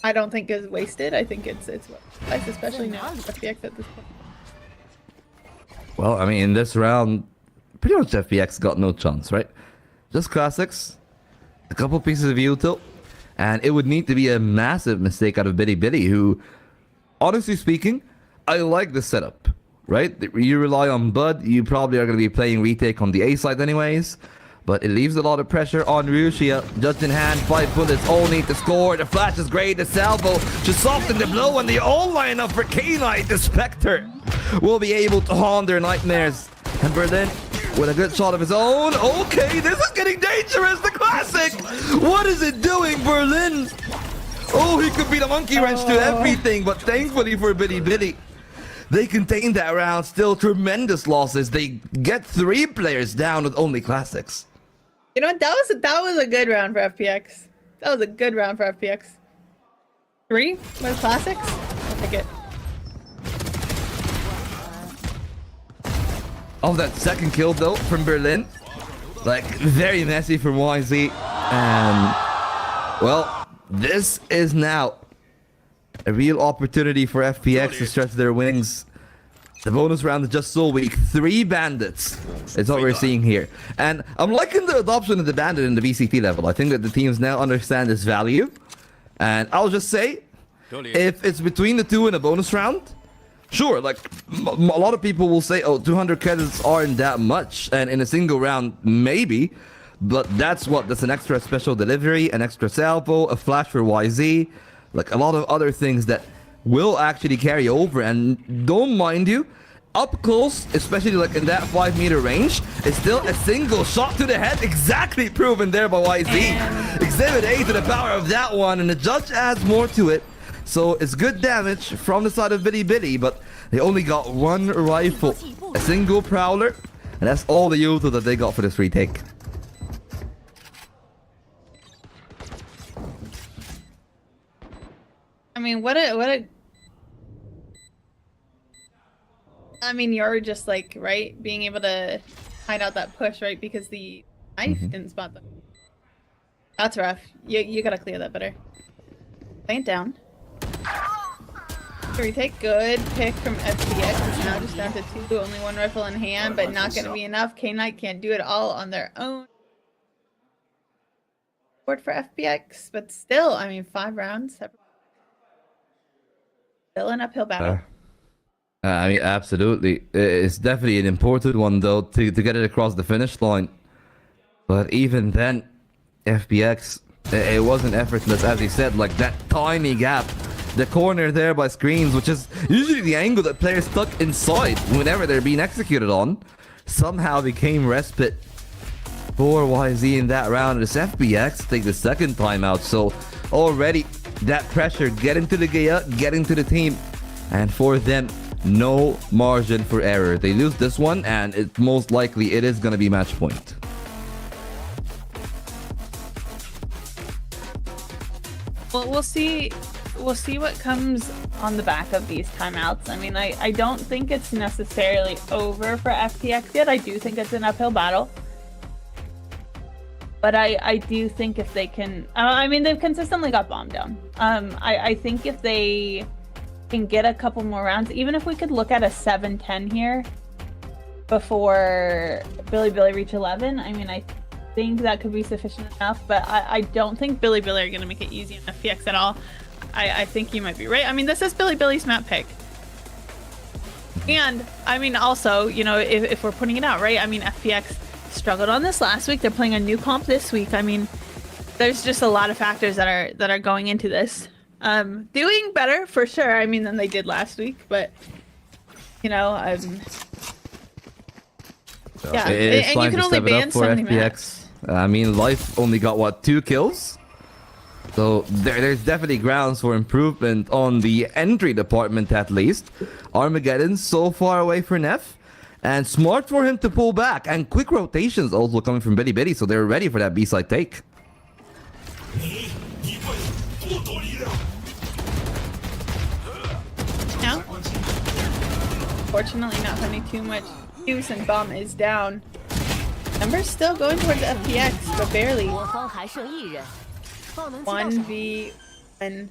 I don't think is wasted. I think it's nice, especially now FPX at this point. Well, I mean, in this round, pretty much FPX got no chance, right? Just classics, a couple pieces of util, and it would need to be a massive mistake out of Bilibili, who, honestly speaking, I like the setup, right? You rely on Bud, you probably are going to be playing retake on the A side anyways, but it leaves a lot of pressure on Rushia. Just in hand, 5 bullets, all need to score. The flash is great, the salvo should soften the blow, and the all line up for K-Knight. The Spectre will be able to haunt their nightmares. And Berlin with a good shot of his own. Okay, this is getting dangerous, the classic! What is it doing, Berlin? Oh, he could beat a monkey wrench to everything, but thankfully for Bilibili, they contain that round. Still tremendous losses. They get 3 players down with only classics. You know what? That was a good round for FPX. That was a good round for FPX. 3 with classics? I'll take it. Oh, that second kill though from Berlin. Like, very messy from YZ. And, well, this is now a real opportunity for FPX to stretch their wings. The bonus round is just so weak. 3 bandits is what we're seeing here. And I'm liking the adoption of the bandit in the VCT level. I think that the teams now understand its value. And I'll just say, if it's between the 2 in a bonus round, sure, like, a lot of people will say, oh, 200 credits aren't that much. And in a single round, maybe. But that's an extra special delivery, an extra salvo, a flash for YZ. Like, a lot of other things that will actually carry over. And don't mind you, up close, especially like in that 5-meter range, is still a single shot to the head. Exactly proven there by YZ. Exhibit A to the power of that one, and the judge adds more to it. So it's good damage from the side of Bilibili, but they only got 1 rifle, a single prowler, and that's all the util that they got for this retake. I mean, what a I mean, you're just like, right, being able to hide out that push, right, because the knife didn't spot them. That's rough. You gotta clear that better. Plant down. Retake, good pick from FPX. It's now just down to 2, only 1 rifle in hand, but not gonna be enough. K-Knight can't do it all on their own. Support for FPX, but still, I mean, 5 rounds. Still an uphill battle. I mean, absolutely. It's definitely an important one, though, to get it across the finish line. But even then, FPX, it wasn't effortless, as he said, like that tiny gap. The corner there by screens, which is usually the angle that players stuck inside whenever they're being executed on, somehow became respite for YZ in that round. As FPX take the second timeout, so already that pressure getting to the Gaia, getting to the team, and for them, no margin for error. They lose this one, and it most likely it is going to be match point. Well, we'll see what comes on the back of these timeouts. I mean, I don't think it's necessarily over for FPX yet. I do think it's an uphill battle. But I do think if they can... I mean, they've consistently got bombed down. I think if they can get a couple more rounds, even if we could look at a 7-10 here before Billy reach 11, I mean, I think that could be sufficient enough. But I don't think Billy are going to make it easy on FPX at all. I think you might be right. I mean, this is Billy's map pick. And, I mean, also, you know, if we're putting it out, right? I mean, FPX struggled on this last week. They're playing a new comp this week. I mean, there's just a lot of factors that are going into this. Doing better, for sure, I mean, than they did last week. But, you know, yeah. It's and time you can to only step it ban up for so many FPX. maps. I mean, Life only got, what, 2 kills? So there's definitely grounds for improvement on the entry department, at least. Armageddon so far away for Neff, and smart for him to pull back, and quick rotations also coming from Billy, so they're ready for that B-side take. No. Fortunately, not finding too much use, and bomb is down. Numbers still going towards FPX, but barely. 1v1.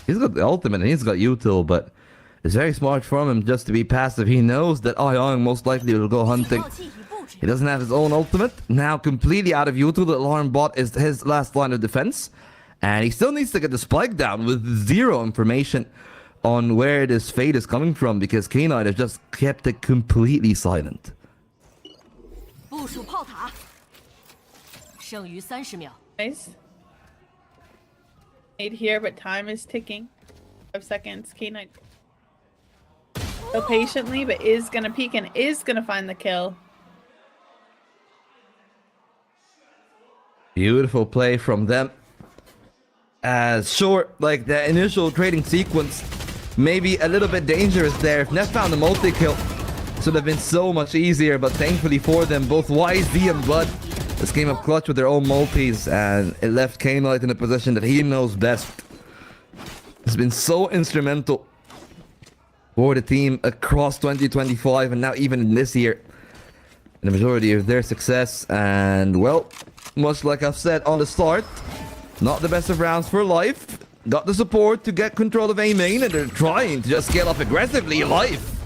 He's got the ultimate and he's got util, but it's very smart from him just to be passive. He knows that Young most likely will go hunting. He doesn't have his own ultimate. Now completely out of util. The alarm bot is his last line of defense. And he still needs to get the spike down with zero information on where this fade is coming from, because K9 has just kept it completely silent. Nice. Made here, but time is ticking. 5 seconds. K9 so patiently, but is gonna peek and is gonna find the kill. Beautiful play from them. As short, like the initial trading sequence, maybe a little bit dangerous there. If Neff found the multi-kill, it would have been so much easier, but thankfully for them, both YZ and Blood just came up clutch with their own multis, and it left Kainlight in a position that he knows best. It's been so instrumental for the team across 2025 and now even in this year. The majority of their success, and well, much like I've said on the start, not the best of rounds for Life. Got the support to get control of A main, and they're trying to just scale up aggressively. Life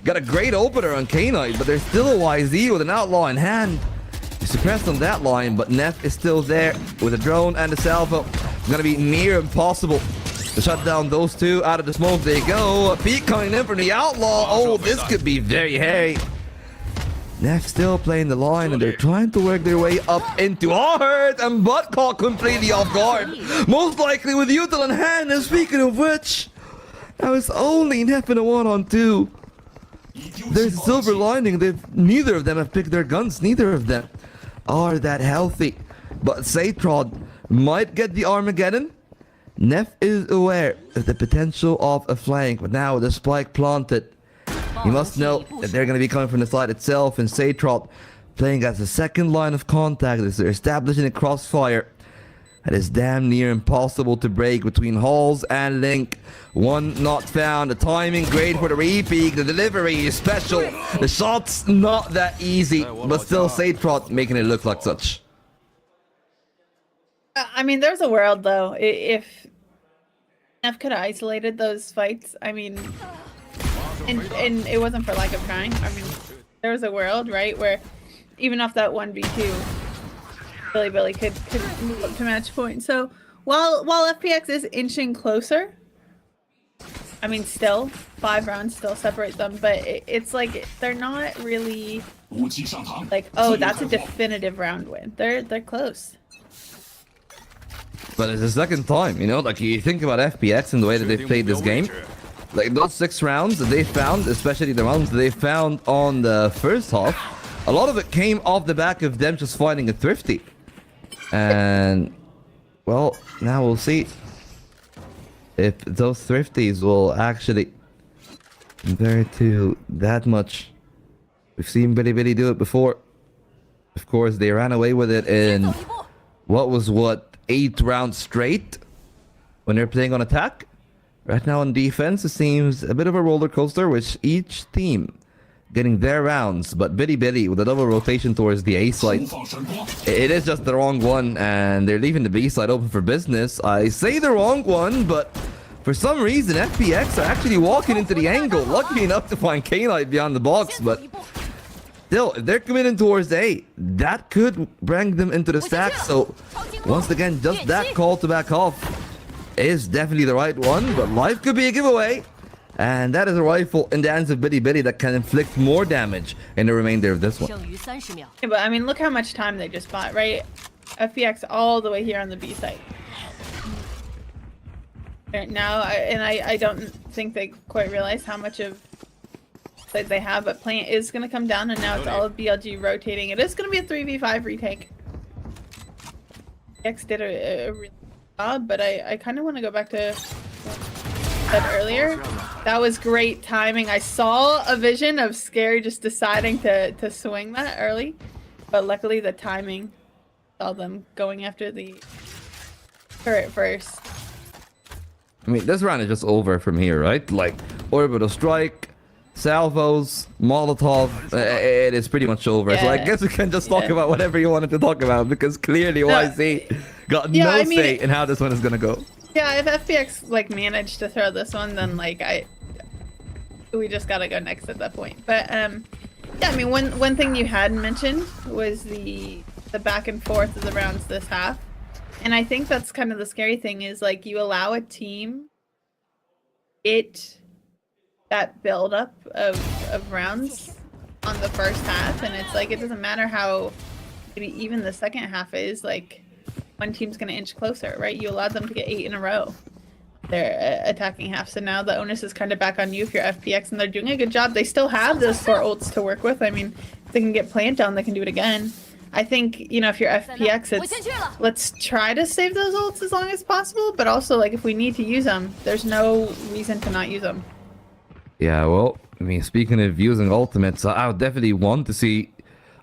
got a great opener on K-Knight, but there's still a YZ with an outlaw in hand. He's suppressed on that line, but Neff is still there with a drone and a salvo. It's gonna be near impossible to shut down those two. Out of the smoke they go. A peek coming in from the outlaw. Oh, this could be very hairy. Neff still playing the line, and they're trying to work their way up into hurt, and Butt caught completely off guard. Most likely with util in hand, and speaking of which, that was only Neff in a 1-on-2. There's a silver lining. Neither of them have picked their guns. Neither of them are that healthy. But Satrod might get the Armageddon. Neff is aware of the potential of a flank, but now with the spike planted, he must know that they're going to be coming from the side itself, and Satrod playing as the second line of contact as they're establishing a crossfire that is damn near impossible to break between Halls and Link. One not found. The timing great for the repeat. The delivery is special. The shot's not that easy, but still Satrod making it look like such. I mean, there's a world though. If Neff could have isolated those fights, I mean, and it wasn't for lack of trying. I mean, there was a world, right, where even off that 1v2, Billy could move up to match point. So while FPX is inching closer, I mean, still 5 rounds still separate them, but it's like they're not really like, oh, that's a definitive round win. They're close. But it's the second time, you know, like you think about FPX and the way that they've played this game. Like those 6 rounds that they found, especially the rounds that they found on the first half, a lot of it came off the back of them just finding a thrifty. And, well, now we'll see if those thrifties will actually compare to that much. We've seen Billy do it before. Of course, they ran away with it in what 8 rounds straight when they're playing on attack. Right now on defense, it seems a bit of a roller coaster, which each team getting their rounds, but Billy with a double rotation towards the A side. It is just the wrong one, and they're leaving the B side open for business. I say the wrong one, but for some reason, FPX are actually walking into the angle. Lucky enough to find K-Knight beyond the box, but still, if they're committing towards A, that could bring them into the stack. So once again, just that call to back off is definitely the right one, but life could be a giveaway. And that is a rifle in the hands of Billy that can inflict more damage in the remainder of this one. Yeah, but I mean, look how much time they just bought, right? FPX all the way here on the B site. Now, I don't think they quite realize how much of that they have, but plant is going to come down, and now it's all of BLG rotating. It is going to be a 3v5 retake. FPX did a really good job, but I kind of want to go back to said earlier. That was great timing. I saw a vision of Scary just deciding to swing that early, but luckily the timing saw them going after the turret first. I mean, this round is just over from here, right? Like, orbital strike, salvos, Molotov, it is pretty much over. Yeah. So I guess we can just talk about whatever you wanted to talk about, because clearly YZ got no say in how this one is gonna go. Yeah, if FPX like managed to throw this one, then like we just gotta go next at that point. But yeah, I mean, one thing you hadn't mentioned was the back and forth of the rounds this half, and I think that's kind of the scary thing is like you allow a team that build up of rounds on the first half, and it's like it doesn't matter how maybe even the second half is, like one team's going to inch closer, right? You allowed them to get 8 in a row. They're attacking half, so now the onus is kind of back on you if you're FPX, and they're doing a good job. They still have those 4 ults to work with. I mean, if they can get plant down, they can do it again. I think, you know, if you're FPX, it's let's try to save those ults as long as possible, but also, like, if we need to use them, there's no reason to not use them. Yeah, well, I mean, speaking of using ultimates, I would definitely want to see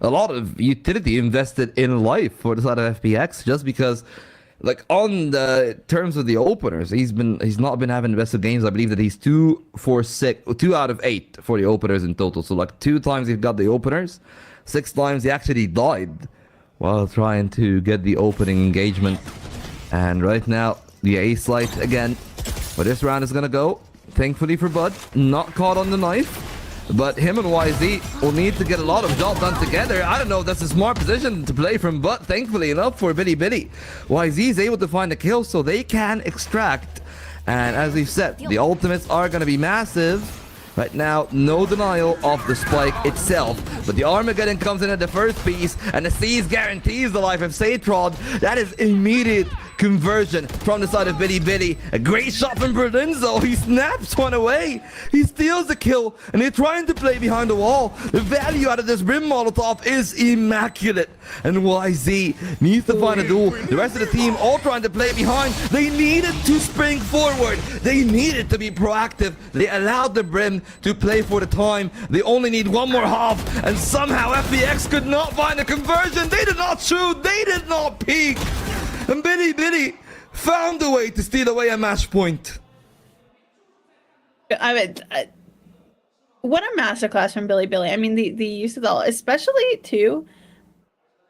a lot of utility invested in life for the side of FPX, just because, like, on the terms of the openers, he's not been having the best of games. I believe that he's 2 out of 8 for the openers in total. So like 2 times he got the openers, 6 times he actually died while trying to get the opening engagement. And right now, the ace light again. Where this round is gonna go, thankfully for Bud, not caught on the knife. But him and YZ will need to get a lot of job done together. I don't know if that's a smart position to play from, but thankfully enough for Billy. YZ is able to find a kill so they can extract. And as we've said, the ultimates are going to be massive. Right now, no denial of the spike itself. But the Armageddon comes in at the first piece, and the Seize guarantees the life of Satrod. That is immediate conversion from the side of Billy. A great shot from Berlinzo. He snaps one away. He steals the kill, and they're trying to play behind the wall. The value out of this Brim Molotov is immaculate. And YZ needs to find a duel. The rest of the team all trying to play behind. They needed to spring forward. They needed to be proactive. They allowed the Brim to play for the time. They only need one more half, and somehow FPX could not find a conversion. They did not shoot. They did not peek. And Billy found a way to steal away a match point. I mean, what a masterclass from Billy. I mean, the use of the ult, especially too,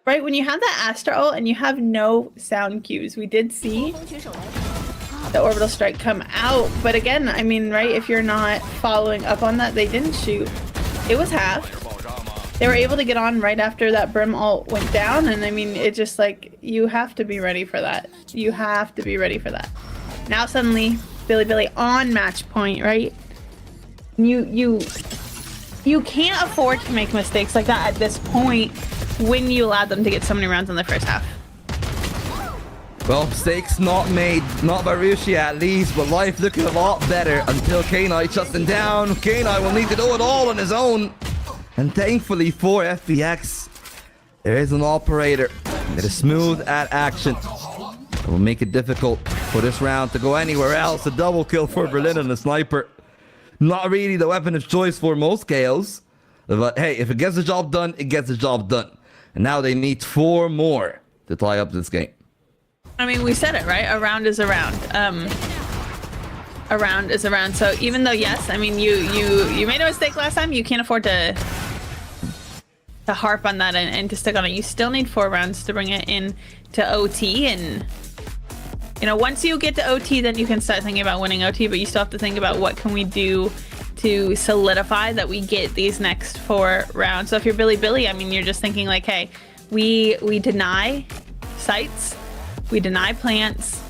right when you have that Astra ult and you have no sound cues. We did see the orbital strike come out, but again, I mean, right, if you're not following up on that, they didn't shoot. It was half. They were able to get on right after that Brim ult went down, and I mean, it just like, you have to be ready for that. You have to be ready for that. Now suddenly, Billy on match point, right? You can't afford to make mistakes like that at this point when you allow them to get so many rounds in the first half. Well, mistakes not made, not by Rishi at least, but life looking a lot better until K-Knight shuts them down. K-Knight will need to do it all on his own. And thankfully for FPX, there is an operator that is smooth at action. It will make it difficult for this round to go anywhere else. A double kill for Berlin and the sniper. Not really the weapon of choice for most KOs. But hey, if it gets the job done, it gets the job done. And now they need 4 more to tie up this game. I mean, we said it, right? A round is a round. A round is a round. So even though, yes, I mean, you made a mistake last time, you can't afford to harp on that and to stick on it. You still need 4 rounds to bring it in to OT. And, you know, once you get to OT, then you can start thinking about winning OT, but you still have to think about what can we do to solidify that we get these next 4 rounds. So if you're Billy, I mean, you're just thinking like, hey, we deny sites. We deny plants.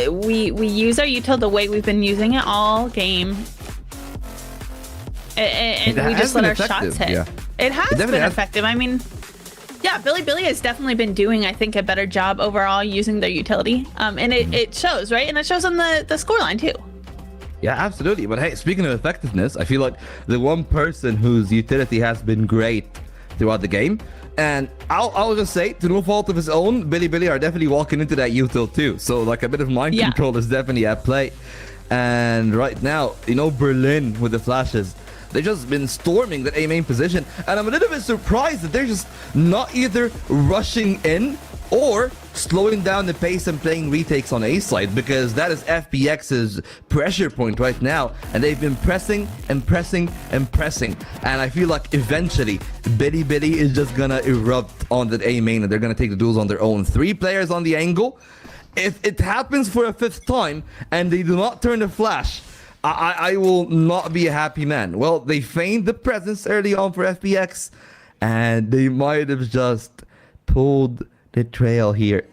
We use our util the way we've been using it all game. And we just let our shots hit. Yeah. It has been effective. I mean, yeah, Billy has definitely been doing, I think, a better job overall using their utility. And it shows, right? And it shows on the scoreline too. Yeah, absolutely. But hey, speaking of effectiveness, I feel like the one person whose utility has been great throughout the game, and I'll just say, to no fault of his own, Billy are definitely walking into that util too. So like a bit of mind control is definitely at play. And right now, you know, Berlin with the flashes, they've just been storming that A main position. And I'm a little bit surprised that they're just not either rushing in or slowing down the pace and playing retakes on A side, because that is FPX's pressure point right now, and they've been pressing and pressing and pressing, and I feel like eventually Billy is just gonna erupt on the A main and they're gonna take the duels on their own. 3 players on the angle. If it happens for a 5th time and they do not turn the flash, I will not be a happy man. Well, they feigned the presence early on for FPX, and they might have just pulled the trail here.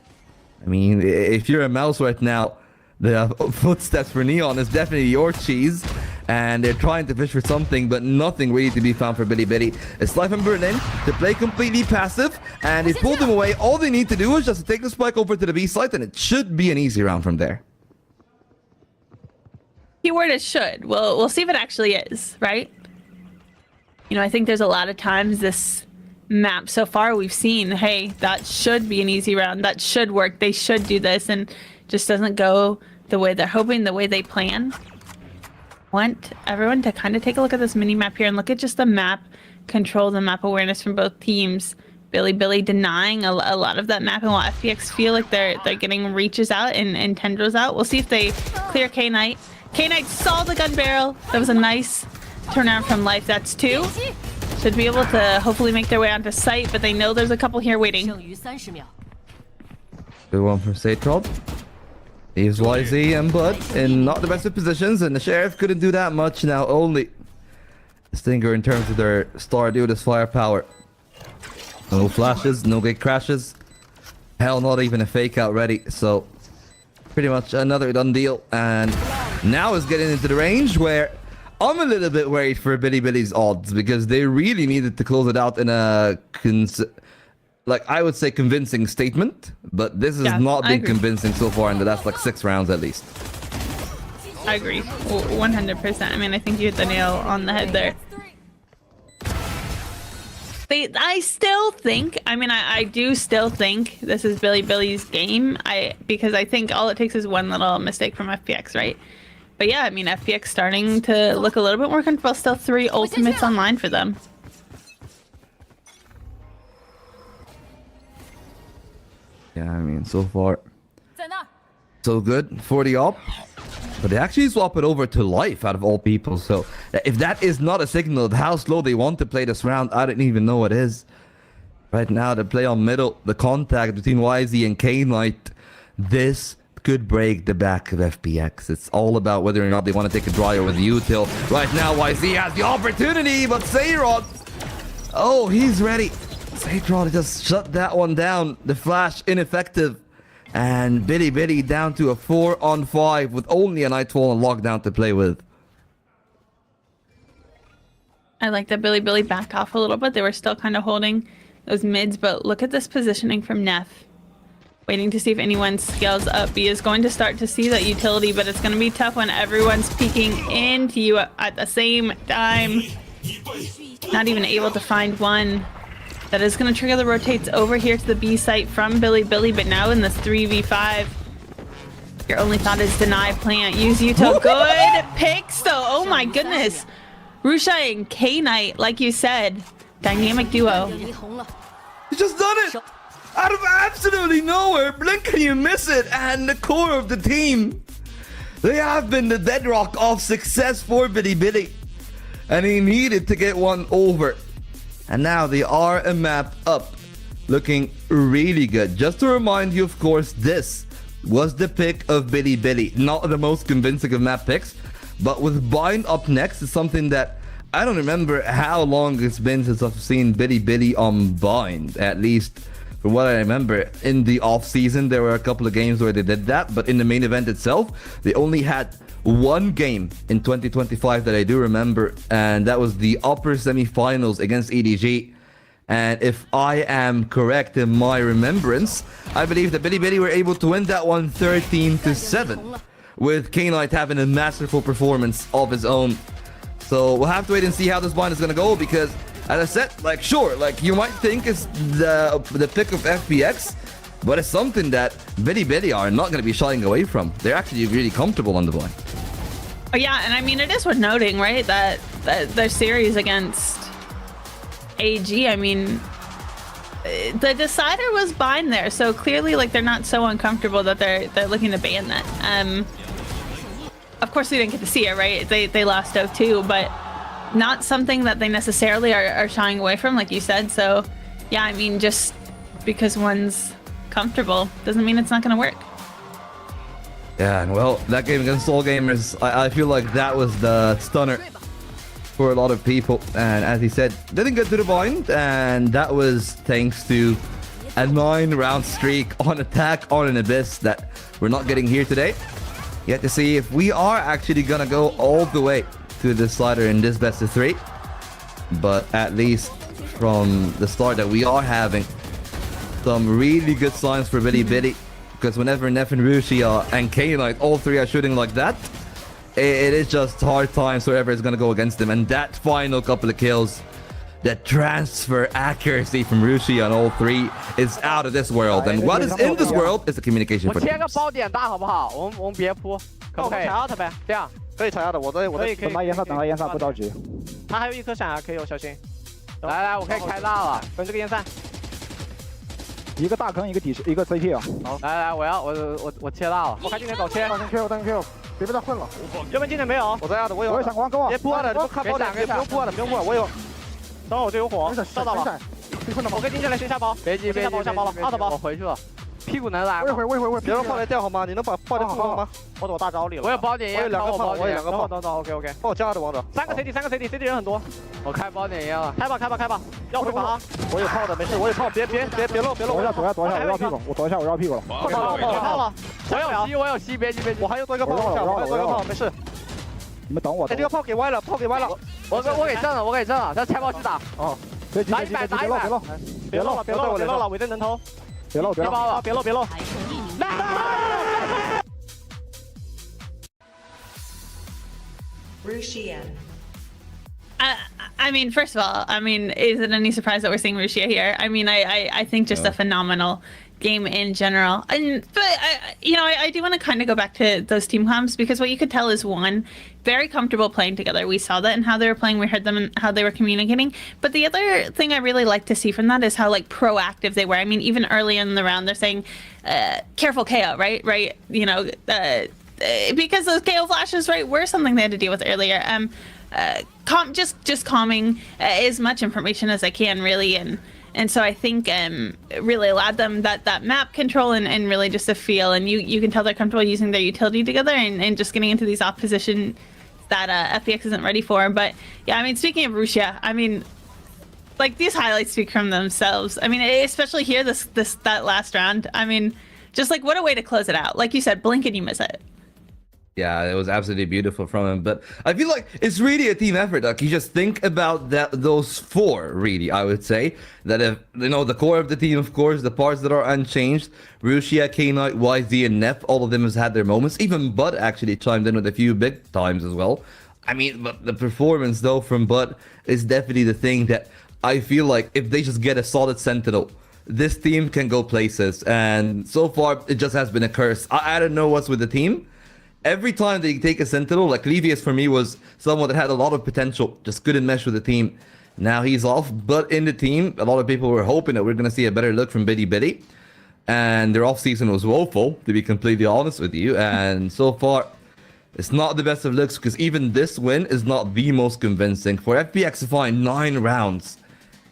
I mean, if you're a mouse right now, the footsteps for Neon is definitely your cheese, and they're trying to fish for something, but nothing really to be found for Billy. It's Life in Berlin to play completely passive, and they pulled them away. All they need to do is just to take the spike over to the B site, and it should be an easy round from there. Keyword is should. Well, we'll see if it actually is, right? You know, I think there's a lot of times this map so far we've seen, hey, that should be an easy round, that should work, they should do this, and just doesn't go the way they're hoping, the way they plan. Want everyone to kind of take a look at this mini map here and look at just the map control, the map awareness from both teams. Billy denying a lot of that map, and while FPX feel like they're getting reaches out and tendrils out. We'll see if they clear K-Knight. K-Knight saw the gun barrel. That was a nice turnaround from Life. That's 2. Should be able to hopefully make their way onto site, but they know there's a couple here waiting. Good one from Satrod. Leaves YZ and Bud in not the best of positions, and the Sheriff couldn't do that much now. Only Stinger in terms of their star dude is firepower. No flashes, no gate crashes. Hell, not even a fake out ready. So pretty much another done deal. And now is getting into the range where I'm a little bit worried for Billy's odds, because they really needed to close it out in a I would say convincing statement, but this has not been convincing so far in the last like 6 rounds at least. I agree 100%. I mean, I think you hit the nail on the head there. I still think, I mean, I do still think this is Billy's game, because I think all it takes is one little mistake from FPX, right? But yeah, I mean, FPX starting to look a little bit more comfortable. Still 3 ultimates online for them. Yeah, I mean, so far, so good. 40 up. But they actually swap it over to Life out of all people. So if that is not a signal of how slow they want to play this round, I don't even know what is. Right now, the play on middle, the contact between YZ and K-Knight, this could break the back of FPX. It's all about whether or not they want to take a dryer with the util. Right now, YZ has the opportunity, but Sayrod, oh, he's ready. Sayrod just shut that one down. The flash ineffective. And Billy down to a 4-on-5 with only a Nightfall and Lockdown to play with. I like that Billy backed off a little bit. They were still kind of holding those mids, but look at this positioning from Neff. Waiting to see if anyone scales up. B is going to start to see that utility, but it's going to be tough when everyone's peeking into you at the same time. Not even able to find one. That is going to trigger the rotates over here to the B site from Billy, but now in this 3v5. Your only thought is deny plant. Use Util. Good picks though. Oh my goodness. Rushia and K-Knight, like you said. Dynamic duo. You just done it! Out of absolutely nowhere, blink and you miss it, and the core of the team. They have been the bedrock of success for Billy. And he needed to get one over. And now they are a map up. Looking really good. Just to remind you, of course, this was the pick of Billy. Not the most convincing of map picks. But with Bind up next, it's something that I don't remember how long it's been since I've seen Billy on Bind. At least from what I remember, in the off-season, there were a couple of games where they did that. But in the main event itself, they only had one game in 2025 that I do remember. And that was the upper semifinals against EDG. And if I am correct in my remembrance, I believe that Billy were able to win that one 13-7. With K-Knight having a masterful performance of his own. So we'll have to wait and see how this bind is going to go, because as I said, like, sure, like, you might think it's the pick of FPX, but it's something that Billy are not going to be shying away from. They're actually really comfortable on the bind. Oh yeah, and I mean, it is worth noting, right, that their series against AG, I mean, the decider was bind there, so clearly, like, they're not so uncomfortable that they're looking to ban that. Of course, we didn't get to see it, right? They lost 0-2, but not something that they necessarily are shying away from, like you said. So, yeah, I mean, just because one's comfortable doesn't mean it's not going to work. Yeah, and well, that game against Soul Gamers, I feel like that was the stunner for a lot of people. And as he said, didn't get to the bind, and that was thanks to a 9-round streak on attack on an Abyss that we're not getting here today. Yet to see if we are actually gonna go all the way to the slider in this best of 3. But at least from the start that we are having some really good signs for Billy. Because whenever Neff and Rushia and K-Knight, all three are shooting like that, it is just hard times wherever it's gonna go against them. And that final couple of kills, that transfer accuracy from Rushia on all three is out of this world. And what is in this world is the communication for teams. 我切个包点大好不好？我们别扑，可不可以？踩压他呗，这样可以踩压的。我在等他烟杀，不着急。他还有一颗闪啊，可以有小心。来，我可以开大了，等这个烟散。一个大坑，一个底，一个 CT 啊。好，来，我切大了。我开近点走切。当 Q， 别被他混了。右边近点没有？我在压的，我有闪光，跟我。别扑了，你不看包点，别不用扑了，我有。 等会我就有火，照到了。我可以定下来先下包，别急，下包了，2的包，我回去了。屁股能来？我一会儿，别让炮来掉好吗？你能把炮点控吗？我躲大招里了。我有包点烟，我有2个炮，我有2个炮。等 ，OK。帮我加的王者。3个 CT 人很多。我开包点烟了。开吧，要回防啊！我有炮的，没事，我有炮，别漏。躲一下，我绕屁股，我躲一下，我绕屁股了。我炮了，我有吸，别急，我还有多一个炮，没事。 你们等我。哎，这个炮给歪了，我给正了，他拆包去打。哦，打100，别漏了，尾灯能偷。别漏，别漏。Rushia. I mean, first of all, I mean, is it any surprise that we're seeing Rushia here? I mean, I think just a phenomenal game in general. But I do want to kind of go back to those team comps, because what you could tell is, one, very comfortable playing together. We saw that in how they were playing. We heard them and how they were communicating. But the other thing I really like to see from that is how, like, proactive they were. I mean, even early in the round, they're saying, careful KO, right? Because those KO flashes, right, were something they had to deal with earlier. Just calming as much information as I can, really, and so I think really allowed them that map control and really just a feel, and you can tell they're comfortable using their utility together and just getting into these off position that FPX isn't ready for. But yeah, I mean, speaking of Rushia, I mean, like, these highlights speak from themselves. I mean, especially here, that last round. I mean, just like what a way to close it out. Like you said, blink and you miss it. Yeah, it was absolutely beautiful from him. But I feel like it's really a team effort. Like, you just think about those four, really, I would say. That if, you know, the core of the team, of course, the parts that are unchanged, Rushia, K-Knight, YZ, and Nep, all of them has had their moments. Even Bud actually chimed in with a few big times as well. I mean, but the performance, though, from Bud is definitely the thing that I feel like if they just get a solid Sentinel, this team can go places. And so far, it just has been a curse. I don't know what's with the team. Every time they take a Sentinel, like Levius for me was someone that had a lot of potential, just couldn't mesh with the team. Now he's off, but in the team, a lot of people were hoping that we're going to see a better look from Bilibili. And their off-season was woeful, to be completely honest with you. And so far, it's not the best of looks, because even this win is not the most convincing. For FPX to find 9 rounds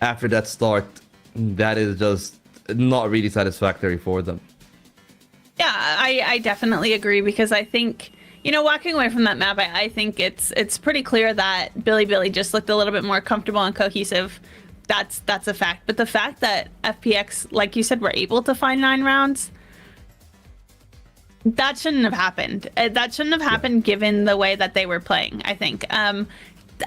after that start, that is just not really satisfactory for them. Yeah, I definitely agree, because I think, you know, walking away from that map, I think it's pretty clear that Bilibili just looked a little bit more comfortable and cohesive. That's a fact. But the fact that FPX, like you said, were able to find 9 rounds, that shouldn't have happened. That shouldn't have happened given the way that they were playing, I think.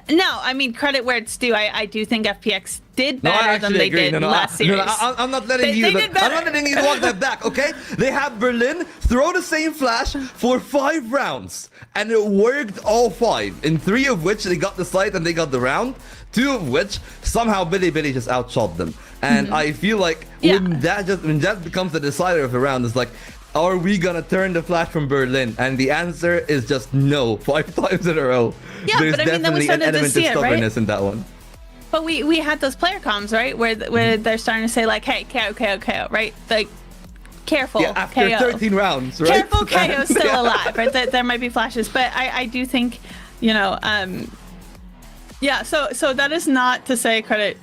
No, I mean, credit where it's due. I do think FPX did better than they did last series. I'm not letting you. I'm not letting you walk that back. Okay, they have Berlin throw the same flash for 5 rounds, and it worked all 5. In 3 of which they got the site and they got the round. 2 of which somehow Bilibili just outshot them. And I feel like when that becomes the decider of the round, it's like, are we gonna turn the flash from Berlin? And the answer is just no, 5 times in a row. Yeah, There's but I mean, then we definitely an started to element of see it, stubbornness right? in that one. But we had those player comms, right? Where they're starting to say like, hey, KO, right? Like, careful, yeah, after KO. 13 rounds, right? Careful, KO's still alive, right? There might be flashes, but I do think, you know, yeah, so that is not to say credit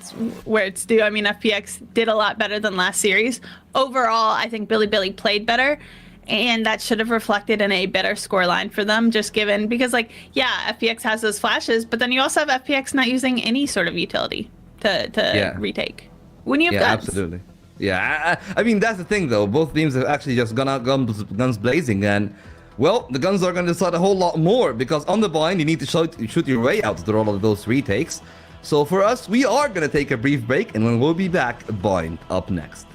where it's due. I mean, FPX did a lot better than last series. Overall, I think Bilibili played better, and that should have reflected in a better scoreline for them, just given, because, like, yeah, FPX has those flashes, but then you also have FPX not using any sort of utility to retake. When you have guns. Absolutely. Yeah, I mean, that's the thing, though. Both teams have actually just gone out guns blazing, and, well, the guns are going to decide a whole lot more, because on the bind, you need to shoot your way out through all of those retakes. So for us, we are going to take a brief break, and when we'll be back, bind up next.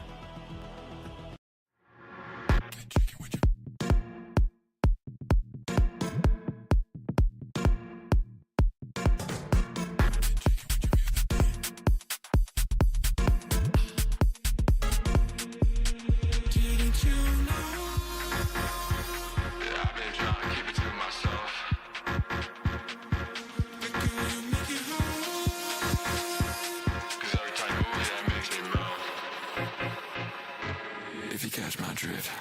If you catch my drift.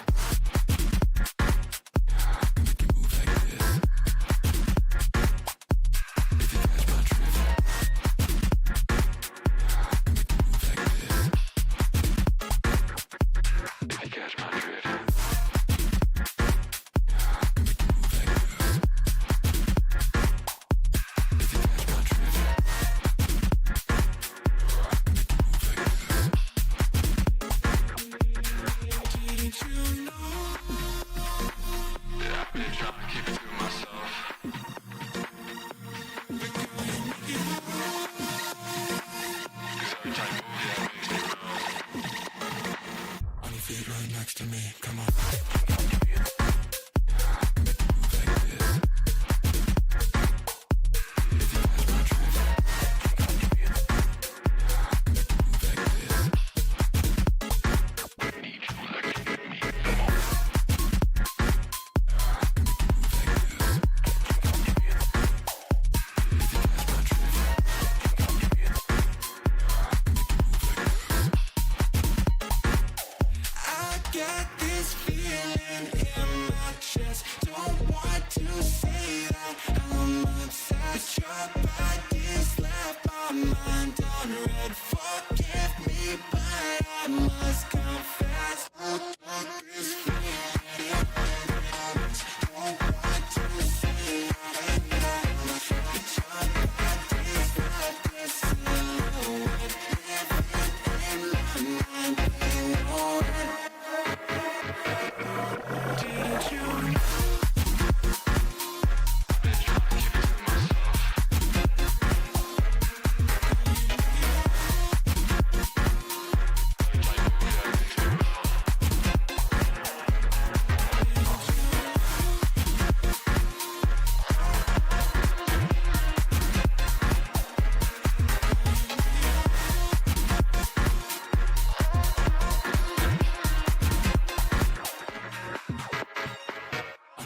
Next to me, come on.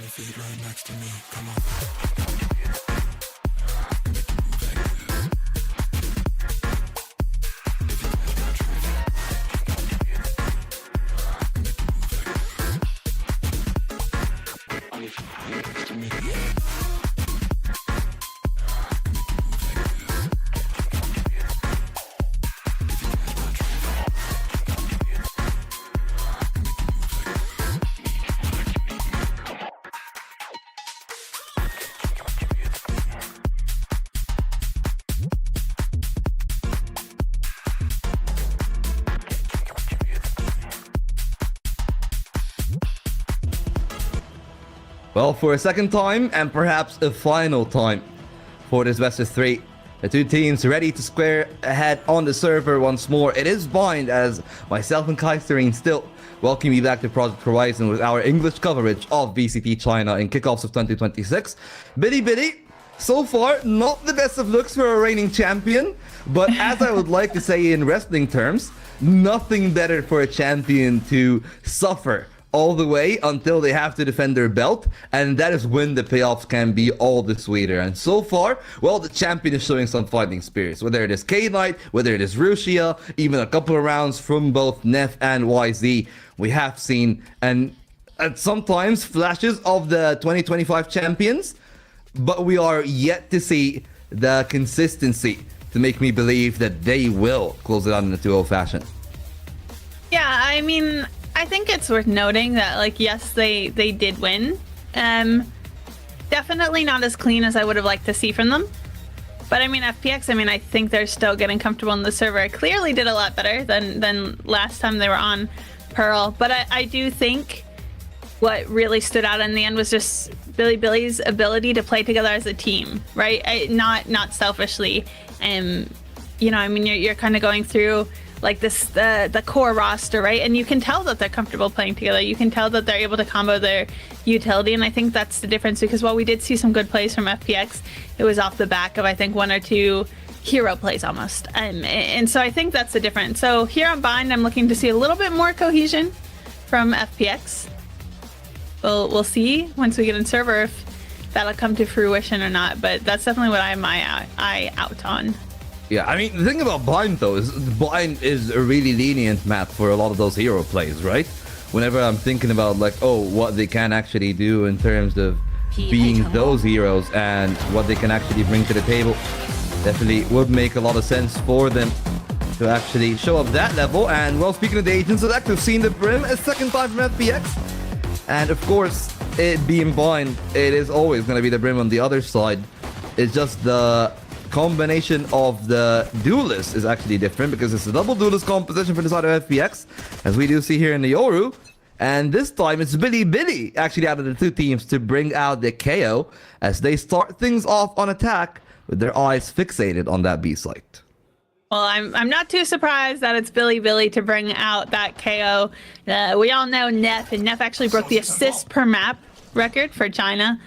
your feet right next to me. Come on. Well, for a second time, and perhaps a final time for this best of 3, the two teams ready to square ahead on the server once more. It is Bind, as myself and Costream still welcome you back to Project Horizon with our English coverage of VCT China in Kickoffs of 2026. Biddy, so far, not the best of looks for a reigning champion, but as I would like to say in wrestling terms, nothing better for a champion to suffer all the way until they have to defend their belt, and that is when the payoffs can be all the sweeter. And so far, well, the champion is showing some fighting spirits, whether it is K-Knight, whether it is Rushia, even a couple of rounds from both Neff and YZ. We have seen, and sometimes flashes of the 2025 champions, but we are yet to see the consistency to make me believe that they will close it out in a 2-0 fashion. Yeah, I mean, I think it's worth noting that, like, yes, they did win. Definitely not as clean as I would have liked to see from them. But I mean, FPX, I think they're still getting comfortable on the server. Clearly did a lot better than last time they were on Pearl. But I do think what really stood out in the end was just Billy's ability to play together as a team, right? Not selfishly. You're kind of going through like the core roster, right? And you can tell that they're comfortable playing together. You can tell that they're able to combo their utility, and I think that's the difference, because while we did see some good plays from FPX, it was off the back of, I think, 1 or 2 hero plays almost. And so I think that's the difference. So here on Bind, I'm looking to see a little bit more cohesion from FPX. We'll see once we get in server if that'll come to fruition or not, but that's definitely what I have my eye out on. Yeah, I mean, the thing about Bind, though, is Bind is a really lenient map for a lot of those hero plays, right? Whenever I'm thinking about, like, oh, what they can actually do in terms of being those heroes and what they can actually bring to the table, definitely would make a lot of sense for them to actually show up that level. And, well, speaking of the Agent Select, we've seen the Brim a second time from FPX. And, of course, it being Bind, it is always going to be the Brim on the other side. It's just the combination of the duelist is actually different, because it's a double duelist composition for the side of FPX, as we do see here in the Yoru. And this time it's Billy actually out of the two teams to bring out the KO as they start things off on attack with their eyes fixated on that B site. Well, I'm not too surprised that it's Billy to bring out that KO. We all know Neff, and Neff actually broke the assist per map record for China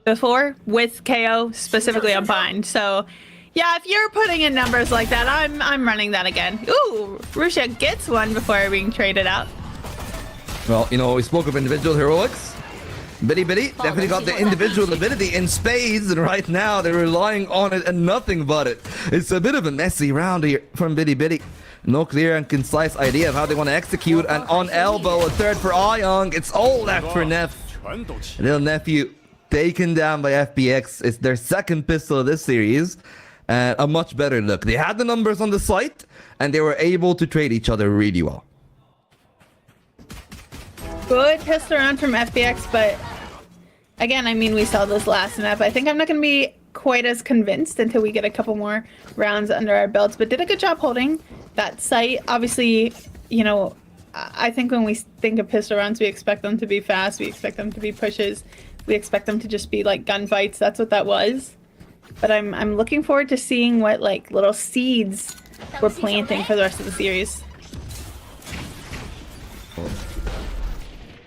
before with KO, specifically on Bind. So yeah, if you're putting in numbers like that, I'm running that again. Ooh, Rushia gets one before being traded out. Well, we spoke of individual heroics. Billy definitely got the individual ability in spades, and right now they're relying on it and nothing but it. It's a bit of a messy round here from Billy. No clear and concise idea of how they want to execute, and on elbow, a third for Ayong. It's all left for Neff. Little nephew taken down by FPX. It's their second pistol of this series. A much better look. They had the numbers on the site, and they were able to trade each other really well. Good pistol round from FPX, but again, we saw this last map. I think I'm not going to be quite as convinced until we get a couple more rounds under our belts, but did a good job holding that site. Obviously, I think when we think of pistol rounds, we expect them to be fast. We expect them to be pushes. We expect them to just be like gunfights. That's what that was. But I'm looking forward to seeing what little seeds we're planting for the rest of the series.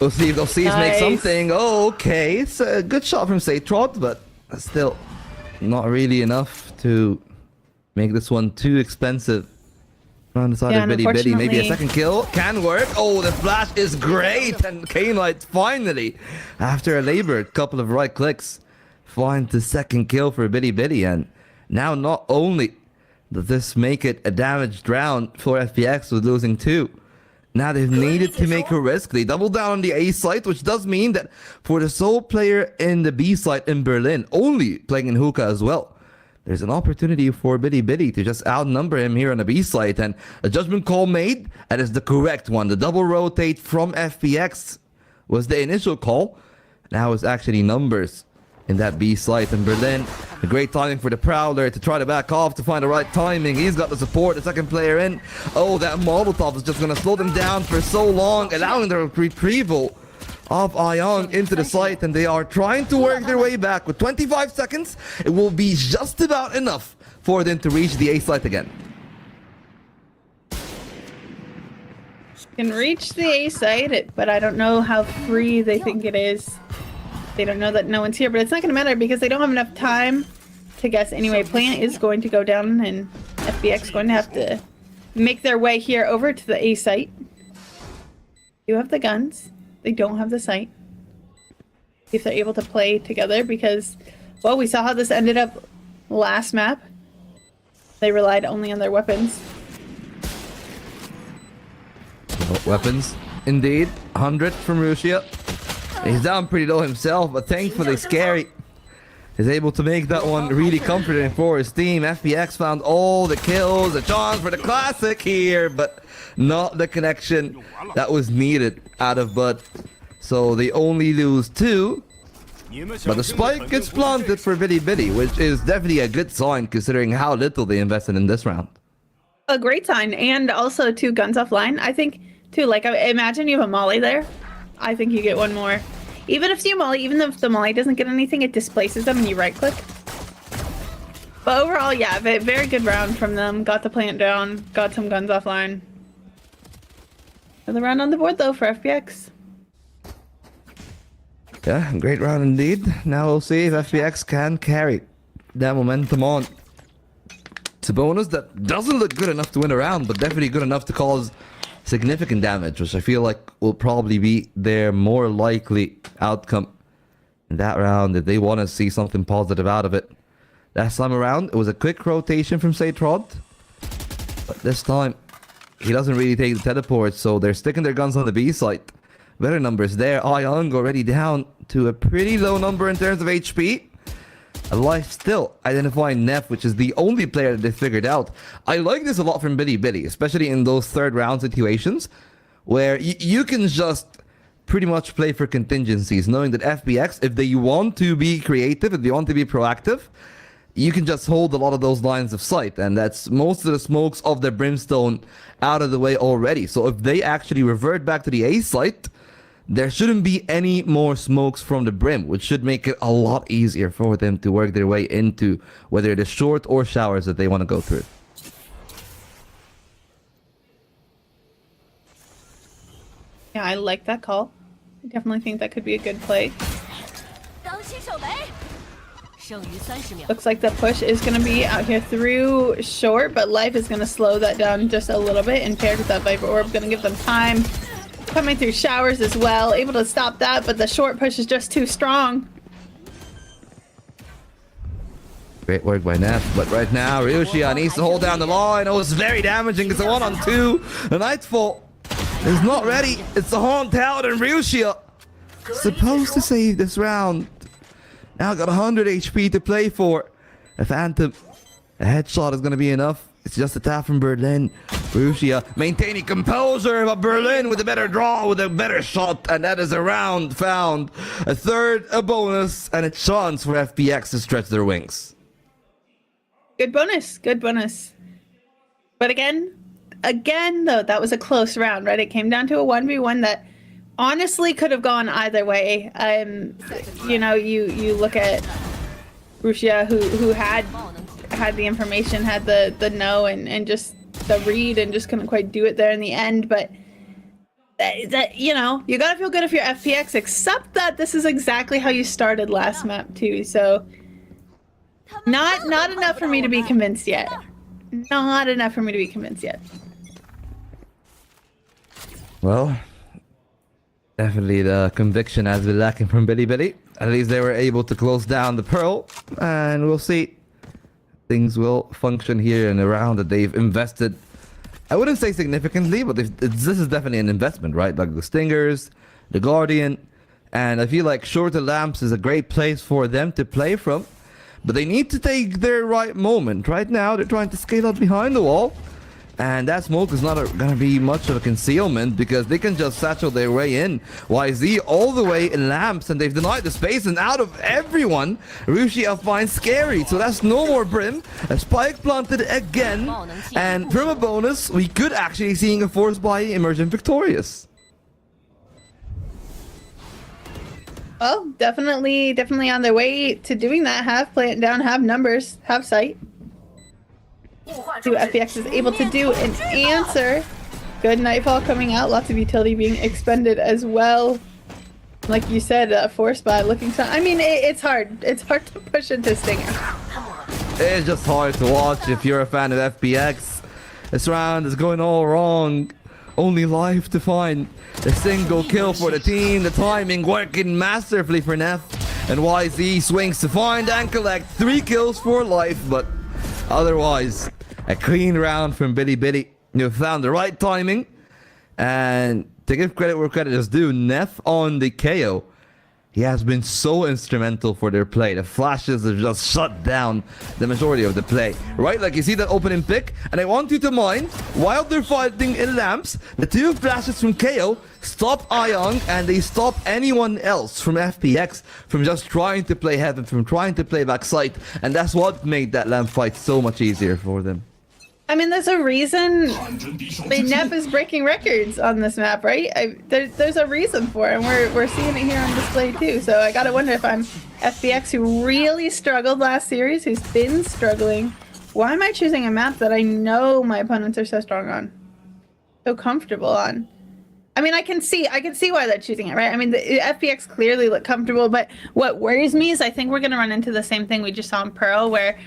We'll see if those seeds make something. Oh, okay. It's a good shot from Saytrot, but still not really enough to make this one too expensive. On the side of Biddy Biddy, maybe a second kill can work. Oh, the flash is great, and K-Knight finally, after a labored couple of right clicks, finds the second kill for Biddy Biddy. And now not only does this make it a damaged round for FPX with losing 2, now they've needed to make a risk. They double down on the A site, which does mean that for the sole player in the B site in Berlin, only playing in hookah as well, there's an opportunity for Biddy Biddy to just outnumber him here on the B site, and a judgment call made, and it's the correct one. The double rotate from FPX was the initial call. Now it's actually numbers in that B site in Berlin. A great timing for the Prowler to try to back off to find the right timing. He's got the support, the second player in. Oh, that Molotov is just going to slow them down for so long, allowing the retrieval of Ion into the site, and they are trying to work their way back. With 25 seconds, it will be just about enough for them to reach the A site again. Can reach the A site, but I don't know how free they think it is. They don't know that no one's here, but it's not going to matter because they don't have enough time to guess anyway. Plant is going to go down, and FPX going to have to make their way here over to the A site. You have the guns. They don't have the site. See if they're able to play together because, well, we saw how this ended up last map. They relied only on their weapons. Weapons, indeed. 100 from Russia. He's down pretty low himself, but thankfully Scary is able to make that one really comforting for his team. FPX found all the kills, the chance for the classic here, but not the connection that was needed out of Bud. So they only lose 2, but the spike gets planted for Biddy Biddy, which is definitely a good sign considering how little they invested in this round. A great sign, and also 2 guns offline. I think, too, like, imagine you have a molly there. I think you get one more. Even if you molly, even if the molly doesn't get anything, it displaces them and you right click. But overall, yeah, very good round from them. Got the plant down, got some guns offline. Another round on the board though for FPX. Yeah, great round indeed. Now we'll see if FPX can carry that momentum on. It's a bonus that doesn't look good enough to win a round, but definitely good enough to cause significant damage, which I feel like will probably be their more likely outcome in that round if they want to see something positive out of it. Last time around, it was a quick rotation from Satrod, but this time he doesn't really take the teleport, so they're sticking their guns on the B site. Better numbers there. Ion already down to a pretty low number in terms of HP. Alive still identifying Neff, which is the only player that they figured out. I like this a lot from Biddy Biddy, especially in those third round situations where you can just pretty much play for contingencies, knowing that FPX, if they want to be creative, if they want to be proactive, you can just hold a lot of those lines of sight, and that's most of the smokes of the Brimstone out of the way already. So if they actually revert back to the A site, there shouldn't be any more smokes from the Brim, which should make it a lot easier for them to work their way into whether it is short or showers that they want to go through. Yeah, I like that call. I definitely think that could be a good play. Looks like the push is going to be out here through short, but Life is going to slow that down just a little bit, and paired with that Viper Orb, going to give them time. Coming through showers as well, able to stop that, but the short push is just too strong. Great work by Neff, but right now Ryushia needs to hold down the line. Oh, it's very damaging. It's a 1-on-2. The Nightfall is not ready. It's a Haunt out, and Ryushia supposed to save this round. Now got 100 HP to play for. A Phantom, a headshot is going to be enough. It's just a tap from Berlin. Ryushia maintaining composure, but Berlin with a better draw, with a better shot, and that is a round found. A third, a bonus, and a chance for FPX to stretch their wings. Good bonus, good bonus. But again though, that was a close round, right? It came down to a 1v1 that honestly could have gone either way. You know, you look at Ryushia, who had the information, had the know, and just the read, and just couldn't quite do it there in the end. But that you know, you gotta feel good if you're FPX, except that this is exactly how you started last map too. So not enough for me to be convinced yet. Not enough for me to be convinced yet. Well, definitely the conviction has been lacking from Bilibili. At least they were able to close down the Pearl, and we'll see. Things will function here in a round that they've invested. I wouldn't say significantly, but this is definitely an investment, right? Like the Stingers, the Guardian, and I feel like shorter lamps is a great place for them to play from. But they need to take their right moment. Right now, they're trying to scale up behind the wall. And that smoke is not going to be much of a concealment because they can just satchel their way in. YZ all the way in lamps, and they've denied the space, and out of everyone, Rushia finds Scary. So that's no more Brim. A spike planted again, and from a bonus, we could actually seeing a force buy emergent victorious. Well, definitely on their way to doing that. Have plant down, have numbers, have sight. See what FPX is able to do and answer. Good Nightfall coming out. Lots of utility being expended as well. Like you said, force buy looking to. I mean, it's hard. It's hard to push into Stinger. It's just hard to watch if you're a fan of FPX. This round is going all wrong. Only life to find a single kill for the team. The timing working masterfully for Neff. And YZ swings to find and collect 3 kills for life, but otherwise, a clean round from Bilibili. You found the right timing. And to give credit where credit is due, Neff on the KO. He has been so instrumental for their play. The flashes have just shut down the majority of the play. Right? Like you see that opening pick. And I want you to mind, while they're fighting in lamps, the 2 flashes from KO stop Ayong, and they stop anyone else from FPX from just trying to play heaven, from trying to play backside. And that's what made that lamp fight so much easier for them. I mean, there's a reason Neff is breaking records on this map, right? There's a reason for it, and we're seeing it here on display too. So I gotta wonder if I'm FPX, who really struggled last series, who's been struggling. Why am I choosing a map that I know my opponents are so strong on, so comfortable on? I mean, I can see why they're choosing it, right? I mean, the FPX clearly look comfortable, but what worries me is I think we're gonna run into the same thing we just saw in Pearl, where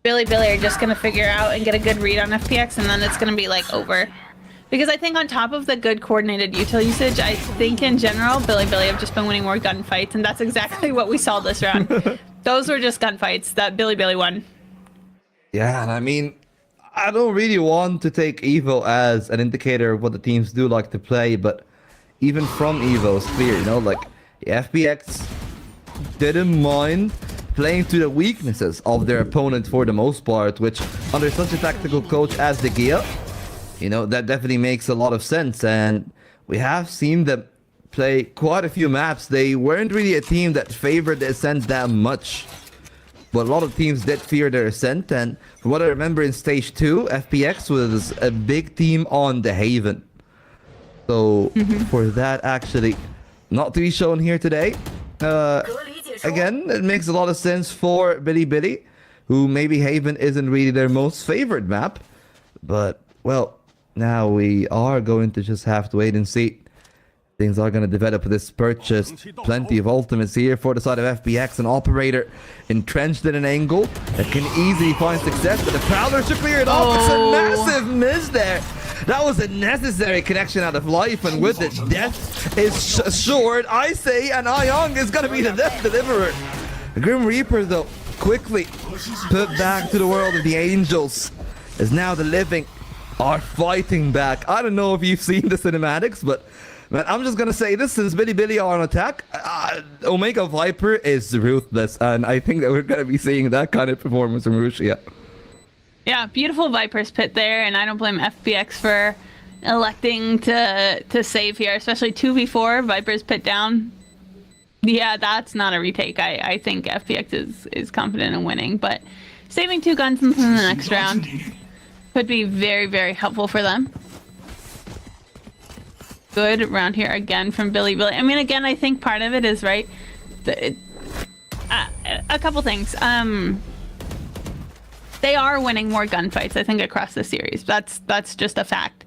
Bilibili are just going to figure out and get a good read on FPX, and then it's going to be like over. Because I think on top of the good coordinated util usage, I think in general, Bilibili have just been winning more gunfights, and that's exactly what we saw this round. Those were just gunfights that Bilibili won. Yeah, and I mean, I don't really want to take Evo as an indicator of what the teams do like to play, but even from Evo, it's clear, you know, like the FPX didn't mind playing to the weaknesses of their opponent for the most part, which under such a tactical coach as De Gea, you know, that definitely makes a lot of sense. And we have seen them play quite a few maps. They weren't really a team that favored the Ascent that much, but a lot of teams did fear their Ascent. And from what I remember in Stage 2, FPX was a big team on the Haven. So for that actually not to be shown here today, again, it makes a lot of sense for Bilibili, who maybe Haven isn't really their most favorite map. But, well, now we are going to just have to wait and see. Things are going to develop with this purchase. Plenty of ultimates here for the side of FPX. An operator entrenched in an angle that can easily find success, but the Prowler should clear it off. It's a massive miss there. That was a necessary connection out of life, and with it, death is assured, I say, and Ayong is going to be the death deliverer. The Grim Reaper, though, quickly put back to the world of the angels, as now the living are fighting back. I don't know if you've seen the cinematics, but man, I'm just gonna say this, since Bilibili are on attack, Omega Viper is ruthless, and I think that we're gonna be seeing that kind of performance from Rushia. Yeah, beautiful Viper's Pit there, and I don't blame FPX for electing to save here, especially 2v4, Viper's Pit down. Yeah, that's not a retake. I think FPX is confident in winning, but saving 2 guns in the next round could be very, very helpful for them. Good round here again from Bilibili. I mean, again, I think part of it is, right, a couple things. They are winning more gunfights, I think, across the series. That's just a fact.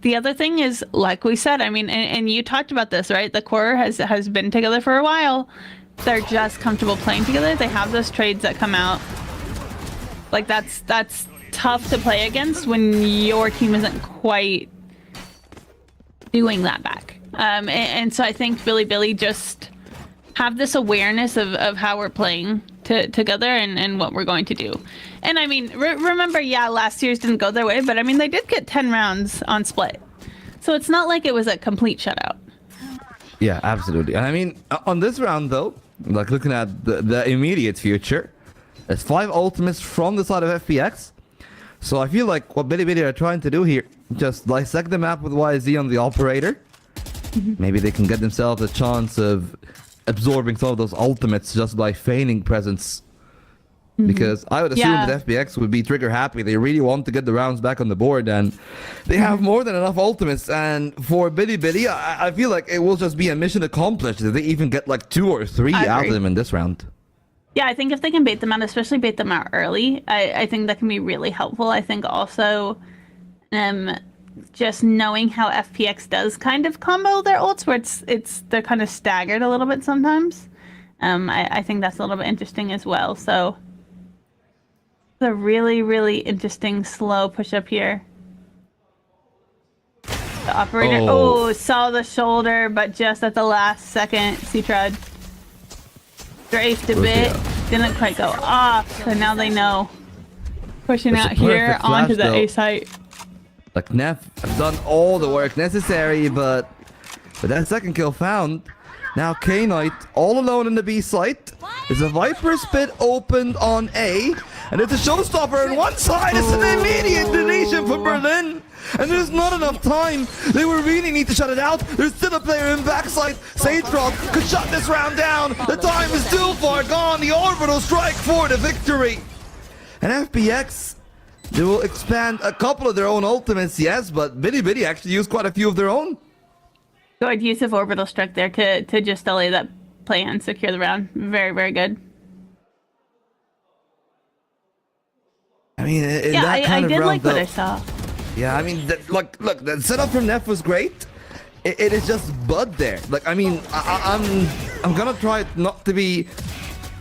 The other thing is, like we said, I mean, and you talked about this, right? The core has been together for a while. They're just comfortable playing together. They have those trades that come out. Like, that's tough to play against when your team isn't quite doing that back. And so I think Billy just have this awareness of how we're playing together and what we're going to do. And I mean, remember, yeah, last year's didn't go their way, but I mean, they did get 10 rounds on split. So it's not like it was a complete shutout. Yeah, absolutely. And I mean, on this round though, like looking at the immediate future, there's 5 ultimates from the side of FPX. So I feel like what Billy are trying to do here, just dissect the map with YZ on the operator. Maybe they can get themselves a chance of absorbing some of those ultimates just by feigning presence. Because I would assume that FPX would be trigger happy. They really want to get the rounds back on the board, and they have more than enough ultimates. And for Billy, I feel like it will just be a mission accomplished if they even get like 2 or 3 out of them in this round. Yeah, I think if they can bait them out, especially bait them out early, I think that can be really helpful. I think also just knowing how FPX does kind of combo their ults, where they're kind of staggered a little bit sometimes. I think that's a little bit interesting as well. So it's a really, really interesting slow push up here. The operator saw the shoulder, but just at the last second, C-Trud strafed a bit, didn't quite go off, so now they know. Pushing out here onto the A site. Like Neff have done all the work necessary, but with that second kill found, now K-Knight all alone in the B site. There's a Viper Spit opened on A, and it's a showstopper on one side. It's an immediate donation for Berlin, and there's not enough time. They will really need to shut it out. There's still a player in backside. Sagerock could shut this round down. The time is still far gone. The orbital strike for the victory. And FPX, they will expand a couple of their own ultimates, yes, but Billy actually used quite a few of their own. Good use of orbital strike there to just delay that play and secure the round. Very, very good. I mean, I did like what I saw. Yeah, I mean, look, the setup from Neff was great. It is just Bud there. Like, I mean, I'm gonna try not to be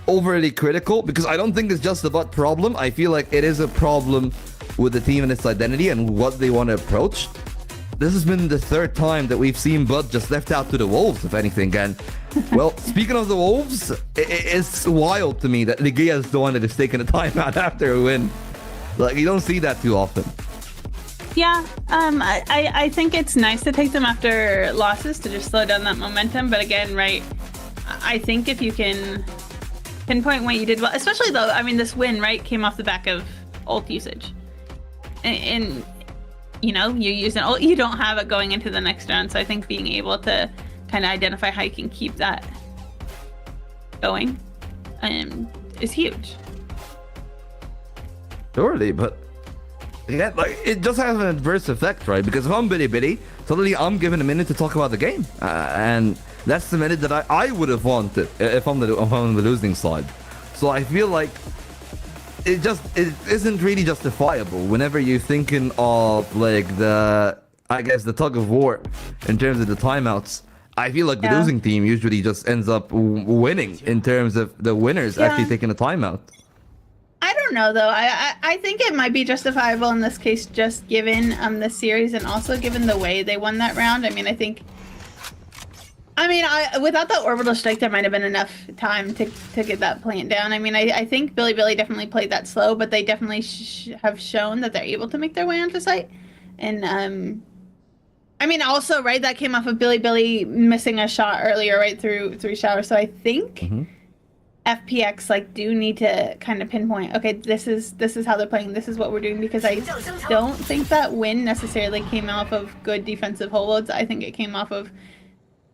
overly critical, because I don't think it's just a Bud problem. I feel like it is a problem with the team and its identity and what they want to approach. This has been the 3rd time that we've seen Bud just left out to the Wolves, if anything. And, well, speaking of the Wolves, it's wild to me that Ligia is the one that is taking a timeout after a win. Like, you don't see that too often. Yeah, I think it's nice to take them after losses to just slow down that momentum. But again, right, I think if you can pinpoint what you did well, especially though, I mean, this win, right, came off the back of ult usage. And you know, you use an ult, you don't have it going into the next round. So I think being able to kind of identify how you can keep that going is huge. Surely, but yeah, like, it does have an adverse effect, right? Because if I'm Billy, suddenly I'm given a minute to talk about the game, and that's the minute that I would have wanted if I'm on the losing side. So I feel like it isn't really justifiable whenever you're thinking of like the tug of war in terms of the timeouts. I feel like the losing team usually just ends up winning in terms of the winners actually taking a timeout. I don't know though. I think it might be justifiable in this case, just given the series and also given the way they won that round. I mean, without the orbital strike, there might have been enough time to get that plant down. I mean, I think Billy definitely played that slow, but they definitely have shown that they're able to make their way onto site. And I mean, also, right, that came off of Billy missing a shot earlier, right, through shower. So I think FPX do need to kind of pinpoint, okay, this is how they're playing, this is what we're doing, because I don't think that win necessarily came off of good defensive holds. I think it came off of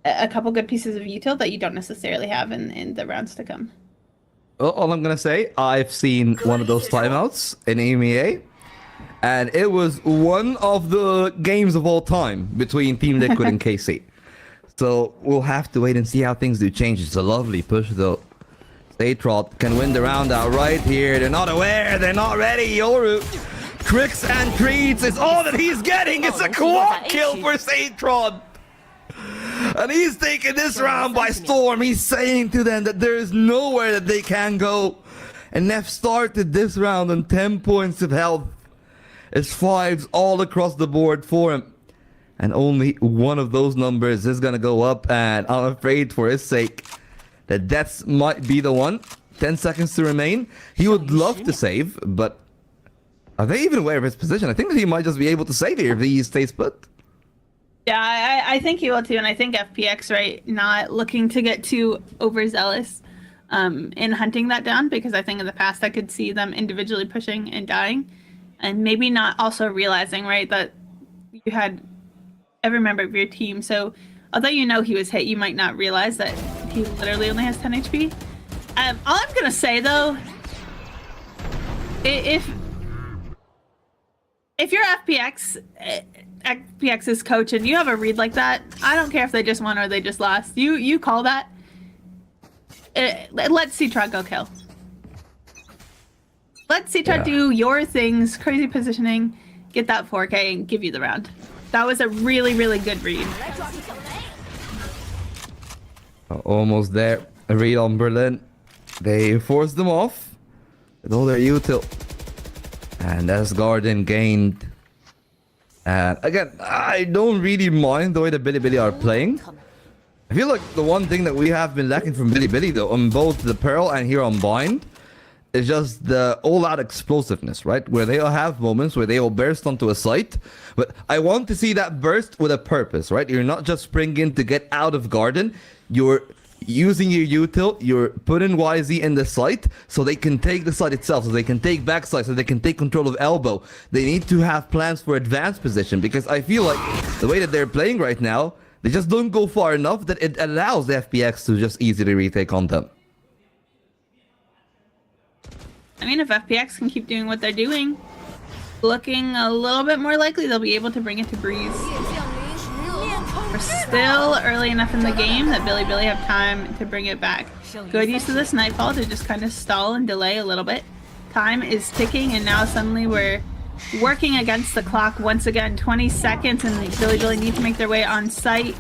a couple good pieces of util that you don't necessarily have in the rounds to come. Well, all I'm gonna say, I've seen one of those timeouts in EMEA, and it was one of the games of all time between Team Liquid and KC. So we'll have to wait and see how things do change. It's a lovely push though. Sagerock can win the round out right here. They're not aware, they're not ready. Yoru, tricks and treats is all that he's getting. It's a quad kill for Sagerock. And he's taking this round by storm. He's saying to them that there is nowhere that they can go. And Neff started this round on 10 points of health. It's 5s all across the board for him. and only one of those numbers is gonna go up, and I'm afraid for his sake that that might be the one. 10 seconds to remain. He would love to save, but are they even aware of his position? I think that he might just be able to save here if he stays put. Yeah, I think he will too, and I think FPX, right, not looking to get too overzealous in hunting that down, because I think in the past I could see them individually pushing and dying, and maybe not also realizing, right, that you had every member of your team. So although you know he was hit, you might not realize that he literally only has 10 HP. All I'm gonna say though, if you're FPX's coach and you have a read like that, I don't care if they just won or they just lost. You call that. Let Citron go kill. Let Citron do your things, crazy positioning, get that 4K and give you the round. That was a really, really good read. Almost there. A read on Berlin. They forced them off with all their util. And as Garden gained. And again, I don't really mind the way that Bilibili are playing. I feel like the one thing that we have been lacking from Bilibili though, on both the Pearl and here on Bind, is just the all-out explosiveness, right? Where they'll have moments where they will burst onto a site. But I want to see that burst with a purpose, right? You're not just springing to get out of Garden. You're using your util, you're putting YZ in the site so they can take the site itself, so they can take backside, so they can take control of elbow. They need to have plans for advanced position, because I feel like the way that they're playing right now, they just don't go far enough that it allows the FPX to just easily retake on them. I mean, if FPX can keep doing what they're doing, looking a little bit more likely they'll be able to bring it to Breeze. We're still early enough in the game that Bilibili have time to bring it back. Good use of this Nightfall to just kind of stall and delay a little bit. Time is ticking, and now suddenly we're working against the clock once again. 20 seconds, and Bilibili need to make their way on site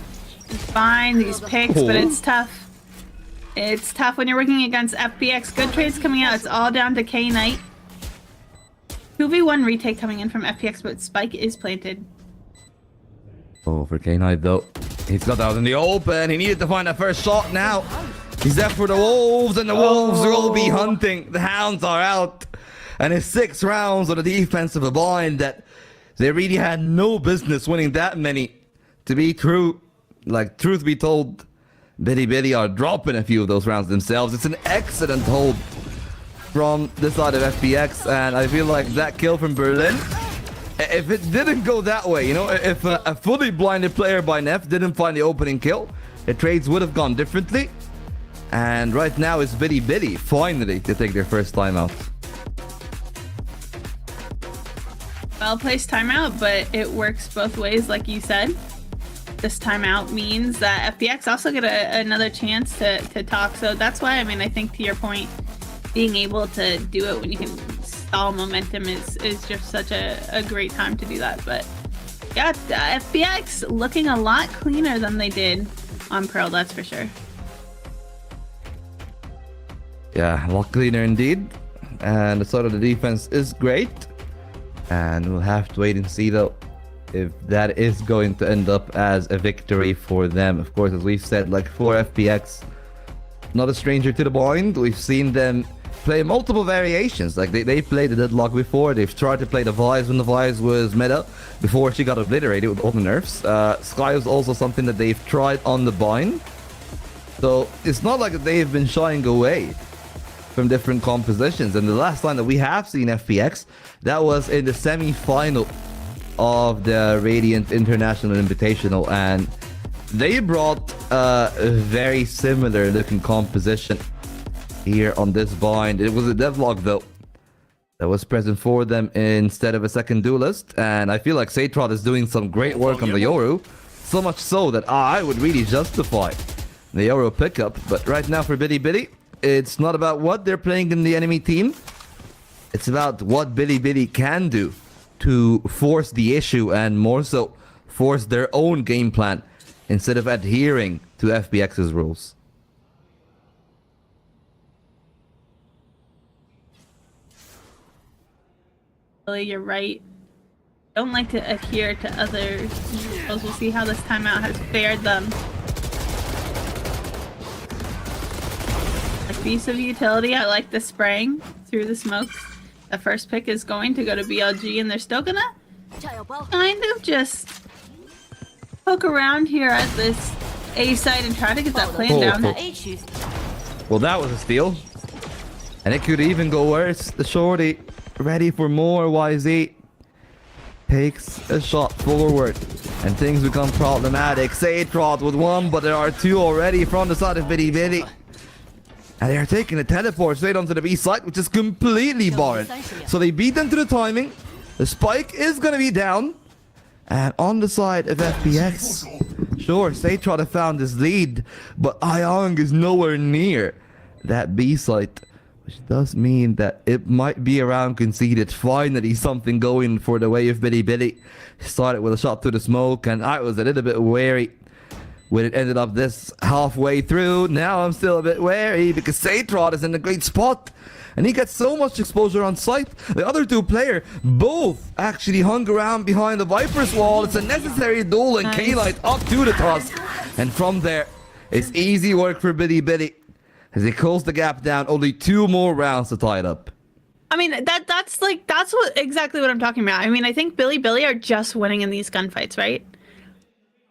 and find these picks, but it's tough. It's tough when you're working against FPX. Good trades coming out. It's all down to K-Knight. 2v1 retake coming in from FPX, but Spike is planted. Oh, for K-Knight though. He's got out in the open. He needed to find that first shot now. He's there for the Wolves, and the Wolves will be hunting. The Hounds are out. And it's 6 rounds on the defense of a Bind that they really had no business winning that many. To be true, like truth be told, Bilibili are dropping a few of those rounds themselves. It's an excellent hold from this side of FPX, and I feel like that kill from Berlin, if it didn't go that way, you know, if a fully blinded player by Neff didn't find the opening kill, the trades would have gone differently. And right now it's Bilibili finally to take their first timeout. Well-placed timeout, but it works both ways, like you said. This timeout means that FPX also get another chance to talk. So that's why, I mean, I think to your point, being able to do it when you can stall momentum is just such a great time to do that. But yeah, FPX looking a lot cleaner than they did on Pearl, that's for sure. Yeah, a lot cleaner indeed. And the side of the defense is great. And we'll have to wait and see though if that is going to end up as a victory for them. Of course, as we've said, like for FPX, not a stranger to the Bind. We've seen them play multiple variations. Like they played the Deadlock before. They've tried to play the Vise when the Vise was meta before she got obliterated with all the nerfs. Sky was also something that they've tried on the Bind. So it's not like they've been shying away from different compositions. And the last time that we have seen FPX, that was in the semi-final of the Radiant International Invitational, and they brought a very similar looking composition here on this Bind. It was a Devlog though that was present for them instead of a second duelist, and I feel like Satrod is doing some great work on the Yoru, so much so that I would really justify the Yoru pickup. But right now for Bilibili, it's not about what they're playing in the enemy team, it's about what Bilibili can do to force the issue, and more so force their own game plan instead of adhering to FPX's rules. You're right. don't like to adhere to other rules. We'll see how this timeout has fared them. A piece of utility. I like the spraying through the smoke. The first pick is going to go to BLG, and they're still gonna kind of just poke around here at this A side and try to get that plan down. Well, that was a steal. And it could even go worse. The shorty ready for more. YZ takes a shot forward and things become problematic. Saytrod with one, but there are two already from the side of Bitty Bitty. And they are taking a teleport straight onto the B side, which is completely barred. So they beat them to the timing. The spike is going to be down. And on the side of FPX, sure, Saytrod have found his lead, but Ayong is nowhere near that B site, which does mean that it might be around conceded. Finally, something going for the way of Bitty Bitty. Started with a shot to the smoke, and I was a little bit wary when it ended up this halfway through. Now I'm still a bit wary because Saytrod is in a great spot. And he gets so much exposure on site. The other two players both actually hung around behind the Viper's wall. It's a necessary duel, and K-Light up to the tusk. And from there, it's easy work for Bitty Bitty as they close the gap down. Only 2 more rounds to tie it up. I mean, that's what exactly what I'm talking about. I mean, I think Billy are just winning in these gunfights, right?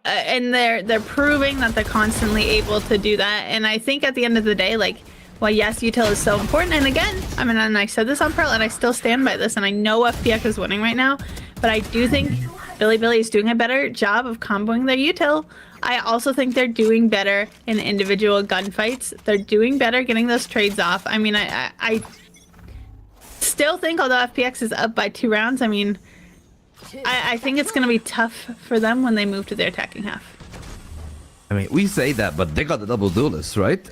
And they're proving that they're constantly able to do that. And I think at the end of the day, like, well, yes, util is so important. And again, I mean, and I said this on Pearl, and I still stand by this. And I know FPX is winning right now, but I do think Billy is doing a better job of comboing their util. I also think they're doing better in individual gunfights. They're doing better getting those trades off. I mean, I still think, although FPX is up by 2 rounds, I mean, I think it's going to be tough for them when they move to their attacking half. I mean, we say that, but they got the double duelist, right?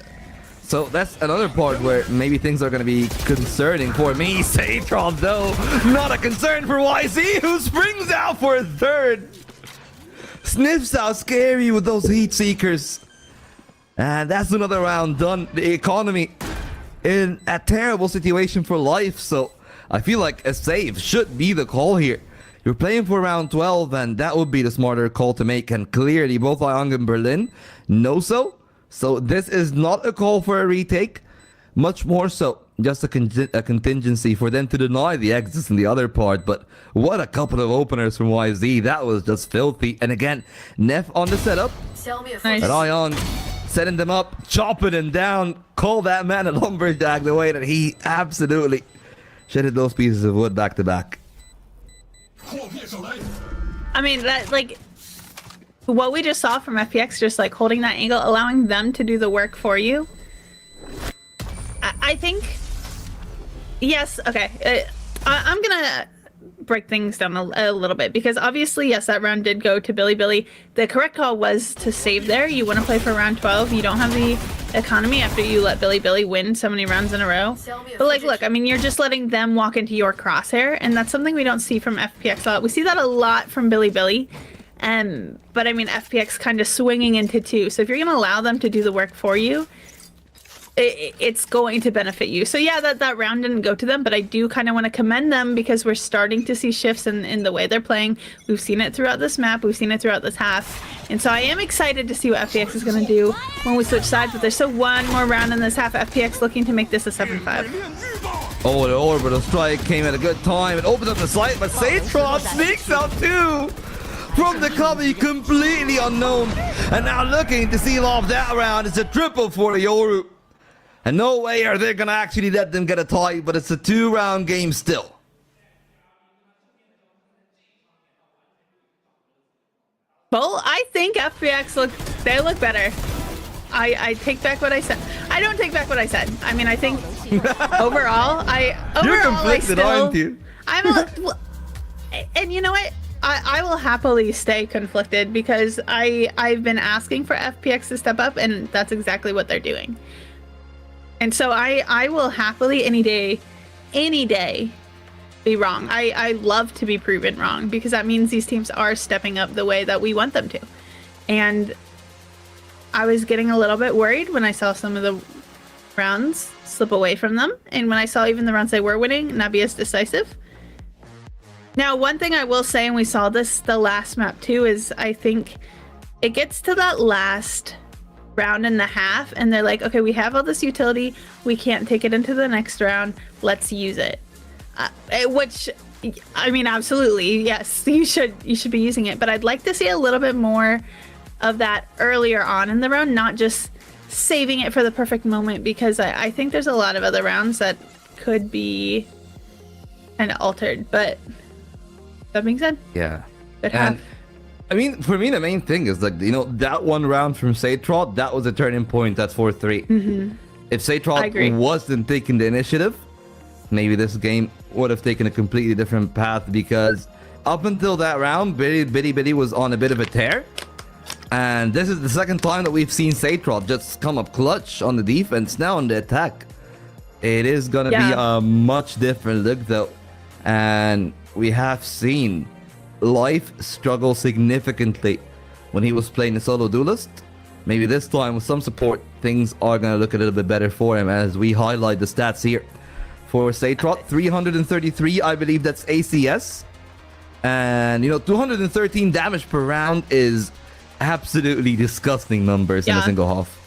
So that's another part where maybe things are going to be concerning for me. Saytrod, though, not a concern for YZ, who springs out for a third. Sniffs out scary with those heat seekers. And that's another round done. The economy in a terrible situation for life. So I feel like a save should be the call here. You're playing for round 12, and that would be the smarter call to make. And clearly, both Ayong and Berlin know so. So this is not a call for a retake. Much more so, just a contingency for them to deny the exits in the other part. But what a couple of openers from YZ. That was just filthy. And again, Neff on the setup. Nice. And Ayong setting them up, chopping them down. Call that man a lumberjack the way that he absolutely shedded those pieces of wood back to back. I mean, that, like, what we just saw from FPX, just like holding that angle, allowing them to do the work for you. I think, yes, okay. I'm gonna break things down a little bit, because obviously, yes, that round did go to Billy. The correct call was to save there. You want to play for round 12. You don't have the economy after you let Billy win so many rounds in a row. But like, look, I mean, you're just letting them walk into your crosshair, and that's something we don't see from FPX a lot. We see that a lot from Billy. But I mean, FPX kind of swinging into 2. So if you're going to allow them to do the work for you, it's going to benefit you. So yeah, that round didn't go to them, but I do kind of want to commend them, because we're starting to see shifts in the way they're playing. We've seen it throughout this map. We've seen it throughout this half. And so I am excited to see what FPX is going to do when we switch sides. But there's still 1 more round in this half. FPX looking to make this a 7-5. Oh, the orbital strike came at a good time. It opens up the site, but Saytrod sneaks out too. From the cubby, completely unknown. And now looking to seal off that round. It's a triple for the Yoru. And no way are they going to actually let them get a tie, but it's a 2-round game still. Well, I think FPX look better. I take back what I said. I don't take back what I said. I mean, I think overall, You're conflicted, aren't you? And you know what? I will happily stay conflicted, because I've been asking for FPX to step up, and that's exactly what they're doing. And so I will happily any day be wrong. I love to be proven wrong, because that means these teams are stepping up the way that we want them to. And I was getting a little bit worried when I saw some of the rounds slip away from them, and when I saw even the rounds they were winning not be as decisive. Now, one thing I will say, and we saw this the last map too, is I think it gets to that last round and a half, and they're like, okay, we have all this utility, we can't take it into the next round, let's use it. Which, I mean, absolutely, yes, you should be using it, but I'd like to see a little bit more of that earlier on in the round, not just saving it for the perfect moment, because I think there's a lot of other rounds that could be kind of altered, but that being said, yeah. And I mean, for me, the main thing is like, you know, that one round from Satrot, that was a turning point. That's 4-3. Mm-hmm. If Satrot wasn't taking the initiative, maybe this game would have taken a completely different path, because up until that round, Bitty was on a bit of a tear. And this is the second time that we've seen Satrot just come up clutch on the defense. Now on the attack, it is going to be a much different look though. And we have seen Life struggle significantly when he was playing a solo duelist. Maybe this time with some support, things are going to look a little bit better for him, as we highlight the stats here. For Satrot, 333, I believe that's ACS. And, you know, 213 damage per round is absolutely disgusting numbers in a single half.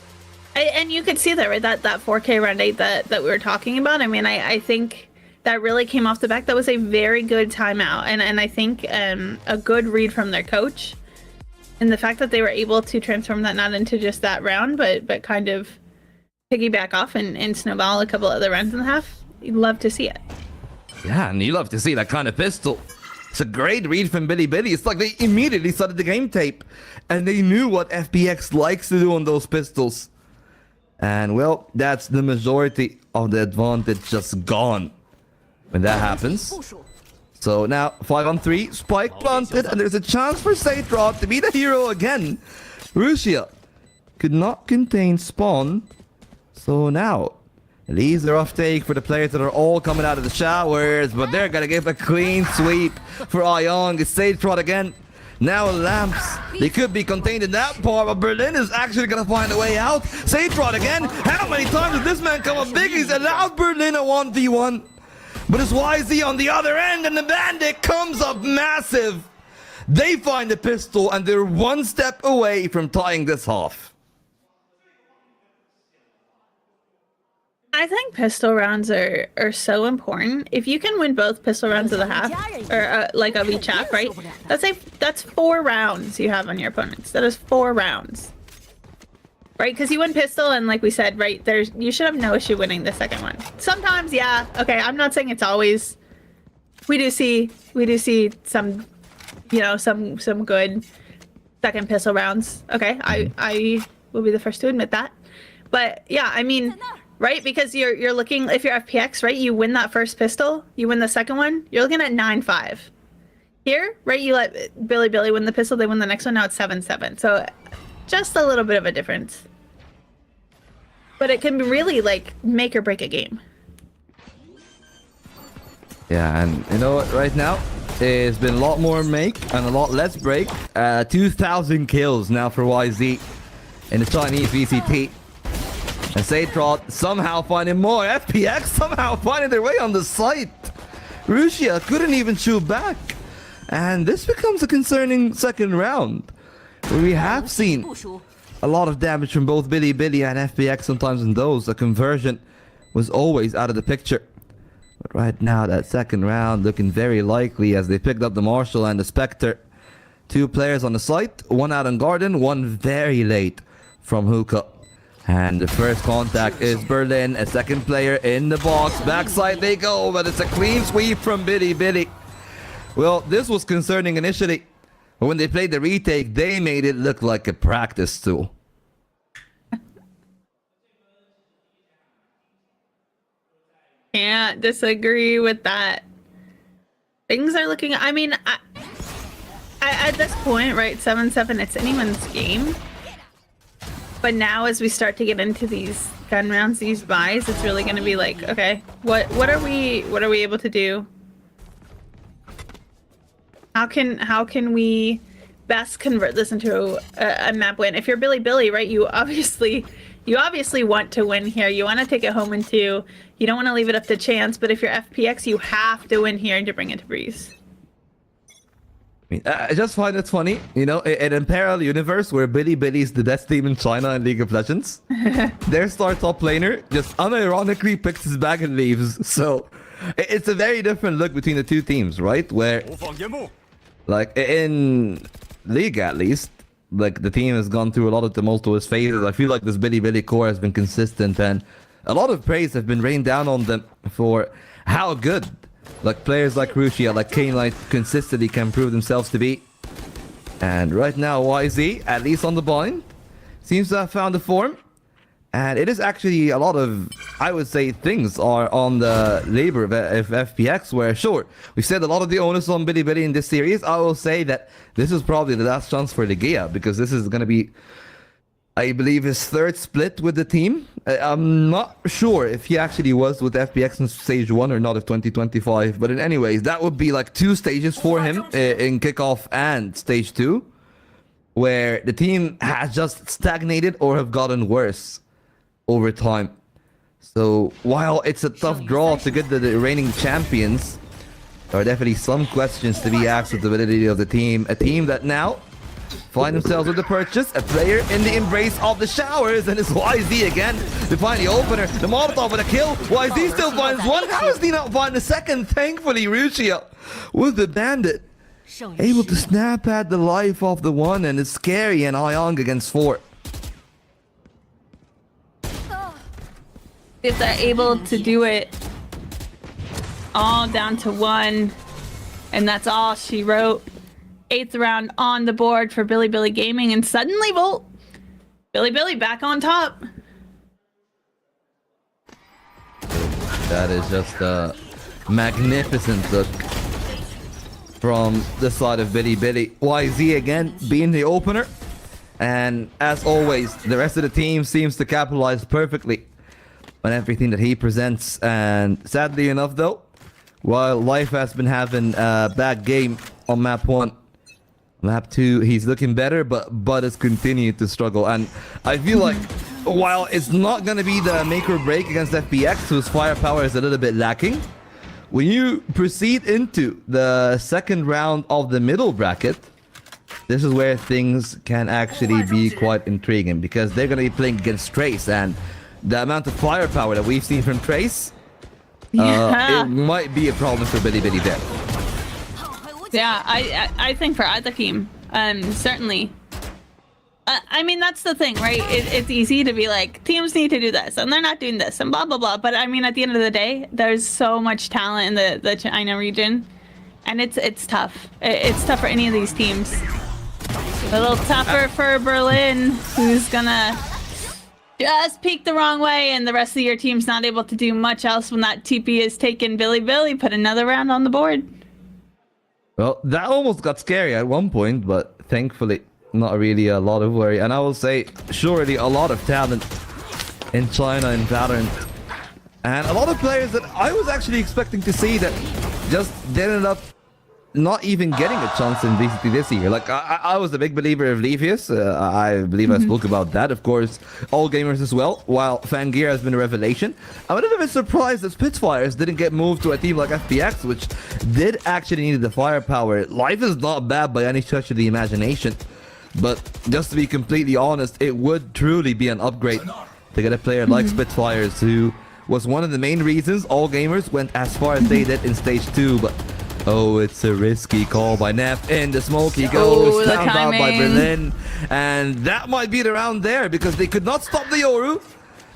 And you could see that, right? That 4K round 8 that we were talking about. I mean, I think that really came off the back. That was a very good timeout, and I think a good read from their coach, and the fact that they were able to transform that not into just that round, but kind of piggyback off and snowball a couple other rounds and a half. You'd love to see it. Yeah, and you love to see that kind of pistol. It's a great read from Billy. It's like they immediately started the game tape, and they knew what FPX likes to do on those pistols. And well, that's the majority of the advantage just gone when that happens. So now 5-on-3, spike planted, and there's a chance for Satrot to be the hero again. Russia could not contain spawn, so now these are off take for the players that are all coming out of the showers, but they're gonna give a clean sweep for Ayong. It's Satrot again. Now lamps, they could be contained in that part, but Berlin is actually gonna find a way out. Satrot again. How many times did this man come up big? He's allowed Berlin a 1v1. But it's YZ on the other end, and the Bandit comes up massive. They find the pistol, and they're one step away from tying this half. I think pistol rounds are so important. If you can win both pistol rounds of the half, or like of each half, right? That's 4 rounds you have on your opponents. That is 4 rounds. Right, because you win pistol, and like we said, right, you should have no issue winning the second one. Sometimes, yeah, okay, I'm not saying it's always. We do see some, you know, some good second pistol rounds. Okay, I will be the first to admit that. But yeah, I mean, right, because you're looking, if you're FPX, right, you win that first pistol, you win the second one, you're looking at 9-5. Here, right, you let Billy win the pistol, they win the next one, now it's 7-7. So just a little bit of a difference. But it can really, like, make or break a game. Yeah, and you know what, right now, it's been a lot more make and a lot less break. 2,000 kills now for YZ in the Chinese VCT. And Satrot somehow finding more. FPX somehow finding their way on the site. Russia couldn't even shoot back. And this becomes a concerning second round. We have seen a lot of damage from both Billy and FPX. Sometimes in those, the conversion was always out of the picture. But right now, that second round looking very likely as they picked up the Marshall and the Spectre. 2 players on the site, one out in Garden, one very late from Hookah. And the first contact is Berlin, a second player in the box. Backside they go, but it's a clean sweep from Billy. Well, this was concerning initially. But when they played the retake, they made it look like a practice tool. Can't disagree with that. Things are looking, I mean, at this point, right, 7-7, it's anyone's game. But now as we start to get into these gun rounds, these buys, it's really going to be like, okay, what are we able to do? How can we best convert this into a map win? If you're Billy, right, you obviously want to win here. You want to take it home in 2. You don't want to leave it up to chance, but if you're FPX, you have to win here to bring it to Breeze. I just find it funny, you know, in a parallel universe where Bilibili's the best team in China in League of Legends, their star top laner just unironically picks his bag and leaves. So it's a very different look between the two teams, right? Where, like, in League at least, like, the team has gone through a lot of tumultuous phases. I feel like this Bilibili core has been consistent, and a lot of praise have been rained down on them for how good, like, players like Rushia, like K-Knight, consistently can prove themselves to be. And right now, YZ, at least on the bind, seems to have found a form. And it is actually a lot of, I would say, things are on the labor of FPX, where, sure, we've said a lot of the onus on Bilibili in this series. I will say that this is probably the last chance for Ligia, because this is going to be, I believe, his third split with the team. I'm not sure if he actually was with FPX in stage 1 or not of 2025. But in any ways, that would be like 2 stages for him in Kickoff and stage 2, where the team has just stagnated or have gotten worse over time. So while it's a tough draw to get the reigning champions, there are definitely some questions to be asked with the validity of the team. A team that now find themselves with the purchase, a player in the embrace of the showers, and it's YZ again to find the opener. The Molotov with a kill. YZ still finds one. How is he not finding the second? Thankfully, Rushia with the bandit able to snap at the life of the one, and it's scary. And Ayong against 4. If they're able to do it all down to 1, and that's all she wrote. 8th round on the board for Bilibili Gaming, and suddenly Volt, Bilibili back on top. That is just a magnificent look from the side of Bilibili. YZ again being the opener, and as always, the rest of the team seems to capitalize perfectly on everything that he presents. And sadly enough, though, while Life has been having a bad game on map 1, map 2, he's looking better, but Bud has continued to struggle. And I feel like while it's not going to be the make or break against FPX, whose firepower is a little bit lacking, when you proceed into the second round of the middle bracket, this is where things can actually be quite intriguing, because they're going to be playing against Trace, and the amount of firepower that we've seen from Trace, it might be a problem for Bilibili there. Yeah, I think for either team, certainly. I mean, that's the thing, right? It's easy to be like, teams need to do this, and they're not doing this, and blah, blah, blah. But I mean, at the end of the day, there's so much talent in the China region, and it's tough. It's tough for any of these teams. A little tougher for Berlin, who's gonna just peek the wrong way, and the rest of your team's not able to do much else when that TP is taken. Bilibili put another round on the board. Well, that almost got scary at one point, but thankfully not really a lot of worry. And I will say, surely a lot of talent in China in VALORANT, and a lot of players that I was actually expecting to see that just ended up not even getting a chance in VCT this year. Like, I was a big believer of Levius. I believe I spoke about that. Of course, all gamers as well, while Fangir has been a revelation. I'm a little bit surprised that Spitfires didn't get moved to a team like FPX, which did actually need the firepower. Life is not bad by any stretch of the imagination, but just to be completely honest, it would truly be an upgrade to get a player like Spitfires, who was one of the main reasons all gamers went as far as they did in stage 2, but oh, it's a risky call by Neff, and the smoke he goes, found out by Berlin, and that might be the round there, because they could not stop the Yoru,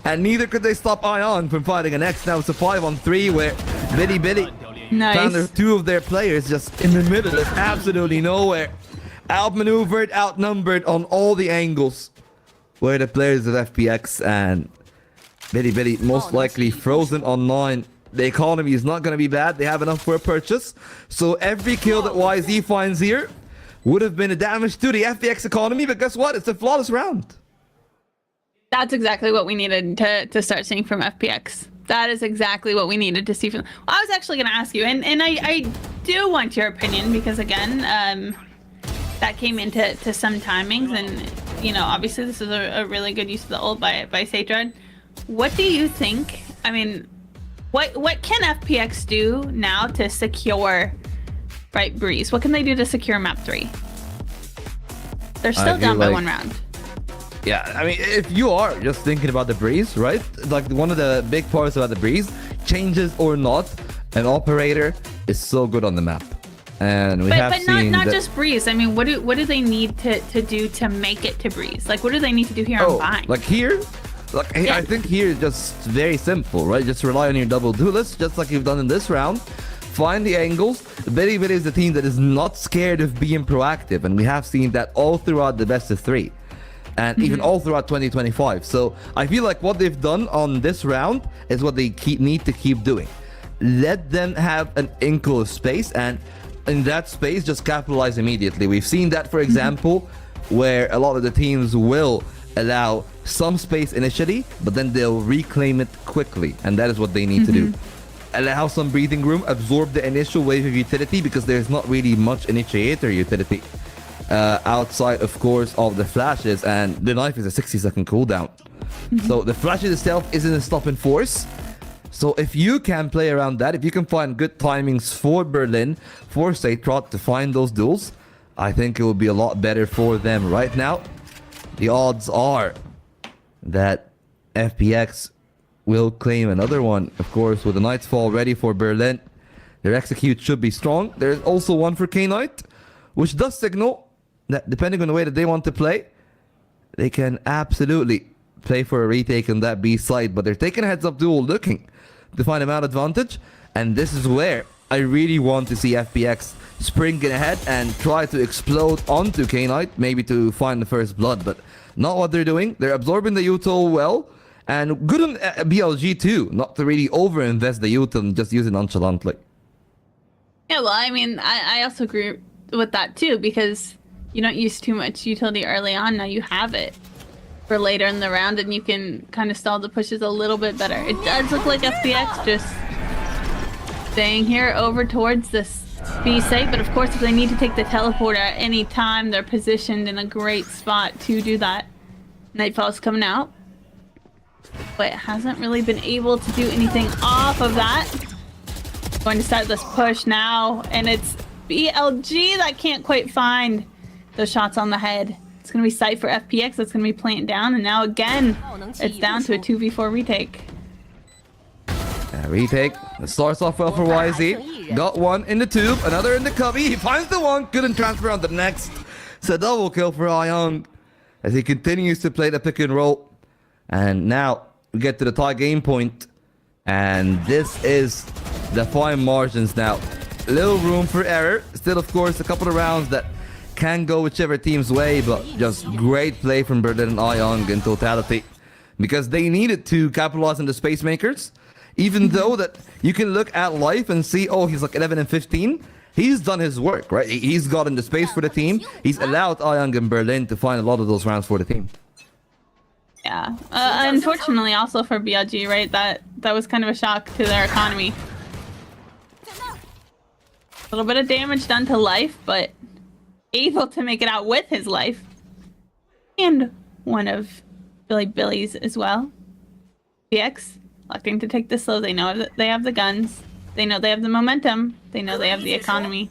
and neither could they stop Ion from fighting an X. Now it's a 5-on-3 where Bilibili found 2 of their players just in the middle of absolutely nowhere, outmaneuvered, outnumbered on all the angles, where the players of FPX and Bilibili most likely frozen online. The economy is not going to be bad. They have enough for a purchase. So every kill that YZ finds here would have been a damage to the FPX economy. But guess what? It's a flawless round. That's exactly what we needed to start seeing from FPX. That is exactly what we needed to see from them. Well, I was actually going to ask you, and I do want your opinion, because again, that came into some timings, and you know, obviously this is a really good use of the ult by Satred. What do you think? I mean, what can FPX do now to secure right, Breeze? What can they do to secure map 3? They're still down by 1 round. Yeah, I mean, if you are just thinking about the Breeze, right? Like, one of the big parts about the Breeze, changes or not, an operator is so good on the map. And we have seen not just Breeze. I mean, what do they need to do to make it to Breeze? Like, what do they need to do here on Vine? Like here? Like, I think here is just very simple, right? Just rely on your double duelists, just like you've done in this round. Find the angles. BLG is a team that is not scared of being proactive, and we have seen that all throughout the best of 3. And even all throughout 2025. So I feel like what they've done on this round is what they need to keep doing. Let them have an enclosed space, and in that space, just capitalize immediately. We've seen that, for example, where a lot of the teams will allow some space initially, but then they'll reclaim it quickly. And that is what they need to do. Allow some breathing room, absorb the initial wave of utility, because there's not really much initiator utility. Outside, of course, of the flashes, and the knife is a 60-second cooldown. So the flashes itself isn't a stopping force. So if you can play around that, if you can find good timings for Berlin, for Satrot to find those duels, I think it will be a lot better for them. Right now, the odds are that FPX will claim another one. Of course, with the Night's Fall ready for Berlin, their execute should be strong. There's also one for K-Knight, which does signal that depending on the way that they want to play, they can absolutely play for a retake on that B side, but they're taking a heads-up duel looking to find a mount advantage, and this is where I really want to see FPX spring ahead and try to explode onto K-Knight, maybe to find the first blood, but not what they're doing. They're absorbing the util well, and good on BLG too, not to really over-invest the util and just use it nonchalantly. Yeah, well, I mean, I also agree with that too, because you don't use too much utility early on. Now you have it for later in the round, and you can kind of stall the pushes a little bit better. It does look like FPX just staying here over towards this B site, but of course, if they need to take the teleporter at any time, they're positioned in a great spot to do that. Nightfall's coming out, but hasn't really been able to do anything off of that. Going to start this push now, and it's BLG that can't quite find those shots on the head. It's going to be sight for FPX. That's going to be plant down, and now again, it's down to a 2v4 retake. Retake. It starts off well for YZ. Got one in the tube, another in the cubby. He finds the one, couldn't transfer on the next. It's a double kill for Ayong as he continues to play the pick and roll. And now we get to the tie game point, and this is the fine margins now. Little room for error. Still, of course, a couple of rounds that can go whichever team's way, but just great play from Berlin and Ayong in totality, because they needed to capitalize on the space makers. Even though that you can look at life and see, oh, he's like 11 and 15. He's done his work, right? He's gotten the space for the team. He's allowed Ayong and Berlin to find a lot of those rounds for the team. Yeah, unfortunately also for BLG, right? That was kind of a shock to their economy. A little bit of damage done to life, but able to make it out with his life. And one of Billy's as well. FPX electing to take this slow. They know that they have the guns. They know they have the momentum. They know they have the economy.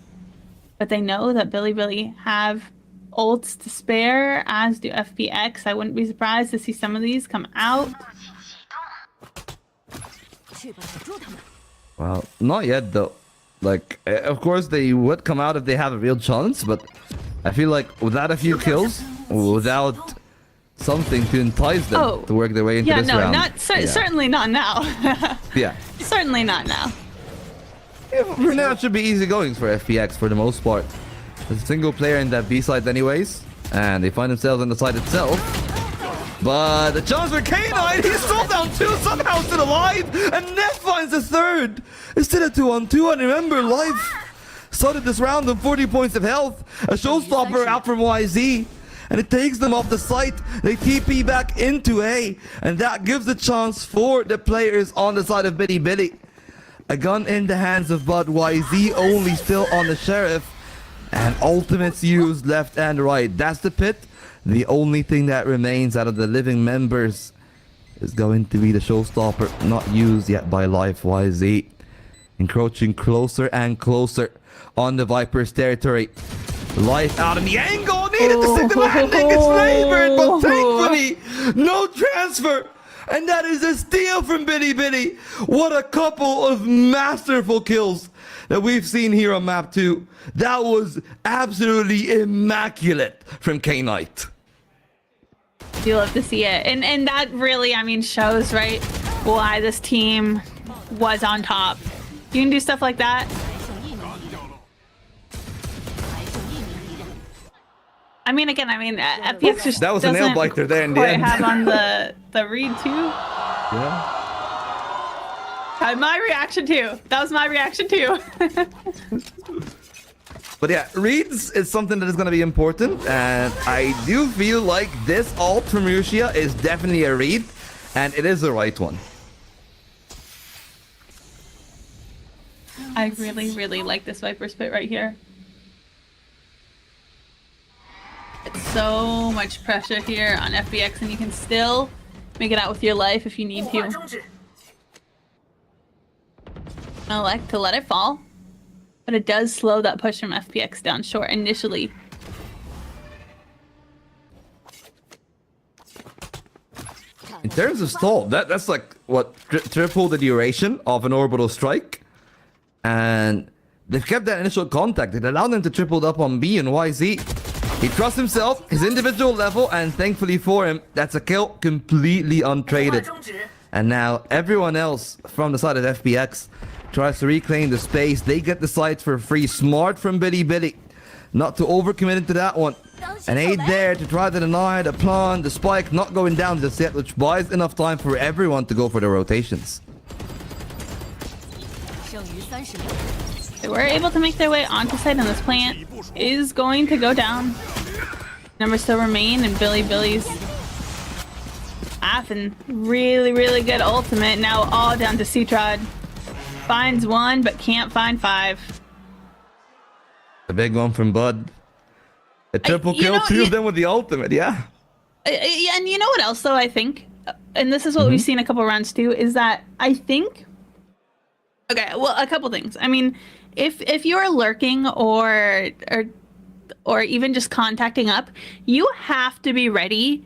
But they know that Billy have ults to spare, as do FPX. I wouldn't be surprised to see some of these come out. Well, not yet though. Like, of course they would come out if they have a real chance, but I feel like without a few kills, without something to entice them to work their way into this round. Certainly not now. Yeah. Certainly not now. For now, it should be easy goings for FPX for the most part. There's a single player in that B side anyways, and they find themselves on the side itself. But the chance for K-Knight, he's still down 2, somehow still alive, and Neff finds the third. It's still a 2-on-2, and remember, Life started this round on 40 points of health. A showstopper out from YZ, and it takes them off the site. They TP back into A, and that gives a chance for the players on the side of Billy. A gun in the hands of Bud, YZ only still on the Sheriff, and ultimates used left and right. That's the pit. The only thing that remains out of the living members is going to be the showstopper, not used yet by Life. YZ encroaching closer and closer on the Viper's territory. Life out in the angle, needed to see the landing, it's favored, but thankfully, no transfer. And that is a steal from Billy. What a couple of masterful kills that we've seen here on map 2. That was absolutely immaculate from K-Knight. You love to see it. And that really, I mean, shows, right, why this team was on top. You can do stuff like that. I mean, again, FPX just that was a nail biter there in the end. Have on the read too. Yeah. My reaction too. That was my reaction too. But yeah, reads is something that is going to be important, and I do feel like this ult from Rusia is definitely a read, and it is the right one. I really like this Viper Spit right here. It's so much pressure here on FPX, and you can still make it out with your life if you need to. I like to let it fall, but it does slow that push from FPX down short initially. In terms of stall, that's like what triple the duration of an orbital strike, and they've kept that initial contact. It allowed them to triple up on B and YZ. He trusts himself, his individual level, and thankfully for him, that's a kill completely untraded. And now everyone else from the side of FPX tries to reclaim the space. They get the sites for free. Smart from Billy. Not to overcommit into that one. An aid there to try to deny the plan, the spike not going down just yet, which buys enough time for everyone to go for the rotations. They were able to make their way onto site, and this plant is going to go down. Numbers still remain, and Billy's and really good ultimate. Now all down to Sutrod. Finds one, but can't find 5. A big one from Bud. A triple kill, 2 of them with the ultimate, yeah. And you know what else, though, I think? And this is what we've seen a couple rounds, too, is that I think... Okay, well, a couple things. I mean, if you're lurking or even just contacting up, you have to be ready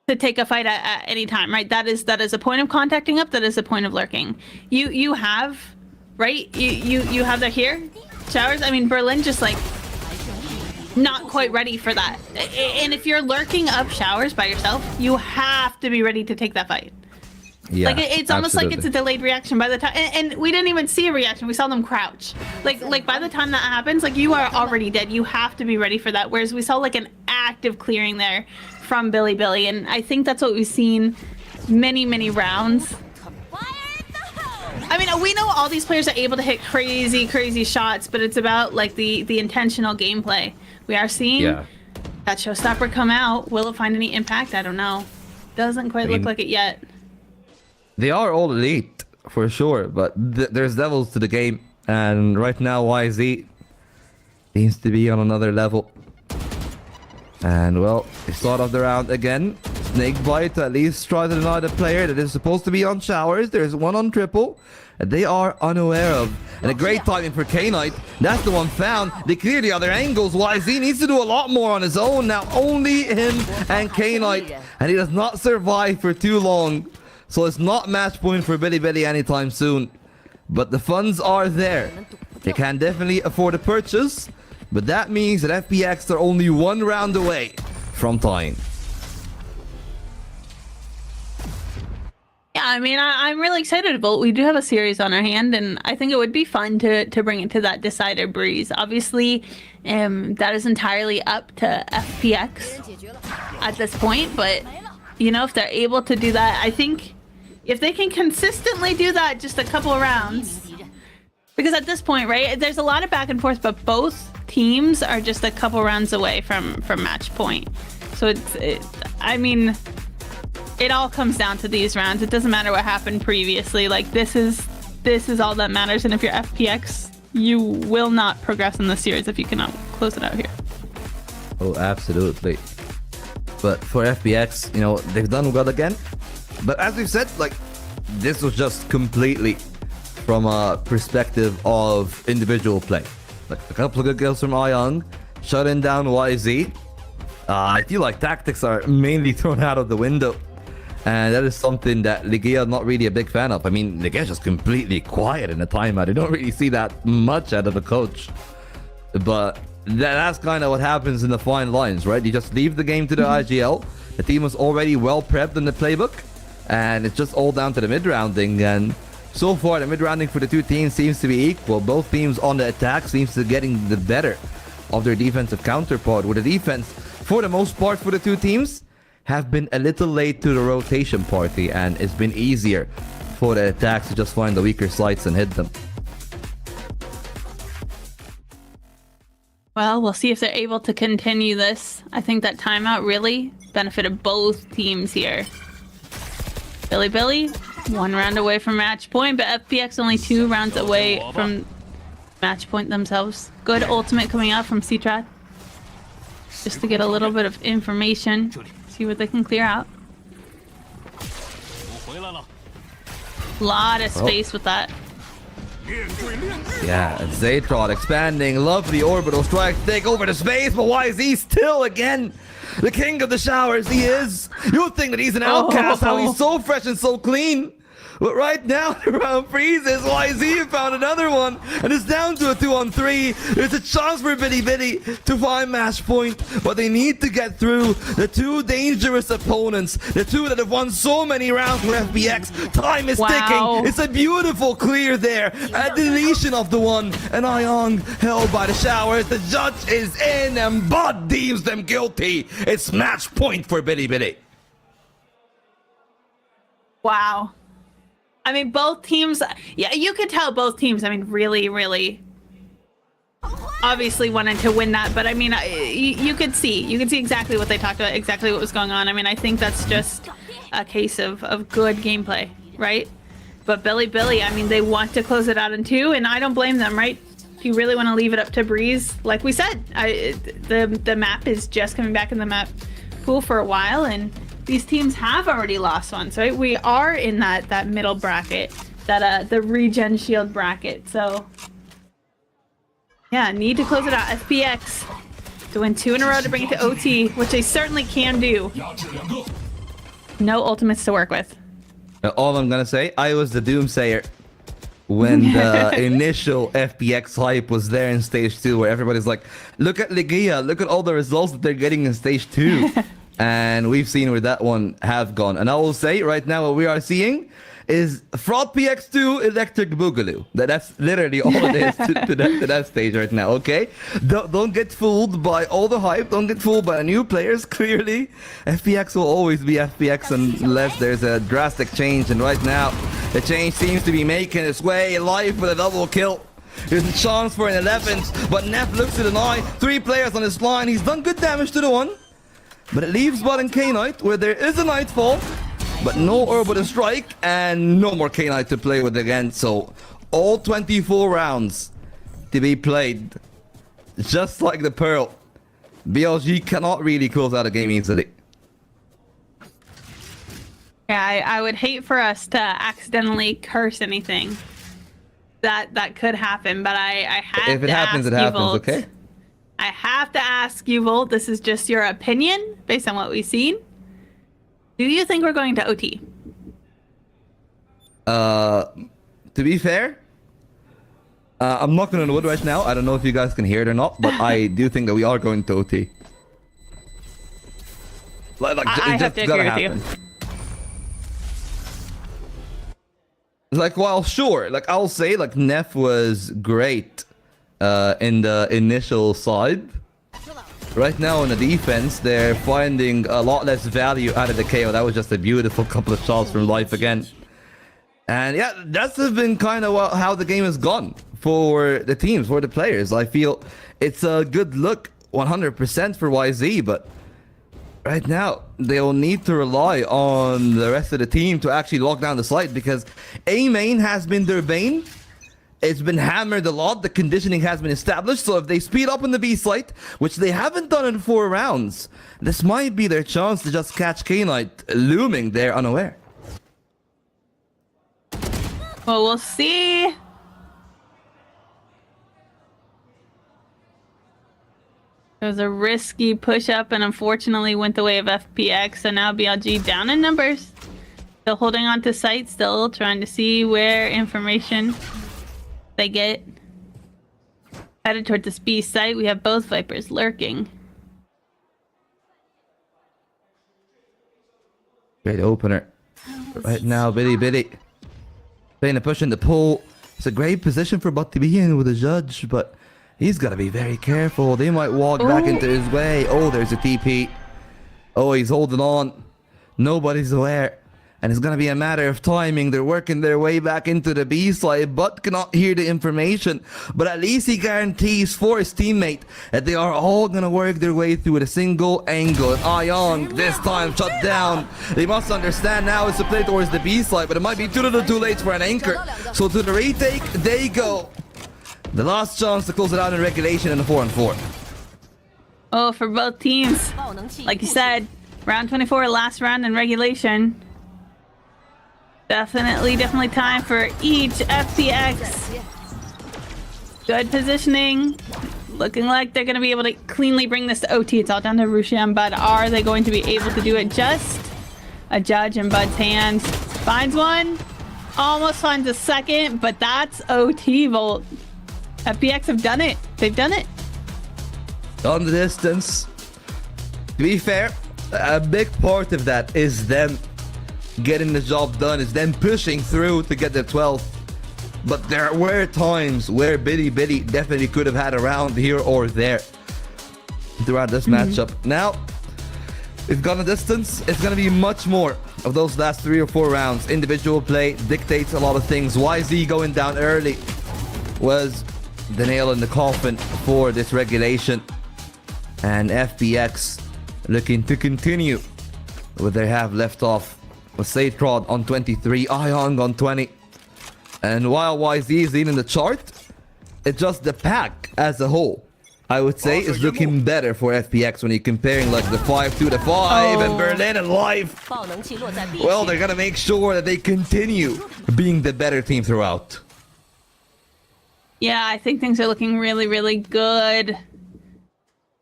to take a fight at any time, right? That is a point of contacting up. That is a point of lurking. You have, right? You have that here. Showers. I mean, Berlin just like not quite ready for that. And if you're lurking up Showers by yourself, you have to be ready to take that fight. Yeah, like it's almost like it's a delayed reaction by the time, and we didn't even see a reaction. We saw them crouch. Like by the time that happens, like you are already dead. You have to be ready for that. Whereas we saw like an active clearing there from Billy, and I think that's what we've seen many rounds. I mean, we know all these players are able to hit crazy shots, but it's about like the intentional gameplay. We are seeing that showstopper come out. Will it find any impact? I don't know. Doesn't quite look like it yet. They are all elite, for sure, but there's levels to the game, and right now YZ seems to be on another level. And well, they start off the round again. Snakebite to at least try to deny the player that is supposed to be on Showers. There's one on triple that they are unaware of. And a great timing for K-Knight. That's the one found. They clear the other angles. YZ needs to do a lot more on his own. Now only him and K-Knight, and he does not survive for too long. So it's not match point for Billy anytime soon. But the funds are there. They can definitely afford a purchase. But that means that FPX are only one round away from tying. Yeah, I mean, I'm really excited about. We do have a series on our hand, and I think it would be fun to bring it to that decider breeze. Obviously, that is entirely up to FPX at this point. But you know, if they're able to do that, I think if they can consistently do that just a couple of rounds, because at this point, right, there's a lot of back and forth, but both teams are just a couple rounds away from match point. So I mean, it all comes down to these rounds. It doesn't matter what happened previously. Like this is all that matters. And if you're FPX, you will not progress in the series if you cannot close it out here. Oh, absolutely. But for FPX, you know, they've done well again. But as we've said, like, this was just completely from a perspective of individual play. Like a couple of good kills from Ayang, shutting down YZ. I feel like tactics are mainly thrown out of the window. And that is something that Ligia is not really a big fan of. I mean, Ligia is just completely quiet in the timeout. I don't really see that much out of the coach. But that's kind of what happens in the fine lines, right? You just leave the game to the IGL. The team was already well prepped in the playbook. And it's just all down to the mid-rounding. And so far, the mid-rounding for the two teams seems to be equal. Both teams on the attack seems to be getting the better of their defensive counterpart. With the defense, for the most part, for the two teams, have been a little late to the rotation party, and it's been easier for the attacks to just find the weaker sites and hit them. Well, we'll see if they're able to continue this. I think that timeout really benefited both teams here. Billy, 1 round away from match point, but FPX only 2 rounds away from match point themselves. Good ultimate coming out from Citrat. Just to get a little bit of information. See what they can clear out. Lot of space with that. Yeah, Zaytrod expanding. Lovely orbital strike. Take over the space, but why is he still again the king of the showers? He is. You would think that he's an outcast, how he's so fresh and so clean. But right now, the round freezes. YZ found another one, and it's down to a 2-on-3. There's a chance for Bitty to find match point, but they need to get through the 2 dangerous opponents, the 2 that have won so many rounds for FPX. Time is ticking. It's a beautiful clear there. A deletion of the 1, and Ayong held by the showers. The judge is in, and Bud deems them guilty. It's match point for Bitty. Wow. I mean, both teams, yeah, you could tell both teams, I mean, really obviously wanted to win that, but I mean, you could see exactly what they talked about, exactly what was going on. I mean, I think that's just a case of good gameplay, right? But Billy, I mean, they want to close it out in 2, and I don't blame them, right? If you really want to leave it up to Breeze, like we said, the map is just coming back in the map pool for a while, and these teams have already lost once, right? We are in that middle bracket, that the regen shield bracket. So yeah, need to close it out. FPX to win 2 in a row to bring it to OT, which they certainly can do. No ultimates to work with. All I'm gonna say, I was the doomsayer when the initial FPX hype was there in stage 2, where everybody's like, look at Ligia, look at all the results that they're getting in stage 2. And we've seen where that one have gone. And I will say right now what we are seeing is Fraud PX2 Electric Boogaloo. That's literally all it is to that stage right now, okay? Don't get fooled by all the hype. Don't get fooled by new players, clearly. FPX will always be FPX unless there's a drastic change. And right now, the change seems to be making its way live with a double kill. There's a chance for an 11th, but Neff looks at an eye. 3 players on his line. He's done good damage to the 1. But it leaves bot and K-Knight, where there is a Nightfall, but no orbital strike, and no more K-Knight to play with again. So, all 24 rounds to be played. Just like the Pearl. BLG cannot really close out a game easily. Yeah, I would hate for us to accidentally curse anything. That could happen, but I have if it happens, it happens, okay? I have to ask you, Volt, this is just your opinion based on what we've seen. Do you think we're going to OT? To be fair, I'm not going to know it right now. I don't know if you guys can hear it or not, but I do think that we are going to OT. I have to agree with you. Like, well, sure. Like, I'll say, like, Neff was great in the initial side. Right now in the defense, they're finding a lot less value out of the KO. That was just a beautiful couple of shots from Life again. And yeah, that's been kind of how the game has gone for the teams, for the players. I feel it's a good look 100% for YZ, but right now they'll need to rely on the rest of the team to actually lock down the site, because A main has been their bane. It's been hammered a lot. The conditioning has been established. So if they speed up on the B site, which they haven't done in 4 rounds, this might be their chance to just catch K-Knight looming there unaware. Well, we'll see. It was a risky push-up and unfortunately went the way of FPX, so now BLG down in numbers. Still holding on to site, still trying to see where information they get. Headed toward this B site, we have both Vipers lurking. Great opener. Right now, Biddy. Playing a push in the pull. It's a great position for Butt to be in with a judge, but he's got to be very careful. They might walk back into his way. Oh, there's a TP. Oh, he's holding on. Nobody's aware. And it's going to be a matter of timing. They're working their way back into the B side. Butt cannot hear the information. But at least he guarantees for his teammate that they are all going to work their way through with a single angle. And Ion, this time, shut down. They must understand now is to play towards the B side. But it might be too little too late for an anchor. So to the retake, they go. The last chance to close it out in regulation in the 4-on-4. Oh, for both teams. Like you said, round 24, last round in regulation. Definitely time for each FPX. Good positioning. Looking like they're going to be able to cleanly bring this to OT. It's all down to Rushian, but are they going to be able to do it? Just a judge in Bud's hands. Finds one. Almost finds a second, but that's OT, Volt. FPX have done it. They've done it. On the distance. To be fair, a big part of that is them getting the job done, is them pushing through to get the 12th. But there were times where Biddy definitely could have had a round here or there throughout this matchup. Now, we've gone a distance. It's going to be much more of those last 3 or 4 rounds. Individual play dictates a lot of things. YZ going down early was the nail in the coffin for this regulation. And FPX looking to continue what they have left off. With Satrod on 23, Ion on 20. And while YZ is leading the chart, it's just the pack as a whole, I would say, is looking better for FPX when you're comparing like the 5 to the 5 and Berlin and Live. Well, they're gonna make sure that they continue being the better team throughout. Yeah, I think things are looking really good.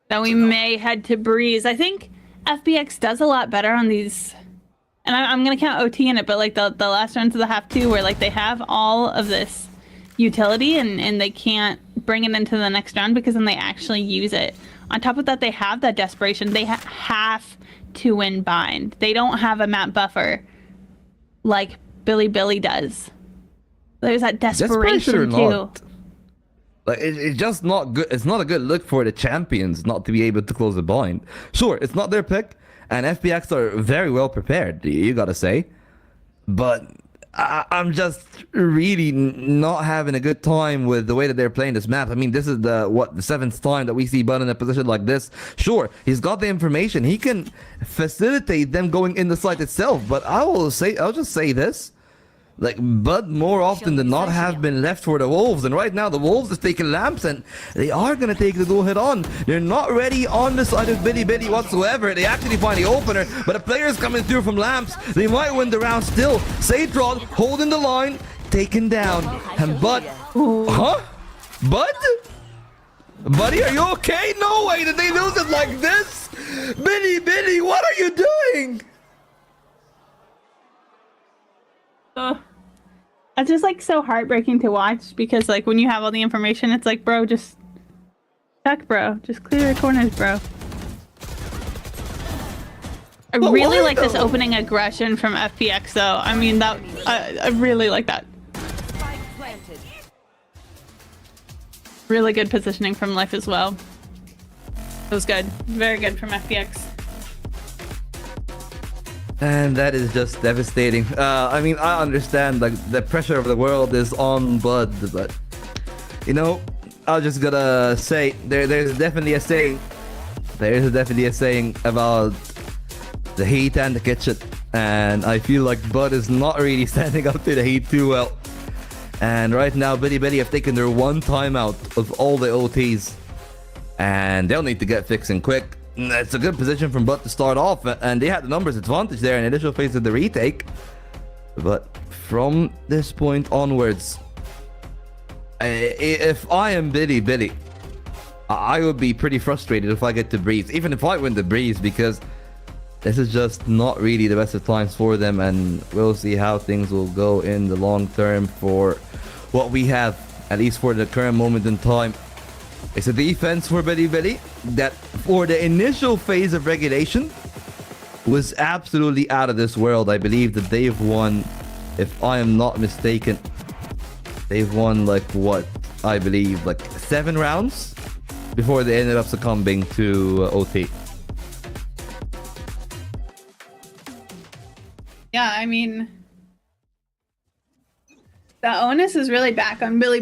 That we may head to Breeze. I think FPX does a lot better on these. And I'm going to count OT in it, but like the last rounds of the half 2 where like they have all of this utility and they can't bring it into the next round because then they actually use it. On top of that, they have that desperation. They have to win bind. They don't have a map buffer like Billy does. There's that desperation too. Like it's just not good. It's not a good look for the champions not to be able to close the bind. Sure, it's not their pick. And FPX are very well prepared, you gotta say. But I'm just really not having a good time with the way that they're playing this map. I mean, this is the 7th time that we see Bud in a position like this. Sure, he's got the information. He can facilitate them going in the site itself. But I'll just say this. Like, Bud more often than not have been left for the Wolves. And right now, the Wolves is taking lamps and they are going to take the duel head on. They're not ready on the side of Biddy whatsoever. They actually find the opener, but the players coming through from lamps. They might win the round still. Satrod holding the line, taken down. And Bud, huh? Bud? Buddy, are you okay? No way did they lose it like this. Biddy, what are you doing? It's just like so heartbreaking to watch because like when you have all the information, it's like, bro, just check, bro. Just clear the corners, bro. I really like this opening aggression from FPX though. I mean, that I really like that. Really good positioning from Life as well. It was good. Very good from FPX. And that is just devastating. I mean, I understand like the pressure of the world is on Bud, but you know, I just gotta say there's definitely a saying. There is definitely a saying about the heat and the kitchen, and I feel like Bud is not really standing up to the heat too well. And right now, Biddy have taken their 1 timeout of all the OTs, and they'll need to get fixing quick. It's a good position from Bud to start off, and they had the numbers advantage there in the initial phase of the retake. But from this point onwards, if I am Billy, I would be pretty frustrated if I get to breeze, even if I win the breeze, because this is just not really the best of times for them, and we'll see how things will go in the long term for what we have, at least for the current moment in time. It's a defense for Billy that for the initial phase of regulation was absolutely out of this world. I believe that they've won, if I am not mistaken, they've won like what I believe like 7 rounds before they ended up succumbing to OT. Yeah, I mean, the onus is really back on Billy.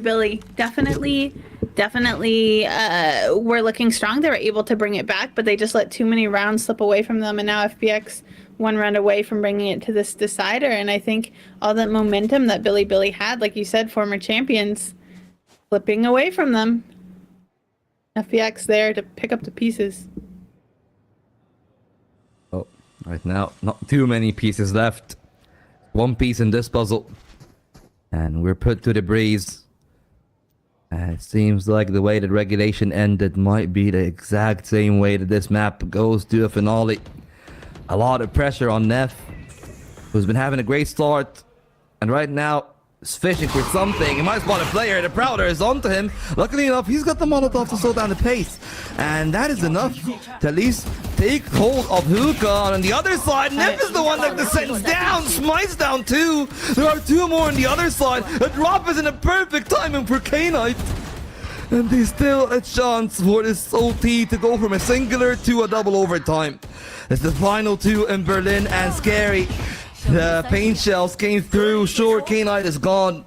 Definitely, we're looking strong. They were able to bring it back, but they just let too many rounds slip away from them, and now FPX 1 round away from bringing it to this decider. And I think all that momentum that Billy had, like you said, former champions, flipping away from them. FPX there to pick up the pieces. Oh, right now, not too many pieces left. 1 piece in this puzzle. And we're put to the breeze. And it seems like the way that regulation ended might be the exact same way that this map goes to a finale. A lot of pressure on Neff, who's been having a great start. And right now, is fishing for something. He might spot a player. The Prowler is onto him. Luckily enough, he's got the Molotov to slow down the pace. And that is enough to at least take hold of Hookah. On the other side, Neff is the one that descends down. Smites down 2. There are 2 more on the other side. A drop is in a perfect timing for K-Knight. And there's still a chance for this OT to go from a singular to a double overtime. It's the final 2 in Berlin, and Scary. The paint shells came through. Sure, K-Knight is gone.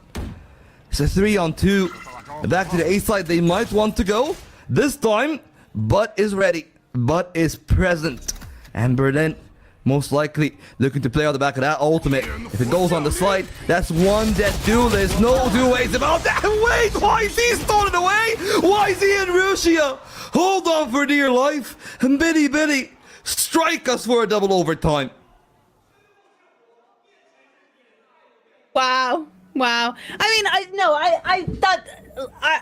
It's a 3-on-2. Back to the A side. They might want to go this time. Butt is ready. Butt is present. And Berlin, most likely, looking to play on the back of that ultimate. If it goes on the side, that's 1 dead duelist. No 2 ways about that. Wait, YZ stolen away. YZ and Rusia. Hold on for dear life. And Billy, strike us for a double overtime. Wow. I mean, I thought,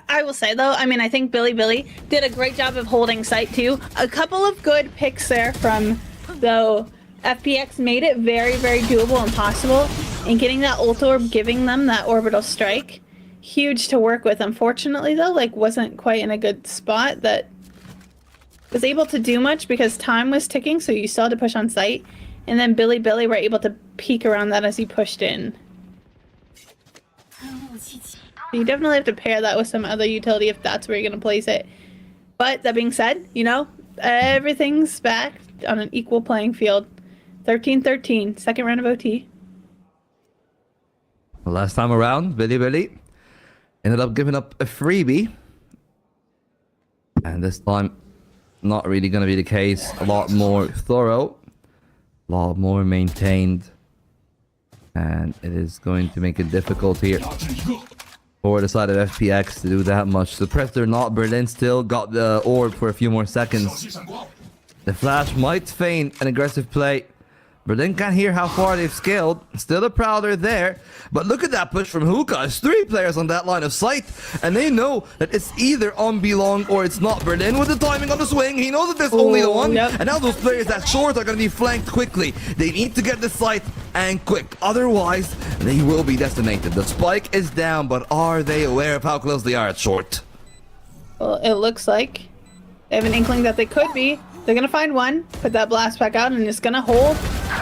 I will say though, I mean, I think Billy did a great job of holding sight too. A couple of good picks there from, though, FPX made it very, very doable and possible. And getting that ult orb, giving them that orbital strike, huge to work with. Unfortunately though, like, wasn't quite in a good spot that was able to do much because time was ticking, so you still had to push on sight. And then Billy were able to peek around that as he pushed in. You definitely have to pair that with some other utility if that's where you're going to place it. But that being said, you know, everything's back on an equal playing field. 13-13, second round of OT. Well, last time around, Billy ended up giving up a freebie. And this time, not really going to be the case. A lot more thorough. A lot more maintained. And it is going to make it difficult here for the side of FPX to do that much. Suppressed or not, Berlin still got the orb for a few more seconds. The flash might feign an aggressive play. Berlin can't hear how far they've scaled. Still a Prowler there. But look at that push from Hookah. There's 3 players on that line of sight. And they know that it's either on Belong or it's not. Berlin with the timing on the swing. He knows that there's only the one. Yep. And now those players that short are going to be flanked quickly. They need to get the sight and quick. Otherwise, they will be decimated. The spike is down, but are they aware of how close they are at short? Well, it looks like they have an inkling that they could be. They're going to find one, put that blast back out, and it's going to hold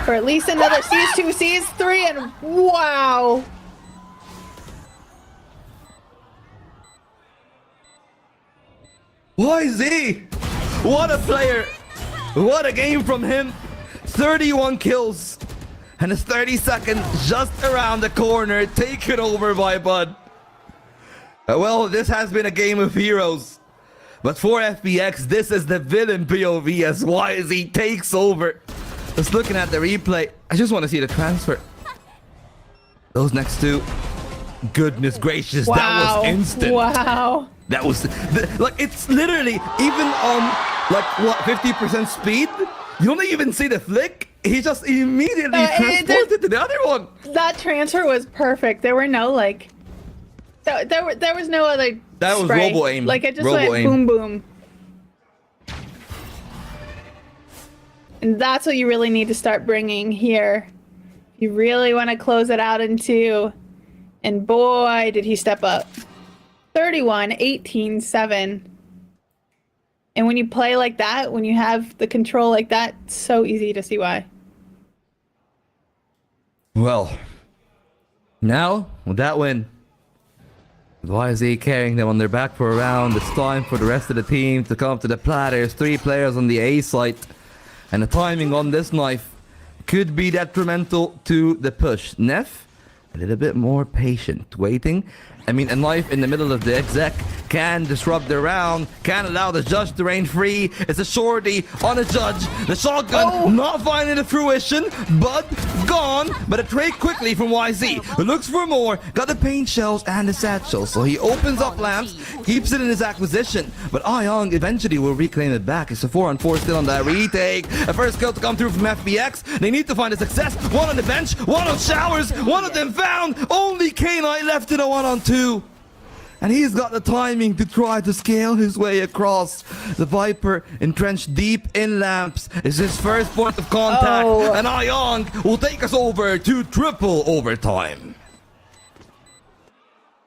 for at least another CS2, CS3, and wow! YZ! What a player! What a game from him! 31 kills! And it's 30 seconds just around the corner, taken over by Bud. Well, this has been a game of heroes. But for FPX, this is the villain POV as YZ takes over. Just looking at the replay, I just want to see the transfer. Those next 2. Goodness gracious, wow. That was instant. Wow. That was, like, it's literally, even on, like, what, 50% speed? You don't even see the flick, he just immediately transported to the other one. That transfer was perfect. There were no like, there was no other. That was spray. robo aim. Like it just robo went aim. boom boom. And that's what you really need to start bringing here. You really want to close it out in 2. And boy, did he step up. 31, 18, 7. And when you play like that, when you have the control like that, it's so easy to see why. Well, now with that win, why is he carrying them on their back for a round? It's time for the rest of the team to come to the platters. 3 players on the A site. And the timing on this knife could be detrimental to the push. Neff, a little bit more patient, waiting. I mean, a knife in the middle of the exec can disrupt the round, can allow the judge to reign free. It's a shorty on a judge. The shotgun not finding the fruition, but gone. But a trade quickly from YZ, who looks for more. Got the paint shells and the satchel, so he opens up lamps, keeps it in his acquisition. But Young eventually will reclaim it back. It's a 4-on-4 still on that retake. A first kill to come through from FPX. They need to find a success. One on the bench, one on showers, one of them found. Only K-Knight left in a 1-on-2. And he's got the timing to try to scale his way across. The Viper entrenched deep in lamps is his first point of contact. And Young will take us over to triple overtime.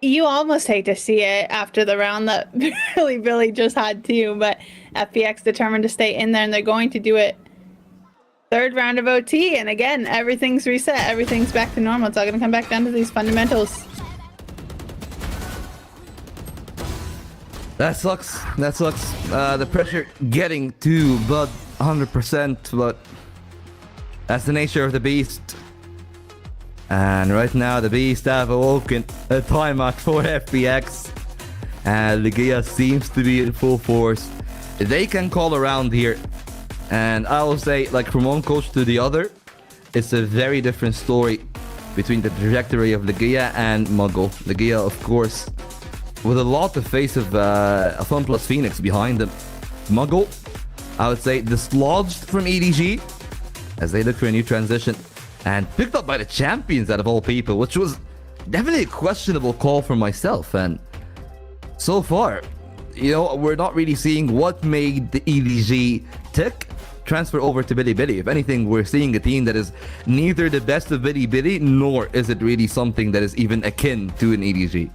You almost hate to see it after the round that Billy just had too, but FPX determined to stay in there and they're going to do it. 3rd round of OT, and again, everything's reset. Everything's back to normal. It's all going to come back down to these fundamentals. That sucks. That sucks. The pressure getting to Blood 100%, but that's the nature of the beast. And right now, the beast have awoken a timeout for FPX. And Legia seems to be in full force. They can call around here. And I will say, like, from one coach to the other, it's a very different story between the trajectory of Legia and Muggle. Legia, of course, with a lot of face of FunPlus Phoenix behind them. Muggle, I would say, dislodged from EDG as they look for a new transition. And picked up by the champions out of all people, which was definitely a questionable call for myself. And so far, you know, we're not really seeing what made the EDG tick transfer over to Bilibili. If anything, we're seeing a team that is neither the best of Bilibili, nor is it really something that is even akin to an EDG.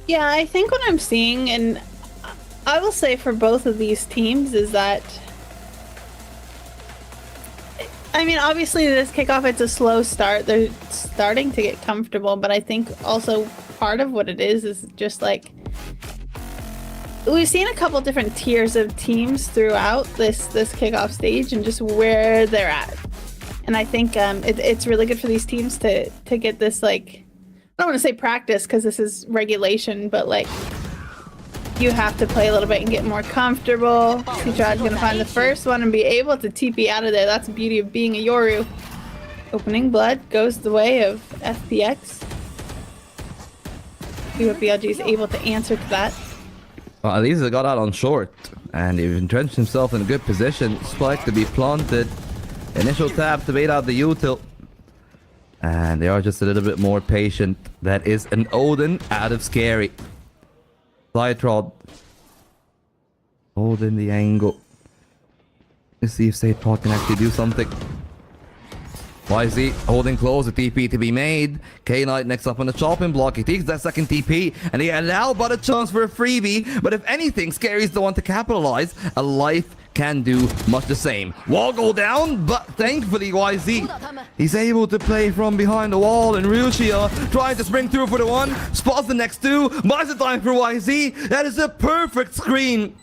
Yeah, I think what I'm seeing, and I will say for both of these teams, is that, I mean, obviously this kickoff, it's a slow start. They're starting to get comfortable, but I think also part of what it is just like, we've seen a couple different tiers of teams throughout this kickoff stage and just where they're at. And I think it's really good for these teams to get this, like, I don't want to say practice because this is regulation, but like, you have to play a little bit and get more comfortable. T-Trod's going to find the first one and be able to TP out of there. That's the beauty of being a Yoru. Opening blood goes the way of FPX. See what BLG is able to answer to that. Well, at least he got out on short, and he entrenched himself in a good position. Spike to be planted. Initial tap to bait out the util. And they are just a little bit more patient. That is an Odin out of Scary. Side-trod. Holding the angle. Let's see if State Park can actually do something. YZ holding close, a TP to be made. K-Knight next up on the chopping block. He takes that second TP, and they allow but a chance for a freebie. But if anything, Scary's the one to capitalize. A life can do much the same. Wall go down, but thankfully YZ, he's able to play from behind the wall, and Ruchia trying to spring through for the one, spots the next two, buys the time for YZ. That is a perfect screen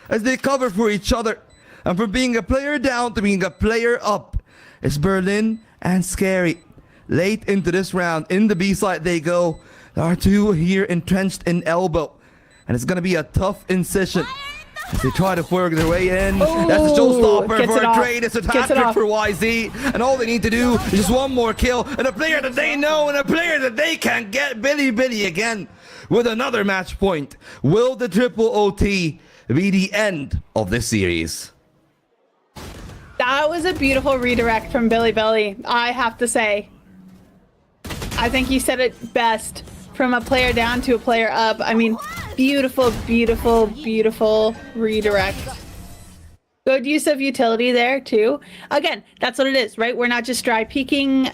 as they cover for each other. And from being a player down to being a player up, it's Berlin and Scary. Late into this round, in the B side they go. There are two here entrenched in elbow, and it's gonna be a tough incision as they try to work their way in. That's a showstopper for a trade. It's a hat-trick for YZ. And all they need to do is just one more kill. And a player that they know and a player that they can get, Billy again with another match point. Will the triple OT be the end of this series? That was a beautiful redirect from Billy Billy, I have to say. I think you said it best. From a player down to a player up. I mean, beautiful, beautiful, beautiful redirect. Good use of utility there, too. Again, that's what it is, right? We're not just dry peeking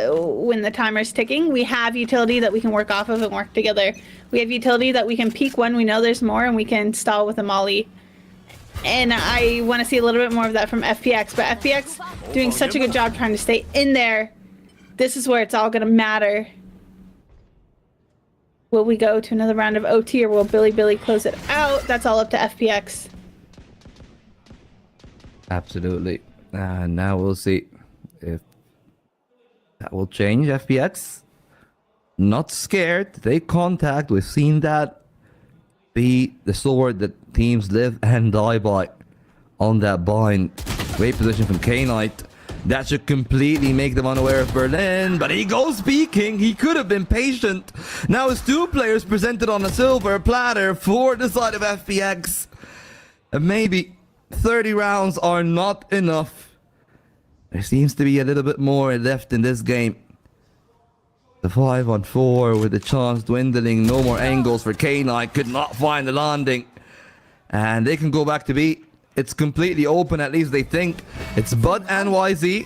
when the timer's ticking. We have utility that we can work off of and work together. We have utility that we can peek when we know there's more, and we can stall with a molly. And I want to see a little bit more of that from FPX, but FPX doing such a good job trying to stay in there. This is where it's all going to matter. Will we go to another round of OT, or will Billy Billy close it out? That's all up to FPX. Absolutely. Now we'll see if that will change. FPX, not scared. They contact. We've seen that be the sword that teams live and die by on that bind. Great position from K-Knight. That should completely make them unaware of Berlin, but he goes peeking. He could have been patient. Now it's two players presented on a silver platter for the side of FPX. And maybe 30 rounds are not enough. There seems to be a little bit more left in this game. The 5-on-4 with the chance dwindling. No more angles for K-Knight. Could not find the landing. And they can go back to B. It's completely open, at least they think. It's Bud and YZ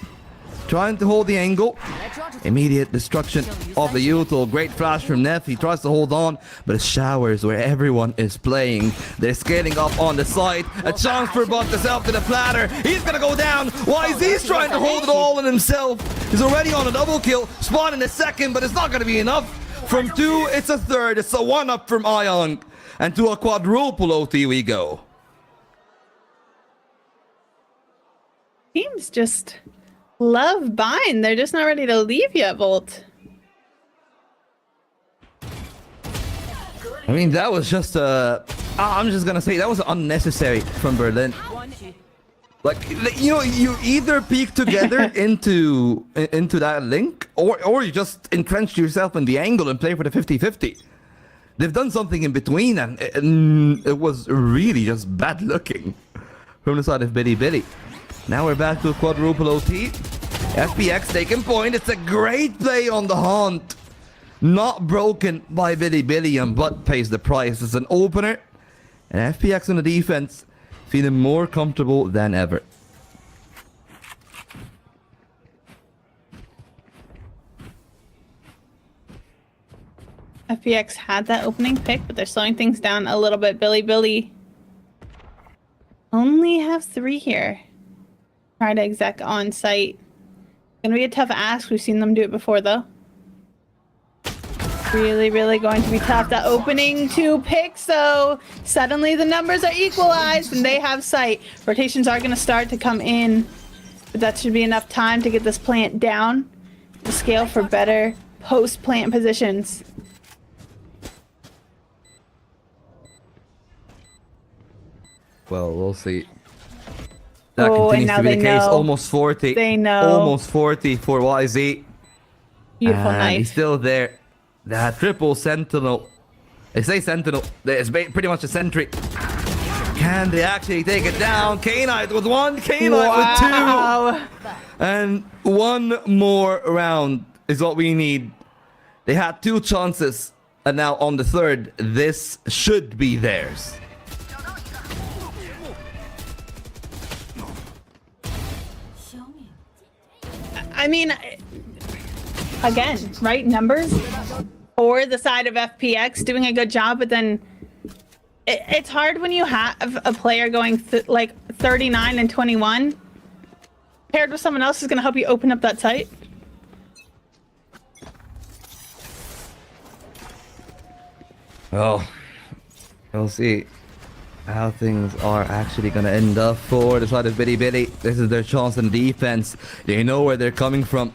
trying to hold the angle. Immediate destruction of the util. Great flash from Neff. He tries to hold on, but it showers where everyone is playing. They're scaling up on the side. A chance for Bud to self to the platter. He's gonna go down. YZ's trying to hold it all in himself. He's already on a double kill. Spawn in a second, but it's not gonna be enough. From 2, it's a 3rd. It's a 1-up from Ayong. And to a quadruple OT we go. Teams just love bind. They're just not ready to leave yet, Volt. I mean, that was just I'm just gonna say that was unnecessary from Berlin. Like, you know, you either peek together into that link, or you just entrench yourself in the angle and play for the 50-50. They've done something in between, and it was really just bad looking from the side of Billy Billy. Now we're back to a quadruple OT. FPX taking point. It's a great play on the haunt. Not broken by Billy Billy, and Butt pays the price. It's an opener. And FPX on the defense feeling more comfortable than ever. FPX had that opening pick, but they're slowing things down a little bit. Billy Billy only have 3 here. Try to exec on site. Gonna be a tough ask. We've seen them do it before, though. Really, really going to be tough. The opening 2 picks, though. Suddenly the numbers are equalized and they have sight. Rotations are gonna start to come in, but that should be enough time to get this plant down. To scale for better post-plant positions. Well, we'll see. That continues to be the case. Almost 40. They know. Almost 40 for YZ. Beautiful and knife. He's still there. That triple sentinel. They say sentinel. It's pretty much a sentry. Can they actually take it down? K-Knight with 1. K-Knight with 2. And 1 more round is what we need. They had 2 chances. And now on the 3rd, this should be theirs. I mean, again, right? Numbers or the side of FPX doing a good job, but then it's hard when you have a player going like 39 and 21 paired with someone else who's going to help you open up that site. Oh, we'll see how things are actually going to end up for the side of Billy Billy. This is their chance in defense. They know where they're coming from.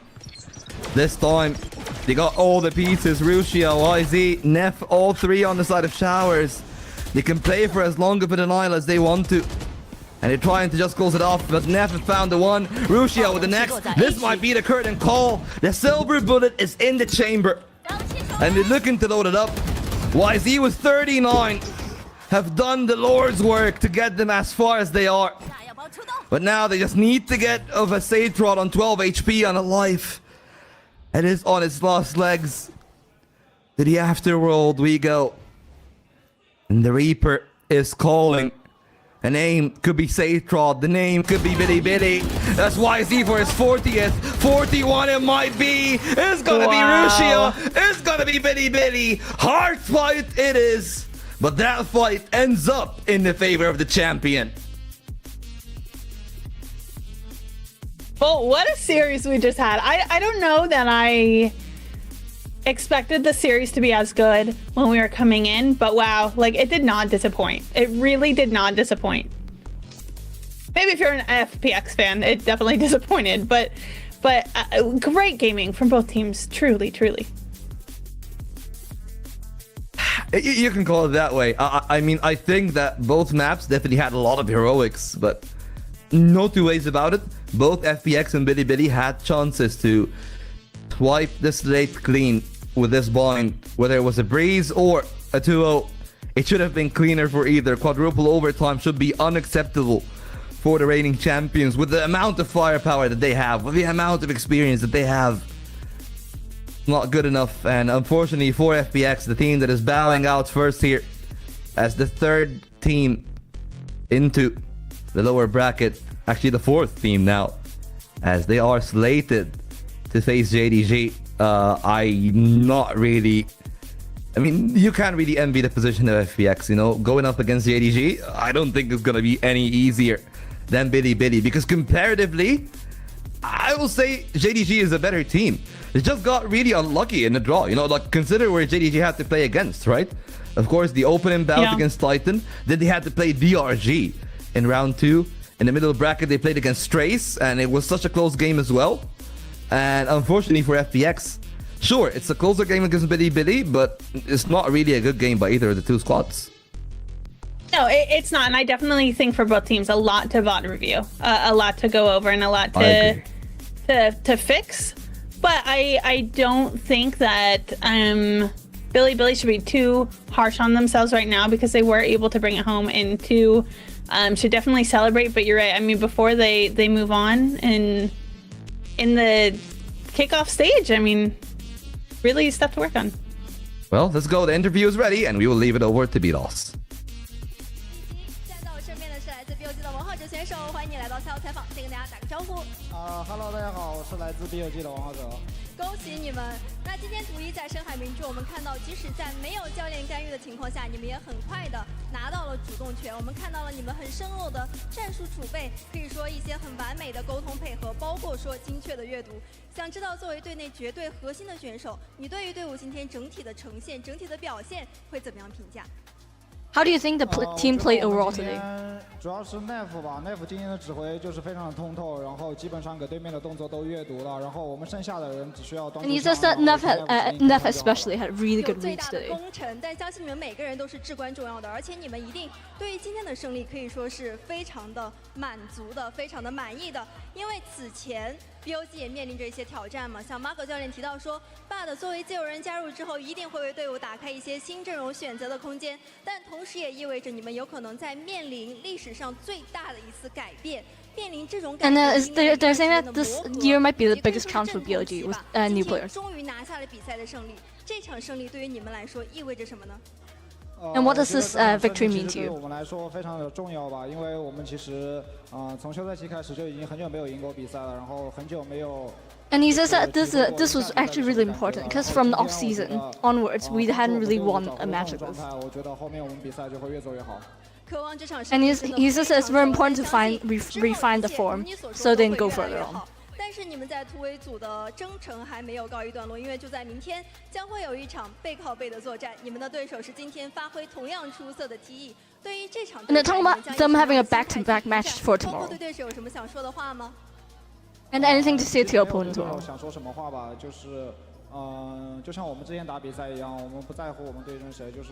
This time, they got all the pieces. Rushia, YZ, Neff, all 3 on the side of Showers. They can play for as long of a denial as they want to. And they're trying to just close it off, but Neff has found the one. Rushia with the next. This might be the curtain call. The silver bullet is in the chamber. And they're looking to load it up. YZ was 39. Have done the Lord's work to get them as far as they are. But now they just need to get of a Sage Rod on 12 HP on a life. It is on its last legs. To the afterworld we go. And the Reaper is calling. The name could be Sage Rod. The name could be Bitty Bitty. That's YZ for his 40th. 41 it might be. It's gonna be Rushia. It's gonna be Bitty Bitty. Hard fight it is. But that fight ends up in the favor of the champion. Well, what a series we just had. I don't know that I expected the series to be as good when we were coming in, but wow, like it did not disappoint. It really did not disappoint. Maybe if you're an FPX fan, it definitely disappointed, but great gaming from both teams, truly. You can call it that way. I mean, I think that both maps definitely had a lot of heroics, but no two ways about it. Both FPX and Bitty Bitty had chances to wipe the slate clean with this bind, whether it was a breeze or a 2-0. It should have been cleaner for either. Quadruple overtime should be unacceptable for the reigning champions with the amount of firepower that they have, with the amount of experience that they have. Not good enough, and unfortunately for FPX, the team that is bowing out first here as the third team into the lower bracket, actually the fourth team now, as they are slated to face JDG. I'm not really... I mean, you can't really envy the position of FPX, you know? Going up against JDG, I don't think it's gonna be any easier than Bitty Bitty, because comparatively, I will say JDG is a better team. They just got really unlucky in the draw, you know? Like, consider where JDG had to play against, right? Of course, the opening bout against Titan, then they had to play DRG in round 2. In the middle bracket, they played against Strace, and it was such a close game as well. And unfortunately for FPX, sure, it's a closer game against Bitty Bitty, but it's not really a good game by either of the two squads. No, it's not, and I definitely think for both teams, a lot to VOD review, a lot to go over, and a lot to fix. But I don't think that Billy should be too harsh on themselves right now, because they were able to bring it home, and should definitely celebrate. But you're right. I mean, before they move on in the kickoff stage, I mean, really stuff to work on. Well, let's go. The interview is ready, and we will leave it over to BLG. 站在我身边的是来自 BLG 的王浩哲选手，欢迎你来到赛后采访，先跟大家打个招呼。Hello， 大家好，我是来自 BLG 的王浩哲。恭喜你们！那今天图一在深海明珠，我们看到，即使在没有教练干预的情况下，你们也很快的拿到了主动权。我们看到了你们很深厚的战术储备，可以说一些很完美的沟通配合，包括说精确的阅读。想知道作为队内绝对核心的选手，你对于队伍今天整体的呈现、整体的表现会怎么样评价？ How do you think the team played overall today? 主要是 Nef 吧 ，Nef 今天的指挥就是非常的通透，然后基本上给对面的动作都阅读了，然后我们剩下的人只需要。And he says that Nef especially had really good reads today. 功臣，但相信你们每个人都是至关重要的，而且你们一定对于今天的胜利可以说是非常的满足的，非常的满意的，因为此前 BLG 也面临着一些挑战嘛，像马可教练提到说 ，BUD 作为自由人加入之后，一定会为队伍打开一些新阵容选择的空间，但同时也意味着你们有可能在面临历史上最大的一次改变，面临这种改 And 变。they're saying that this year might be the biggest chance for BLG with new players. 终于拿下了比赛的胜利，这场胜利对于你们来说意味着什么呢？ And what does this victory mean to 对 you? 我们来说非常的重要吧，因为我们其实从休赛期开始就已经很久没有赢过比赛了，然后很久没有。 And he says that this was actually really important because from the off season onwards we hadn't really won a match with. 我觉得后面我们比赛就会越走越好。 And he says it's very important to refine the form so they can go further on. 但是你们在突围组的征程还没有告一段落，因为就在明天将会有一场背靠背的作战。你们的对手是今天发挥同样出色的 TE。对于这场， And they're talking about them having a back-to-back match for 包括 tomorrow. 对对手有什么想说的话吗？ And anything to say to your opponent as well? 想说什么话吧，就是就像我们之前打比赛一样，我们不在乎我们对阵谁，就是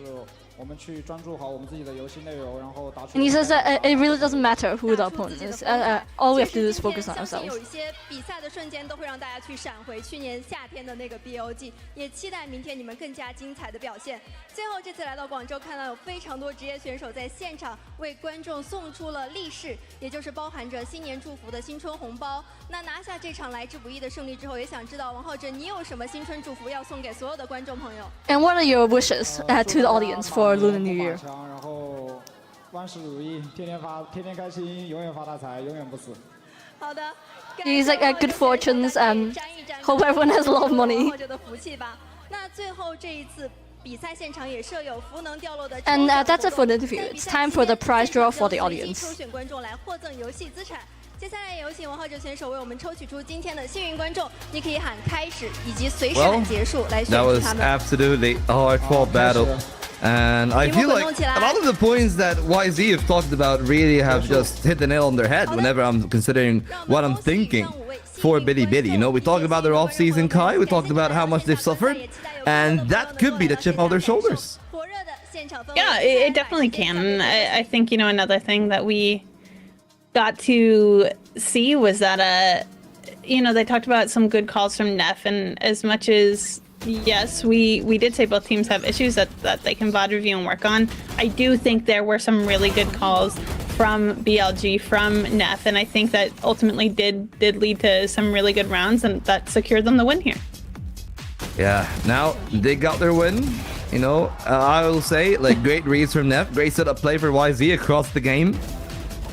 我们去专注好我们自己的游戏内容，然后打出。And he says that it really doesn't matter who the opponent is. All we have to do is focus on 相信 ourselves. 有一些比赛的瞬间都会让大家去闪回去年夏天的那个 BLG， 也期待明天你们更加精彩的表现。最后这次来到广州，看到有非常多职业选手在现场为观众送出了利是，也就是包含着新年祝福的新春红包。那拿下这场来之不易的胜利之后，也想知道王浩哲你有什么新春祝福要送给所有的观众朋友 And what are your wishes to the audience for Lunar New Year? 然后万事如意，天天开心，永远发大财，永远不死。好的。He's like good fortunes. Hope everyone has a lot of money. 王浩哲的福气吧。那最后这一次。比赛现场也设有福能掉落的 And that's it for the interview. It's time for the prize draw for the audience. 抽选观众来获赠游戏资产。接下来有请王浩哲选手为我们抽取出今天的幸运观众，你可以喊开始以及随时喊结束来选出他们。That was absolutely a hard-fought battle. And I feel like a lot of the points that YZ have talked about really have just hit the nail on their head whenever I'm considering what I'm thinking for Bilibili. You know, we talked about their off-season Kai, we talked about how much they've suffered, and that could be the chip off their shoulders. Yeah, it definitely can. I think, you know, another thing that we got to see was that, you know, they talked about some good calls from Neff, and as much as, yes, we did say both teams have issues that they can VOD review and work on, I do think there were some really good calls from BLG, from Neff, and I think that ultimately did lead to some really good rounds, and that secured them the win here. Yeah, now they got their win. You know, I will say, like, great reads from Neff, great setup play for YZ across the game.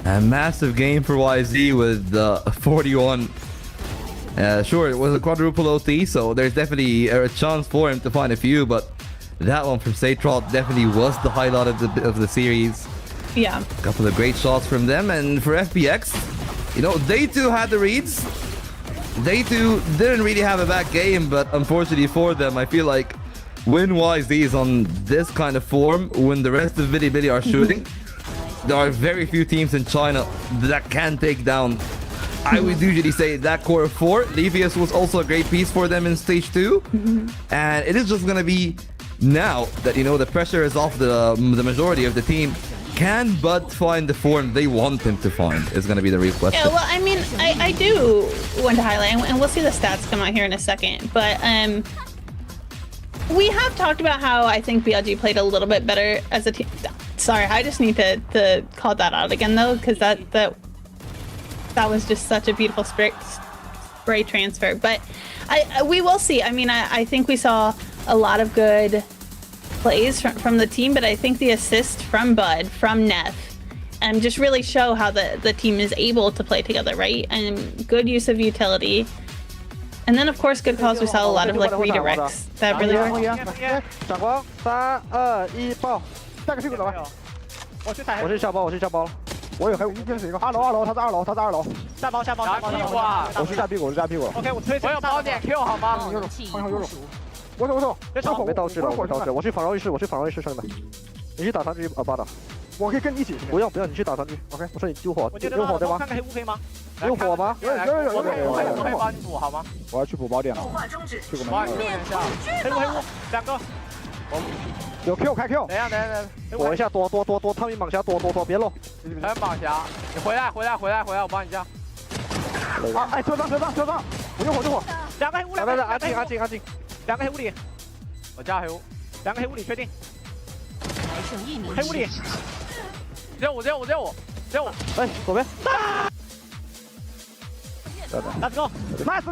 A massive game for YZ with 41. Sure, it was a quadruple OT, so there's definitely a chance for him to find a few, but that one from Satrot definitely was the highlight of the series. Yeah. A couple of great shots from them, and for FPX, you know, they too had the reads. They too didn't really have a bad game, but unfortunately for them, I feel like when YZ is on this kind of form, when the rest of Bilibili are shooting, there are very few teams in China that can take down. I would usually say that core of 4. Levius was also a great piece for them in stage 2. And it is just going to be now that, you know, the pressure is off the majority of the team. Can Bud find the form they want him to find is going to be the real question. Yeah, well, I mean, I do want to highlight, and we'll see the stats come out here in a second, but we have talked about how I think BLG played a little bit better as a team. Sorry, I just need to call that out again, though, because that was just such a beautiful spray transfer. But we will see. I mean, I think we saw a lot of good plays from the team, but I think the assist from Bud, from Neff, just really show how the team is able to play together, right? And good use of utility. And then, of course, good calls. We saw a lot of, like, redirects that really worked. 闪光，3、2、1，爆！带个屁股走吧。我去下包，我去下包了。我有还有一边是一个2楼，他在2楼，下包。我去下屁股，OK， 我有包点 Q 好吗？方向右手。我没道具了，我去防绕浴室，兄弟们。你去打残局，8的。我可以跟你一起。不用，你去打残局。OK， 我说你救火，有火对吧？看看黑雾可以吗？有火吗？有。我可以帮你补好吗？我要去补宝点了。去补宝点。黑雾，2个。有 Q 开 Q。等一下。躲一下，躲，汤米蟒侠躲，别漏。还有蟒侠，你回来，我帮你加。哎，车上，我用火。2个黑雾，安静。2个黑雾里，我加黑雾。2个黑雾里确定。黑雾里，只有我。哎，左边。Let's go. Nice.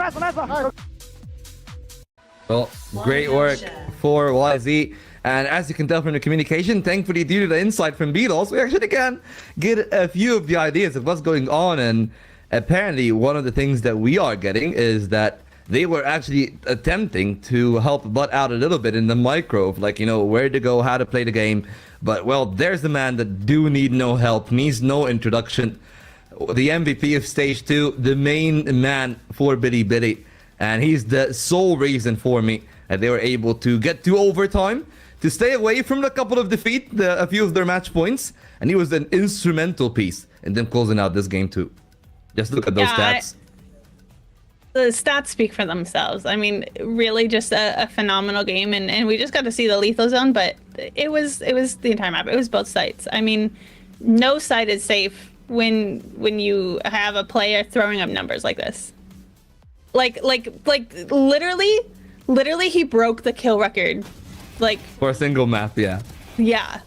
Well, great work for YZ. And as you can tell from the communication, thankfully due to the insight from BLOS, we actually can get a few of the ideas of what's going on. And apparently one of the things that we are getting is that they were actually attempting to help Bud out a little bit in the micro of, like, you know, where to go, how to play the game. But, well, there's the man that do need no help, needs no introduction. The MVP of stage 2, the main man for Bilibili. And he's the sole reason for me that they were able to get to overtime, to stay away from a couple of defeat, a few of their match points. And he was an instrumental piece in them closing out this game too. Just look at those stats. the stats speak for themselves. I mean, really just a phenomenal game, and we just got to see the lethal zone, but it was the entire map. It was both sites. I mean, no site is safe when you have a player throwing up numbers like this. Like literally he broke the kill record. Like for a single map, yeah. Yeah,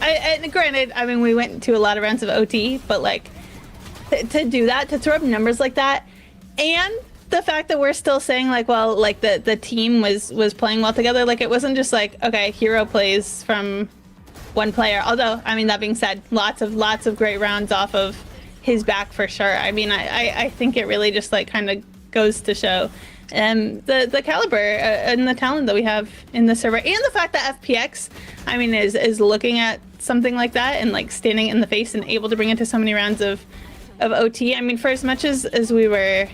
and granted, I mean, we went to a lot of rounds of OT, but like to do that, to throw up numbers like that, and the fact that we're still saying like, well, like the team was playing well together. Like it wasn't just like, okay, hero plays from one player. Although, I mean, that being said, lots of great rounds off of his back for sure. I mean, I think it really just like kind of goes to show the caliber and the talent that we have in the server, and the fact that FPX, I mean, is looking at something like that and like standing in the face and able to bring it to so many rounds of OT. I mean, for as much as we were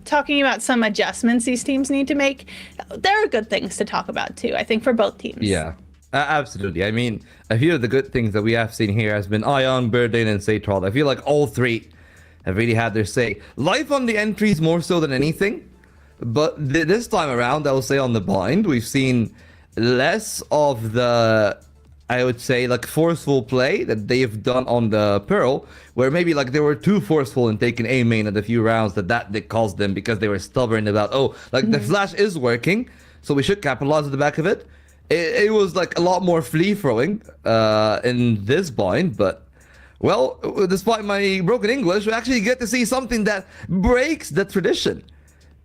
talking about some adjustments these teams need to make, there are good things to talk about too, I think, for both teams. Yeah, absolutely. I mean, a few of the good things that we have seen here has been Ayong, Birdane, and Saytrol. I feel like all three have really had their say. Life on the entries more so than anything, but this time around, I will say on the bind, we've seen less of the, I would say, like forceful play that they've done on the Pearl, where maybe like they were too forceful in taking A main at a few rounds that caused them because they were stubborn about, oh, like the flash is working, so we should capitalize on the back of it. It was like a lot more flea throwing in this bind, but well, despite my broken English, we actually get to see something that breaks the tradition.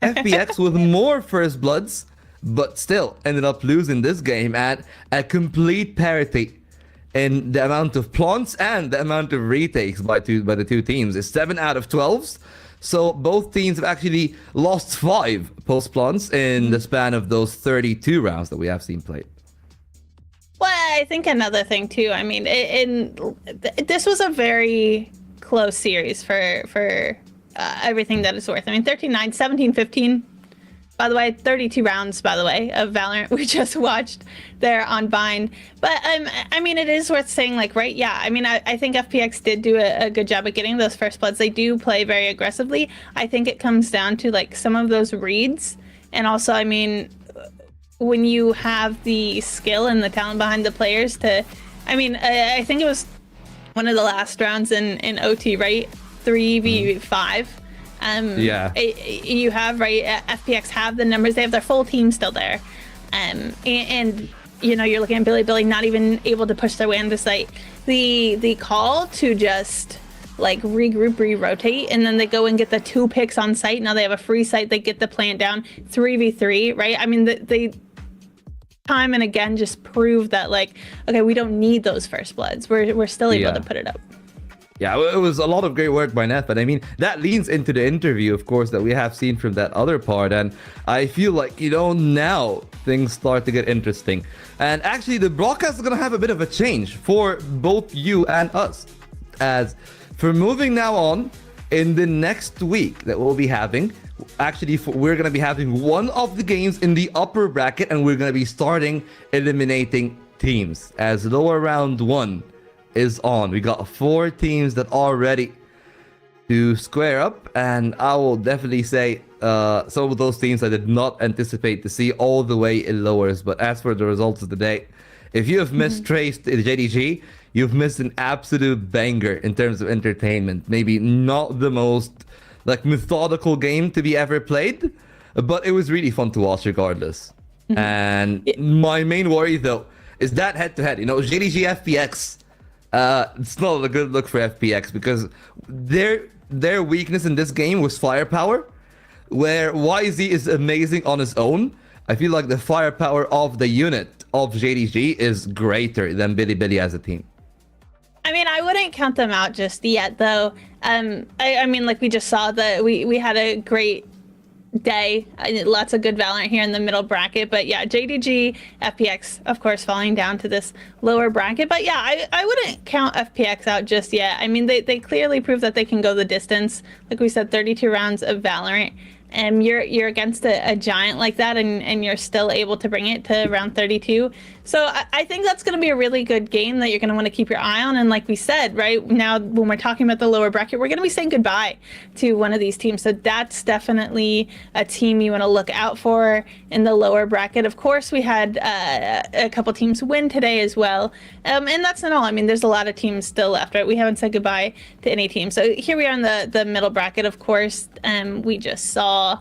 FPX with more first bloods, but still ended up losing this game at a complete parity in the amount of plants and the amount of retakes by the two teams. It's 7 out of 12s. So both teams have actually lost 5 post plants in the span of those 32 rounds that we have seen played. Well, I think another thing too, I mean, this was a very close series for everything that it's worth. I mean, 13-9, 17-15. By the way, 32 rounds, by the way, of Valorant we just watched there on Bind. But I mean, it is worth saying, like, right? Yeah, I mean, I think FPX did do a good job at getting those first bloods. They do play very aggressively. I think it comes down to like some of those reads, and also, I mean, when you have the skill and the talent behind the players to, I mean, I think it was one of the last rounds in OT, right? 3v5. Yeah. You have, right, FPX have the numbers. They have their full team still there. And you know, you're looking at Billy not even able to push their way into site. The call to just like regroup, re-rotate, and then they go and get the 2 picks on site. Now they have a free site. They get the plant down 3v3, right? I mean, they time and again just prove that, like, okay, we don't need those first bloods. We're still able to put it up. Yeah, it was a lot of great work by Neth, but I mean, that leans into the interview, of course, that we have seen from that other part, and I feel like, you know, now things start to get interesting. And actually, the broadcast is going to have a bit of a change for both you and us, as for moving now on, in the next week that we'll be having, actually, we're going to be having one of the games in the upper bracket, and we're going to be starting eliminating teams, as lower round 1 is on. We got 4 teams that are ready to square up, and I will definitely say some of those teams I did not anticipate to see all the way in lowers. But as for the results of the day, if you have mistraced JDG, you've missed an absolute banger in terms of entertainment. Maybe not the most like methodical game to be ever played, but it was really fun to watch regardless. And my main worry though is that head-to-head, you know, JDG FPX. It's not a good look for FPX because their weakness in this game was firepower, where YZ is amazing on his own. I feel like the firepower of the unit of JDG is greater than Billy as a team. I mean, I wouldn't count them out just yet, though. I mean, like we just saw that we had a great day. Lots of good Valorant here in the middle bracket, but yeah, JDG, FPX, of course, falling down to this lower bracket. But yeah, I wouldn't count FPX out just yet. I mean, they clearly proved that they can go the distance. Like we said, 32 rounds of Valorant, you're against a giant like that, and you're still able to bring it to round 32. So I think that's going to be a really good game that you're going to want to keep your eye on. And like we said, right now, when we're talking about the lower bracket, we're going to be saying goodbye to one of these teams. So that's definitely a team you want to look out for in the lower bracket. Of course, we had a couple teams win today as well. And that's not all. I mean, there's a lot of teams still left, right? We haven't said goodbye to any team. So here we are in the middle bracket, of course. We just saw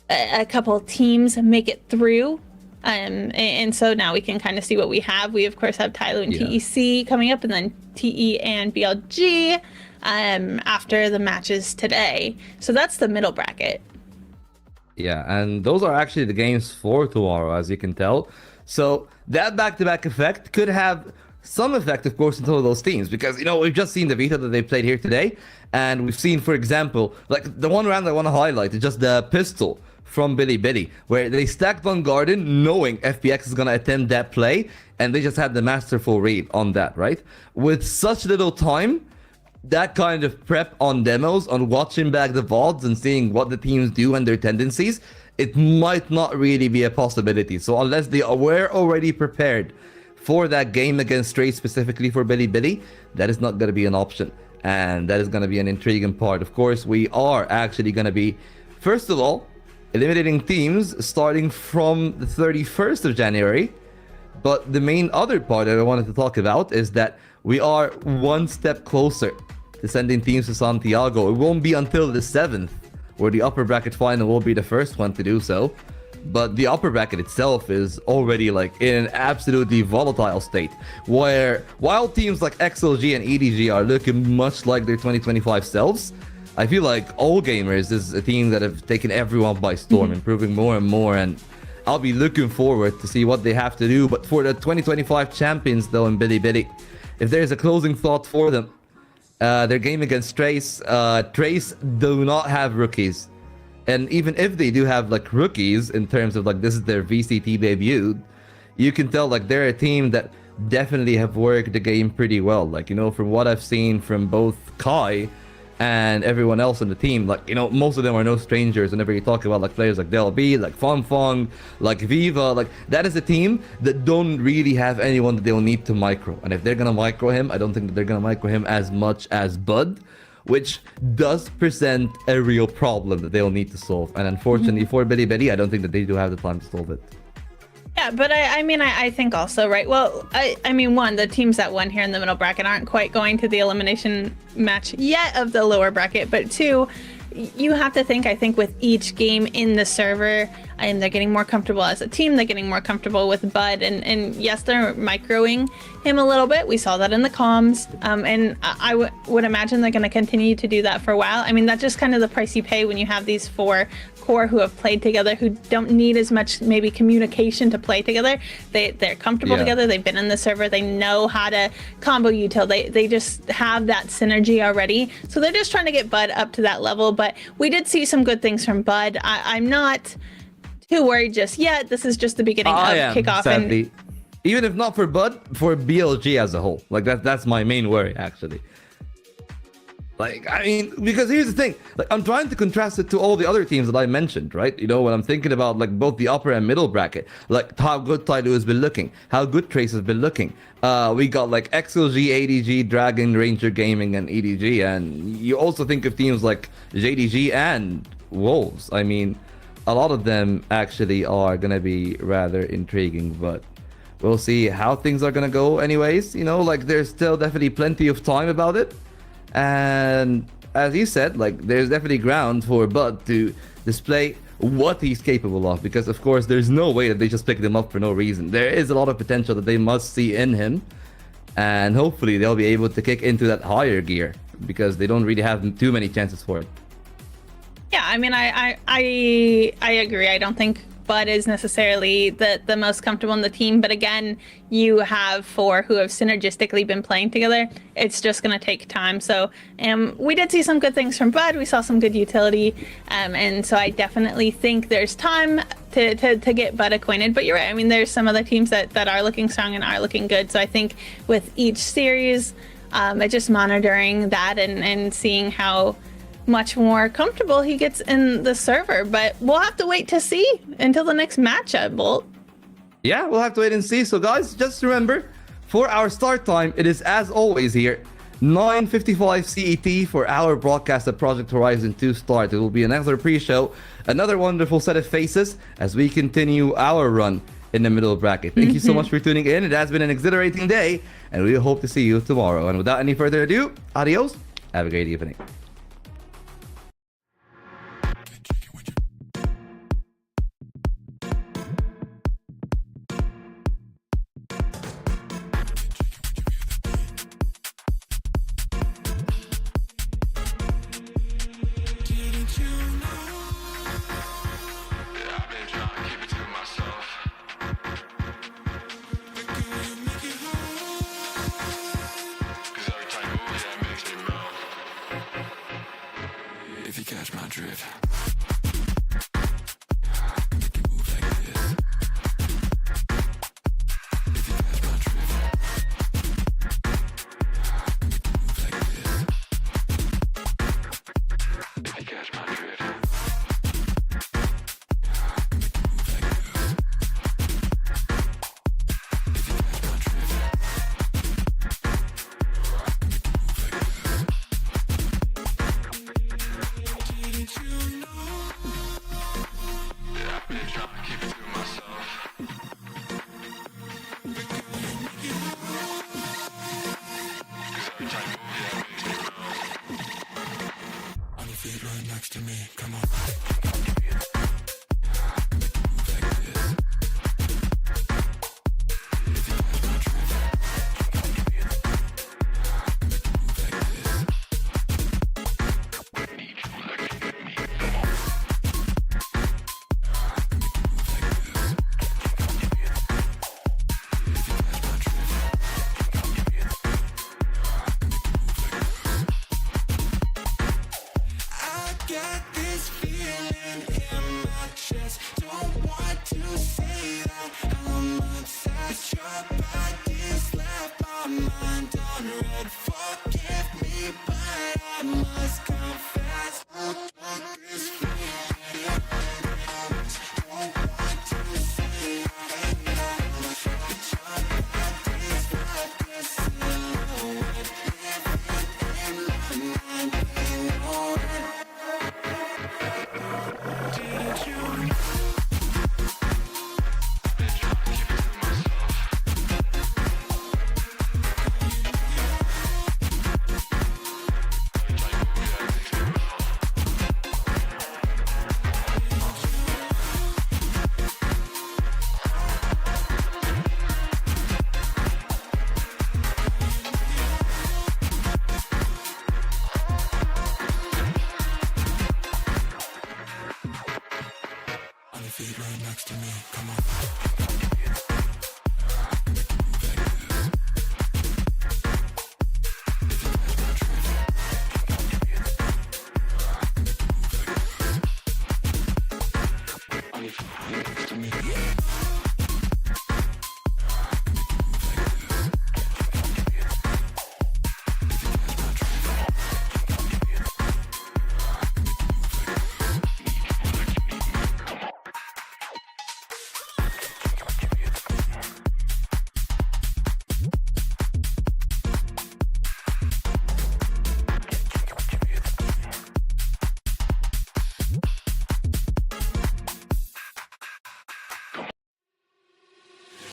a couple teams make it through. And so now we can kind of see what we have. We, of course, have Tyloo and TEC coming up, and then TE and BLG after the matches today. So that's the middle bracket. Yeah, and those are actually the games for tomorrow, as you can tell. So that back-to-back effect could have some effect, of course, on some of those teams, because, you know, we've just seen the Vita that they played here today, and we've seen, for example, like the one round I want to highlight is just the pistol from Bilibili, where they stacked on Garden knowing FPX is going to attempt that play, and they just had the masterful read on that, right? With such little time, that kind of prep on demos, on watching back the VODs and seeing what the teams do and their tendencies, it might not really be a possibility. So unless they were already prepared for that game against Stray, specifically for Bilibili, that is not going to be an option. And that is going to be an intriguing part. Of course, we are actually going to be, first of all, eliminating teams starting from the 31st of January. But the main other part that I wanted to talk about is that we are one step closer to sending teams to Santiago. It won't be until the 7th, where the upper bracket final will be the first one to do so. But the upper bracket itself is already like in an absolutely volatile state, where while teams like XLG and EDG are looking much like their 2025 selves, I feel like All Gamers is a team that have taken everyone by storm, improving more and more, and I'll be looking forward to see what they have to do. But for the 2025 champions, though, in Bilibili, if there's a closing thought for them, their game against Trace, Trace do not have rookies. And even if they do have like rookies, in terms of like this is their VCT debut, you can tell like they're a team that definitely have worked the game pretty well. Like, you know, from what I've seen from both Kai and everyone else on the team, like, you know, most of them are no strangers. Whenever you talk about like players like DLB, like Fong, like Viva, like that is a team that don't really have anyone that they'll need to micro. And if they're gonna micro him, I don't think that they're gonna micro him as much as Bud, which does present a real problem that they'll need to solve. And unfortunately for Bilibili, I don't think that they do have the time to solve it. Yeah, but I mean, I think also, right, well, I mean, one, the teams that won here in the middle bracket aren't quite going to the elimination match yet of the lower bracket, but two, you have to think, I think, with each game in the server, and they're getting more comfortable as a team, they're getting more comfortable with Bud, and yes, they're microing him a little bit. We saw that in the comms, and I would imagine they're going to continue to do that for a while. I mean, that's just kind of the price you pay when you have these four core who have played together, who don't need as much maybe communication to play together. They're comfortable together, they've been in the server, they know how to combo util, they just have that synergy already. So they're just trying to get Bud up to that level, but we did see some good things from Bud. I'm not too worried just yet. This is just the beginning of Kickoff. Sadly. Even if not for Bud, for BLG as a whole. Like that's my main worry, actually. Like, I mean, because here's the thing, like, I'm trying to contrast it to all the other teams that I mentioned, right? You know, when I'm thinking about, like, both the upper and middle bracket, like, how good Tyloo has been looking, how good Trace has been looking. We got, like, XLG, ADG, Dragon, Ranger Gaming, and EDG, and you also think of teams like JDG and Wolves. I mean, a lot of them actually are going to be rather intriguing, but we'll see how things are going to go anyways. You know, like, there's still definitely plenty of time about it. And as you said, like, there's definitely ground for Bud to display what he's capable of, because of course there's no way that they just picked him up for no reason. There is a lot of potential that they must see in him, and hopefully they'll be able to kick into that higher gear, because they don't really have too many chances for it. Yeah, I mean, I agree. I don't think Bud is necessarily the most comfortable in the team, but again, you have four who have synergistically been playing together. It's just going to take time. So we did see some good things from Bud. We saw some good utility, and so I definitely think there's time to get Bud acquainted. But you're right. I mean, there's some other teams that are looking strong and are looking good. So I think with each series, just monitoring that and seeing how much more comfortable he gets in the server. But we'll have to wait to see until the next matchup, Bolt. Yeah, we'll have to wait and see. So guys, just remember, for our start time, it is as always here, 9:55 CET for our broadcast of Project Horizon 2 start. It will be another pre-show, another wonderful set of faces as we continue our run in the middle bracket. Thank you so much for tuning in. It has been an exhilarating day, and we hope to see you tomorrow. And without any further ado, adios. Have a great evening. If you catch my drift. On your feet right next to me, come on.